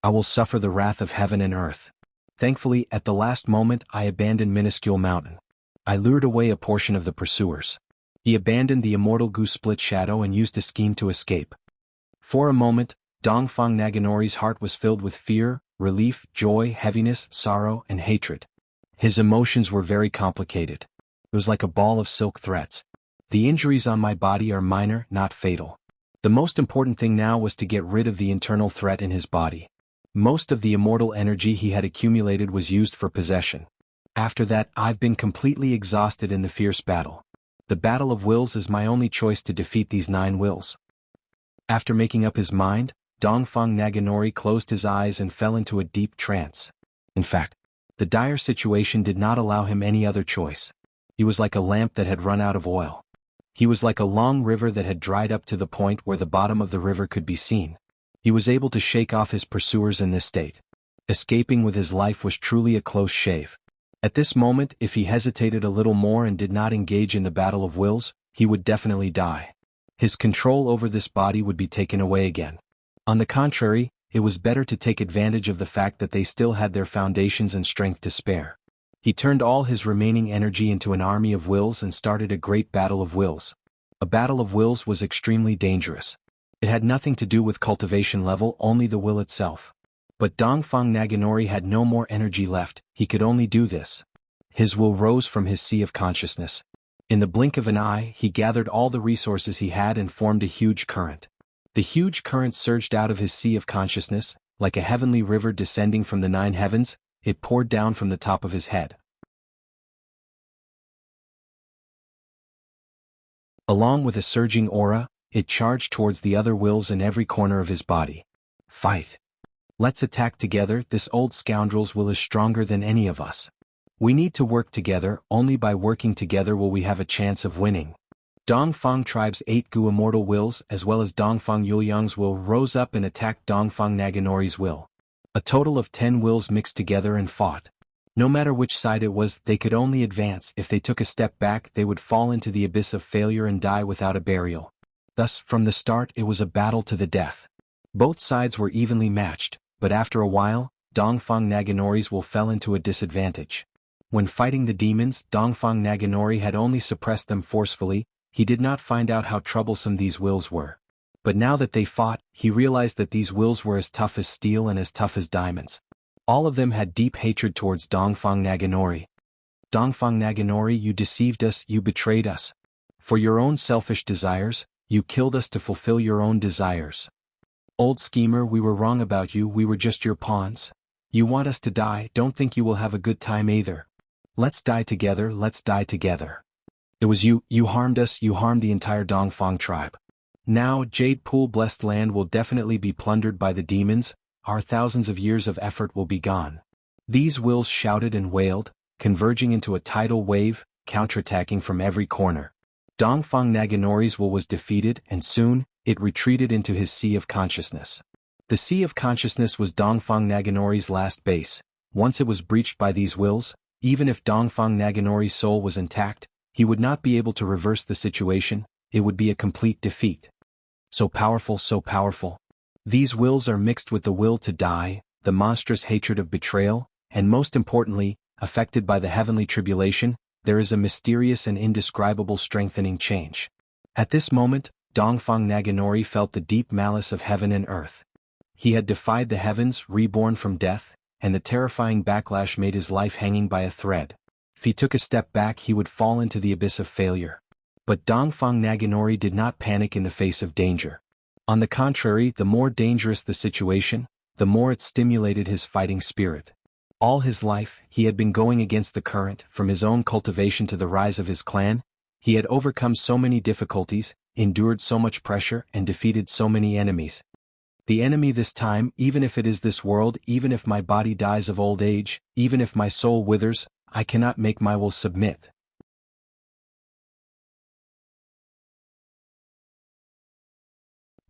I will suffer the wrath of heaven and earth. Thankfully, at the last moment, I abandoned Minuscule Mountain. I lured away a portion of the pursuers. He abandoned the immortal goo split shadow and used a scheme to escape. For a moment, Dongfang Naganori's heart was filled with fear, relief, joy, heaviness, sorrow, and hatred. His emotions were very complicated. It was like a ball of silk threads. The injuries on my body are minor, not fatal. The most important thing now was to get rid of the internal threat in his body. Most of the immortal energy he had accumulated was used for possession. After that, I've been completely exhausted in the fierce battle. The battle of wills is my only choice to defeat these 9 wills. After making up his mind, Dongfang Naganori closed his eyes and fell into a deep trance. In fact, the dire situation did not allow him any other choice. He was like a lamp that had run out of oil. He was like a long river that had dried up to the point where the bottom of the river could be seen. He was able to shake off his pursuers in this state. Escaping with his life was truly a close shave. At this moment, if he hesitated a little more and did not engage in the battle of wills, he would definitely die. His control over this body would be taken away again. On the contrary, it was better to take advantage of the fact that they still had their foundations and strength to spare. He turned all his remaining energy into an army of wills and started a great battle of wills. A battle of wills was extremely dangerous. It had nothing to do with cultivation level, only the will itself. But Dongfang Naganori had no more energy left, he could only do this. His will rose from his sea of consciousness. In the blink of an eye, he gathered all the resources he had and formed a huge current. The huge current surged out of his sea of consciousness, like a heavenly river descending from the 9 heavens, it poured down from the top of his head. Along with a surging aura, it charged towards the other wills in every corner of his body. Fight! Let's attack together, this old scoundrel's will is stronger than any of us. We need to work together, only by working together will we have a chance of winning. Dongfang tribe's 8 goo immortal wills as well as Dongfang Yuliang's will rose up and attacked Dongfang Naganori's will. A total of 10 wills mixed together and fought. No matter which side it was, they could only advance. If they took a step back, they would fall into the abyss of failure and die without a burial. Thus, from the start it was a battle to the death. Both sides were evenly matched, but after a while, Dongfang Naganori's will fell into a disadvantage. When fighting the demons, Dongfang Naganori had only suppressed them forcefully. He did not find out how troublesome these wills were. But now that they fought, he realized that these wills were as tough as steel and as tough as diamonds. All of them had deep hatred towards Dongfang Naganori. Dongfang Naganori, you deceived us, you betrayed us. For your own selfish desires, you killed us to fulfill your own desires. Old schemer, we were wrong about you, we were just your pawns. You want us to die, don't think you will have a good time either. Let's die together, let's die together. It was you harmed us, you harmed the entire Dongfang tribe. Now, Jade Pool blessed land will definitely be plundered by the demons, our thousands of years of effort will be gone. These wills shouted and wailed, converging into a tidal wave, counterattacking from every corner. Dongfang Naganori's will was defeated and soon, it retreated into his sea of consciousness. The sea of consciousness was Dongfang Naganori's last base. Once it was breached by these wills, even if Dongfang Naganori's soul was intact, he would not be able to reverse the situation, it would be a complete defeat. So powerful, so powerful. These wills are mixed with the will to die, the monstrous hatred of betrayal, and most importantly, affected by the heavenly tribulation, there is a mysterious and indescribable strengthening change. At this moment, Dongfang Naganori felt the deep malice of heaven and earth. He had defied the heavens, reborn from death, and the terrifying backlash made his life hanging by a thread. If he took a step back, he would fall into the abyss of failure. But Dongfang Naganori did not panic in the face of danger. On the contrary, the more dangerous the situation, the more it stimulated his fighting spirit. All his life, he had been going against the current, from his own cultivation to the rise of his clan. He had overcome so many difficulties, endured so much pressure, and defeated so many enemies. The enemy this time, even if it is this world, even if my body dies of old age, even if my soul withers, I cannot make my will submit.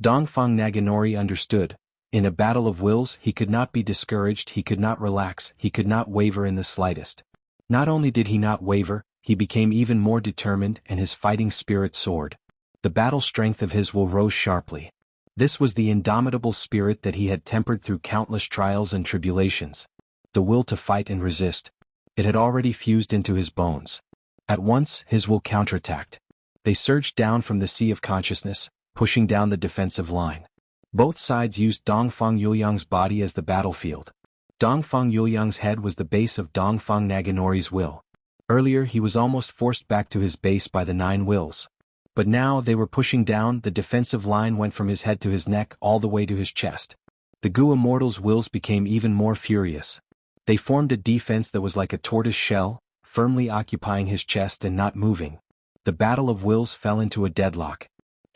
Dongfang Naganori understood. In a battle of wills, he could not be discouraged, he could not relax, he could not waver in the slightest. Not only did he not waver, he became even more determined and his fighting spirit soared. The battle strength of his will rose sharply. This was the indomitable spirit that he had tempered through countless trials and tribulations. The will to fight and resist. It had already fused into his bones. At once, his will counterattacked. They surged down from the sea of consciousness, pushing down the defensive line. Both sides used Dongfang Yuliang's body as the battlefield. Dongfang Yuliang's head was the base of Dongfang Naganori's will. Earlier he was almost forced back to his base by the 9 wills. But now they were pushing down, the defensive line went from his head to his neck all the way to his chest. The Gu Immortal's wills became even more furious. They formed a defense that was like a tortoise shell, firmly occupying his chest and not moving. The battle of wills fell into a deadlock.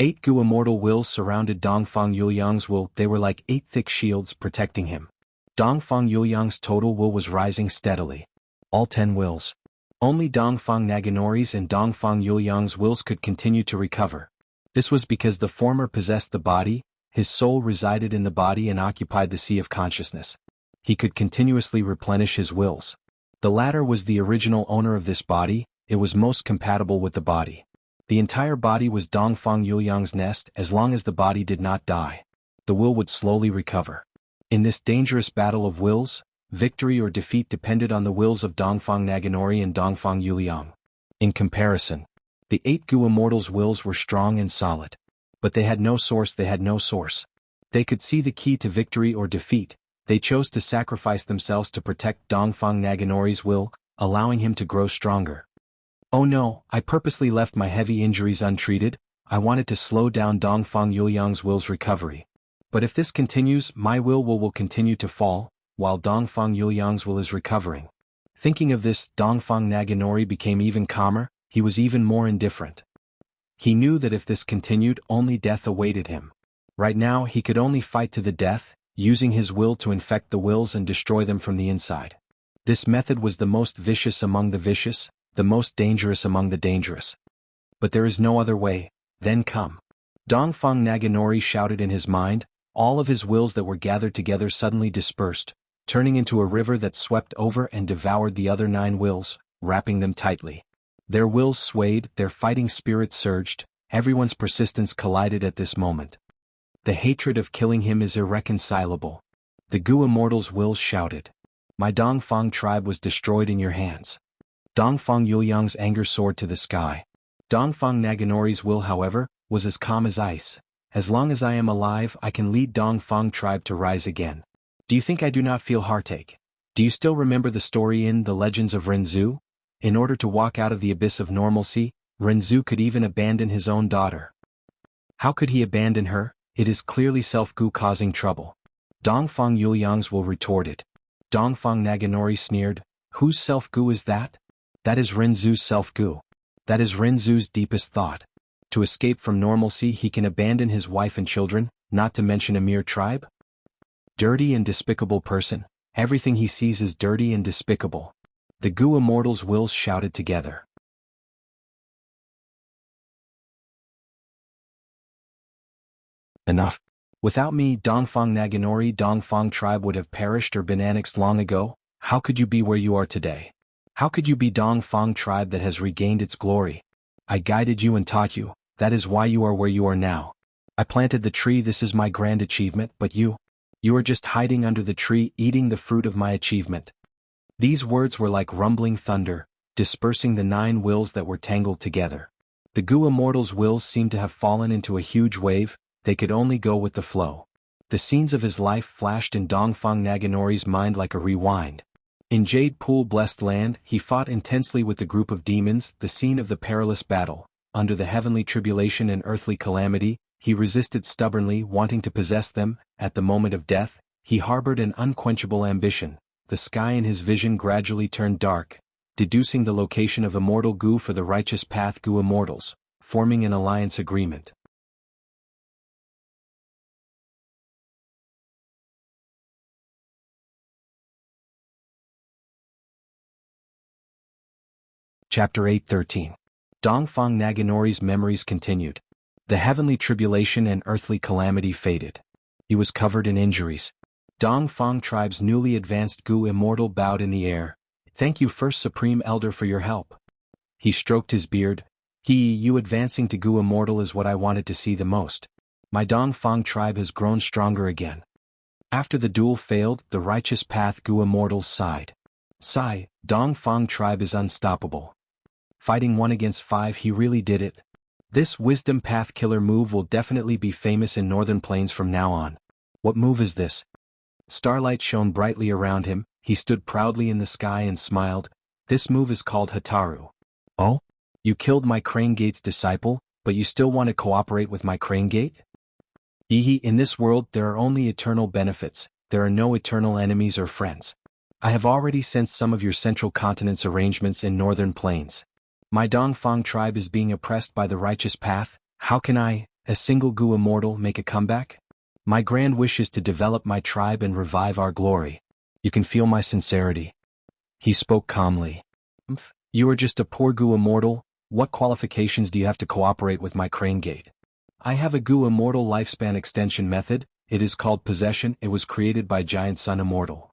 8 Gu Immortal wills surrounded Dongfang Yuliang's will, they were like 8 thick shields protecting him. Dongfang Yuliang's total will was rising steadily. All 10 wills. Only Dongfang Naganori's and Dongfang Yuliang's wills could continue to recover. This was because the former possessed the body, his soul resided in the body and occupied the sea of consciousness. He could continuously replenish his wills. The latter was the original owner of this body, it was most compatible with the body. The entire body was Dongfang Yuliang's nest. As long as the body did not die, the will would slowly recover. In this dangerous battle of wills, victory or defeat depended on the wills of Dongfang Naganori and Dongfang Yuliang. In comparison, the 8 Gu Immortals' wills were strong and solid. But they had no source, They could see the key to victory or defeat. They chose to sacrifice themselves to protect Dongfang Naganori's will, allowing him to grow stronger. Oh no, I purposely left my heavy injuries untreated, I wanted to slow down Dongfang Yuliang's will's recovery. But if this continues, my will continue to fall, while Dongfang Yuliang's will is recovering. Thinking of this, Dongfang Naganori became even calmer, he was even more indifferent. He knew that if this continued, only death awaited him. Right now he could only fight to the death, using his will to infect the wills and destroy them from the inside. This method was the most vicious among the vicious, the most dangerous among the dangerous. But there is no other way, then come. Dongfang Naganori shouted in his mind, all of his wills that were gathered together suddenly dispersed, turning into a river that swept over and devoured the other 9 wills, wrapping them tightly. Their wills swayed, their fighting spirit surged, Everyone's persistence collided at this moment. The hatred of killing him is irreconcilable. The Gu immortals' wills shouted. My Dongfang tribe was destroyed in your hands. Dongfang Yuliang's anger soared to the sky. Dongfang Naganori's will, however, was as calm as ice. As long as I am alive, I can lead Dongfang tribe to rise again. Do you think I do not feel heartache? Do you still remember the story in The Legends of Renzu? In order to walk out of the abyss of normalcy, Renzu could even abandon his own daughter. How could he abandon her? It is clearly Self-Gu causing trouble. Dongfang Yuliang's will retorted. Dongfang Naganori sneered, whose Self-Gu is that? That is Renzu's Self-Gu. That is Renzu's deepest thought. To escape from normalcy he can abandon his wife and children, not to mention a mere tribe? Dirty and despicable person. Everything he sees is dirty and despicable. The Gu immortals' wills shouted together. Enough. Without me, Dongfang Naganori Dongfang tribe would have perished or been annexed long ago. How could you be where you are today? How could you be Dongfang tribe that has regained its glory? I guided you and taught you, that is why you are where you are now. I planted the tree, this is my grand achievement, but you are just hiding under the tree eating the fruit of my achievement. These words were like rumbling thunder, dispersing the 9 wills that were tangled together. The Gu immortals' wills seemed to have fallen into a huge wave, they could only go with the flow. The scenes of his life flashed in Dongfang Naganori's mind like a rewind. In Jade Pool Blessed Land, he fought intensely with the group of demons, the scene of the perilous battle. Under the heavenly tribulation and earthly calamity, he resisted stubbornly, wanting to possess them. At the moment of death, he harbored an unquenchable ambition. The sky in his vision gradually turned dark, deducing the location of immortal Gu for the righteous path Gu immortals, forming an alliance agreement. Chapter 8:13. Dongfang Naganori's memories continued. The heavenly tribulation and earthly calamity faded. He was covered in injuries. Dongfang tribe's newly advanced Gu immortal bowed in the air. Thank you, First Supreme Elder, for your help. He stroked his beard. You advancing to Gu immortal is what I wanted to see the most. My Dongfang tribe has grown stronger again. After the duel failed, the righteous path Gu immortals sighed. Sigh, Dongfang tribe is unstoppable. Fighting 1 against 5, he really did it. This wisdom path killer move will definitely be famous in Northern Plains from now on. What move is this? Starlight shone brightly around him, he stood proudly in the sky and smiled. This move is called Hataru. Oh? You killed my Crane Gate's disciple, but you still want to cooperate with my Crane Gate? In this world there are only eternal benefits, there are no eternal enemies or friends. I have already sensed some of your Central Continent's arrangements in Northern Plains. My Dongfang tribe is being oppressed by the righteous path. How can I, a single Gu immortal, make a comeback? My grand wish is to develop my tribe and revive our glory. You can feel my sincerity. He spoke calmly. You are just a poor Gu immortal. What qualifications do you have to cooperate with my Crane Gate? I have a Gu immortal lifespan extension method. It is called possession. It was created by Giant Sun Immortal.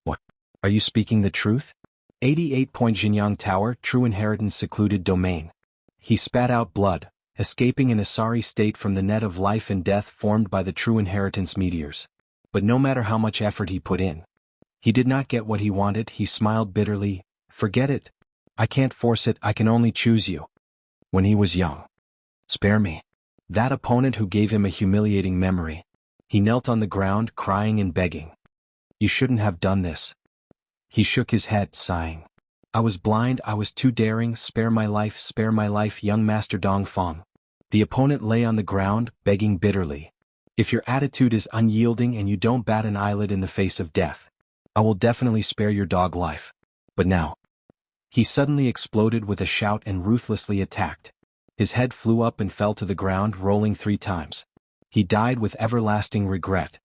What? Are you speaking the truth? 88 Point Jinyang Tower, True Inheritance Secluded Domain. He spat out blood, escaping in a sorry state from the net of life and death formed by the True Inheritance meteors. But no matter how much effort he put in, he did not get what he wanted. He smiled bitterly. Forget it. I can't force it, I can only choose you. When he was young. Spare me. That opponent who gave him a humiliating memory. He knelt on the ground, crying and begging. You shouldn't have done this. He shook his head, sighing. I was blind, I was too daring, spare my life, young Master Dongfang. The opponent lay on the ground, begging bitterly. If your attitude is unyielding and you don't bat an eyelid in the face of death, I will definitely spare your dog life. But now. He suddenly exploded with a shout and ruthlessly attacked. His head flew up and fell to the ground, rolling 3 times. He died with everlasting regret.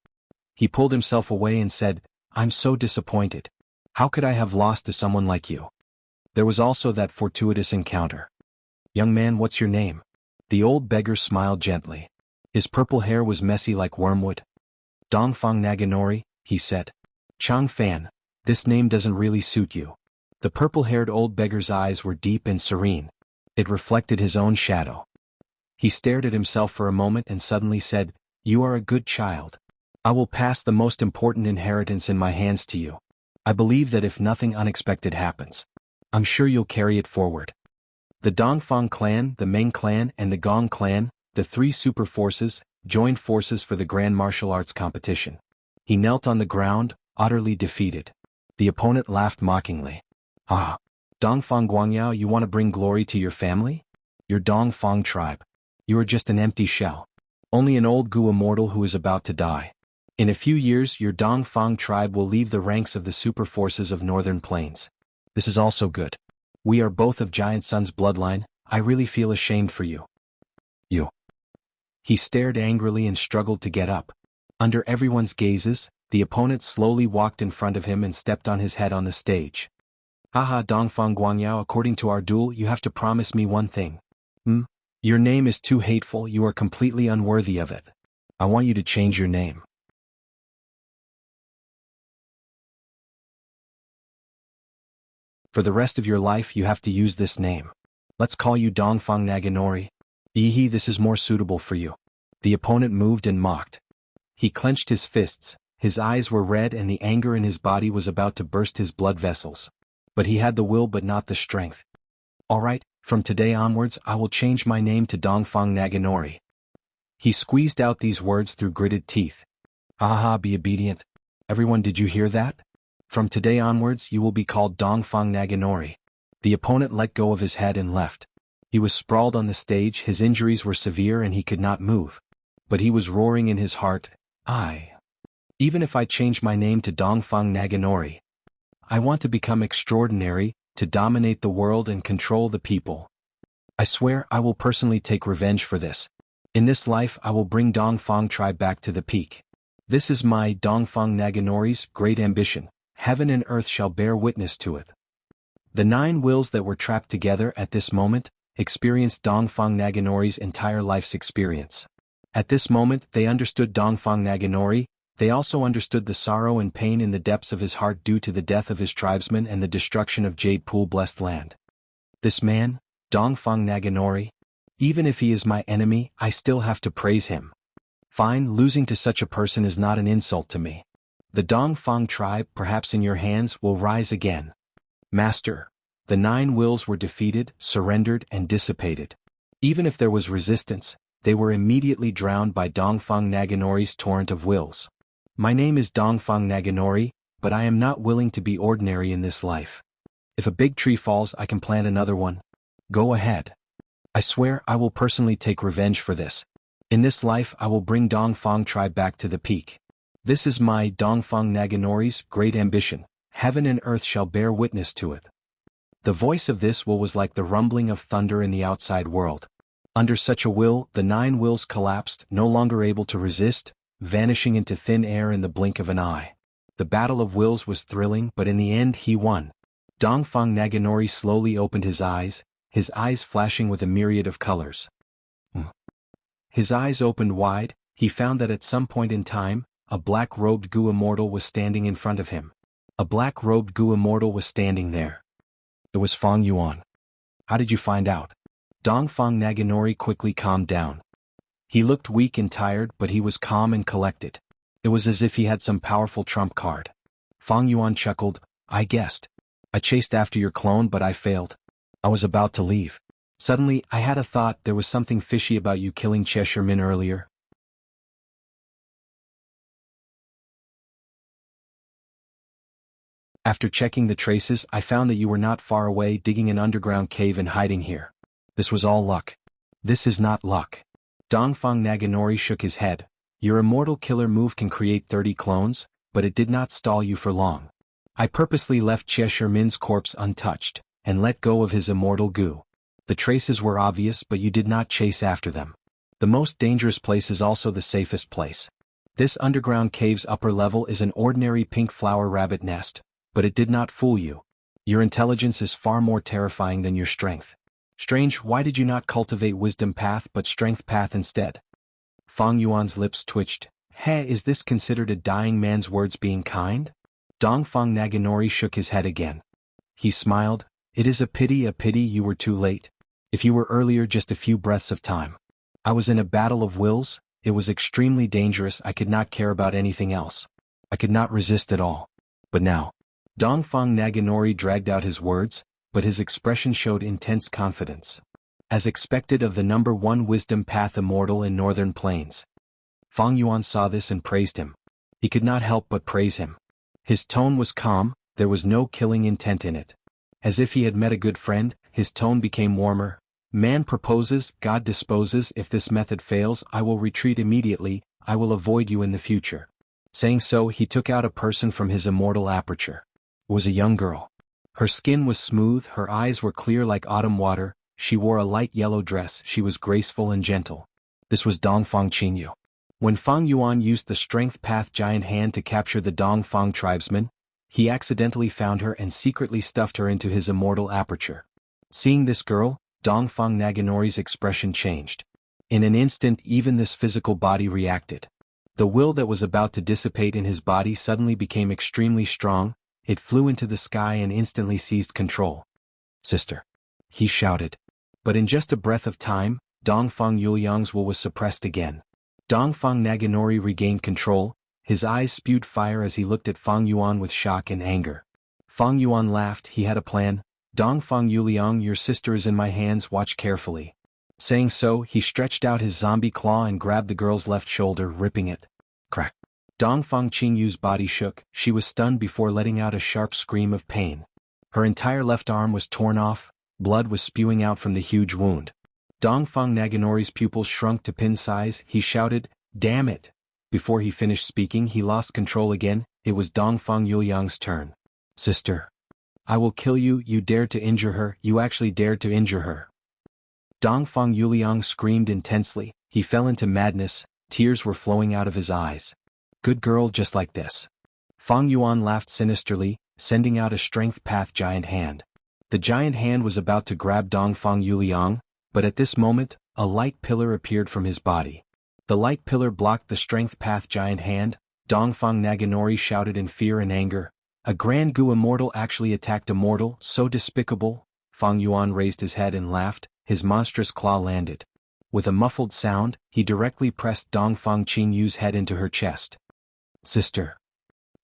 He pulled himself away and said, I'm so disappointed. How could I have lost to someone like you? There was also that fortuitous encounter. Young man, what's your name? The old beggar smiled gently. His purple hair was messy like wormwood. Dongfang Naganori, he said. Chang Fan, this name doesn't really suit you. The purple-haired old beggar's eyes were deep and serene. It reflected his own shadow. He stared at himself for a moment and suddenly said, "You are a good child. I will pass the most important inheritance in my hands to you. I believe that if nothing unexpected happens, I'm sure you'll carry it forward." The Dongfang clan, the Meng clan and the Gong clan, the three super forces, joined forces for the grand martial arts competition. He knelt on the ground, utterly defeated. The opponent laughed mockingly. "Ah, Dongfang Guangyao, you want to bring glory to your family? Your Dongfang tribe. You are just an empty shell. Only an old Gu immortal who is about to die. In a few years your Dongfang tribe will leave the ranks of the super forces of Northern Plains. This is also good. We are both of Giant Sun's bloodline. I really feel ashamed for you." "You." He stared angrily and struggled to get up. Under everyone's gazes, the opponent slowly walked in front of him and stepped on his head on the stage. "Haha, Dongfang Guangyao, according to our duel you have to promise me one thing." Your name is too hateful, you are completely unworthy of it. I want you to change your name." "For the rest of your life you have to use this name. Let's call you Dongfang Naganori. Ehe, this is more suitable for you." The opponent moved and mocked. He clenched his fists, his eyes were red and the anger in his body was about to burst his blood vessels. But he had the will but not the strength. "All right, from today onwards I will change my name to Dongfang Naganori." He squeezed out these words through gritted teeth. "Haha, be obedient. Everyone, did you hear that? From today onwards you will be called Dongfang Naganori." The opponent let go of his head and left. He was sprawled on the stage, his injuries were severe and he could not move. But he was roaring in his heart, Even if I change my name to Dongfang Naganori, I want to become extraordinary, to dominate the world and control the people. I swear I will personally take revenge for this. In this life I will bring Dongfang tribe back to the peak. This is my Dongfang Naganori's great ambition. Heaven and earth shall bear witness to it." The 9 wills that were trapped together at this moment experienced Dongfang Naganori's entire life's experience. At this moment they understood Dongfang Naganori. They also understood the sorrow and pain in the depths of his heart due to the death of his tribesmen and the destruction of Jade Pool blessed land. This man, Dongfang Naganori, even if he is my enemy, I still have to praise him. Fine, losing to such a person is not an insult to me. The Dongfang tribe, perhaps in your hands, will rise again. Master. The 9 wills were defeated, surrendered and dissipated. Even if there was resistance, they were immediately drowned by Dongfang Naganori's torrent of wills. My name is Dongfang Naganori, but I am not willing to be ordinary in this life. If a big tree falls I can plant another one. Go ahead. I swear I will personally take revenge for this. In this life I will bring Dongfang tribe back to the peak. This is my Dongfang Naganori's great ambition. Heaven and earth shall bear witness to it. The voice of this will was like the rumbling of thunder in the outside world. Under such a will, the 9 wills collapsed, no longer able to resist, vanishing into thin air in the blink of an eye. The battle of wills was thrilling, but in the end he won. Dongfang Naganori slowly opened his eyes flashing with a myriad of colors. His eyes opened wide, he found that at some point in time, a black-robed Gu immortal was standing in front of him. A black-robed Gu immortal was standing there. It was Fang Yuan. How did you find out? Dongfang Naganori quickly calmed down. He looked weak and tired, but he was calm and collected. It was as if he had some powerful trump card. Fang Yuan chuckled, I guessed. I chased after your clone but I failed. I was about to leave. Suddenly, I had a thought there was something fishy about you killing Cheshire Min earlier. After checking the traces, I found that you were not far away digging an underground cave and hiding here. This was all luck. This is not luck. Dongfang Naganori shook his head. Your immortal killer move can create 30 clones, but it did not stall you for long. I purposely left Cheshire Min's corpse untouched, and let go of his immortal goo. The traces were obvious but you did not chase after them. The most dangerous place is also the safest place. This underground cave's upper level is an ordinary pink flower rabbit nest, but it did not fool you. Your intelligence is far more terrifying than your strength. Strange, why did you not cultivate wisdom path but strength path instead? Fang Yuan's lips twitched. Is this considered a dying man's words being kind? Dongfang Naganori shook his head again. He smiled. It is a pity you were too late. If you were earlier, just a few breaths of time. I was in a battle of wills, it was extremely dangerous, I could not care about anything else. I could not resist at all. But now. Dongfang Naganori dragged out his words, but his expression showed intense confidence. As expected of the number one wisdom path immortal in Northern Plains. Fang Yuan saw this and praised him. He could not help but praise him. His tone was calm, there was no killing intent in it. As if he had met a good friend, his tone became warmer. Man proposes, God disposes, if this method fails, I will retreat immediately, I will avoid you in the future. Saying so, he took out a person from his immortal aperture. It was a young girl. Her skin was smooth, her eyes were clear like autumn water, she wore a light yellow dress, she was graceful and gentle. This was Dongfang Qingyu. When Fang Yuan used the Strength Path Giant Hand to capture the Dongfang tribesman, he accidentally found her and secretly stuffed her into his immortal aperture. Seeing this girl, Dongfang Naganori's expression changed. In an instant, even this physical body reacted. The will that was about to dissipate in his body suddenly became extremely strong, it flew into the sky and instantly seized control. Sister. He shouted. But in just a breath of time, Dongfang Yuliang's will was suppressed again. Dongfang Naganori regained control, his eyes spewed fire as he looked at Fang Yuan with shock and anger. Fang Yuan laughed, he had a plan. Dongfang Yuliang, your sister is in my hands, watch carefully. Saying so, he stretched out his zombie claw and grabbed the girl's left shoulder, ripping it. Crack. Dongfang Qingyu's body shook, she was stunned before letting out a sharp scream of pain. Her entire left arm was torn off, blood was spewing out from the huge wound. Dongfang Naganori's pupils shrunk to pin size, he shouted, damn it! Before he finished speaking, he lost control again, it was Dongfang Yuliang's turn. Sister. I will kill you, you dared to injure her, you actually dared to injure her. Dongfang Yuliang screamed intensely, he fell into madness, tears were flowing out of his eyes. Good girl, just like this. Fang Yuan laughed sinisterly, sending out a Strength Path Giant Hand. The giant hand was about to grab Dongfang Yuliang, but at this moment, a light pillar appeared from his body. The light pillar blocked the Strength Path Giant Hand. Dongfang Naganori shouted in fear and anger. A Grand Gu immortal actually attacked a mortal, so despicable. Fang Yuan raised his head and laughed, his monstrous claw landed. With a muffled sound, he directly pressed Dongfang Qingyu's head into her chest. Sister.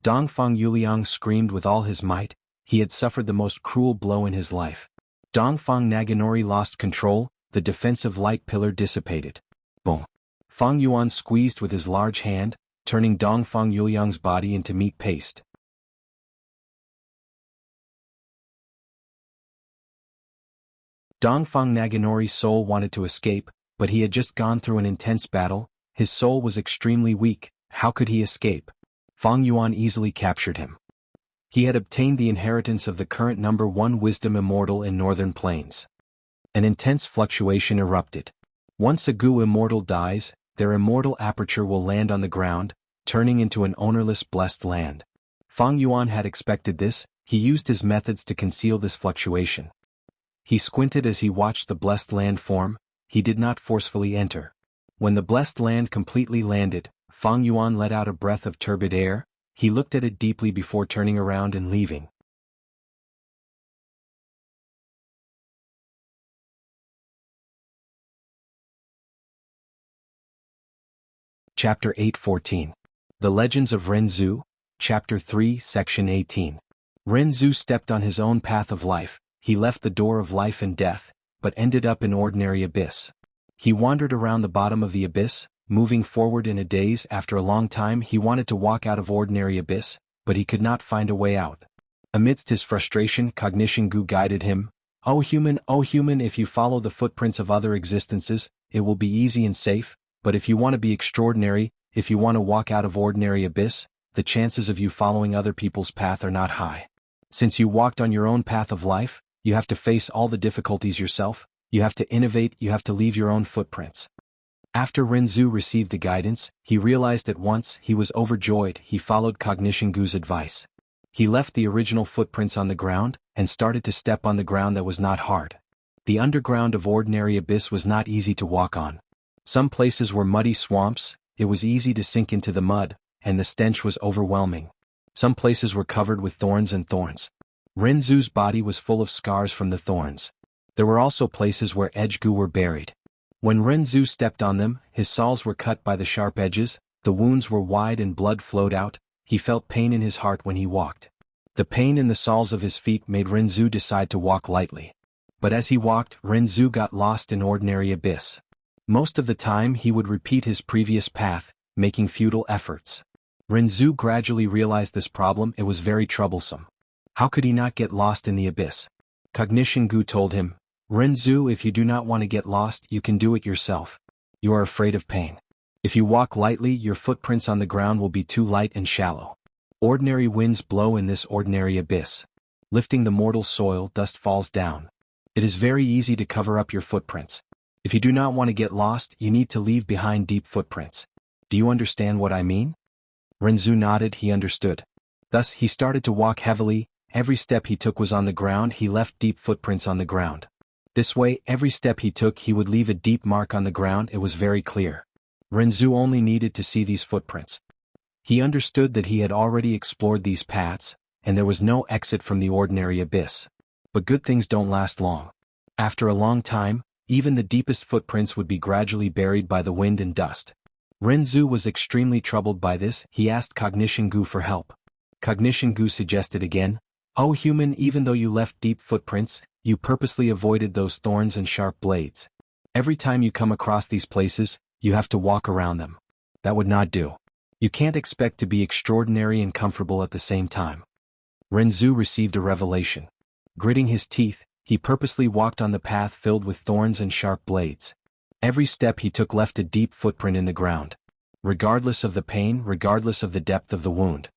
Dongfang Yuliang screamed with all his might, he had suffered the most cruel blow in his life. Dongfang Naganori lost control, the defensive light pillar dissipated. Boom. Fang Yuan squeezed with his large hand, turning Dongfang Yuliang's body into meat paste. Dongfang Naganori's soul wanted to escape, but he had just gone through an intense battle, his soul was extremely weak, how could he escape? Fang Yuan easily captured him. He had obtained the inheritance of the current number one wisdom immortal in Northern Plains. An intense fluctuation erupted. Once a Gu immortal dies, their immortal aperture will land on the ground, turning into an ownerless blessed land. Fang Yuan had expected this, he used his methods to conceal this fluctuation. He squinted as he watched the blessed land form, he did not forcefully enter. When the blessed land completely landed, Fang Yuan let out a breath of turbid air, he looked at it deeply before turning around and leaving. Chapter 8:14. The Legends of Renzu, Chapter 3, Section 18. Renzu stepped on his own path of life, he left the door of life and death, but ended up in ordinary abyss. He wandered around the bottom of the abyss, moving forward in a daze. After a long time he wanted to walk out of ordinary abyss, but he could not find a way out. Amidst his frustration, Cognition Gu guided him. O human, if you follow the footprints of other existences, it will be easy and safe, but if you want to be extraordinary, if you want to walk out of ordinary abyss, the chances of you following other people's path are not high. Since you walked on your own path of life, you have to face all the difficulties yourself, you have to innovate, you have to leave your own footprints. After Renzu received the guidance, he realized at once, he was overjoyed, he followed Cognition Gu's advice. He left the original footprints on the ground, and started to step on the ground that was not hard. The underground of ordinary abyss was not easy to walk on. Some places were muddy swamps, it was easy to sink into the mud, and the stench was overwhelming. Some places were covered with thorns and thorns. Renzu's body was full of scars from the thorns. There were also places where Edge Gu were buried. When Renzu stepped on them, his soles were cut by the sharp edges, the wounds were wide and blood flowed out. He felt pain in his heart when he walked. The pain in the soles of his feet made Renzu decide to walk lightly. But as he walked, Renzu got lost in ordinary abyss. Most of the time he would repeat his previous path, making futile efforts. Renzu gradually realized this problem. It was very troublesome. How could he not get lost in the abyss? Cognition Gu told him, Renzu, if you do not want to get lost, you can do it yourself. You are afraid of pain. If you walk lightly, your footprints on the ground will be too light and shallow. Ordinary winds blow in this ordinary abyss. Lifting the mortal soil, dust falls down. It is very easy to cover up your footprints. If you do not want to get lost, you need to leave behind deep footprints. Do you understand what I mean? Renzu nodded. He understood. Thus he started to walk heavily. Every step he took was on the ground. He left deep footprints on the ground. This way, every step he took he would leave a deep mark on the ground. It was very clear. Renzu only needed to see these footprints. He understood that he had already explored these paths, and there was no exit from the ordinary abyss. But good things don't last long. After a long time, even the deepest footprints would be gradually buried by the wind and dust. Renzu was extremely troubled by this. He asked Cognition Gu for help. Cognition Gu suggested again, "Oh human, even though you left deep footprints, you purposely avoided those thorns and sharp blades. Every time you come across these places, you have to walk around them. That would not do. You can't expect to be extraordinary and comfortable at the same time." Renzu received a revelation. Gritting his teeth, he purposely walked on the path filled with thorns and sharp blades. Every step he took left a deep footprint in the ground. Regardless of the pain, regardless of the depth of the wound.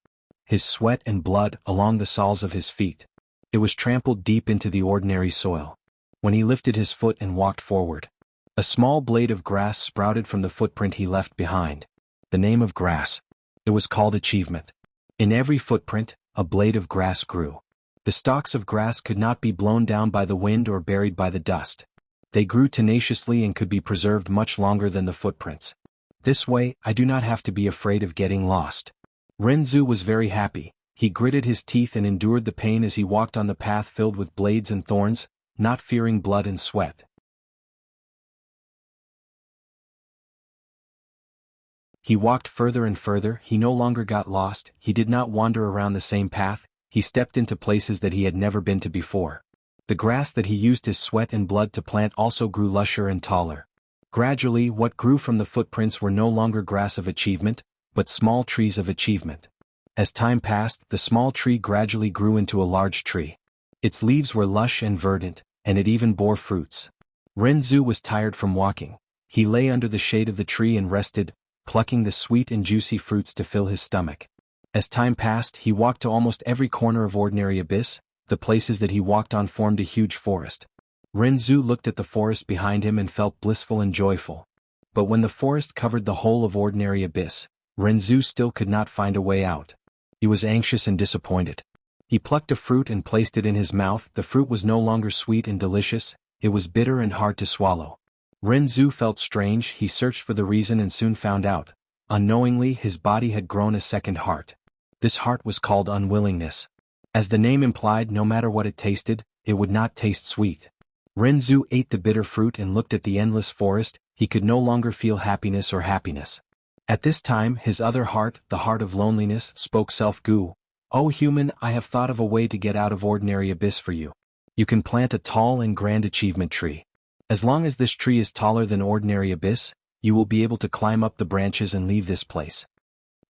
His sweat and blood along the soles of his feet. It was trampled deep into the ordinary soil. When he lifted his foot and walked forward, a small blade of grass sprouted from the footprint he left behind. The name of grass. It was called achievement. In every footprint, a blade of grass grew. The stalks of grass could not be blown down by the wind or buried by the dust. They grew tenaciously and could be preserved much longer than the footprints. This way, I do not have to be afraid of getting lost. Renzu was very happy. He gritted his teeth and endured the pain as he walked on the path filled with blades and thorns, not fearing blood and sweat. He walked further and further. He no longer got lost. He did not wander around the same path. He stepped into places that he had never been to before. The grass that he used his sweat and blood to plant also grew lusher and taller. Gradually, what grew from the footprints were no longer grass of achievement, but small trees of achievement. As time passed, the small tree gradually grew into a large tree. Its leaves were lush and verdant, and it even bore fruits. Renzu was tired from walking. He lay under the shade of the tree and rested, plucking the sweet and juicy fruits to fill his stomach. As time passed, he walked to almost every corner of ordinary abyss. The places that he walked on formed a huge forest. Renzu looked at the forest behind him and felt blissful and joyful. But when the forest covered the whole of ordinary abyss, Renzu still could not find a way out. He was anxious and disappointed. He plucked a fruit and placed it in his mouth. The fruit was no longer sweet and delicious, it was bitter and hard to swallow. Renzu felt strange. He searched for the reason and soon found out. Unknowingly, his body had grown a second heart. This heart was called unwillingness. As the name implied, no matter what it tasted, it would not taste sweet. Renzu ate the bitter fruit and looked at the endless forest. He could no longer feel happiness or happiness. At this time, his other heart, the heart of loneliness, spoke self-Gu. "Oh human, I have thought of a way to get out of ordinary abyss for you. You can plant a tall and grand achievement tree. As long as this tree is taller than ordinary abyss, you will be able to climb up the branches and leave this place."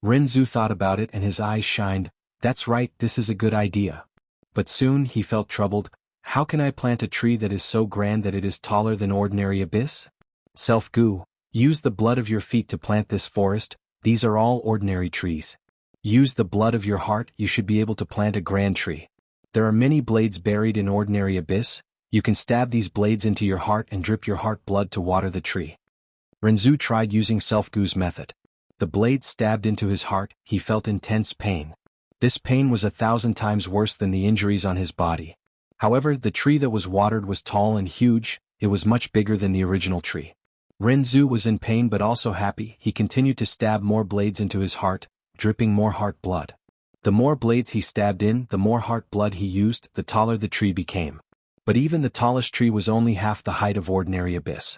Renzu thought about it and his eyes shined. That's right, this is a good idea. But soon he felt troubled. How can I plant a tree that is so grand that it is taller than ordinary abyss? Self-Gu, use the blood of your feet to plant this forest. These are all ordinary trees. Use the blood of your heart. You should be able to plant a grand tree. There are many blades buried in ordinary abyss. You can stab these blades into your heart and drip your heart blood to water the tree. Renzu tried using Self-Gu's method. The blade stabbed into his heart. He felt intense pain. This pain was 1,000 times worse than the injuries on his body. However, the tree that was watered was tall and huge. It was much bigger than the original tree. Renzu was in pain but also happy. He continued to stab more blades into his heart, dripping more heart blood. The more blades he stabbed in, the more heart blood he used, the taller the tree became. But even the tallest tree was only half the height of ordinary abyss.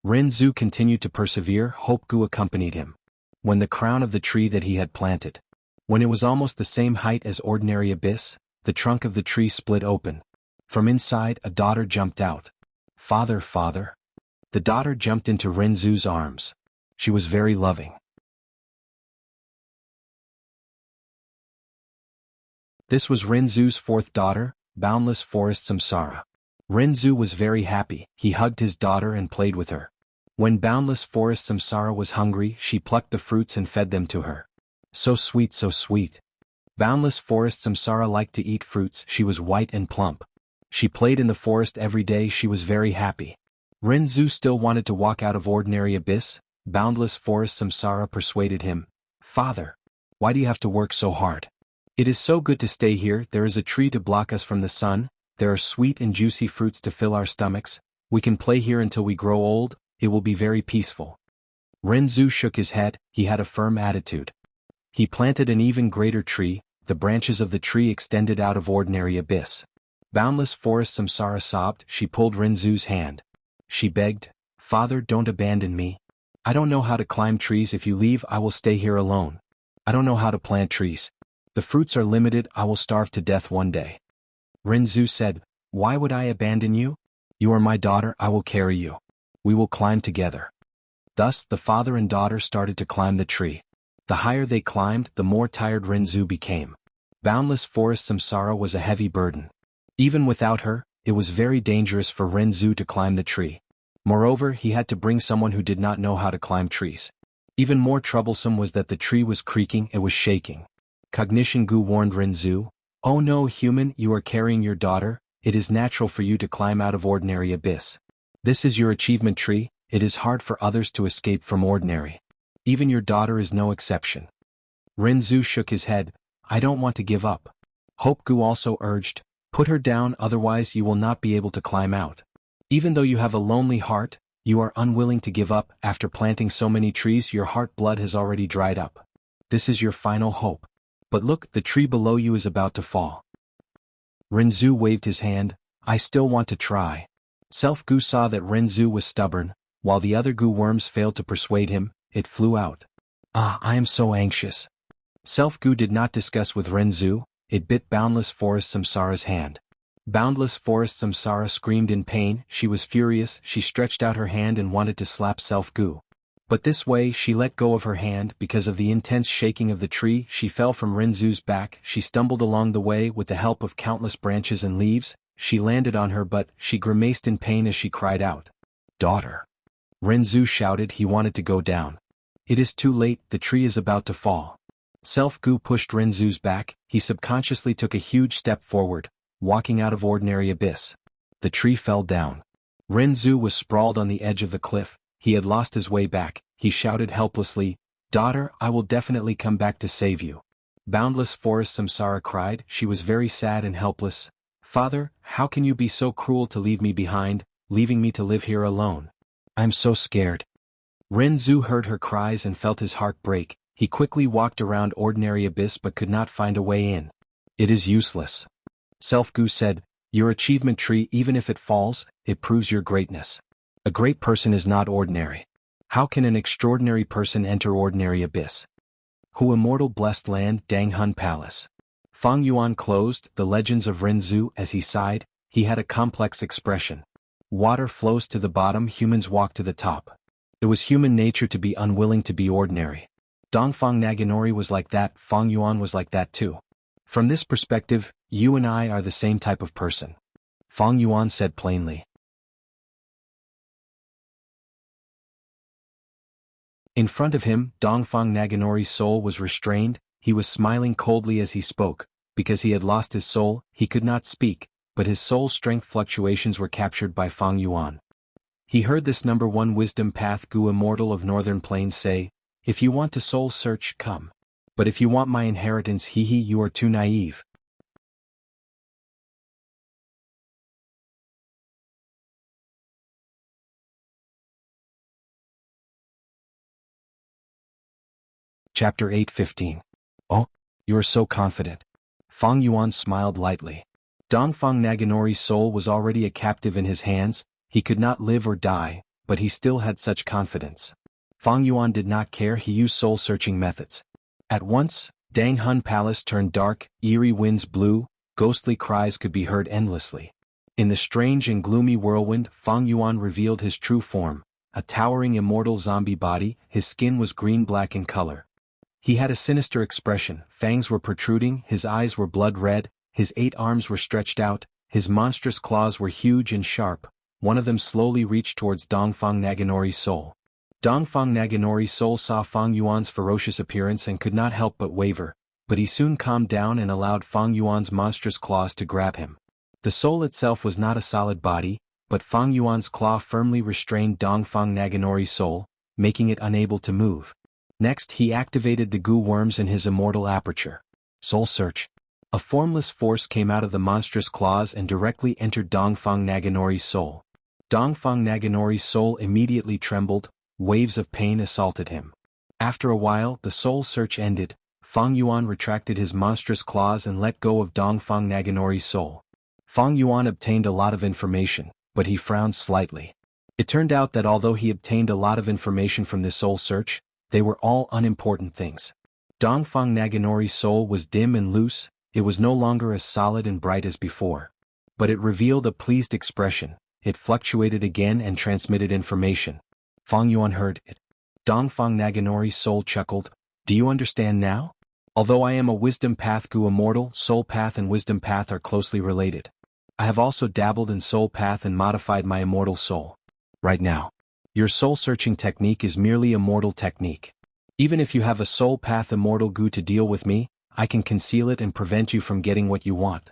Renzu continued to persevere. Hope Gu accompanied him. When the crown of the tree that he had planted. When it was almost the same height as ordinary abyss, the trunk of the tree split open. From inside, a daughter jumped out. Father, father. The daughter jumped into Renzu's arms. She was very loving. This was Renzu's fourth daughter, Boundless Forest Samsara. Renzu was very happy. He hugged his daughter and played with her. When Boundless Forest Samsara was hungry, she plucked the fruits and fed them to her. So sweet, so sweet. Boundless Forest Samsara liked to eat fruits. She was white and plump. She played in the forest every day. She was very happy. Renzu still wanted to walk out of ordinary abyss. Boundless Forest Samsara persuaded him. Father, why do you have to work so hard? It is so good to stay here. There is a tree to block us from the sun. There are sweet and juicy fruits to fill our stomachs. We can play here until we grow old. It will be very peaceful. Renzu shook his head. He had a firm attitude. He planted an even greater tree. The branches of the tree extended out of ordinary abyss. Boundless Forest Samsara sobbed. She pulled Renzu's hand. She begged, Father, don't abandon me. I don't know how to climb trees. If you leave, I will stay here alone. I don't know how to plant trees. The fruits are limited. I will starve to death one day. Renzu said, Why would I abandon you? You are my daughter. I will carry you. We will climb together. Thus, the father and daughter started to climb the tree. The higher they climbed, the more tired Renzu became. Boundless Forest Samsara was a heavy burden. Even without her, it was very dangerous for Renzu to climb the tree. Moreover, he had to bring someone who did not know how to climb trees. Even more troublesome was that the tree was creaking. It was shaking. Cognition Gu warned Renzu, Oh no, human, you are carrying your daughter. It is natural for you to climb out of ordinary abyss. This is your achievement tree. It is hard for others to escape from ordinary. Even your daughter is no exception. Renzu shook his head. I don't want to give up. Hope Gu also urged, Put her down, otherwise you will not be able to climb out. Even though you have a lonely heart, you are unwilling to give up. After planting so many trees, your heart blood has already dried up. This is your final hope. But look, the tree below you is about to fall. Renzu waved his hand. I still want to try. Self Gu saw that Renzu was stubborn. While the other Gu worms failed to persuade him, it flew out. I am so anxious. Self Gu did not discuss with Renzu. It bit Boundless Forest Samsara's hand. Boundless Forest Samsara screamed in pain. She was furious. She stretched out her hand and wanted to slap Self Gu. But this way she let go of her hand. Because of the intense shaking of the tree, she fell from Renzu's back. She stumbled along the way with the help of countless branches and leaves. She landed on her butt. She grimaced in pain as she cried out. Daughter. Renzu shouted. He wanted to go down. It is too late. The tree is about to fall. Self Gu pushed Renzu's back. He subconsciously took a huge step forward, walking out of ordinary abyss. The tree fell down. Renzu was sprawled on the edge of the cliff. He had lost his way back. He shouted helplessly, Daughter, I will definitely come back to save you. Boundless Forest Samsara cried. She was very sad and helpless. Father, how can you be so cruel to leave me behind, leaving me to live here alone? I'm so scared. Renzu heard her cries and felt his heart break. He quickly walked around ordinary abyss but could not find a way in. It is useless. Self Gu said, Your achievement tree, even if it falls, it proves your greatness. A great person is not ordinary. How can an extraordinary person enter ordinary abyss? Hu Immortal Blessed Land Dang Hun Palace. Fang Yuan closed the legends of Renzu as he sighed. He had a complex expression. Water flows to the bottom, humans walk to the top. It was human nature to be unwilling to be ordinary. Dongfang Naginori was like that. Fang Yuan was like that too. From this perspective, you and I are the same type of person. Fang Yuan said plainly. In front of him, Dongfang Naginori's soul was restrained. He was smiling coldly as he spoke. Because he had lost his soul, he could not speak, but his soul strength fluctuations were captured by Fang Yuan. He heard this number one wisdom path Gu Immortal of Northern Plains say, If you want to soul search, come. But if you want my inheritance, you are too naive. Chapter 8:15. Oh, you are so confident. Fang Yuan smiled lightly. Dongfang Naginori's soul was already a captive in his hands. He could not live or die, but he still had such confidence. Fang Yuan did not care. He used soul-searching methods. At once, Dang Hun Palace turned dark, eerie winds blew, ghostly cries could be heard endlessly. In the strange and gloomy whirlwind, Fang Yuan revealed his true form, a towering immortal zombie body. His skin was green-black in color. He had a sinister expression, fangs were protruding, his eyes were blood-red, his 8 arms were stretched out, his monstrous claws were huge and sharp. One of them slowly reached towards Dongfang Naganori's soul. Dongfang Naganori's soul saw Fang Yuan's ferocious appearance and could not help but waver, but he soon calmed down and allowed Fang Yuan's monstrous claws to grab him. The soul itself was not a solid body, but Fang Yuan's claw firmly restrained Dongfang Naganori's soul, making it unable to move. Next he activated the goo worms in his immortal aperture. Soul search. A formless force came out of the monstrous claws and directly entered Dongfang Naganori's soul. Dongfang Naganori's soul immediately trembled, waves of pain assaulted him. After a while the soul search ended, Fang Yuan retracted his monstrous claws and let go of Dongfang Naganori's soul. Fang Yuan obtained a lot of information, but he frowned slightly. It turned out that although he obtained a lot of information from this soul search, they were all unimportant things. Dongfang Naganori's soul was dim and loose, it was no longer as solid and bright as before. But it revealed a pleased expression, it fluctuated again and transmitted information. Fang Yuan heard it. Dongfang Naganori's soul chuckled, "Do you understand now? Although I am a wisdom path goo immortal, soul path and wisdom path are closely related. I have also dabbled in soul path and modified my immortal soul. Right now, your soul-searching technique is merely a mortal technique. Even if you have a soul path immortal goo to deal with me, I can conceal it and prevent you from getting what you want."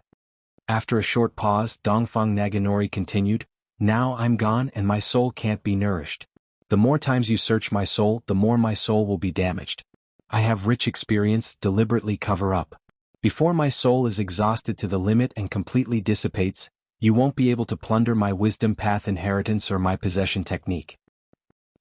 After a short pause, Dongfang Naganori continued, "Now I'm gone and my soul can't be nourished. The more times you search my soul, the more my soul will be damaged. I have rich experience, deliberately cover up. Before my soul is exhausted to the limit and completely dissipates, you won't be able to plunder my wisdom path inheritance or my possession technique."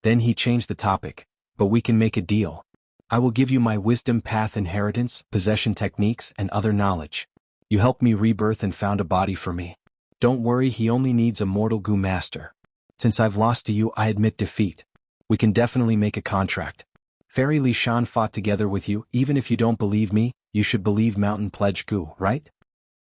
Then he changed the topic, "But we can make a deal. I will give you my wisdom path inheritance, possession techniques and other knowledge. You helped me rebirth and found a body for me. Don't worry, he only needs a mortal goo master. Since I've lost to you, I admit defeat. We can definitely make a contract. Fairy Li Shan fought together with you. Even if you don't believe me, you should believe Mountain Pledge Goo, right?"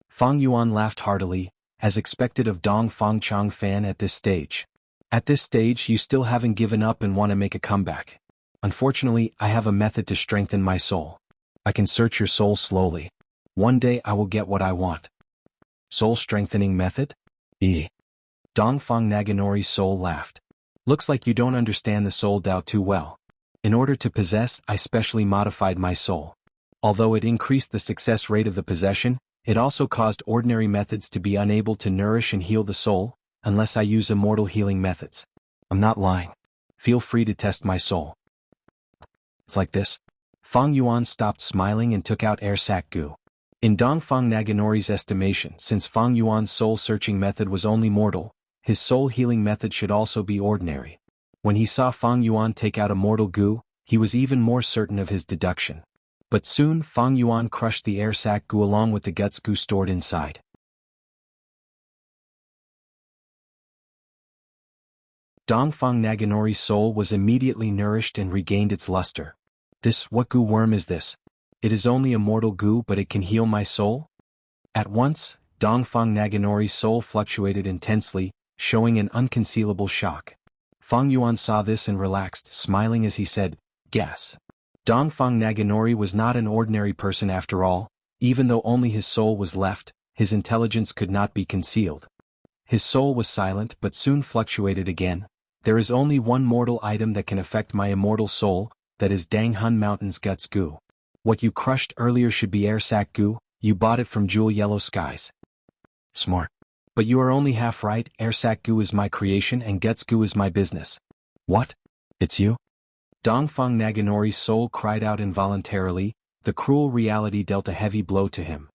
Fang Yuan laughed heartily, as expected of Dongfang Chang Fan at this stage. "At this stage you still haven't given up and want to make a comeback. Unfortunately, I have a method to strengthen my soul. I can search your soul slowly. One day I will get what I want." "Soul strengthening method?" Dongfang Naganori's soul laughed. "Looks like you don't understand the soul Dao too well. In order to possess, I specially modified my soul. Although it increased the success rate of the possession, it also caused ordinary methods to be unable to nourish and heal the soul, unless I use immortal healing methods. I'm not lying. Feel free to test my soul." "It's like this." Fang Yuan stopped smiling and took out air sac goo. In Dongfang Naganori's estimation, since Fang Yuan's soul-searching method was only mortal, his soul-healing method should also be ordinary. When he saw Fang Yuan take out a mortal goo, he was even more certain of his deduction. But soon Fang Yuan crushed the air sac goo along with the guts goo stored inside. Dongfang Naganori's soul was immediately nourished and regained its luster. What goo worm is this? It is only a mortal goo, but it can heal my soul?" At once, Dongfang Naganori's soul fluctuated intensely, showing an unconcealable shock. Fang Yuan saw this and relaxed, smiling as he said, "Guess." Dongfang Naganori was not an ordinary person after all. Even though only his soul was left, his intelligence could not be concealed. His soul was silent but soon fluctuated again. "There is only one mortal item that can affect my immortal soul, that is Dang Hun Mountain's guts goo. What you crushed earlier should be air sac goo, you bought it from Jewel Yellow Skies." "Smart. But you are only half right, air sac goo is my creation and guts goo is my business." "What? It's you?" Dongfang Naganori's soul cried out involuntarily. The cruel reality dealt a heavy blow to him.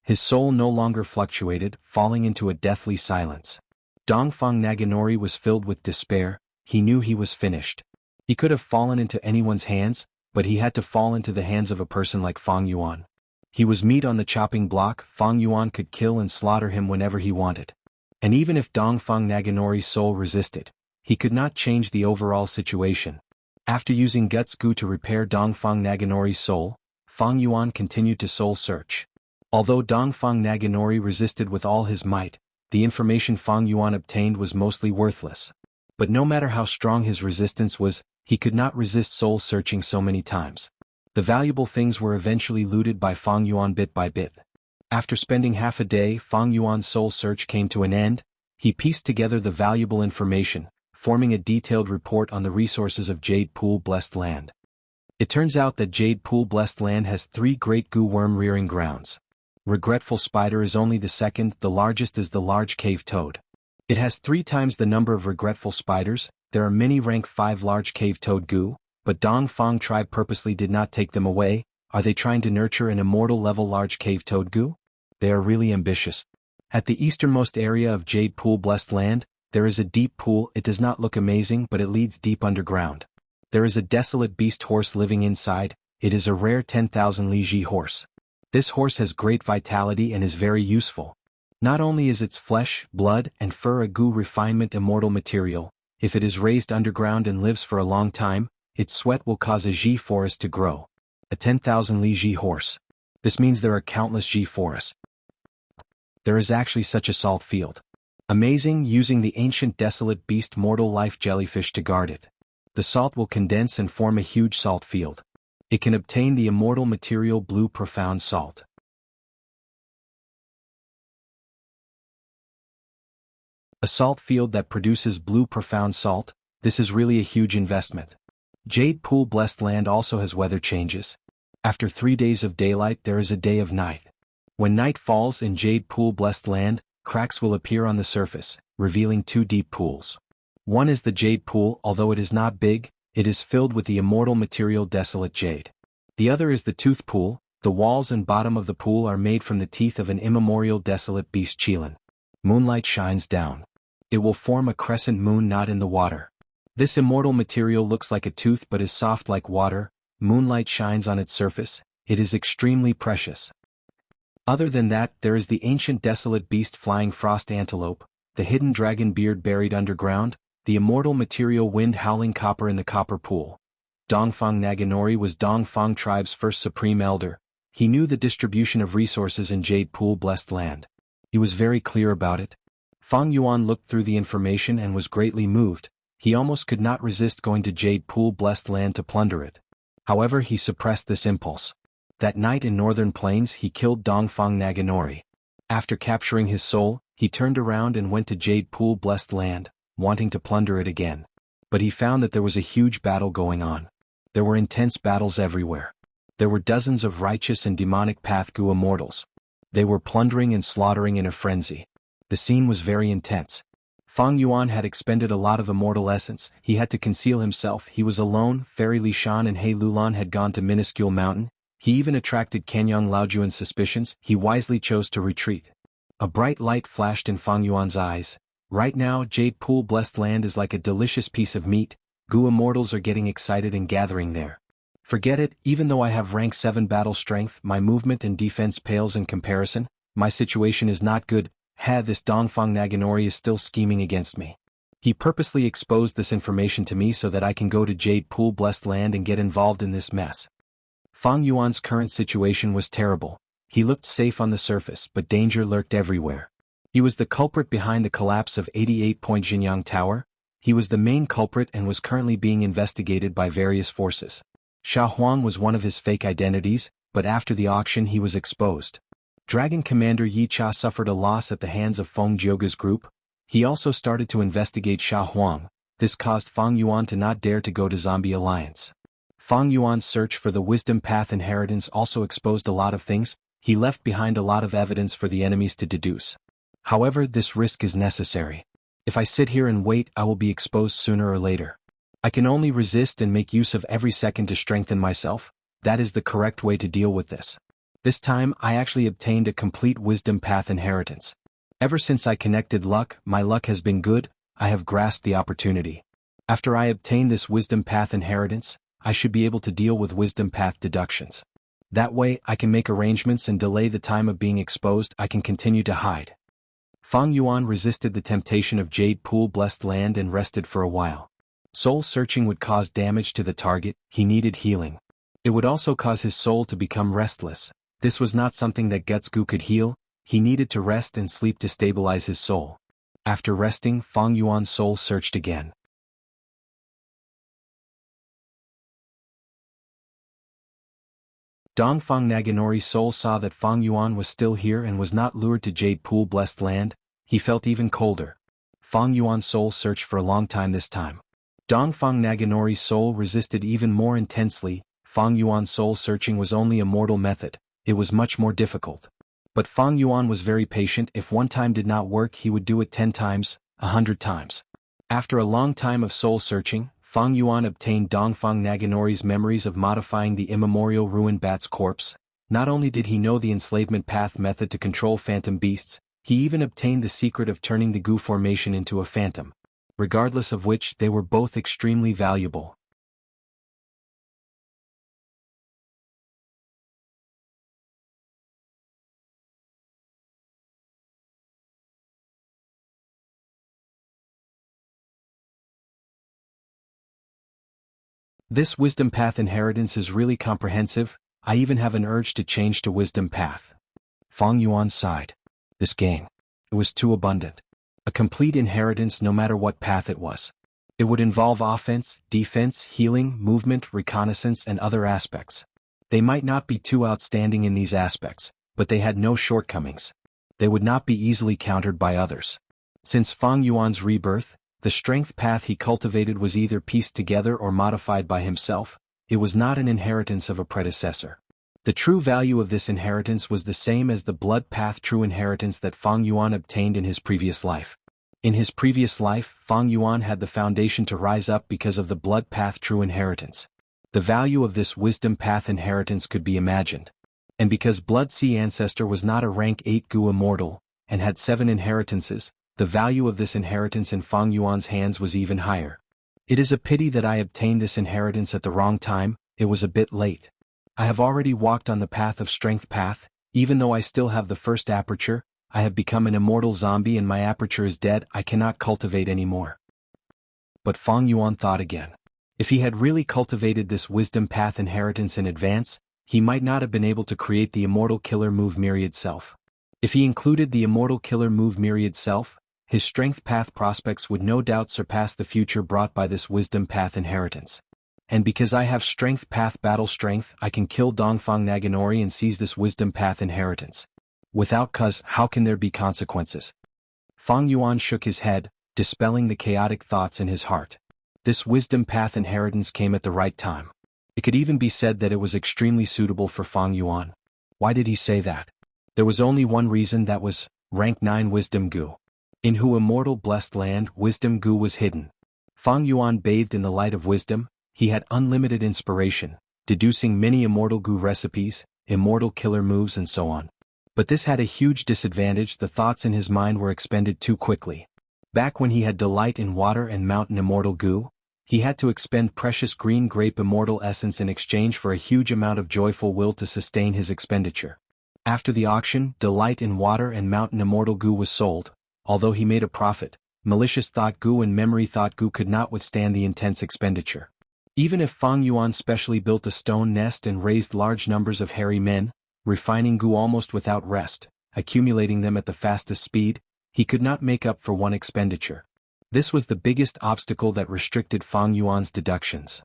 His soul no longer fluctuated, falling into a deathly silence. Dongfang Naganori was filled with despair. He knew he was finished. He could have fallen into anyone's hands, but he had to fall into the hands of a person like Fang Yuan. He was meat on the chopping block. Fang Yuan could kill and slaughter him whenever he wanted. And even if Dongfang Naganori's soul resisted, he could not change the overall situation. After using Guts Gu to repair Dongfang Naganori's soul, Fang Yuan continued to soul search. Although Dongfang Naganori resisted with all his might, the information Fang Yuan obtained was mostly worthless. But no matter how strong his resistance was, he could not resist soul searching so many times. The valuable things were eventually looted by Fang Yuan bit by bit. After spending half a day, Fang Yuan's soul search came to an end. He pieced together the valuable information, forming a detailed report on the resources of Jade Pool Blessed Land. It turns out that Jade Pool Blessed Land has 3 great goo worm rearing grounds. Regretful Spider is only the second, the largest is the large cave toad. It has 3 times the number of regretful spiders. There are many rank 5 large cave toad goo, but Dongfang tribe purposely did not take them away. Are they trying to nurture an immortal level large cave toad goo? They are really ambitious. At the easternmost area of Jade Pool Blessed Land, there is a deep pool. It does not look amazing, but it leads deep underground. There is a desolate beast horse living inside. It is a rare 10,000 Li horse. This horse has great vitality and is very useful. Not only is its flesh, blood, and fur a goo refinement immortal material, if it is raised underground and lives for a long time, its sweat will cause a Ji forest to grow. A 10,000 Li horse. This means there are countless Ji forests. There is actually such a salt field. Amazing, using the ancient desolate beast mortal life jellyfish to guard it. The salt will condense and form a huge salt field. It can obtain the immortal material blue profound salt. A salt field that produces blue profound salt, this is really a huge investment. Jade Pool Blessed Land also has weather changes. After 3 days of daylight there is a day of night. When night falls in Jade Pool Blessed Land, cracks will appear on the surface, revealing 2 deep pools. One is the Jade Pool. Although it is not big, it is filled with the immortal material desolate jade. The other is the Tooth Pool. The walls and bottom of the pool are made from the teeth of an immemorial desolate beast Qilin. Moonlight shines down. It will form a crescent moon knot in the water. This immortal material looks like a tooth but is soft like water. Moonlight shines on its surface. It is extremely precious. Other than that, there is the ancient desolate beast flying frost antelope, the hidden dragon beard buried underground, the immortal material wind howling copper in the copper pool. Dongfang Naganori was Dongfang tribe's first supreme elder. He knew the distribution of resources in Jade Pool Blessed Land. He was very clear about it. Fang Yuan looked through the information and was greatly moved. He almost could not resist going to Jade Pool Blessed Land to plunder it. However, he suppressed this impulse. That night in Northern Plains he killed Dongfang Naganori. After capturing his soul, he turned around and went to Jade Pool Blessed Land, wanting to plunder it again. But he found that there was a huge battle going on. There were intense battles everywhere. There were dozens of righteous and demonic path goo immortals. They were plundering and slaughtering in a frenzy. The scene was very intense. Fang Yuan had expended a lot of immortal essence. He had to conceal himself. He was alone. Fairy Li Shan and He Lulan had gone to Minuscule Mountain. He even attracted Kanyang Laojuan's suspicions. He wisely chose to retreat. A bright light flashed in Fang Yuan's eyes. Right now, Jade Pool Blessed Land is like a delicious piece of meat. Goo immortals are getting excited and gathering there. Forget it, even though I have rank 7 battle strength, my movement and defense pales in comparison. My situation is not good. This Dongfang Naganori is still scheming against me. He purposely exposed this information to me so that I can go to Jade Pool Blessed Land and get involved in this mess. Fang Yuan's current situation was terrible. He looked safe on the surface, but danger lurked everywhere. He was the culprit behind the collapse of 88 Point Jinyang Tower. He was the main culprit and was currently being investigated by various forces. Sha Huang was one of his fake identities, but after the auction he was exposed. Dragon Commander Yi Cha suffered a loss at the hands of Feng Jioga's group. He also started to investigate Sha Huang. This caused Fang Yuan to not dare to go to Zombie Alliance. Fang Yuan's search for the Wisdom Path inheritance also exposed a lot of things. He left behind a lot of evidence for the enemies to deduce. However, this risk is necessary. If I sit here and wait, I will be exposed sooner or later. I can only resist and make use of every second to strengthen myself. That is the correct way to deal with this. This time, I actually obtained a complete Wisdom Path inheritance. Ever since I connected luck, my luck has been good. I have grasped the opportunity. After I obtain this Wisdom Path inheritance, I should be able to deal with Wisdom Path deductions. That way, I can make arrangements and delay the time of being exposed. I can continue to hide. Fang Yuan resisted the temptation of Jade Pool Blessed Land and rested for a while. Soul searching would cause damage to the target, he needed healing. It would also cause his soul to become restless. This was not something that Gutsgu could heal, he needed to rest and sleep to stabilize his soul. After resting, Fang Yuan's soul searched again. Dongfang Naganori's soul saw that Fang Yuan was still here and was not lured to Jade Pool Blessed Land. He felt even colder. Fang Yuan's soul searched for a long time this time. Dongfang Naganori's soul resisted even more intensely. Fang Yuan's soul searching was only a mortal method, it was much more difficult. But Fang Yuan was very patient. If one time did not work, he would do it 10 times, 100 times. After a long time of soul searching, Fang Yuan obtained Dongfang Naganori's memories of modifying the immemorial ruined bat's corpse. Not only did he know the enslavement path method to control phantom beasts, he even obtained the secret of turning the Gu formation into a phantom. Regardless of which, they were both extremely valuable. This wisdom path inheritance is really comprehensive. I even have an urge to change to wisdom path. Fang Yuan sighed. This gain. It was too abundant. A complete inheritance no matter what path it was. It would involve offense, defense, healing, movement, reconnaissance and other aspects. They might not be too outstanding in these aspects, but they had no shortcomings. They would not be easily countered by others. Since Fang Yuan's rebirth, the strength path he cultivated was either pieced together or modified by himself. It was not an inheritance of a predecessor. The true value of this inheritance was the same as the blood path true inheritance that Fang Yuan obtained in his previous life. In his previous life, Fang Yuan had the foundation to rise up because of the blood path true inheritance. The value of this wisdom path inheritance could be imagined. And because Blood Sea Ancestor was not a rank 8 Gu immortal, and had 7 inheritances, the value of this inheritance in Fang Yuan's hands was even higher. It is a pity that I obtained this inheritance at the wrong time. It was a bit late. I have already walked on the path of strength path. Even though I still have the first aperture, I have become an immortal zombie and my aperture is dead. I cannot cultivate anymore. But Fang Yuan thought again. If he had really cultivated this wisdom path inheritance in advance, he might not have been able to create the immortal killer move Myriad Self. If he included the immortal killer move Myriad Self, his strength path prospects would no doubt surpass the future brought by this wisdom path inheritance. And because I have strength path battle strength, I can kill Dongfang Naganori and seize this wisdom path inheritance. Without cause, how can there be consequences? Fang Yuan shook his head, dispelling the chaotic thoughts in his heart. This wisdom path inheritance came at the right time. It could even be said that it was extremely suitable for Fang Yuan. Why did he say that? There was only one reason, that was, rank 9 wisdom Gu. In Hu immortal blessed land, wisdom Gu was hidden. Fang Yuan bathed in the light of wisdom. He had unlimited inspiration, deducing many immortal Gu recipes, immortal killer moves and so on. But this had a huge disadvantage: the thoughts in his mind were expended too quickly. Back when he had delight in water and mountain immortal Gu, he had to expend precious green grape immortal essence in exchange for a huge amount of joyful will to sustain his expenditure. After the auction, delight in water and mountain immortal Gu was sold. Although he made a profit, malicious thought Gu and memory thought Gu could not withstand the intense expenditure. Even if Fang Yuan specially built a stone nest and raised large numbers of hairy men, refining Gu almost without rest, accumulating them at the fastest speed, he could not make up for one expenditure. This was the biggest obstacle that restricted Fang Yuan's deductions.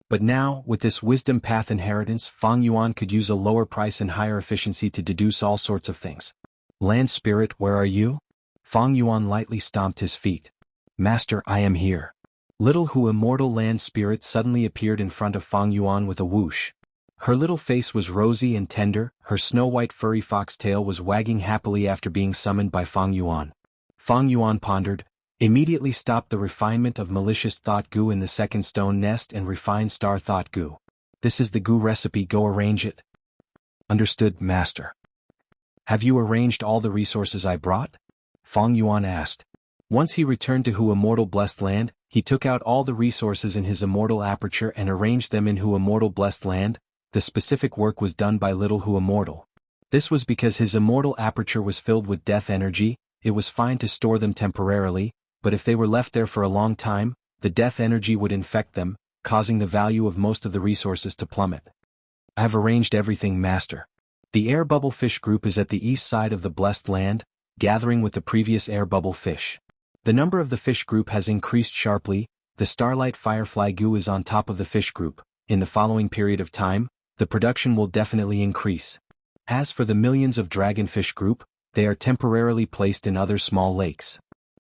But now, with this wisdom path inheritance, Fang Yuan could use a lower price and higher efficiency to deduce all sorts of things. Land spirit, where are you? Fang Yuan lightly stomped his feet. Master, I am here. Little Hu immortal land spirit suddenly appeared in front of Fang Yuan with a whoosh. Her little face was rosy and tender, her snow-white furry foxtail was wagging happily after being summoned by Fang Yuan. Fang Yuan pondered, immediately stopped the refinement of malicious thought Gu in the second stone nest and refined star thought Gu. This is the Gu recipe, go arrange it. Understood, master. Have you arranged all the resources I brought? Fang Yuan asked. Once he returned to Hu immortal blessed land, he took out all the resources in his immortal aperture and arranged them in Hu immortal blessed land. the specific work was done by Little Who Immortal. This was because his immortal aperture was filled with death energy. It was fine to store them temporarily, but if they were left there for a long time, the death energy would infect them, causing the value of most of the resources to plummet. I have arranged everything, Master. The air bubble fish group is at the east side of the blessed land, gathering with the previous air bubble fish. The number of the fish group has increased sharply. The starlight firefly goo is on top of the fish group. In the following period of time, the production will definitely increase. As for the millions of dragonfish group, they are temporarily placed in other small lakes.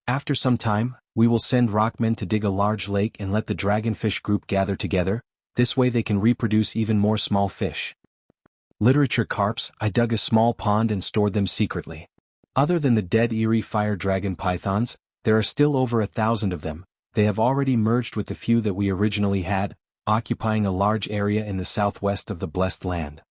After some time, we will send rockmen to dig a large lake and let the dragonfish group gather together. This way they can reproduce even more small fish. Literature carps, I dug a small pond and stored them secretly. Other than the dead eerie fire dragon pythons, there are still over 1,000 of them. They have already merged with the few that we originally had, occupying a large area in the southwest of the blessed land.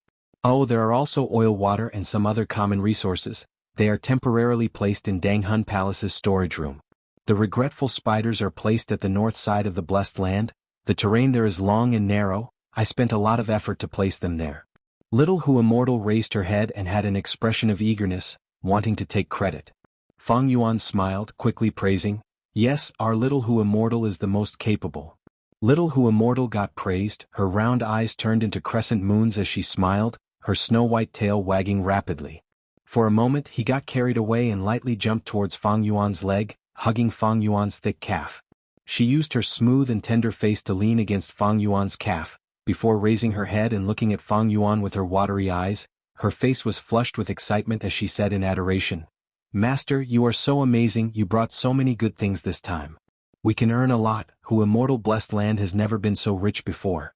Oh, there are also oil, water and some other common resources. They are temporarily placed in Dang Hun Palace's storage room. The regretful spiders are placed at the north side of the blessed land. The terrain there is long and narrow. I spent a lot of effort to place them there. Little Who Immortal raised her head and had an expression of eagerness, wanting to take credit. Fang Yuan smiled, quickly praising, "Yes, our Little Who Immortal is the most capable." Little Who Immortal got praised, her round eyes turned into crescent moons as she smiled, her snow-white tail wagging rapidly. For a moment he got carried away and lightly jumped towards Fang Yuan's leg, hugging Fang Yuan's thick calf. She used her smooth and tender face to lean against Fang Yuan's calf, before raising her head and looking at Fang Yuan with her watery eyes. Her face was flushed with excitement as she said in adoration, "Master, you are so amazing, you brought so many good things this time. We can earn a lot, Who Immortal blessed land has never been so rich before."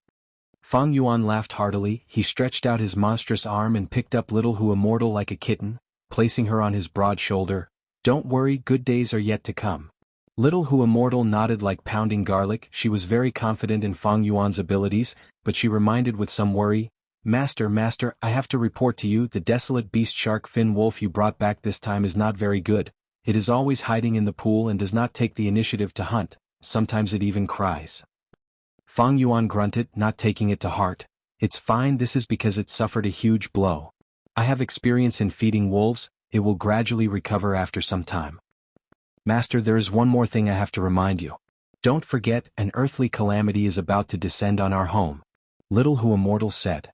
Fang Yuan laughed heartily. He stretched out his monstrous arm and picked up Little Who Immortal like a kitten, placing her on his broad shoulder. "Don't worry, good days are yet to come." Little Who Immortal nodded like pounding garlic. She was very confident in Fang Yuan's abilities, but she reminded with some worry, Master, I have to report to you, the desolate beast shark fin wolf you brought back this time is not very good. It is always hiding in the pool and does not take the initiative to hunt, sometimes it even cries." Fang Yuan grunted, not taking it to heart. "It's fine, this is because it suffered a huge blow. I have experience in feeding wolves, it will gradually recover after some time." "Master, there is one more thing I have to remind you. Don't forget, an earthly calamity is about to descend on our home," Little Who Immortal said.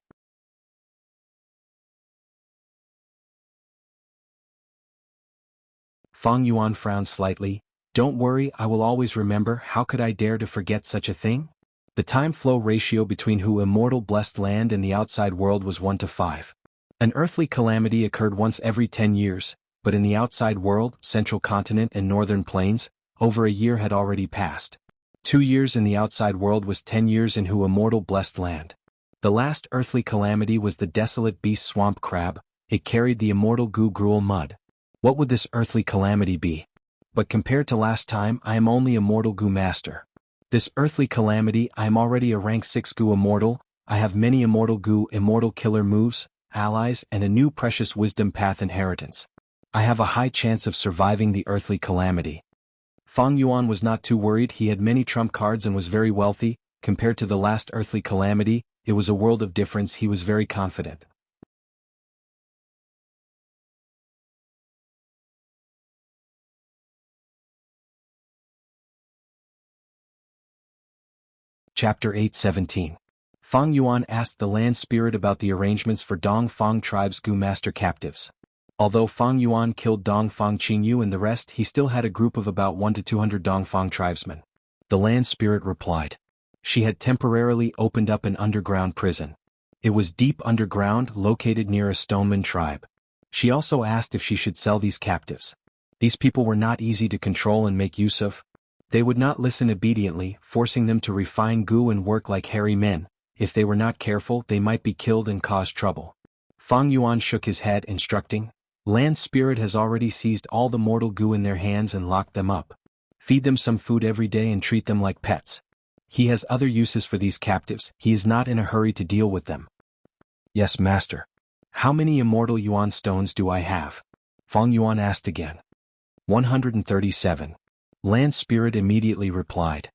Fang Yuan frowned slightly. "Don't worry, I will always remember. How could I dare to forget such a thing?" The time-flow ratio between Who Immortal blessed land and the outside world was 1:5. An earthly calamity occurred once every 10 years, but in the outside world, central continent and northern plains, over a year had already passed. 2 years in the outside world was 10 years in Who Immortal blessed land. The last earthly calamity was the desolate beast swamp crab. It carried the immortal goo gruel mud. What would this earthly calamity be? But compared to last time, I am only immortal goo master. This earthly calamity, I am already a rank 6 goo immortal. I have many immortal goo immortal killer moves, allies and a new precious wisdom path inheritance. I have a high chance of surviving the earthly calamity. Fang Yuan was not too worried. He had many trump cards and was very wealthy. Compared to the last earthly calamity, it was a world of difference. He was very confident. Chapter 8:17. Fang Yuan asked the land spirit about the arrangements for Dong Fang tribe's goo master captives. Although Fang Yuan killed Dong Fang Qingyu and the rest, he still had a group of about 1 to 200 Dong Fang tribesmen. The land spirit replied. She had temporarily opened up an underground prison. It was deep underground, located near a Stoneman tribe. She also asked if she should sell these captives. These people were not easy to control and make use of. They would not listen obediently, forcing them to refine goo and work like hairy men. If they were not careful, they might be killed and cause trouble. Fang Yuan shook his head, instructing, "Land Spirit has already seized all the mortal goo in their hands and locked them up. Feed them some food every day and treat them like pets. He has other uses for these captives. He is not in a hurry to deal with them." "Yes, master." "How many immortal Yuan stones do I have?" Fang Yuan asked again. 137. Land Spirit immediately replied.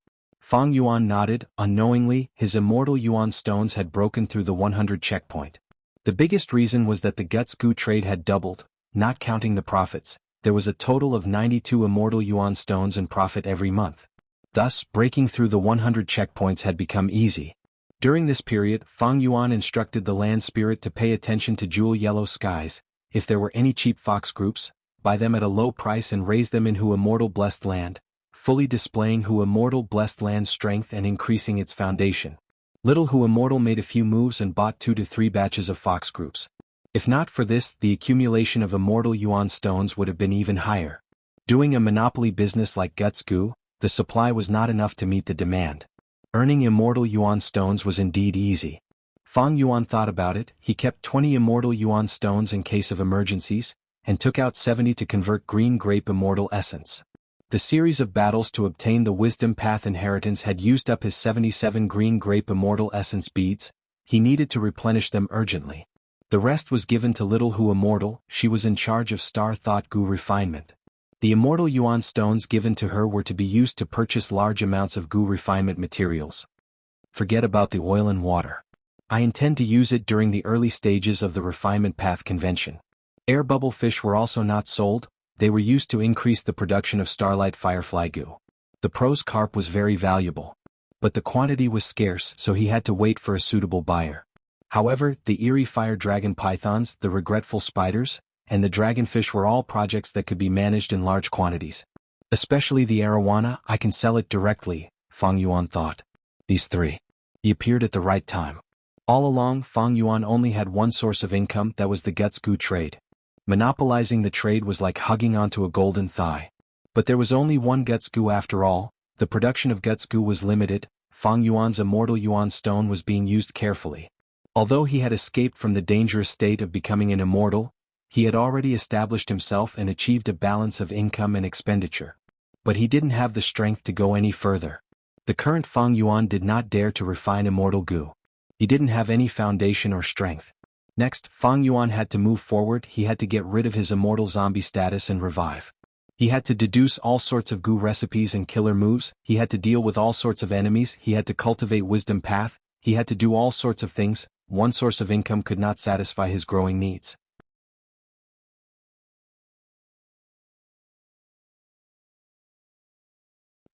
Fang Yuan nodded. Unknowingly, his immortal Yuan stones had broken through the 100 checkpoint. The biggest reason was that the Guts Gu trade had doubled, not counting the profits. There was a total of 92 immortal Yuan stones in profit every month. Thus, breaking through the 100 checkpoints had become easy. During this period, Fang Yuan instructed the land spirit to pay attention to jewel yellow skies. If there were any cheap fox groups, buy them at a low price and raise them in Hu Immortal Blessed Land, fully displaying Hu Immortal Blessed Land's strength and increasing its foundation. Little Hu Immortal made a few moves and bought 2 to 3 batches of fox groups. If not for this, the accumulation of immortal Yuan stones would have been even higher. Doing a monopoly business like Guts Gu, the supply was not enough to meet the demand. Earning immortal Yuan stones was indeed easy. Fang Yuan thought about it. He kept 20 immortal Yuan stones in case of emergencies, and took out 70 to convert green grape immortal essence. The series of battles to obtain the wisdom path inheritance had used up his 77 green grape immortal essence beads. He needed to replenish them urgently. The rest was given to Little Hu Immortal. She was in charge of Star Thought Gu refinement. The immortal Yuan stones given to her were to be used to purchase large amounts of Gu refinement materials. Forget about the oil and water. I intend to use it during the early stages of the refinement path convention. Air bubble fish were also not sold. They were used to increase the production of starlight firefly Gu. The prose carp was very valuable. But the quantity was scarce, so he had to wait for a suitable buyer. However, the eerie fire dragon pythons, the regretful spiders, and the dragonfish were all projects that could be managed in large quantities. Especially the arowana. I can sell it directly, Fang Yuan thought. These 3. He appeared at the right time. All along, Fang Yuan only had one source of income, that was the Guts Gu trade. Monopolizing the trade was like hugging onto a golden thigh. But there was only one Guts Gu after all. The production of Guts Gu was limited. Fang Yuan's immortal Yuan stone was being used carefully. Although he had escaped from the dangerous state of becoming an immortal, he had already established himself and achieved a balance of income and expenditure. But he didn't have the strength to go any further. The current Fang Yuan did not dare to refine immortal Gu. He didn't have any foundation or strength. Next, Fang Yuan had to move forward. He had to get rid of his immortal zombie status and revive. He had to deduce all sorts of Gu recipes and killer moves. He had to deal with all sorts of enemies. He had to cultivate wisdom path. He had to do all sorts of things. One source of income could not satisfy his growing needs.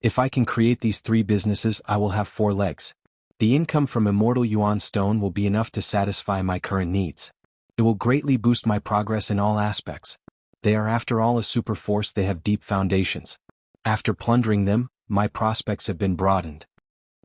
If I can create these 3 businesses, I will have 4 legs. The income from immortal Yuan stone will be enough to satisfy my current needs. It will greatly boost my progress in all aspects. They are after all a super force. They have deep foundations. After plundering them, my prospects have been broadened.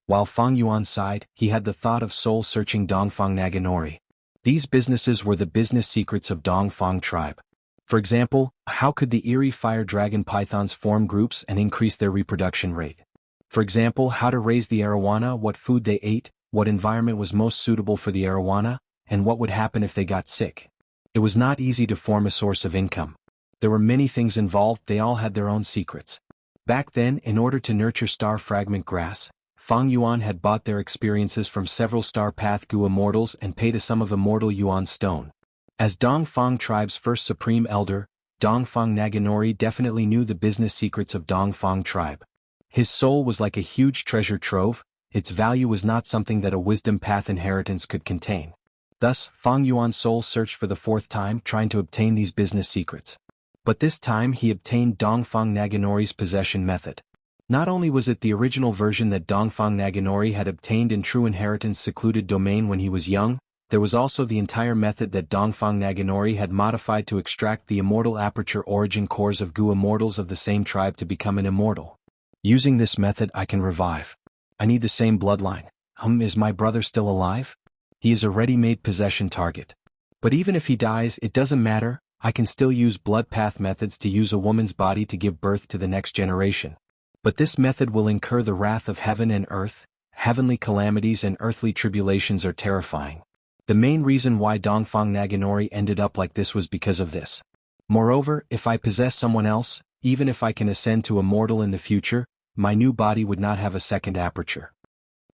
While Fang Yuan sighed, he had the thought of soul-searching Dongfang Naganori. These businesses were the business secrets of Dongfang tribe. For example, how could the eerie fire dragon pythons form groups and increase their reproduction rate? For example, how to raise the arowana, what food they ate, what environment was most suitable for the arowana, and what would happen if they got sick. It was not easy to form a source of income. There were many things involved. They all had their own secrets. Back then, in order to nurture star fragment grass, Fang Yuan had bought their experiences from several Star Path Gu immortals and paid a sum of immortal Yuan stone. As Dongfang tribe's first supreme elder, Dongfang Naganori definitely knew the business secrets of Dongfang tribe. His soul was like a huge treasure trove. Its value was not something that a wisdom path inheritance could contain. Thus, Fang Yuan's soul searched for the 4th time, trying to obtain these business secrets. But this time he obtained Dongfang Naganori's possession method. Not only was it the original version that Dongfang Naganori had obtained in True Inheritance secluded domain when he was young, there was also the entire method that Dongfang Naganori had modified to extract the immortal aperture origin cores of Gu immortals of the same tribe to become an immortal. Using this method I can revive. I need the same bloodline. Is my brother still alive? He is a ready-made possession target. But even if he dies, it doesn't matter. I can still use blood path methods to use a woman's body to give birth to the next generation. But this method will incur the wrath of heaven and earth. Heavenly calamities and earthly tribulations are terrifying. The main reason why Dongfang Naganori ended up like this was because of this. Moreover, if I possess someone else, even if I can ascend to immortal in the future, my new body would not have a second aperture.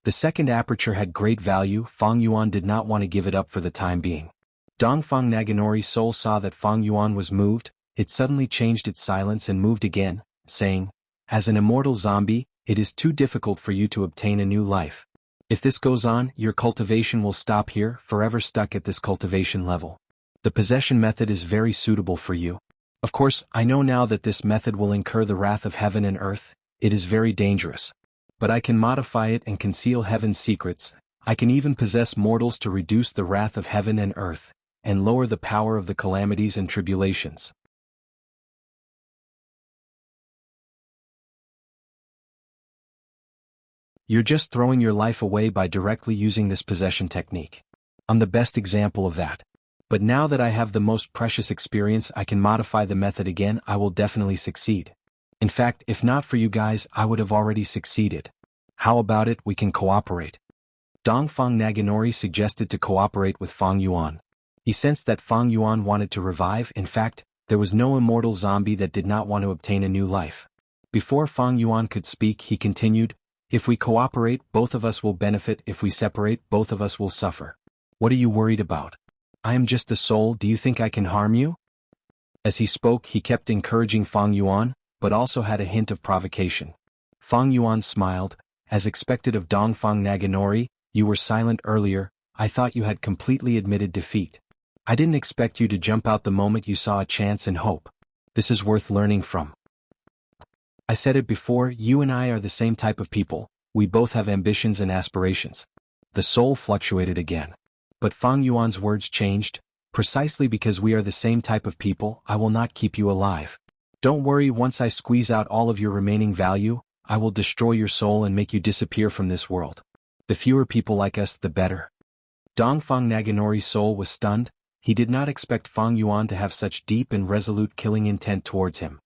The second aperture had great value. Fang Yuan did not want to give it up for the time being. Dongfang Naganori's soul saw that Fang Yuan was moved. It suddenly changed its silence and moved again, saying, "As an immortal zombie, it is too difficult for you to obtain a new life. If this goes on, your cultivation will stop here, forever stuck at this cultivation level. The possession method is very suitable for you. Of course, I know now that this method will incur the wrath of heaven and earth. It is very dangerous. But I can modify it and conceal heaven's secrets. I can even possess mortals to reduce the wrath of heaven and earth, and lower the power of the calamities and tribulations. You're just throwing your life away by directly using this possession technique. I'm the best example of that. But now that I have the most precious experience, I can modify the method again. I will definitely succeed. In fact, if not for you guys, I would have already succeeded. How about it, we can cooperate? Dongfang Naganori suggested to cooperate with Fang Yuan. He sensed that Fang Yuan wanted to revive. In fact, there was no immortal zombie that did not want to obtain a new life. Before Fang Yuan could speak, he continued, "If we cooperate, both of us will benefit. If we separate, both of us will suffer. What are you worried about? I am just a soul. Do you think I can harm you?" As he spoke, he kept encouraging Fang Yuan, but also had a hint of provocation. Fang Yuan smiled. "As expected of Dongfang Naganori, you were silent earlier. I thought you had completely admitted defeat. I didn't expect you to jump out the moment you saw a chance and hope. This is worth learning from. I said it before, you and I are the same type of people. We both have ambitions and aspirations." The soul fluctuated again. But Fang Yuan's words changed. "Precisely because we are the same type of people, I will not keep you alive. Don't worry, once I squeeze out all of your remaining value, I will destroy your soul and make you disappear from this world. The fewer people like us, the better." Dongfang Naganori's soul was stunned. He did not expect Fang Yuan to have such deep and resolute killing intent towards him.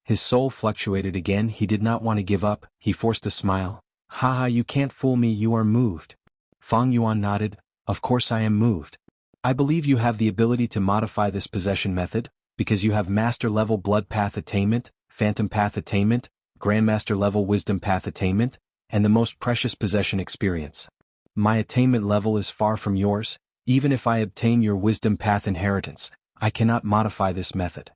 His soul fluctuated again. He did not want to give up. He forced a smile. "Haha, you can't fool me, you are moved." Fang Yuan nodded. "Of course I am moved. I believe you have the ability to modify this possession method, because you have master-level blood path attainment, phantom path attainment, grandmaster-level wisdom path attainment, and the most precious possession experience. My attainment level is far from yours. Even if I obtain your wisdom path inheritance, I cannot modify this method."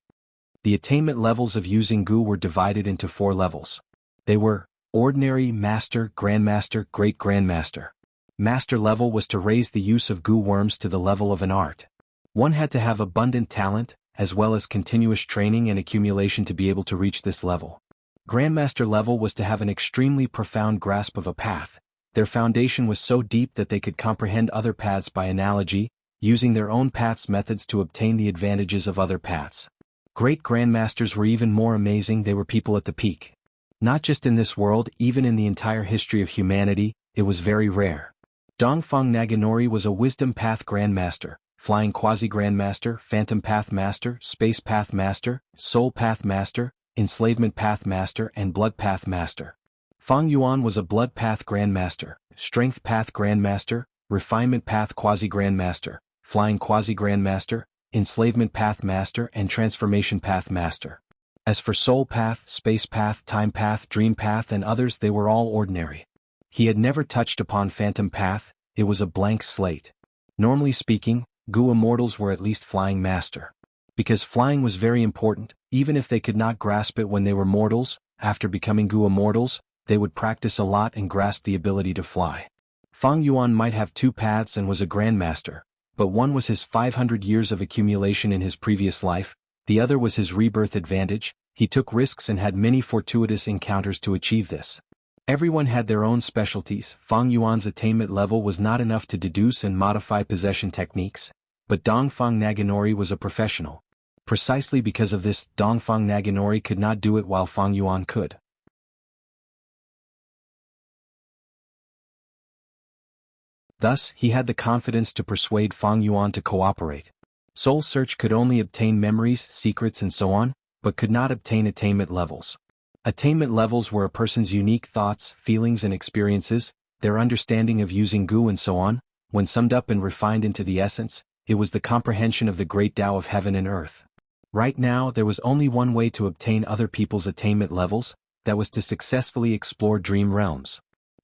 The attainment levels of using Gu were divided into 4 levels. They were ordinary, master, grandmaster, great grandmaster. Master level was to raise the use of Gu worms to the level of an art. One had to have abundant talent, as well as continuous training and accumulation to be able to reach this level. Grandmaster level was to have an extremely profound grasp of a path. Their foundation was so deep that they could comprehend other paths by analogy, using their own path's methods to obtain the advantages of other paths. Great grandmasters were even more amazing. They were people at the peak. Not just in this world, even in the entire history of humanity, it was very rare. Dongfang Naganori was a wisdom path grandmaster, flying quasi-grandmaster, phantom path master, space path master, soul path master, enslavement path master, and blood path master. Fang Yuan was a blood path grandmaster, strength path grandmaster, refinement path quasi-grandmaster, flying quasi-grandmaster, enslavement path master, and transformation path master. As for soul path, space path, time path, dream path, and others, they were all ordinary. He had never touched upon phantom path. It was a blank slate. Normally speaking, Gu immortals were at least flying master. Because flying was very important, even if they could not grasp it when they were mortals, after becoming Gu immortals, they would practice a lot and grasp the ability to fly. Fang Yuan might have 2 paths and was a grandmaster, but one was his 500 years of accumulation in his previous life, the other was his rebirth advantage. He took risks and had many fortuitous encounters to achieve this. Everyone had their own specialties. Fang Yuan's attainment level was not enough to deduce and modify possession techniques, but Dongfang Naganori was a professional. Precisely because of this, Dongfang Naganori could not do it while Fang Yuan could. Thus, he had the confidence to persuade Fang Yuan to cooperate. Soul Search could only obtain memories, secrets, and so on, but could not obtain attainment levels. Attainment levels were a person's unique thoughts, feelings, and experiences, their understanding of using Gu and so on. When summed up and refined into the essence, it was the comprehension of the great Tao of heaven and earth. Right now, there was only one way to obtain other people's attainment levels, that was to successfully explore dream realms.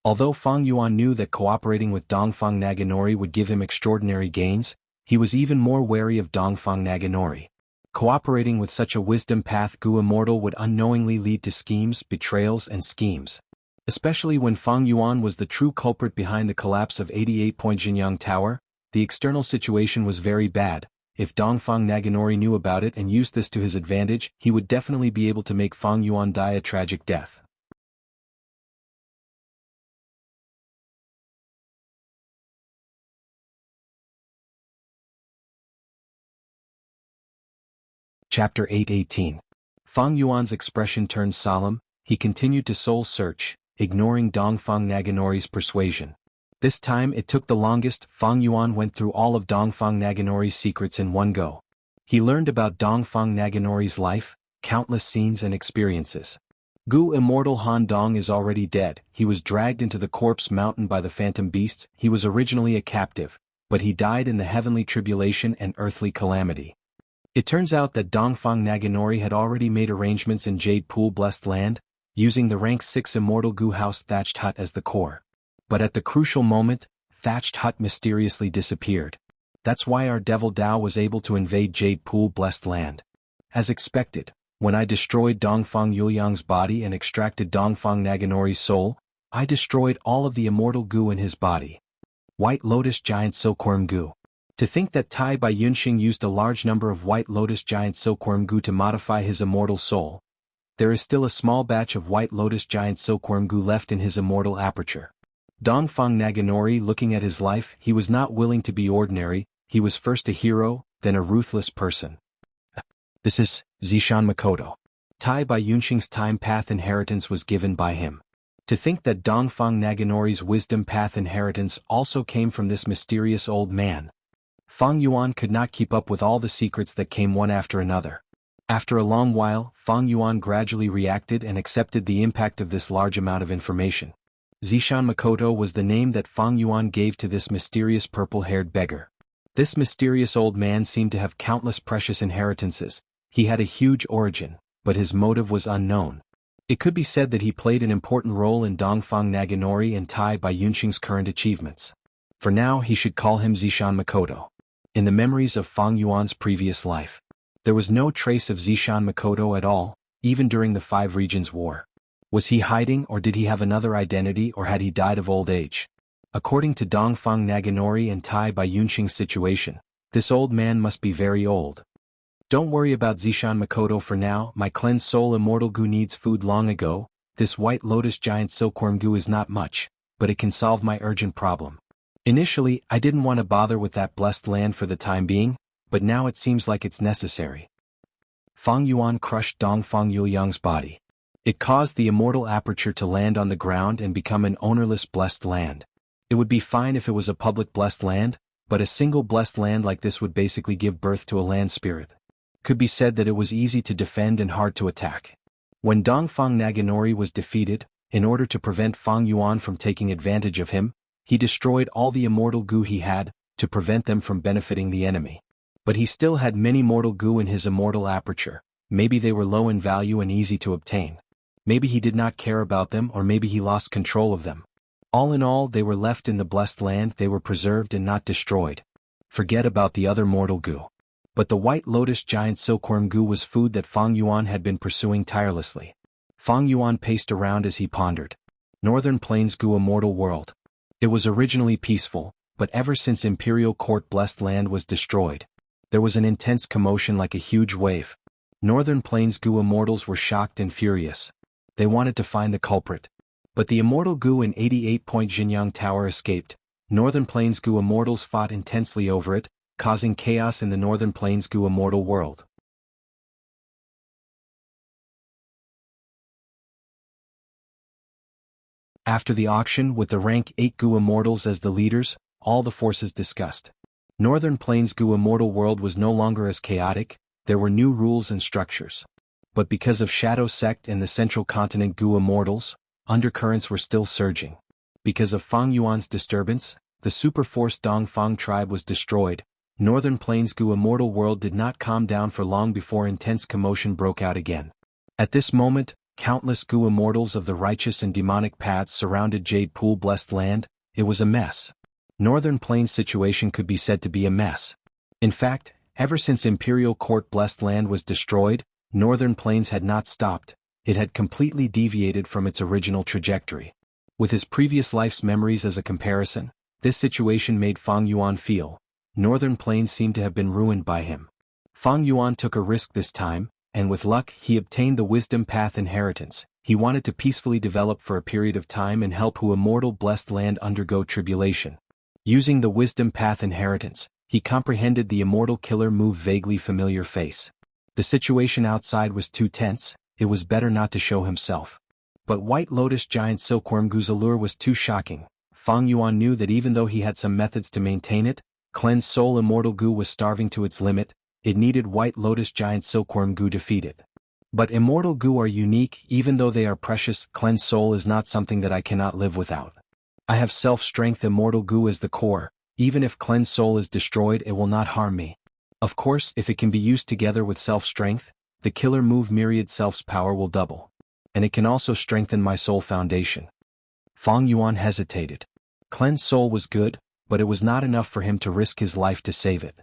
Although Fang Yuan knew that cooperating with Dongfang Naganori would give him extraordinary gains, he was even more wary of Dongfang Naganori. Cooperating with such a wisdom path Gu immortal would unknowingly lead to schemes, betrayals, and schemes. Especially when Fang Yuan was the true culprit behind the collapse of 88-point Jinyang Tower, the external situation was very bad. If Dongfang Naganori knew about it and used this to his advantage, he would definitely be able to make Fang Yuan die a tragic death. Chapter 8:18. Fang Yuan's expression turned solemn. He continued to soul search, ignoring Dongfang Naganori's persuasion. This time it took the longest. Fang Yuan went through all of Dongfang Naganori's secrets in one go. He learned about Dongfang Naganori's life, countless scenes and experiences. Gu Immortal Han Dong is already dead. He was dragged into the corpse mountain by the phantom beasts. He was originally a captive, but he died in the heavenly tribulation and earthly calamity. It turns out that Dongfang Naganori had already made arrangements in Jade Pool Blessed Land, using the rank 6 Immortal Gu House Thatched Hut as the core. But at the crucial moment, Thatched Hut mysteriously disappeared. That's why our Devil Dao was able to invade Jade Pool Blessed Land. As expected, when I destroyed Dongfang Yuliang's body and extracted Dongfang Naganori's soul, I destroyed all of the Immortal Gu in his body. White Lotus Giant Silkworm Gu. To think that Tai Bai Yunxing used a large number of White Lotus Giant Silkworm Gu to modify his immortal soul. There is still a small batch of White Lotus Giant Silkworm Gu left in his immortal aperture. Dongfang Naganori, looking at his life, he was not willing to be ordinary. He was first a hero, then a ruthless person. This is Zishan Makoto. Tai Bai Yunxing's time path inheritance was given by him. To think that Dongfang Naganori's wisdom path inheritance also came from this mysterious old man. Fang Yuan could not keep up with all the secrets that came one after another. After a long while, Fang Yuan gradually reacted and accepted the impact of this large amount of information. Zishan Makoto was the name that Fang Yuan gave to this mysterious purple-haired beggar. This mysterious old man seemed to have countless precious inheritances. He had a huge origin, but his motive was unknown. It could be said that he played an important role in Dongfang Naganori and Tai Bai Yunxing's current achievements. For now, he should call him Zishan Makoto. In the memories of Fang Yuan's previous life, there was no trace of Zishan Makoto at all, even during the Five Regions War. Was he hiding, or did he have another identity, or had he died of old age? According to Dongfang Naganori and Tai Bai Yunxing's situation, this old man must be very old. Don't worry about Zishan Makoto for now. My cleansed soul Immortal Gu needs food long ago. This White Lotus Giant Silkworm Gu is not much, but it can solve my urgent problem. Initially, I didn't want to bother with that blessed land for the time being, but now it seems like it's necessary. Fang Yuan crushed Dongfang Yuliang's body. It caused the immortal aperture to land on the ground and become an ownerless blessed land. It would be fine if it was a public blessed land, but a single blessed land like this would basically give birth to a land spirit. Could be said that it was easy to defend and hard to attack. When Dongfang Naganori was defeated, in order to prevent Fang Yuan from taking advantage of him, he destroyed all the immortal Gu he had, to prevent them from benefiting the enemy. But he still had many mortal Gu in his immortal aperture. Maybe they were low in value and easy to obtain. Maybe he did not care about them, or maybe he lost control of them. All in all, they were left in the blessed land. They were preserved and not destroyed. Forget about the other mortal Gu. But the White Lotus Giant Silkworm Gu was food that Fang Yuan had been pursuing tirelessly. Fang Yuan paced around as he pondered. Northern Plains Gu Immortal World. It was originally peaceful, but ever since Imperial Court Blessed Land was destroyed, there was an intense commotion like a huge wave. Northern Plains Gu Immortals were shocked and furious. They wanted to find the culprit. But the Immortal Gu in 88-point Jinyang Tower escaped. Northern Plains Gu Immortals fought intensely over it, causing chaos in the Northern Plains Gu Immortal world. After the auction, with the rank 8 Gu Immortals as the leaders, all the forces discussed. Northern Plains Gu Immortal world was no longer as chaotic. There were new rules and structures. But because of Shadow Sect and the Central Continent Gu Immortals, undercurrents were still surging. Because of Fang Yuan's disturbance, the Superforce Dongfang tribe was destroyed. Northern Plains Gu Immortal world did not calm down for long before intense commotion broke out again. At this moment, countless Gu Immortals of the righteous and demonic paths surrounded Jade Pool Blessed Land. It was a mess. Northern Plains situation could be said to be a mess. In fact, ever since Imperial Court Blessed Land was destroyed, Northern Plains had not stopped. it had completely deviated from its original trajectory. With his previous life's memories as a comparison, this situation made Fang Yuan feel Northern Plains seemed to have been ruined by him. Fang Yuan took a risk this time, and with luck he obtained the Wisdom Path inheritance. He wanted to peacefully develop for a period of time and help Hu Immortal Blessed Land undergo tribulation. Using the Wisdom Path inheritance, he comprehended the Immortal Killer move vaguely familiar face. The situation outside was too tense, it was better not to show himself. But White Lotus Giant Silkworm Gu's allure was too shocking. Fang Yuan knew that even though he had some methods to maintain it, Cleanse Soul Immortal Gu was starving to its limit, it needed White Lotus Giant Silkworm Gu defeated. But Immortal Gu are unique, even though they are precious. Cleanse Soul is not something that I cannot live without. I have self-strength Immortal Gu as the core, even if Cleanse Soul is destroyed it will not harm me. Of course, if it can be used together with self-strength, the killer move Myriad Self's power will double. And it can also strengthen my soul foundation. Fang Yuan hesitated. Cleanse Soul was good, but it was not enough for him to risk his life to save it.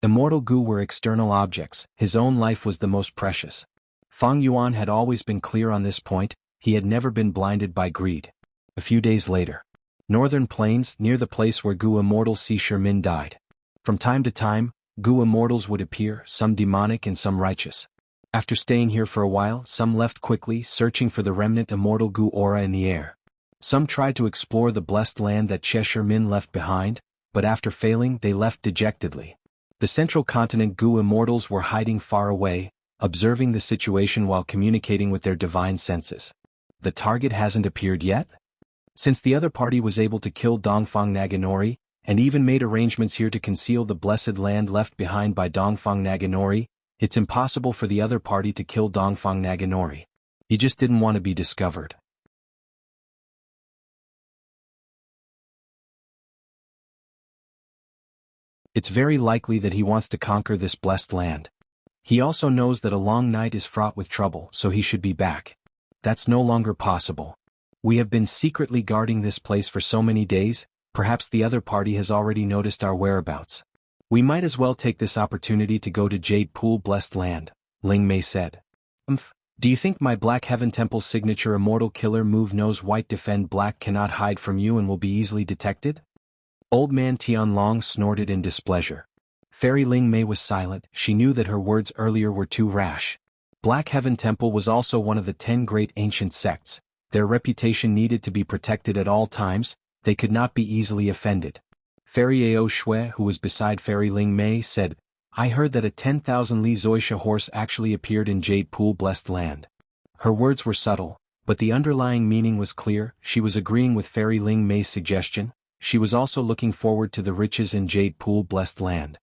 Immortal Gu were external objects, his own life was the most precious. Fang Yuan had always been clear on this point, he had never been blinded by greed. A few days later. Northern Plains, near the place where Gu Immortal Si Shermin died. From time to time, Gu Immortals would appear, some demonic and some righteous. After staying here for a while, some left quickly, searching for the remnant Immortal Gu aura in the air. Some tried to explore the blessed land that Cheshire Min left behind, but after failing they left dejectedly. The central continent Gu Immortals were hiding far away, observing the situation while communicating with their divine senses. The target hasn't appeared yet? Since the other party was able to kill Dongfang Naganori, and even made arrangements here to conceal the blessed land left behind by Dongfang Naganori, it's impossible for the other party to kill Dongfang Naganori. He just didn't want to be discovered. It's very likely that he wants to conquer this blessed land. He also knows that a long night is fraught with trouble, so he should be back. That's no longer possible. We have been secretly guarding this place for so many days, perhaps the other party has already noticed our whereabouts. We might as well take this opportunity to go to Jade Pool Blessed Land, Ling Mei said. Do you think my Black Heaven Temple's signature Immortal Killer move knows White Defend Black cannot hide from you and will be easily detected? Old Man Tianlong snorted in displeasure. Fairy Ling Mei was silent, she knew that her words earlier were too rash. Black Heaven Temple was also one of the 10 great ancient sects. Their reputation needed to be protected at all times, they could not be easily offended. Fairy Ao Shui, who was beside Fairy Ling Mei, said, I heard that a 10,000 Li Zoisha horse actually appeared in Jade Pool Blessed Land. Her words were subtle, but the underlying meaning was clear. She was agreeing with Fairy Ling Mei's suggestion. She was also looking forward to the riches in Jade Pool Blessed Land.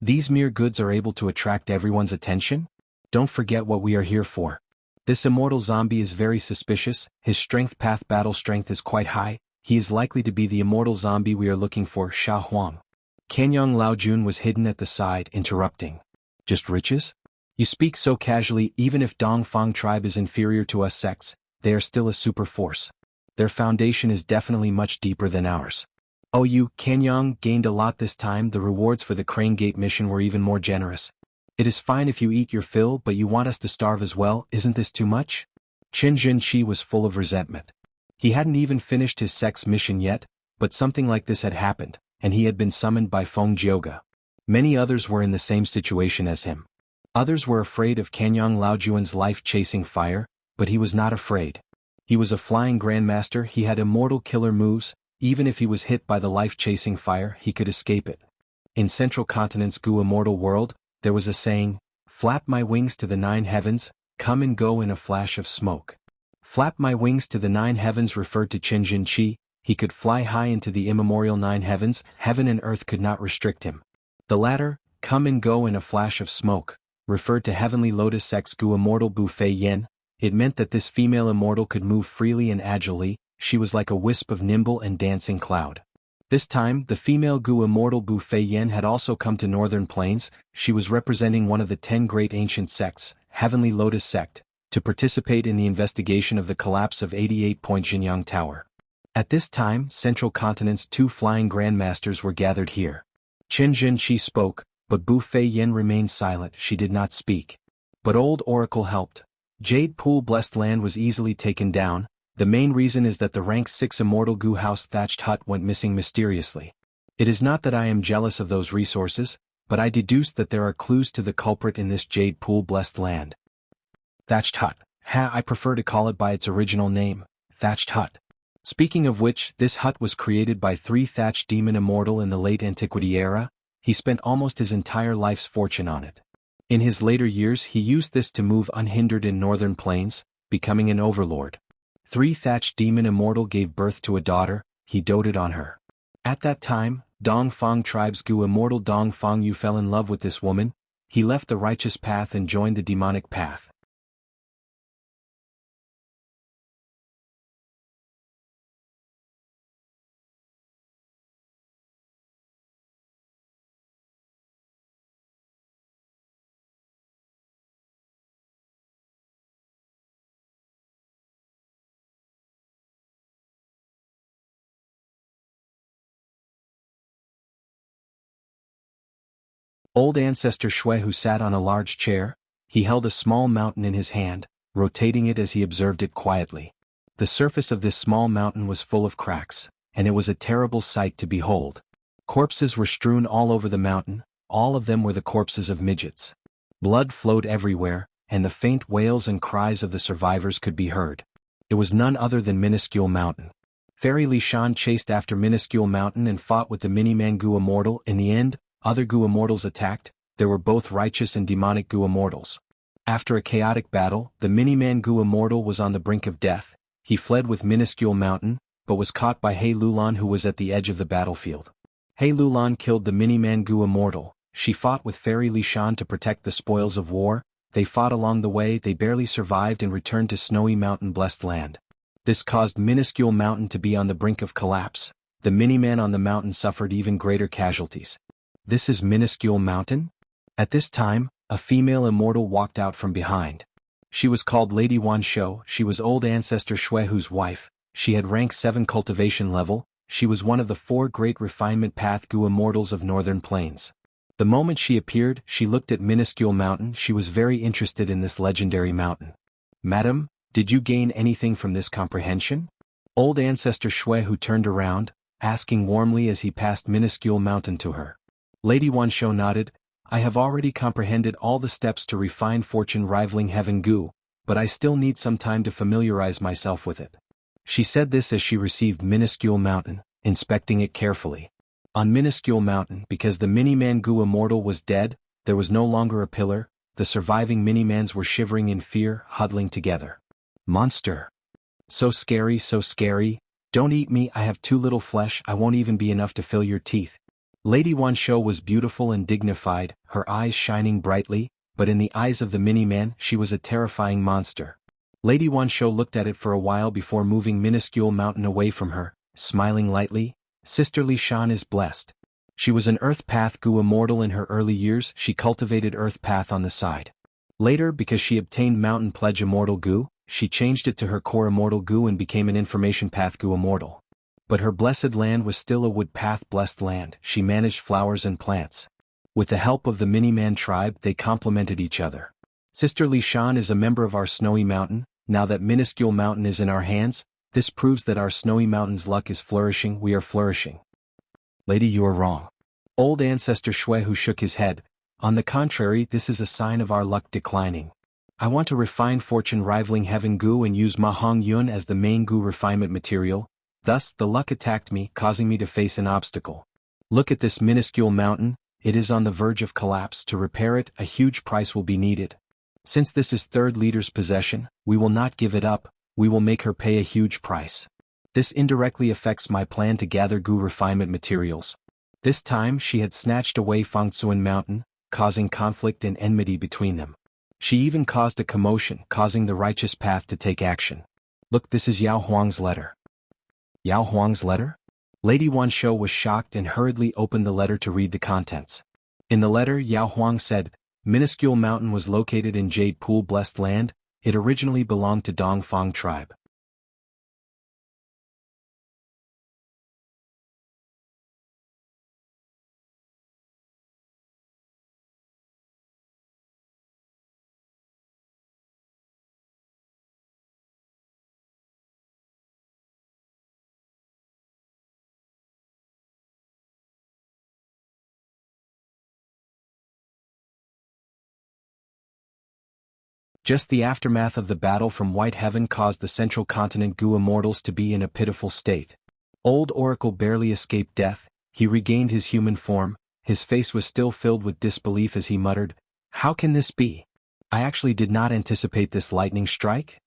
These mere goods are able to attract everyone's attention? Don't forget what we are here for. This immortal zombie is very suspicious, his strength path battle strength is quite high, he is likely to be the immortal zombie we are looking for. Sha Huang. Kanyang Laojun was hidden at the side, interrupting. Just riches? You speak so casually. Even if Dongfang tribe is inferior to us sects, they are still a super force. Their foundation is definitely much deeper than ours. Oh, you, Kanyang, gained a lot this time. The rewards for the Crane Gate mission were even more generous. It is fine if you eat your fill, but you want us to starve as well, isn't this too much? Qin Jinqi was full of resentment. He hadn't even finished his sex mission yet, but something like this had happened, and he had been summoned by Feng Jioga. Many others were in the same situation as him. Others were afraid of Kanyang Laojuan's life-chasing fire, but he was not afraid. He was a flying grandmaster, he had immortal killer moves, even if he was hit by the life-chasing fire, he could escape it. In Central Continent's Gu immortal world, there was a saying, flap my wings to the 9 heavens, come and go in a flash of smoke. Flap my wings to the 9 heavens referred to Qin Jinqi, he could fly high into the immemorial 9 heavens, heaven and earth could not restrict him. The latter, come and go in a flash of smoke, referred to Heavenly Lotus Sect's Gu immortal Bu Fei Yen. It meant that this female immortal could move freely and agilely, she was like a wisp of nimble and dancing cloud. This time, the female Gu immortal Bu Fei Yen had also come to Northern Plains, she was representing one of the 10 great ancient sects, Heavenly Lotus Sect, to participate in the investigation of the collapse of 88-point Jinyang Tower. At this time, Central Continent's 2 flying grandmasters were gathered here. Qin Jinqi spoke, but Bu Fei Yen remained silent, she did not speak. But Old Oracle helped. Jade Pool Blessed Land was easily taken down. The main reason is that the rank 6 Immortal Goo House thatched hut went missing mysteriously. It is not that I am jealous of those resources, but I deduced that there are clues to the culprit in this Jade Pool Blessed Land. Thatched hut. I prefer to call it by its original name, thatched hut. Speaking of which, this hut was created by 3 thatched demon immortal in the late antiquity era. He spent almost his entire life's fortune on it. In his later years he used this to move unhindered in northern plains, becoming an overlord. 3 thatched demon immortal gave birth to a daughter. He doted on her. At that time, Dong Fang tribe's Gu immortal Dong Fang Yu fell in love with this woman. He left the righteous path and joined the demonic path. Old ancestor Shui who sat on a large chair, he held a small mountain in his hand, rotating it as he observed it quietly. The surface of this small mountain was full of cracks, and it was a terrible sight to behold. Corpses were strewn all over the mountain, all of them were the corpses of midgets. Blood flowed everywhere, and the faint wails and cries of the survivors could be heard. It was none other than Minuscule Mountain. Fairy Li Shan chased after Minuscule Mountain and fought with the Mini-Man Gu Immortal. In the end, other Gu Immortals attacked. There were both righteous and demonic Gu Immortals. After a chaotic battle, the Mini-Man Gu Immortal was on the brink of death. He fled with Minuscule Mountain, but was caught by He Lulan who was at the edge of the battlefield. He Lulan killed the Mini-Man Gu Immortal. She fought with Fairy Li Shan to protect the spoils of war. They fought along the way, they barely survived and returned to Snowy Mountain Blessed Land. This caused Minuscule Mountain to be on the brink of collapse. The Mini-Man on the mountain suffered even greater casualties. This is Minuscule Mountain? At this time, a female immortal walked out from behind. She was called Lady Wan Shou. She was old ancestor Shuihu's wife. She had rank 7 cultivation level. She was one of the 4 great refinement path Gu immortals of northern plains. The moment she appeared, she looked at Minuscule Mountain. She was very interested in this legendary mountain. Madam, did you gain anything from this comprehension? Old ancestor Shuihu turned around, asking warmly as he passed Minuscule Mountain to her. Lady Wan Shou nodded. I have already comprehended all the steps to refine fortune rivaling heaven Gu, but I still need some time to familiarize myself with it. She said this as she received Minuscule Mountain, inspecting it carefully. On Minuscule Mountain, because the Mini-Man Gu Immortal was dead, there was no longer a pillar. The surviving Mini-Mans were shivering in fear, huddling together. Monster! So scary, don't eat me, I have too little flesh, I won't even be enough to fill your teeth. Lady Wan Shou was beautiful and dignified, her eyes shining brightly, but in the eyes of the Mini-Man she was a terrifying monster. Lady Wan Shou looked at it for a while before moving Minuscule Mountain away from her, smiling lightly. Sister Li Shan is blessed. She was an Earth Path Gu Immortal in her early years. She cultivated Earth Path on the side. Later, because she obtained Mountain Pledge Immortal Gu, she changed it to her core Immortal Gu and became an Information Path Gu Immortal. But her blessed land was still a Wood Path Blessed Land. She managed flowers and plants. With the help of the Mini-Man tribe, they complemented each other. Sister Li Shan is a member of our Snowy Mountain. Now that Minuscule Mountain is in our hands, this proves that our Snowy Mountain's luck is flourishing. We are flourishing. Lady, you are wrong. Old ancestor Shuihu shook his head. On the contrary, this is a sign of our luck declining. I want to refine fortune rivaling heaven Gu and use Mahong Yuan as the main Gu refinement material. Thus, the luck attacked me, causing me to face an obstacle. Look at this Minuscule Mountain, it is on the verge of collapse. To repair it, a huge price will be needed. Since this is third leader's possession, we will not give it up, we will make her pay a huge price. This indirectly affects my plan to gather Gu refinement materials. This time she had snatched away Fangtsuan Mountain, causing conflict and enmity between them. She even caused a commotion, causing the righteous path to take action. Look, this is Yao Huang's letter. Yao Huang's letter? Lady Wan Shou was shocked and hurriedly opened the letter to read the contents. In the letter, Yao Huang said, Minuscule Mountain was located in Jade Pool Blessed Land. It originally belonged to Dong Fang tribe. Just the aftermath of the battle from White Heaven caused the central continent Gu immortals to be in a pitiful state. Old Oracle barely escaped death. He regained his human form. His face was still filled with disbelief as he muttered, "How can this be? I actually did not anticipate this lightning strike?"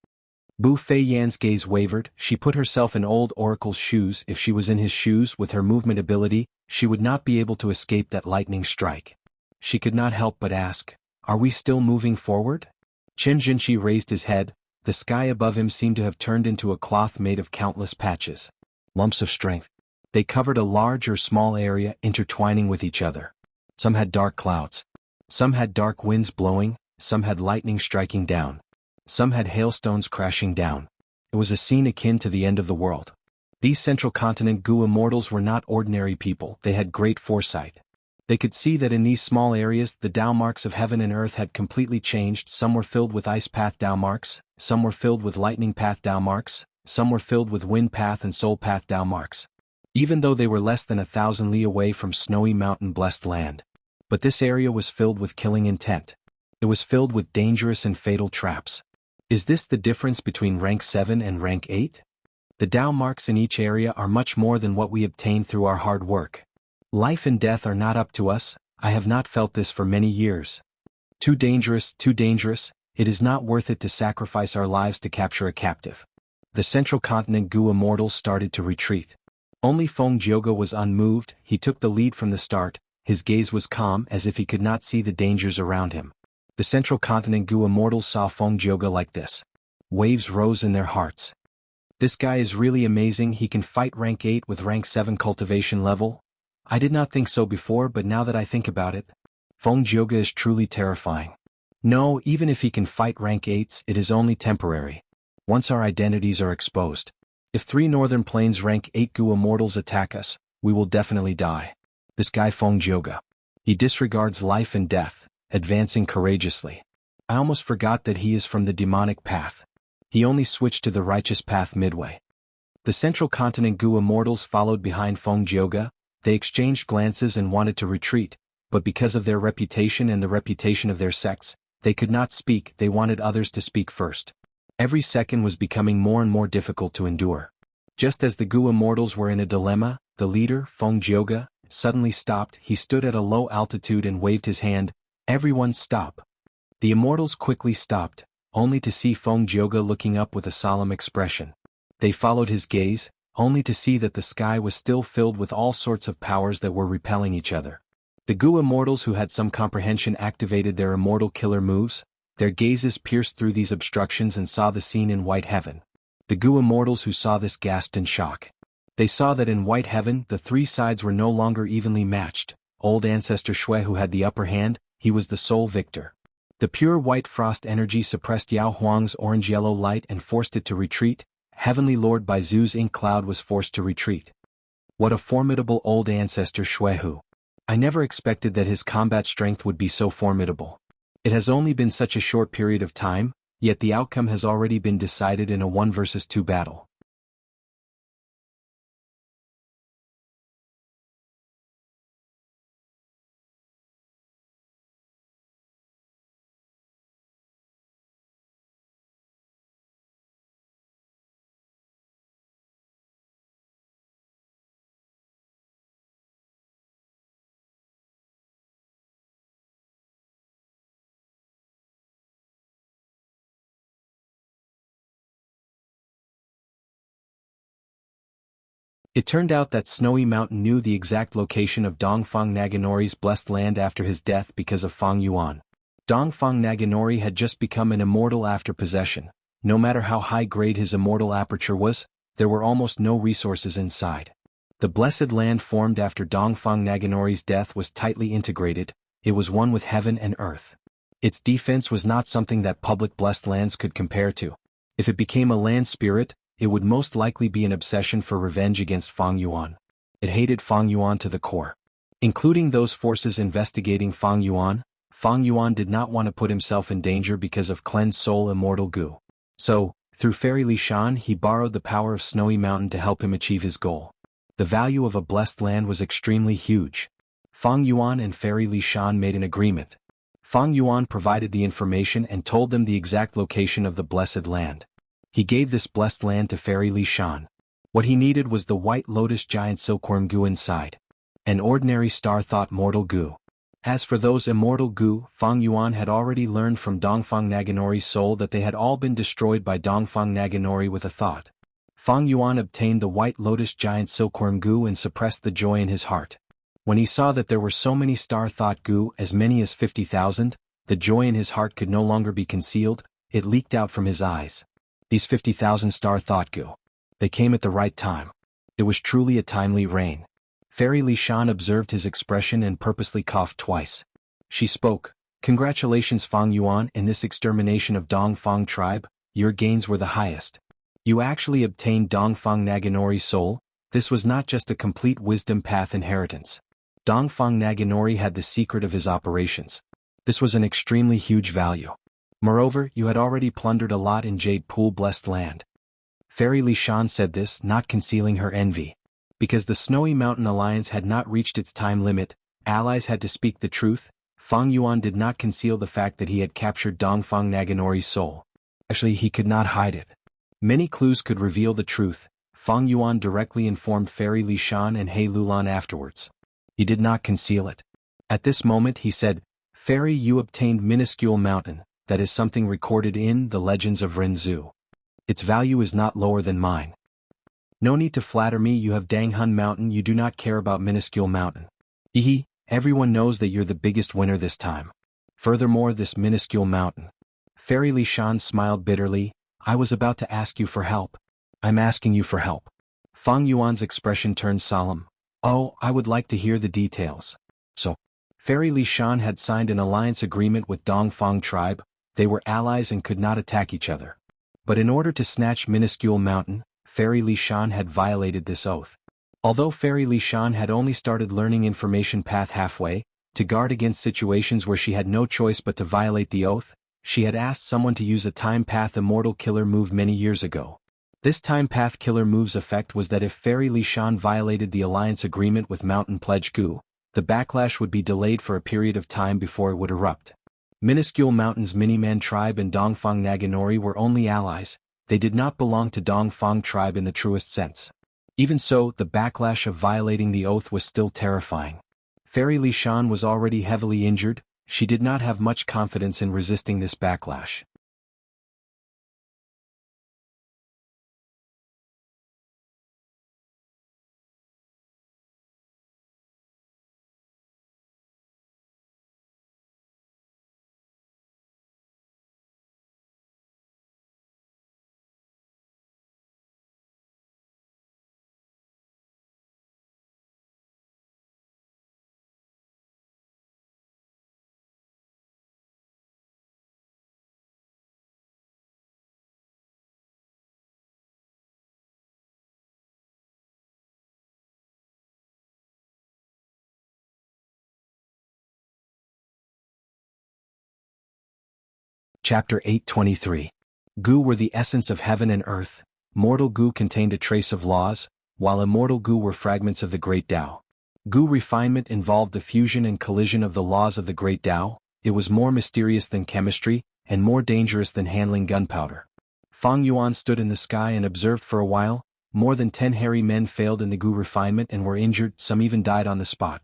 Bu Fei Yan's gaze wavered. She put herself in Old Oracle's shoes. If she was in his shoes with her movement ability, she would not be able to escape that lightning strike. She could not help but ask, "Are we still moving forward?" Qin Jinshi raised his head. The sky above him seemed to have turned into a cloth made of countless patches. Lumps of strength. They covered a large or small area, intertwining with each other. Some had dark clouds. Some had dark winds blowing. Some had lightning striking down. Some had hailstones crashing down. It was a scene akin to the end of the world. These central continent Gu immortals were not ordinary people. They had great foresight. They could see that in these small areas the Tao marks of heaven and earth had completely changed. Some were filled with ice path Tao marks, some were filled with lightning path Tao marks, some were filled with wind path and soul path Tao marks. Even though they were less than 1,000 li away from snowy mountain blessed land. But this area was filled with killing intent. It was filled with dangerous and fatal traps. Is this the difference between rank 7 and rank 8? The Tao marks in each area are much more than what we obtained through our hard work. Life and death are not up to us. I have not felt this for many years. Too dangerous, it is not worth it to sacrifice our lives to capture a captive. The central continent Gu immortals started to retreat. Only Feng Jioge was unmoved. He took the lead from the start. His gaze was calm as if he could not see the dangers around him. The central continent Gu immortals saw Feng Jioge like this. Waves rose in their hearts. This guy is really amazing. He can fight rank 8 with rank 7 cultivation level. I did not think so before, but now that I think about it, Feng Jioge is truly terrifying. No, even if he can fight rank 8s, it is only temporary. Once our identities are exposed. If 3 Northern Plains rank 8 Gu immortals attack us, we will definitely die. This guy Feng Jioge. He disregards life and death, advancing courageously. I almost forgot that he is from the demonic path. He only switched to the righteous path midway. The central continent Gu immortals followed behind Feng Jioge. They exchanged glances and wanted to retreat, but because of their reputation and the reputation of their sects, they could not speak. They wanted others to speak first. Every second was becoming more and more difficult to endure. Just as the Gu immortals were in a dilemma, the leader, Feng Jioge, suddenly stopped. He stood at a low altitude and waved his hand. Everyone stop. The immortals quickly stopped, only to see Feng Jioge looking up with a solemn expression. They followed his gaze, only to see that the sky was still filled with all sorts of powers that were repelling each other. The Gu immortals who had some comprehension activated their immortal killer moves. Their gazes pierced through these obstructions and saw the scene in White Heaven. The Gu immortals who saw this gasped in shock. They saw that in White Heaven the 3 sides were no longer evenly matched. Old Ancestor Shui who had the upper hand, he was the sole victor. The pure white frost energy suppressed Yao Huang's orange-yellow light and forced it to retreat. Heavenly Lord Baizu's ink cloud was forced to retreat. What a formidable Old Ancestor Shui Hu. I never expected that his combat strength would be so formidable. It has only been such a short period of time, yet the outcome has already been decided in a 1 versus 2 battle. It turned out that Snowy Mountain knew the exact location of Dongfang Naganori's blessed land after his death because of Fang Yuan. Dongfang Naganori had just become an immortal after possession. No matter how high-grade his immortal aperture was, there were almost no resources inside. The blessed land formed after Dongfang Naganori's death was tightly integrated. It was one with heaven and earth. Its defense was not something that public blessed lands could compare to. If it became a land spirit, it would most likely be an obsession for revenge against Fang Yuan. It hated Fang Yuan to the core. Including those forces investigating Fang Yuan did not want to put himself in danger because of cleansed soul immortal Gu. So, through Fairy Li Shan he borrowed the power of Snowy Mountain to help him achieve his goal. The value of a blessed land was extremely huge. Fang Yuan and Fairy Li Shan made an agreement. Fang Yuan provided the information and told them the exact location of the blessed land. He gave this blessed land to Fairy Li Shan. What he needed was the white lotus giant silkworm goo inside. An ordinary star-thought mortal goo. As for those immortal goo, Fang Yuan had already learned from Dongfang Naganori's soul that they had all been destroyed by Dongfang Naganori with a thought. Fang Yuan obtained the white lotus giant silkworm goo and suppressed the joy in his heart. When he saw that there were so many star-thought goo, as many as 50,000, the joy in his heart could no longer be concealed, it leaked out from his eyes. These 50,000 star-thought goo. They came at the right time. It was truly a timely rain. Fairy Li Shan observed his expression and purposely coughed twice. She spoke, "Congratulations Fang Yuan, in this extermination of Dongfang tribe, your gains were the highest. You actually obtained Dongfang Naganori's soul. This was not just a complete wisdom path inheritance. Dongfang Naganori had the secret of his operations. This was an extremely huge value. Moreover, you had already plundered a lot in Jade Pool blessed land." Fairy Li Shan said this, not concealing her envy. Because the Snowy Mountain Alliance had not reached its time limit, allies had to speak the truth. Fang Yuan did not conceal the fact that he had captured Dongfang Naganori's soul. Actually, he could not hide it. Many clues could reveal the truth. Fang Yuan directly informed Fairy Li Shan and He Lulan afterwards. He did not conceal it. At this moment he said, "Fairy, you obtained Minuscule Mountain, that is something recorded in the Legends of Rinzhu. Its value is not lower than mine. No need to flatter me, you have Danghun Mountain, you do not care about Minuscule Mountain. Ehe, everyone knows that you're the biggest winner this time. Furthermore, this Minuscule Mountain." Fairy Li Shan smiled bitterly, "I was about to ask you for help. I'm asking you for help." Fang Yuan's expression turned solemn. "Oh, I would like to hear the details." So, Fairy Li Shan had signed an alliance agreement with Dongfang tribe. They were allies and could not attack each other. But in order to snatch Minuscule Mountain, Fairy Li Shan had violated this oath. Although Fairy Li Shan had only started learning information path halfway, to guard against situations where she had no choice but to violate the oath, she had asked someone to use a time path immortal killer move many years ago. This time path killer move's effect was that if Fairy Li Shan violated the alliance agreement with Mountain Pledge Goo, the backlash would be delayed for a period of time before it would erupt. Minuscule Mountain's Miniman tribe and Dongfang Naganori were only allies. They did not belong to Dongfang tribe in the truest sense. Even so, the backlash of violating the oath was still terrifying. Fairy Li Shan was already heavily injured. She did not have much confidence in resisting this backlash. Chapter 823. Goo were the essence of heaven and earth. Mortal goo contained a trace of laws, while immortal goo were fragments of the great Tao. Goo refinement involved the fusion and collision of the laws of the great Tao. It was more mysterious than chemistry, and more dangerous than handling gunpowder. Fang Yuan stood in the sky and observed for a while. More than 10 hairy men failed in the goo refinement and were injured, some even died on the spot.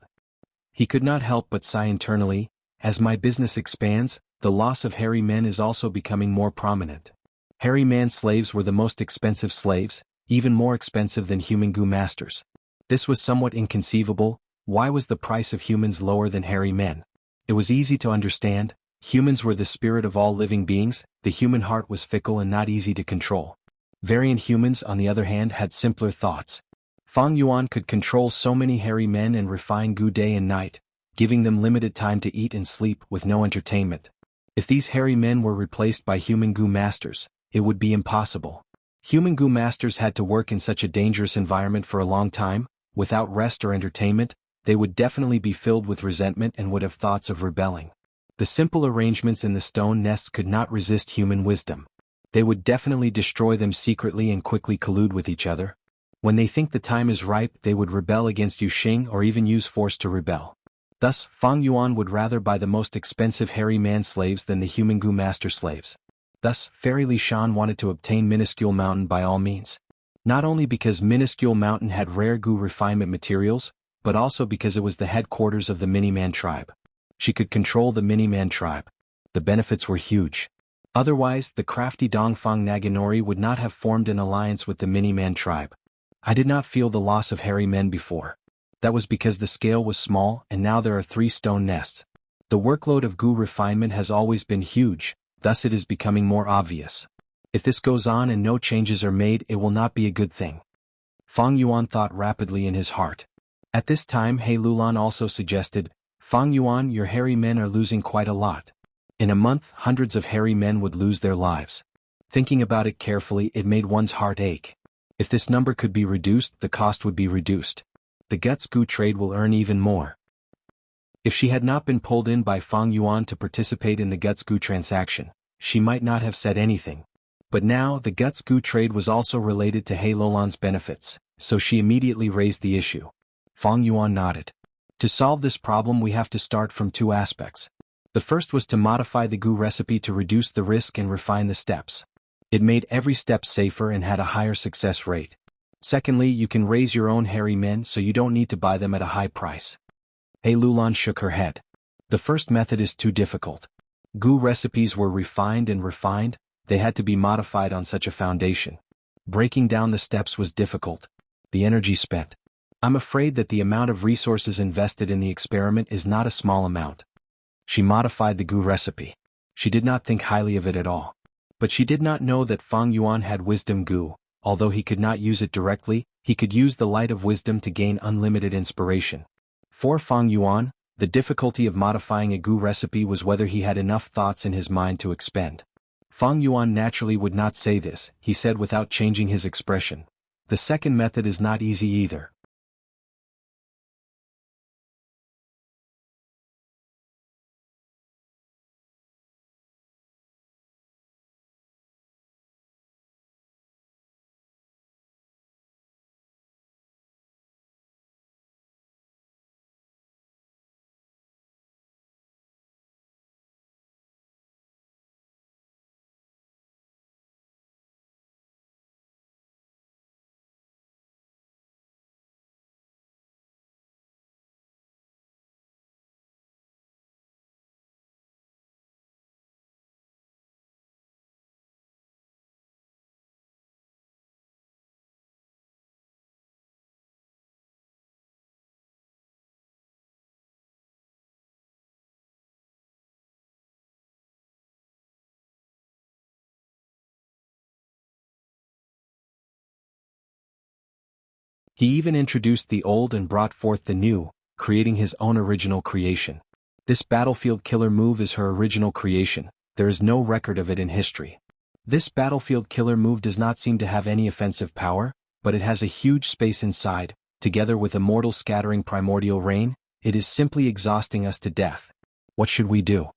He could not help but sigh internally. As my business expands, the loss of hairy men is also becoming more prominent. Hairy man slaves were the most expensive slaves, even more expensive than human goo masters. This was somewhat inconceivable. Why was the price of humans lower than hairy men? It was easy to understand. Humans were the spirit of all living beings. The human heart was fickle and not easy to control. Variant humans, on the other hand, had simpler thoughts. Fang Yuan could control so many hairy men and refine goo day and night, giving them limited time to eat and sleep with no entertainment. If these hairy men were replaced by human goo masters, it would be impossible. Human goo masters had to work in such a dangerous environment for a long time. Without rest or entertainment, they would definitely be filled with resentment and would have thoughts of rebelling. The simple arrangements in the stone nests could not resist human wisdom. They would definitely destroy them secretly and quickly collude with each other. When they think the time is ripe, they would rebel against Yuxing or even use force to rebel. Thus, Fang Yuan would rather buy the most expensive hairy man slaves than the human goo master slaves. Thus, Fairy Li Shan wanted to obtain Minuscule Mountain by all means. Not only because Minuscule Mountain had rare goo refinement materials, but also because it was the headquarters of the Mini-Man tribe. She could control the Mini-Man tribe. The benefits were huge. Otherwise, the crafty Dongfang Naganori would not have formed an alliance with the Mini-Man tribe. I did not feel the loss of hairy men before. That was because the scale was small and now there are 3 stone nests. The workload of goo refinement has always been huge, thus it is becoming more obvious. If this goes on and no changes are made, it will not be a good thing. Fang Yuan thought rapidly in his heart. At this time He Lulan also suggested, Fang Yuan, your hairy men are losing quite a lot. In a month, hundreds of hairy men would lose their lives. Thinking about it carefully, it made one's heart ache. If this number could be reduced, the cost would be reduced. The Guts Goo trade will earn even more. If she had not been pulled in by Fang Yuan to participate in the Guts Goo transaction, she might not have said anything. But now, the Guts Goo trade was also related to He Lulan's benefits, so she immediately raised the issue. Fang Yuan nodded. To solve this problem we have to start from 2 aspects. The first was to modify the goo recipe to reduce the risk and refine the steps. It made every step safer and had a higher success rate. Secondly, you can raise your own hairy men so you don't need to buy them at a high price. He Lulan shook her head. The first method is too difficult. Goo recipes were refined and refined, they had to be modified on such a foundation. Breaking down the steps was difficult. The energy spent. I'm afraid that the amount of resources invested in the experiment is not a small amount. She modified the goo recipe. She did not think highly of it at all. But she did not know that Fang Yuan had wisdom goo. Although he could not use it directly, he could use the light of wisdom to gain unlimited inspiration. For Fang Yuan, the difficulty of modifying a goo recipe was whether he had enough thoughts in his mind to expend. Fang Yuan naturally would not say this, he said without changing his expression. The second method is not easy either. He even introduced the old and brought forth the new, creating his own original creation. This battlefield killer move is her original creation, there is no record of it in history. This battlefield killer move does not seem to have any offensive power, but it has a huge space inside, together with immortal scattering primordial rain, it is simply exhausting us to death. What should we do?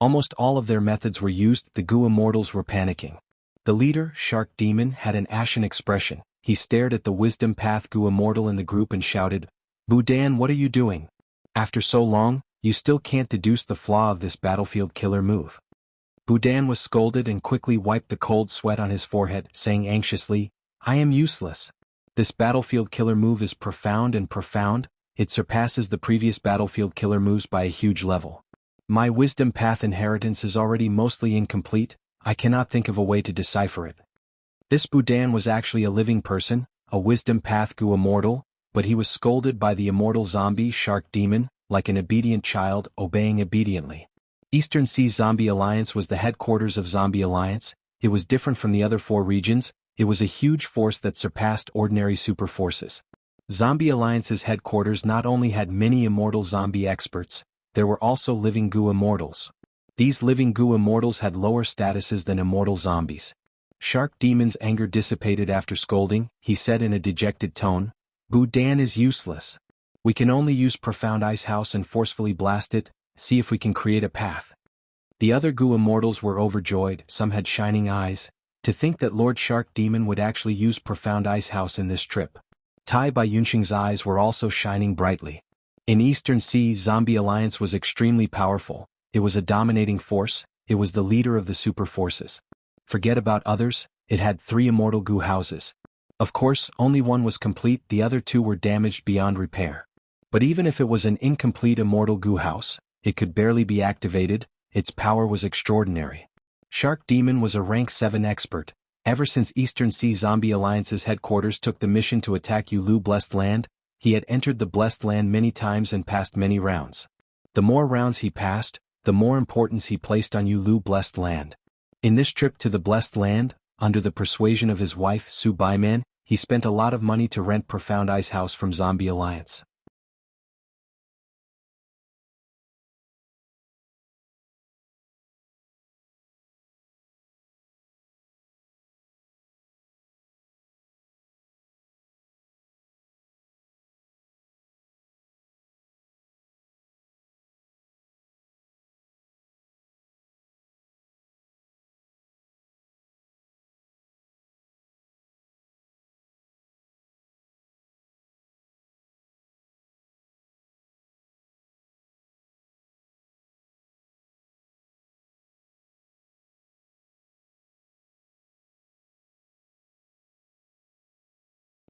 Almost all of their methods were used, the Goo Immortals were panicking. The leader, Shark Demon, had an ashen expression. He stared at the Wisdom Path Goo Immortal in the group and shouted, "Budan, what are you doing? After so long, you still can't deduce the flaw of this battlefield killer move." Budan was scolded and quickly wiped the cold sweat on his forehead, saying anxiously, "I am useless. This battlefield killer move is profound and profound, it surpasses the previous battlefield killer moves by a huge level. My Wisdom Path inheritance is already mostly incomplete, I cannot think of a way to decipher it." This Budan was actually a living person, a Wisdom Path Goo Immortal, but he was scolded by the immortal zombie Shark Demon, like an obedient child, obeying obediently. Eastern Sea Zombie Alliance was the headquarters of Zombie Alliance, it was different from the other 4 regions, it was a huge force that surpassed ordinary super forces. Zombie Alliance's headquarters not only had many immortal zombie experts, there were also living Goo Immortals. These living Goo Immortals had lower statuses than immortal zombies. Shark Demon's anger dissipated after scolding, he said in a dejected tone, "Budan is useless. We can only use Profound Ice House and forcefully blast it, see if we can create a path." The other Goo Immortals were overjoyed, some had shining eyes, to think that Lord Shark Demon would actually use Profound Ice House in this trip. Tai Bai Yunxing's eyes were also shining brightly. In Eastern Sea, Zombie Alliance was extremely powerful. It was a dominating force. It was the leader of the super forces. Forget about others, it had 3 immortal goo houses. Of course, only one was complete, the other 2 were damaged beyond repair. But even if it was an incomplete immortal goo house, it could barely be activated. Its power was extraordinary. Shark Demon was a rank 7 expert. Ever since Eastern Sea Zombie Alliance's headquarters took the mission to attack Yulu Blessed Land, he had entered the Blessed Land many times and passed many rounds. The more rounds he passed, the more importance he placed on Yulu Blessed Land. In this trip to the Blessed Land, under the persuasion of his wife, Su Baiman, he spent a lot of money to rent Profound Ice House from Zombie Alliance.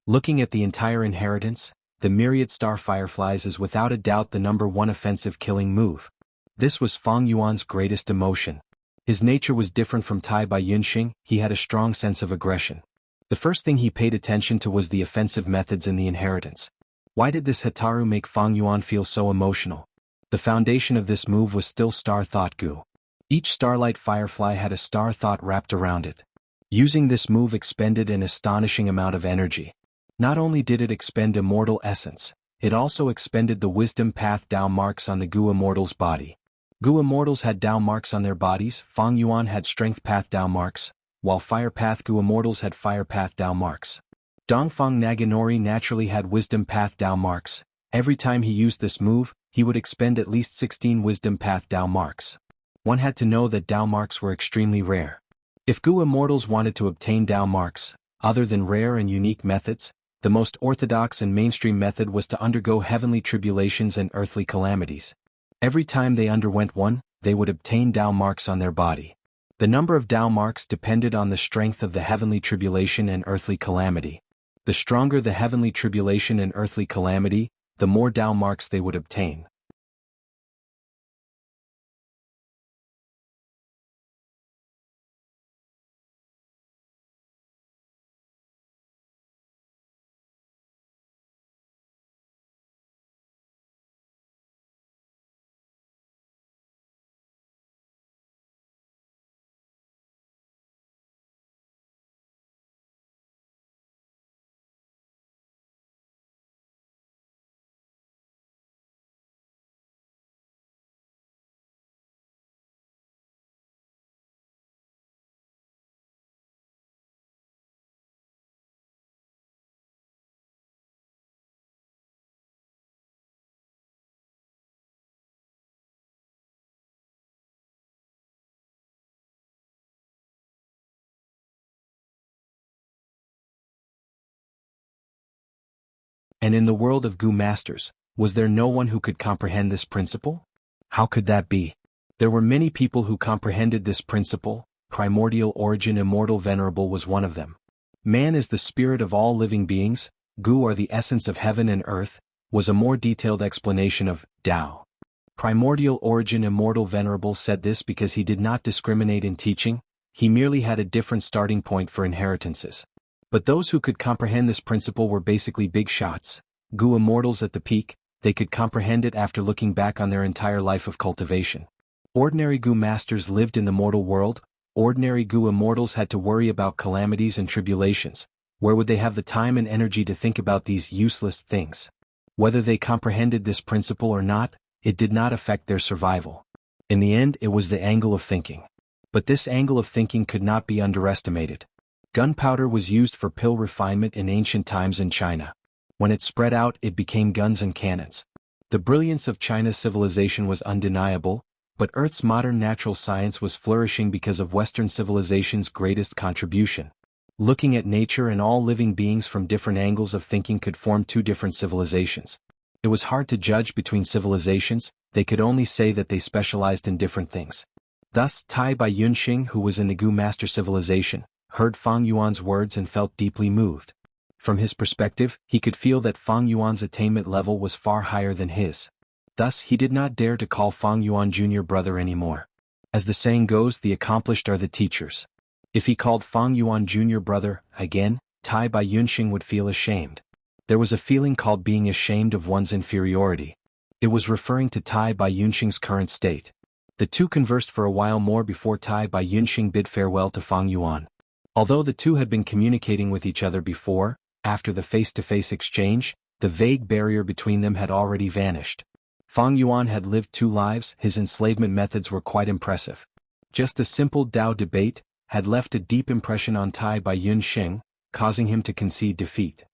Looking at the entire inheritance, the myriad star fireflies is without a doubt the #1 offensive killing move. This was Fang Yuan's greatest emotion. His nature was different from Tai Bai Yunxing, he had a strong sense of aggression. The first thing he paid attention to was the offensive methods in the inheritance. Why did this Hataru make Fang Yuan feel so emotional? The foundation of this move was still Star Thought Goo. Each starlight firefly had a star thought wrapped around it. Using this move expended an astonishing amount of energy. Not only did it expend immortal essence, it also expended the wisdom path Dao marks on the Goo Immortals' body. Goo Immortals had Dao marks on their bodies, Fang Yuan had strength path Dao marks, while fire path Goo Immortals had fire path Dao marks. Dongfang Naginori naturally had wisdom path Dao marks. Every time he used this move, he would expend at least 16 wisdom path Dao marks. One had to know that Dao marks were extremely rare. If Goo Immortals wanted to obtain Dao marks, other than rare and unique methods, the most orthodox and mainstream method was to undergo heavenly tribulations and earthly calamities. Every time they underwent one, they would obtain Dao marks on their body. The number of Dao marks depended on the strength of the heavenly tribulation and earthly calamity. The stronger the heavenly tribulation and earthly calamity, the more Dao marks they would obtain. And in the world of Goo Masters, was there no one who could comprehend this principle? How could that be? There were many people who comprehended this principle. Primordial Origin Immortal Venerable was one of them. Man is the spirit of all living beings, Goo are the essence of heaven and earth, was a more detailed explanation of Tao. Primordial Origin Immortal Venerable said this because he did not discriminate in teaching, he merely had a different starting point for inheritances. But those who could comprehend this principle were basically big shots, Goo Immortals at the peak, they could comprehend it after looking back on their entire life of cultivation. Ordinary Goo Masters lived in the mortal world, ordinary Goo Immortals had to worry about calamities and tribulations. Where would they have the time and energy to think about these useless things? Whether they comprehended this principle or not, it did not affect their survival. In the end, it was the angle of thinking. But this angle of thinking could not be underestimated. Gunpowder was used for pill refinement in ancient times in China. When it spread out, it became guns and cannons. The brilliance of China's civilization was undeniable, but Earth's modern natural science was flourishing because of Western civilization's greatest contribution. Looking at nature and all living beings from different angles of thinking could form two different civilizations. It was hard to judge between civilizations, they could only say that they specialized in different things. Thus, Tai Bai Yunxing, who was in the Gu Master civilization, heard Fang Yuan's words and felt deeply moved. From his perspective, he could feel that Fang Yuan's attainment level was far higher than his. Thus, he did not dare to call Fang Yuan junior brother anymore. As the saying goes, the accomplished are the teachers. If he called Fang Yuan junior brother again, Tai Bai Yunxing would feel ashamed. There was a feeling called being ashamed of one's inferiority. It was referring to Tai Bai Yunxing's current state. The two conversed for a while more before Tai Bai Yunxing bid farewell to Fang Yuan. Although the two had been communicating with each other before, after the face-to-face exchange, the vague barrier between them had already vanished. Fang Yuan had lived 2 lives, his enslavement methods were quite impressive. Just a simple Tao debate had left a deep impression on Tai Bai Yunxing, causing him to concede defeat.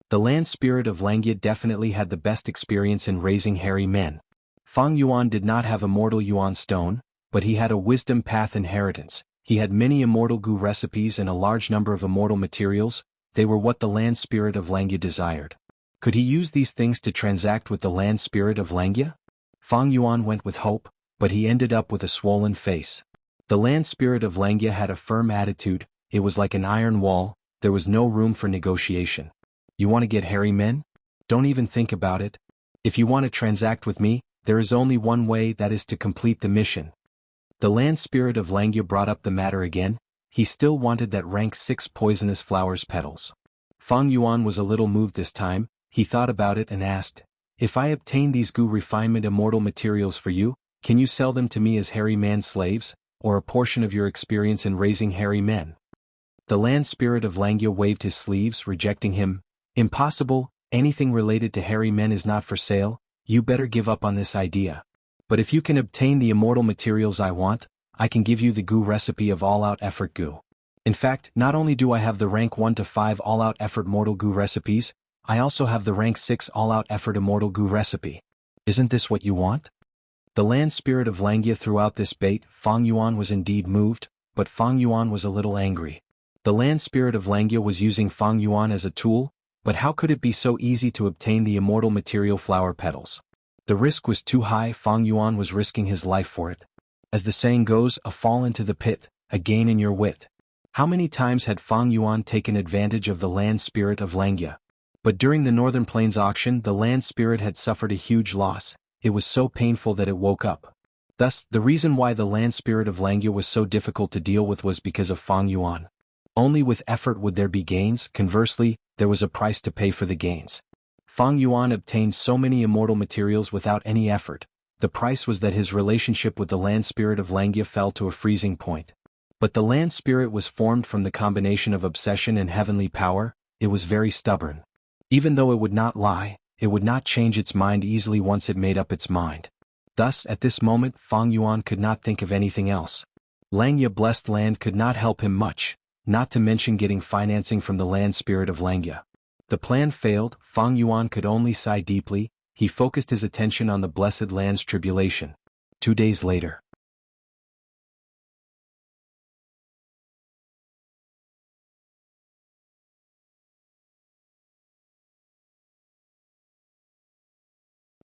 The land spirit of Langya definitely had the best experience in raising hairy men. Fang Yuan did not have immortal Yuan stone, but he had a wisdom path inheritance. He had many immortal Gu recipes and a large number of immortal materials. They were what the land spirit of Langya desired. Could he use these things to transact with the land spirit of Langya? Fang Yuan went with hope, but he ended up with a swollen face. The land spirit of Langya had a firm attitude, it was like an iron wall, there was no room for negotiation. You want to get hairy men? Don't even think about it. If you want to transact with me, there is only one way, that is to complete the mission. The land spirit of Langya brought up the matter again. He still wanted that rank 6 poisonous flowers petals. Fang Yuan was a little moved this time. He thought about it and asked, if I obtain these Gu refinement immortal materials for you, can you sell them to me as hairy man slaves, or a portion of your experience in raising hairy men? The land spirit of Langya waved his sleeves, rejecting him. Impossible, anything related to hairy men is not for sale, you better give up on this idea. But if you can obtain the immortal materials I want, I can give you the Gu recipe of all-out effort Gu. In fact, not only do I have the rank 1 to 5 all-out effort mortal Gu recipes, I also have the rank 6 all-out effort immortal Gu recipe. Isn't this what you want? The land spirit of Langya threw out this bait. Fang Yuan was indeed moved, but Fang Yuan was a little angry. The land spirit of Langya was using Fang Yuan as a tool, but how could it be so easy to obtain the immortal material flower petals? The risk was too high. Fang Yuan was risking his life for it. As the saying goes, a fall into the pit, a gain in your wit. How many times had Fang Yuan taken advantage of the land spirit of Langya? But during the Northern Plains auction, the land spirit had suffered a huge loss. It was so painful that it woke up. Thus, the reason why the land spirit of Langya was so difficult to deal with was because of Fang Yuan. Only with effort would there be gains. Conversely, there was a price to pay for the gains. Fang Yuan obtained so many immortal materials without any effort. The price was that his relationship with the land spirit of Langya fell to a freezing point. But the land spirit was formed from the combination of obsession and heavenly power. It was very stubborn. Even though it would not lie, it would not change its mind easily once it made up its mind. Thus, at this moment, Fang Yuan could not think of anything else. Langya blessed land could not help him much, not to mention getting financing from the land spirit of Langya. The plan failed. Fang Yuan could only sigh deeply. He focused his attention on the blessed land's tribulation. 2 days later.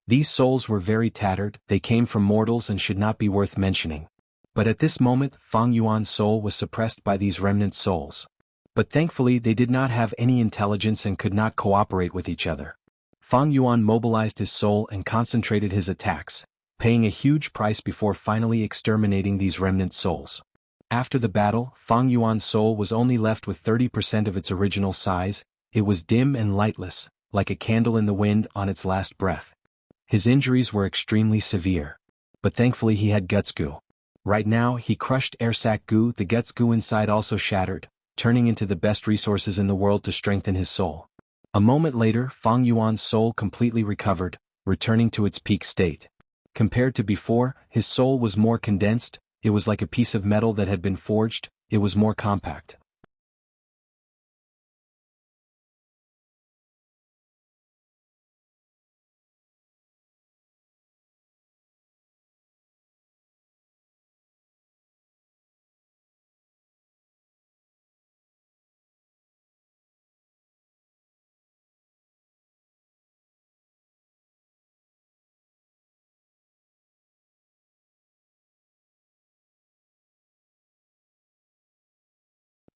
These souls were very tattered, they came from mortals and should not be worth mentioning. But at this moment, Fang Yuan's soul was suppressed by these remnant souls. But thankfully they did not have any intelligence and could not cooperate with each other. Fang Yuan mobilized his soul and concentrated his attacks, paying a huge price before finally exterminating these remnant souls. After the battle, Fang Yuan's soul was only left with 30% of its original size. It was dim and lightless, like a candle in the wind on its last breath. His injuries were extremely severe. But thankfully he had Guts Gu. Right now he crushed Air Sac Gu. The Guts Gu inside also shattered, turning into the best resources in the world to strengthen his soul. A moment later, Fang Yuan's soul completely recovered, returning to its peak state. Compared to before, his soul was more condensed. It was like a piece of metal that had been forged. It was more compact.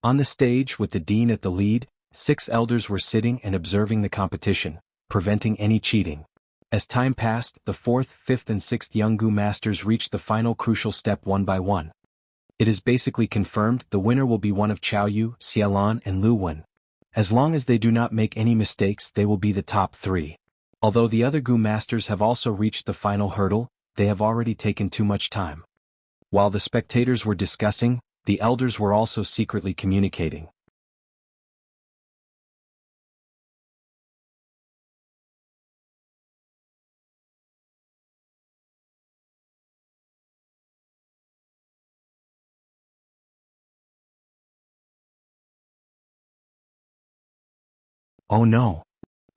On the stage with the dean at the lead, 6 elders were sitting and observing the competition, preventing any cheating. As time passed, the 4th, 5th and 6th young Gu masters reached the final crucial step one by one. It is basically confirmed the winner will be one of Chao Yu, Xiaolan and Lu Wen. As long as they do not make any mistakes, they will be the top 3. Although the other Gu masters have also reached the final hurdle, they have already taken too much time. While the spectators were discussing, the elders were also secretly communicating. Oh no!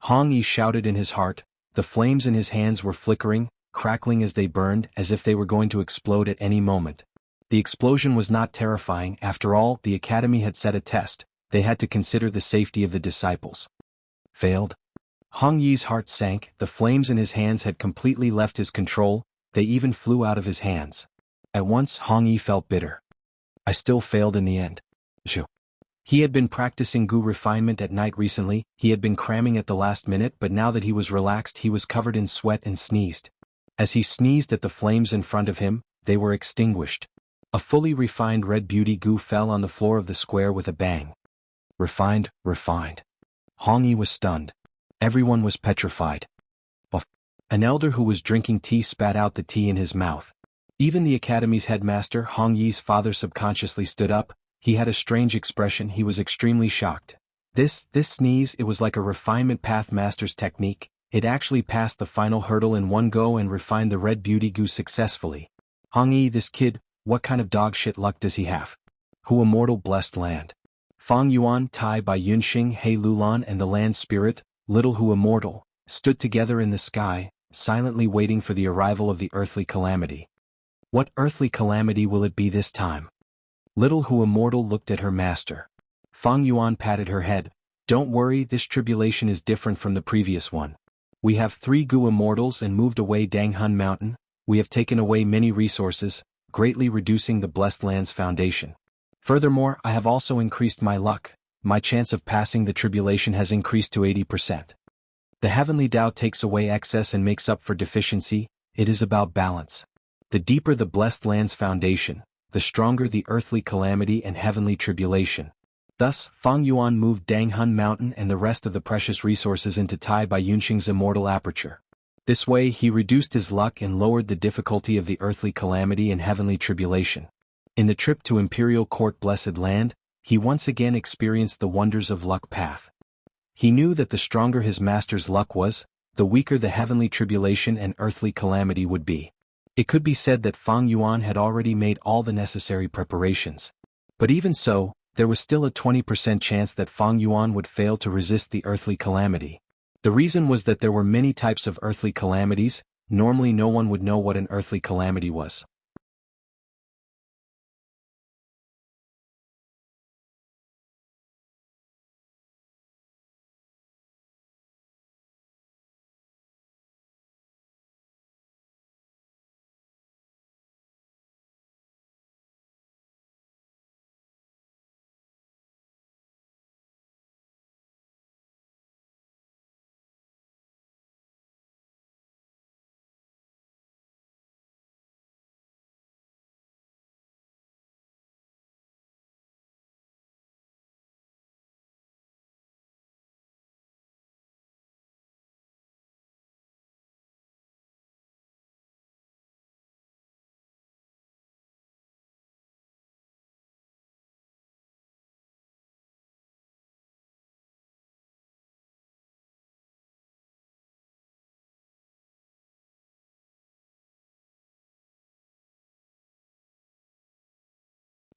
Hong Yi shouted in his heart. The flames in his hands were flickering, crackling as they burned, as if they were going to explode at any moment. The explosion was not terrifying. After all, the academy had set a test. They had to consider the safety of the disciples. Failed? Hong Yi's heart sank. The flames in his hands had completely left his control. They even flew out of his hands. At once, Hong Yi felt bitter. I still failed in the end. Zhu. He had been practicing Gu refinement at night recently. He had been cramming at the last minute, but now that he was relaxed, he was covered in sweat and sneezed. As he sneezed at the flames in front of him, they were extinguished. A fully refined red beauty Gu fell on the floor of the square with a bang. Refined, refined. Hong Yi was stunned. Everyone was petrified. An elder who was drinking tea spat out the tea in his mouth. Even the academy's headmaster, Hong Yi's father, subconsciously stood up. He had a strange expression. He was extremely shocked. This sneeze, it was like a refinement path master's technique. It actually passed the final hurdle in one go and refined the red beauty Gu successfully. Hong Yi, this kid, what kind of dog shit luck does he have? Who immortal blessed land? Fang Yuan, Tai by Yunxing, He Lulan and the land spirit, little Hu immortal, stood together in the sky, silently waiting for the arrival of the earthly calamity. What earthly calamity will it be this time? Little Hu immortal looked at her master. Fang Yuan patted her head. Don't worry, this tribulation is different from the previous one. We have 3 Gu immortals and moved away Danghun Mountain. We have taken away many resources, greatly reducing the blessed land's foundation. Furthermore, I have also increased my luck. My chance of passing the tribulation has increased to 80%. The heavenly Tao takes away excess and makes up for deficiency. It is about balance. The deeper the blessed land's foundation, the stronger the earthly calamity and heavenly tribulation. Thus, Fang Yuan moved Danghun Mountain and the rest of the precious resources into Tai by Yunxing's immortal aperture. This way he reduced his luck and lowered the difficulty of the earthly calamity and heavenly tribulation. In the trip to Imperial Court Blessed Land, he once again experienced the wonders of luck path. He knew that the stronger his master's luck was, the weaker the heavenly tribulation and earthly calamity would be. It could be said that Fang Yuan had already made all the necessary preparations. But even so, there was still a 20% chance that Fang Yuan would fail to resist the earthly calamity. The reason was that there were many types of earthly calamities. Normally no one would know what an earthly calamity was.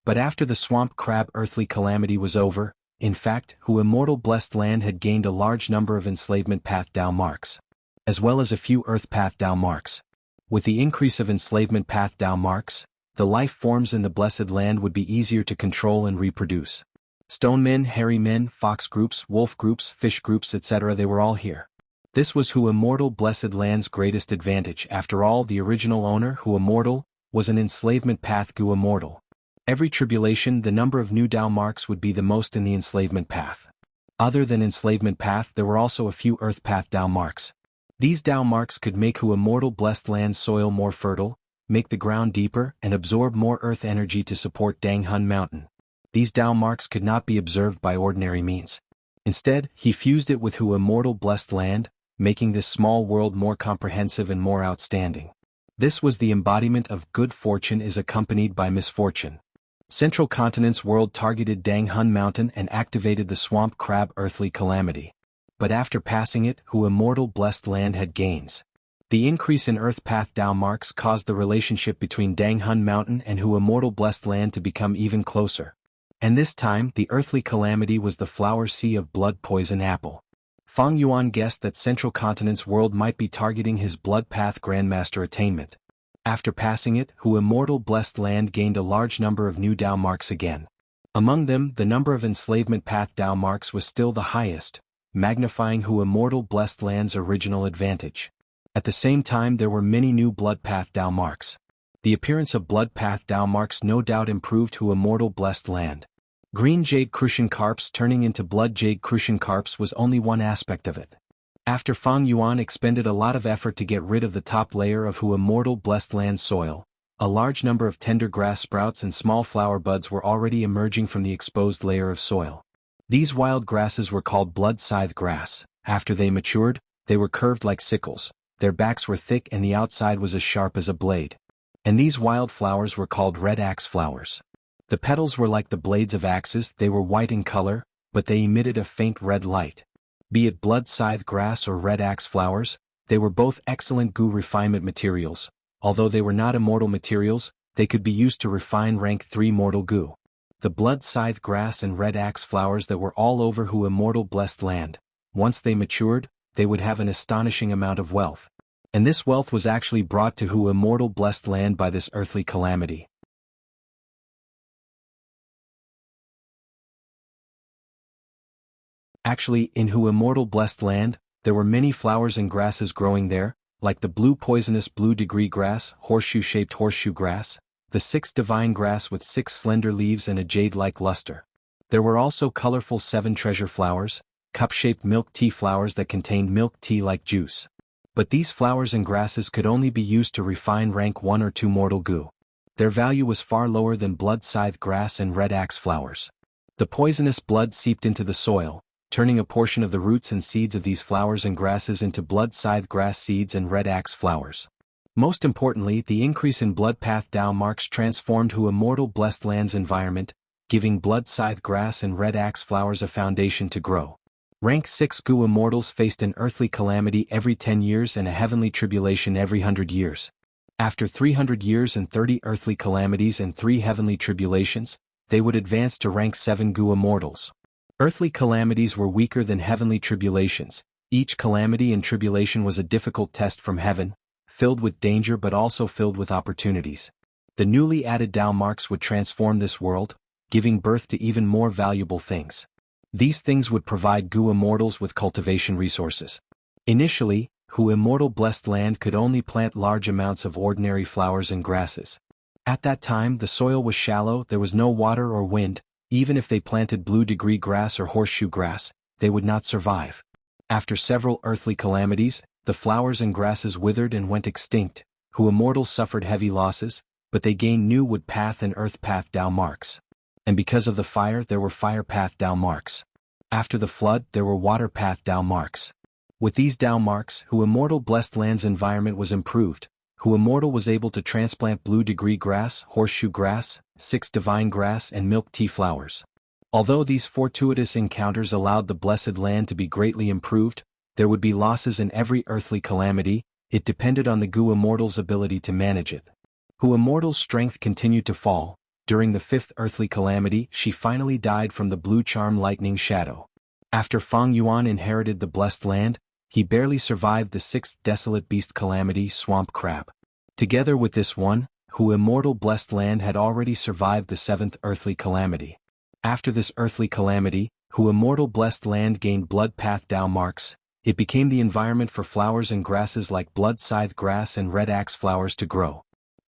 But after the swamp crab earthly calamity was over, in fact, Hu immortal blessed land had gained a large number of enslavement path Tao marks, as well as a few earth path Tao marks. With the increase of enslavement path Tao marks, the life forms in the blessed land would be easier to control and reproduce. Stone men, hairy men, fox groups, wolf groups, fish groups, etc. they were all here. This was Hu immortal blessed land's greatest advantage. After all, the original owner, Hu immortal, was an enslavement path Gu immortal. Every tribulation, the number of new Dao marks would be the most in the enslavement path. Other than enslavement path, there were also a few earth path Dao marks. These Dao marks could make Hu Immortal Blessed Land's soil more fertile, make the ground deeper, and absorb more earth energy to support Dang Hun Mountain. These Dao marks could not be observed by ordinary means. Instead, he fused it with Hu Immortal Blessed Land, making this small world more comprehensive and more outstanding. This was the embodiment of good fortune is accompanied by misfortune. Central Continent's world targeted Dang Hun Mountain and activated the swamp crab earthly calamity. But after passing it, Hu Immortal Blessed Land had gains. The increase in Earth Path Dao marks caused the relationship between Dang Hun Mountain and Hu Immortal Blessed Land to become even closer. And this time, the earthly calamity was the flower sea of blood poison apple. Fang Yuan guessed that Central Continent's world might be targeting his blood path Grandmaster attainment. After passing it, Hu Immortal Blessed Land gained a large number of new Dao marks again. Among them, the number of enslavement path Dao marks was still the highest, magnifying Hu Immortal Blessed Land's original advantage. At the same time, there were many new blood path Dao marks. The appearance of blood path Dao marks no doubt improved Hu Immortal Blessed Land. Green jade crucian carps turning into blood jade crucian carps was only one aspect of it. After Fang Yuan expended a lot of effort to get rid of the top layer of Hu Immortal Blessed Land soil, a large number of tender grass sprouts and small flower buds were already emerging from the exposed layer of soil. These wild grasses were called blood scythe grass. After they matured, they were curved like sickles, their backs were thick and the outside was as sharp as a blade. And these wild flowers were called red axe flowers. The petals were like the blades of axes, they were white in color, but they emitted a faint red light. Be it blood scythe grass or red axe flowers, they were both excellent Gu refinement materials. Although they were not immortal materials, they could be used to refine rank 3 mortal Gu. The blood scythe grass and red axe flowers that were all over Hu Immortal Blessed Land, once they matured, they would have an astonishing amount of wealth. And this wealth was actually brought to Hu Immortal Blessed Land by this earthly calamity. Actually, in Hu Immortal Blessed Land, there were many flowers and grasses growing there, like the blue poisonous blue degree grass, horseshoe-shaped horseshoe grass, the 6 divine grass with 6 slender leaves and a jade-like luster. There were also colorful 7 treasure flowers, cup-shaped milk tea flowers that contained milk tea-like juice. But these flowers and grasses could only be used to refine rank 1 or 2 mortal Gu. Their value was far lower than blood scythe grass and red axe flowers. The poisonous blood seeped into the soil, turning a portion of the roots and seeds of these flowers and grasses into blood scythe grass seeds and red axe flowers. Most importantly, the increase in blood path Dao marks transformed Hu Immortal Blessed Land's environment, giving blood scythe grass and red axe flowers a foundation to grow. Rank 6 Gu immortals faced an earthly calamity every 10 years and a heavenly tribulation every 100 years. After 300 years and 30 earthly calamities and 3 heavenly tribulations, they would advance to rank 7 Gu immortals. Earthly calamities were weaker than heavenly tribulations. Each calamity and tribulation was a difficult test from heaven, filled with danger but also filled with opportunities. The newly added Dao marks would transform this world, giving birth to even more valuable things. These things would provide Gu immortals with cultivation resources. Initially, Hu Immortal Blessed Land could only plant large amounts of ordinary flowers and grasses. At that time the soil was shallow, there was no water or wind. Even if they planted blue degree grass or horseshoe grass, they would not survive. After several earthly calamities, the flowers and grasses withered and went extinct. Hu immortals suffered heavy losses, but they gained new wood path and earth path Dao marks. And because of the fire there were fire path Dao marks. After the flood there were water path Dao marks. With these Dao marks, Hu Immortal Blessed Land's environment was improved. Hu Immortal was able to transplant blue degree grass, horseshoe grass, 6 divine grass and milk tea flowers. Although these fortuitous encounters allowed the blessed land to be greatly improved, there would be losses in every earthly calamity. It depended on the Gu immortal's ability to manage it. Hu Immortal's strength continued to fall. During the 5th earthly calamity, she finally died from the blue charm lightning shadow. After Fang Yuan inherited the blessed land, he barely survived the 6th desolate beast calamity, swamp crab. Together with this one, Hu Immortal Blessed Land had already survived the 7th earthly calamity. After this earthly calamity, Hu Immortal Blessed Land gained blood path Dao marks. It became the environment for flowers and grasses like blood scythe grass and red axe flowers to grow.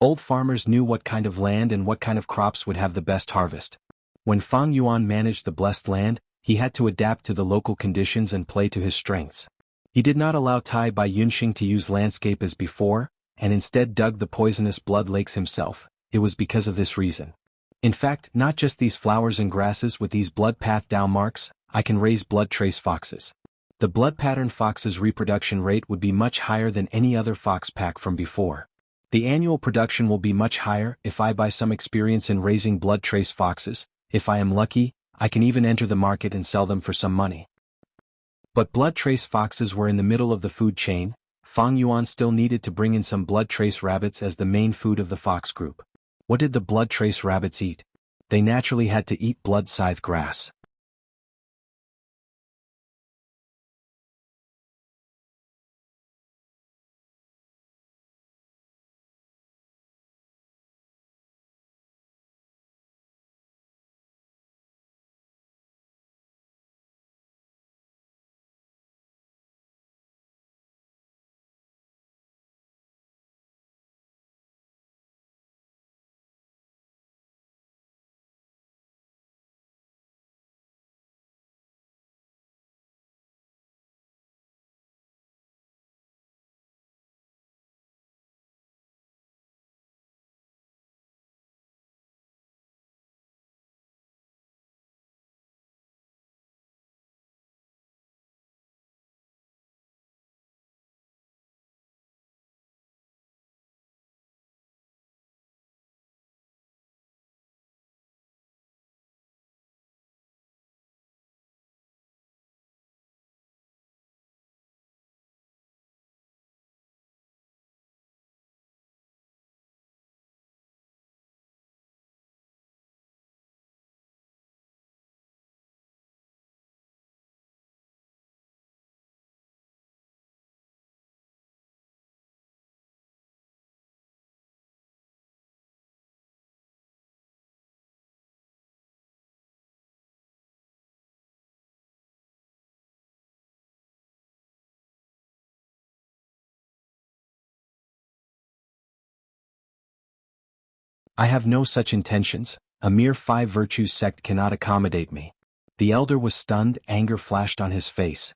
Old farmers knew what kind of land and what kind of crops would have the best harvest. When Fang Yuan managed the blessed land, he had to adapt to the local conditions and play to his strengths. He did not allow Tai Bai Yunxing to use landscape as before, and instead dug the poisonous blood lakes himself. It was because of this reason. In fact, not just these flowers and grasses with these blood path down marks, I can raise blood trace foxes. The blood pattern fox's reproduction rate would be much higher than any other fox pack from before. The annual production will be much higher if I buy some experience in raising blood trace foxes. If I am lucky, I can even enter the market and sell them for some money. But blood trace foxes were in the middle of the food chain. Fang Yuan still needed to bring in some blood trace rabbits as the main food of the fox group. What did the blood trace rabbits eat? They naturally had to eat blood scythe grass. I have no such intentions. A mere 5 virtues sect cannot accommodate me. The elder was stunned, anger flashed on his face.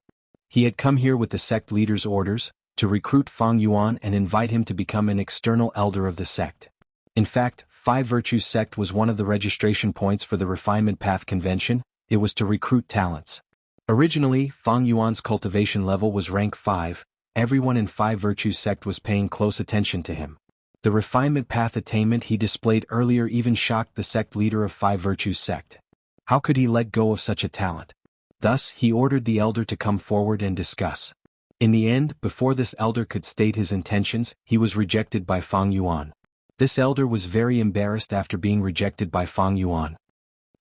He had come here with the sect leader's orders, to recruit Fang Yuan and invite him to become an external elder of the sect. In fact, 5 virtues sect was one of the registration points for the Refinement Path Convention. It was to recruit talents. Originally, Fang Yuan's cultivation level was rank 5, everyone in 5 virtues sect was paying close attention to him. The refinement path attainment he displayed earlier even shocked the sect leader of 5 virtues sect. How could he let go of such a talent? Thus, he ordered the elder to come forward and discuss. In the end, before this elder could state his intentions, he was rejected by Fang Yuan. This elder was very embarrassed after being rejected by Fang Yuan.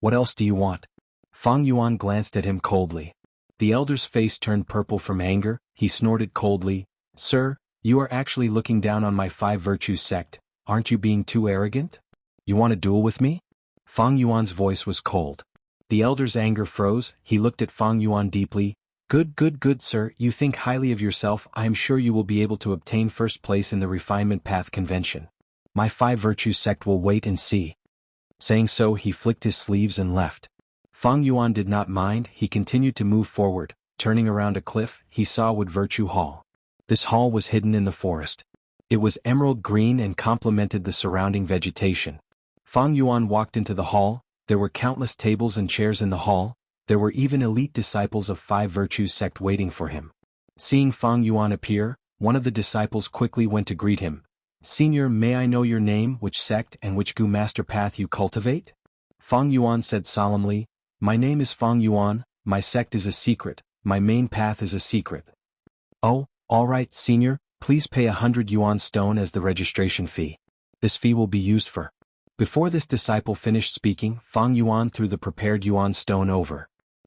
What else do you want? Fang Yuan glanced at him coldly. The elder's face turned purple from anger. He snorted coldly, "Sir, you are actually looking down on my 5 virtues sect. Aren't you being too arrogant? You want a duel with me?" Fang Yuan's voice was cold. The elder's anger froze. He looked at Fang Yuan deeply. Good, sir, you think highly of yourself. I am sure you will be able to obtain first place in the Refinement Path Convention. My 5 virtues sect will wait and see." Saying so, he flicked his sleeves and left. Fang Yuan did not mind. He continued to move forward. Turning around a cliff, he saw Wood Virtue Hall. This hall was hidden in the forest. It was emerald green and complemented the surrounding vegetation. Fang Yuan walked into the hall. There were countless tables and chairs in the hall. There were even elite disciples of 5 virtues sect waiting for him. Seeing Fang Yuan appear, one of the disciples quickly went to greet him. "Senior, may I know your name, which sect and which Gu Master path you cultivate?" Fang Yuan said solemnly, "My name is Fang Yuan, my sect is a secret, my main path is a secret." "Oh, all right, senior, please pay 100 yuan stone as the registration fee. This fee will be used for..." Before this disciple finished speaking, Fang Yuan threw the prepared yuan stone over.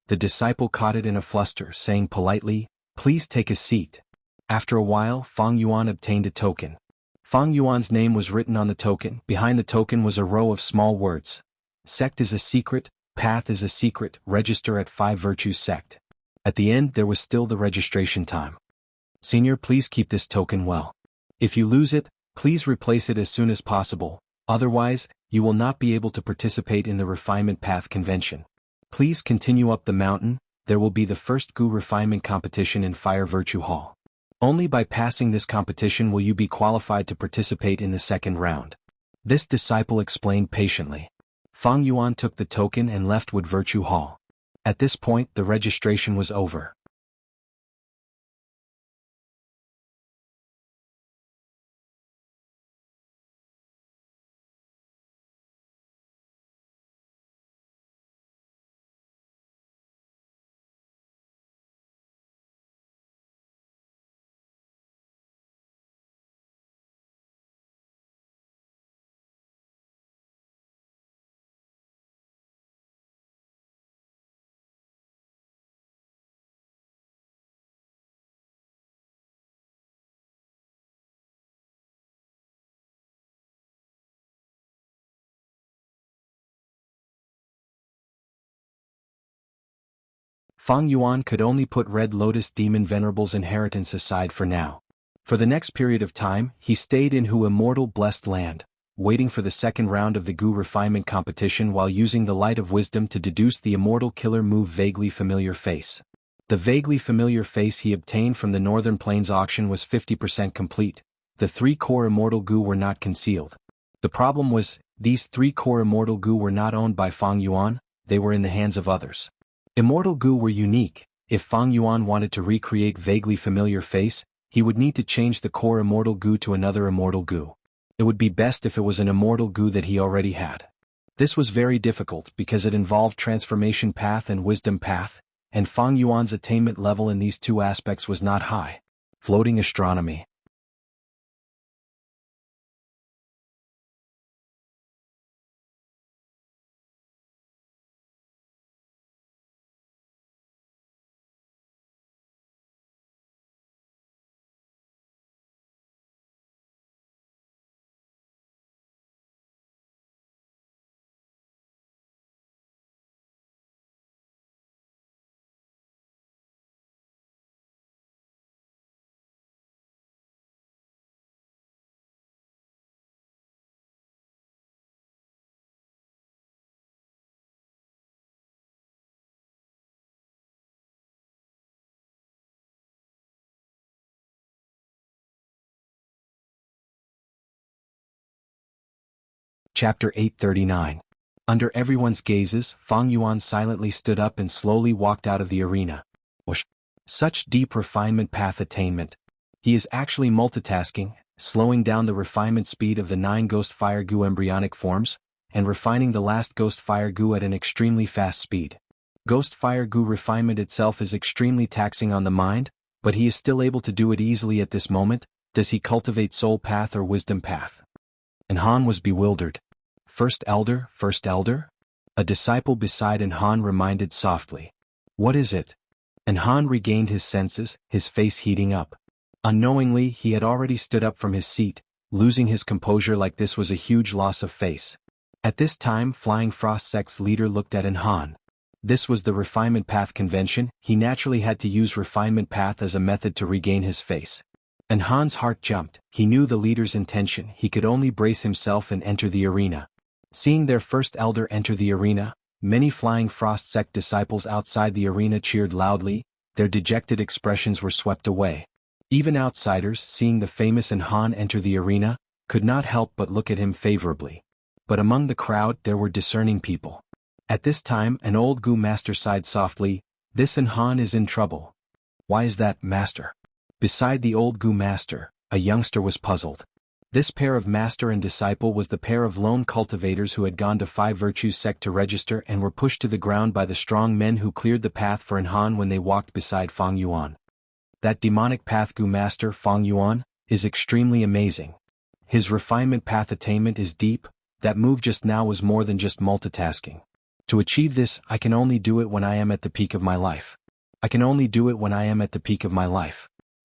The disciple caught it in a fluster, saying politely, "Please take a seat." After a while, Fang Yuan obtained a token. Fang Yuan's name was written on the token. Behind the token was a row of small words. "Sect is a secret, path is a secret, register at 5 virtues sect." At the end there was still the registration time. "Senior, please keep this token well. If you lose it, Please replace it as soon as possible, otherwise, you will not be able to participate in the refinement path convention. Please continue up the mountain, there will be the first Gu refinement competition in Fire Virtue Hall. Only by passing this competition will you be qualified to participate in the second round. This disciple explained patiently. Fang Yuan took the token and left Wood Virtue Hall. At this point, the registration was over. Fang Yuan could only put Red Lotus Demon Venerable's inheritance aside for now. For the next period of time, he stayed in Hu Immortal Blessed Land, waiting for the second round of the Gu refinement competition while using the light of wisdom to deduce the immortal killer move Vaguely Familiar Face. The vaguely familiar face he obtained from the Northern Plains auction was 50% complete. The 3 core immortal Gu were not concealed. The problem was, these 3 core immortal Gu were not owned by Fang Yuan, they were in the hands of others. Immortal Gu were unique. If Fang Yuan wanted to recreate Vaguely Familiar Face, he would need to change the core immortal Gu to another immortal Gu. It would be best if it was an immortal Gu that he already had. This was very difficult because it involved transformation path and wisdom path, and Fang Yuan's attainment level in these two aspects was not high. Floating astronomy. Chapter 839. Under everyone's gazes, Fang Yuan silently stood up and slowly walked out of the arena. Whoosh! Such deep refinement path attainment. He is actually multitasking, slowing down the refinement speed of the 9 Ghost Fire Gu embryonic forms, and refining the last Ghost Fire Gu at an extremely fast speed. Ghost Fire Gu refinement itself is extremely taxing on the mind, but he is still able to do it easily at this moment. Does he cultivate Soul Path or Wisdom Path? And Han was bewildered. First Elder? A disciple beside Han reminded softly. What is it? And Han regained his senses, his face heating up. Unknowingly, he had already stood up from his seat, losing his composure like this was a huge loss of face. At this time, Flying Frost Sect's leader looked at Han. This was the Refinement Path convention, he naturally had to use Refinement Path as a method to regain his face. And Han's heart jumped, he knew the leader's intention, he could only brace himself and enter the arena. Seeing their first elder enter the arena, many Flying Frost Sect disciples outside the arena cheered loudly, their dejected expressions were swept away. Even outsiders, seeing the famous Han enter the arena, could not help but look at him favorably. But among the crowd there were discerning people. At this time an old Gu master sighed softly, this Han is in trouble. Why is that, master? Beside the old Gu master, a youngster was puzzled. This pair of master and disciple was the pair of lone cultivators who had gone to Five Virtues Sect to register and were pushed to the ground by the strong men who cleared the path for Han when they walked beside Fang Yuan. That demonic path Gu master, Fang Yuan, is extremely amazing. His refinement path attainment is deep, that move just now was more than just multitasking. To achieve this, I can only do it when I am at the peak of my life.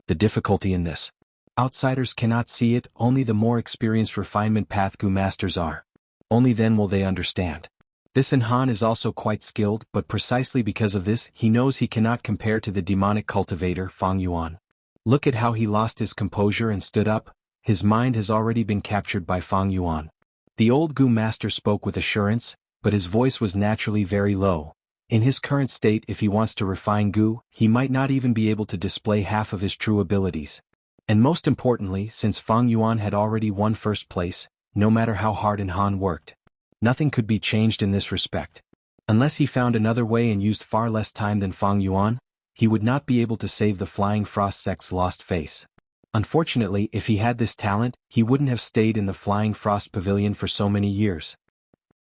The difficulty in this. Outsiders cannot see it, only the more experienced refinement path Gu masters are. Only then will they understand. This Han is also quite skilled, but precisely because of this, he knows he cannot compare to the demonic cultivator Fang Yuan. Look at how he lost his composure and stood up, His mind has already been captured by Fang Yuan. The old Gu master spoke with assurance, but his voice was naturally very low. In his current state, if he wants to refine Gu, he might not even be able to display half of his true abilities. And most importantly, since Fang Yuan had already won first place, no matter how hard Han worked, nothing could be changed in this respect. Unless he found another way and used far less time than Fang Yuan, he would not be able to save the Flying Frost sect's lost face. Unfortunately, if he had this talent, he wouldn't have stayed in the Flying Frost Pavilion for so many years.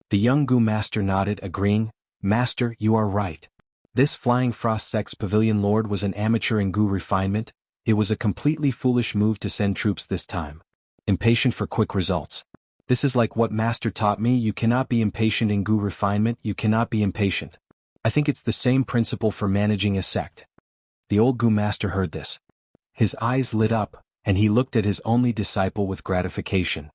The young Gu master nodded, agreeing, "Master, you are right. This Flying Frost sect's pavilion lord was an amateur in Gu refinement. It was a completely foolish move to send troops this time. Impatient for quick results. This is like what Master taught me: you cannot be impatient in Gu refinement, you cannot be impatient. I think it's the same principle for managing a sect." The old Gu master heard this. His eyes lit up, and he looked at his only disciple with gratification.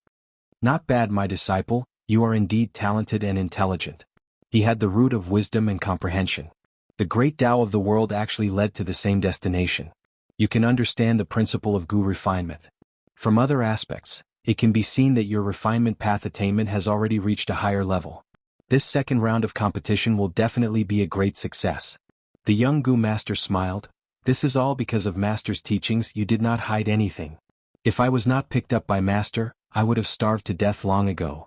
"Not bad, my disciple, you are indeed talented and intelligent." He had the root of wisdom and comprehension. The great Tao of the world actually led to the same destination. You can understand the principle of Gu refinement. From other aspects, it can be seen that your refinement path attainment has already reached a higher level. This second round of competition will definitely be a great success. The young Gu master smiled. "This is all because of Master's teachings. You did not hide anything. If I was not picked up by Master, I would have starved to death long ago.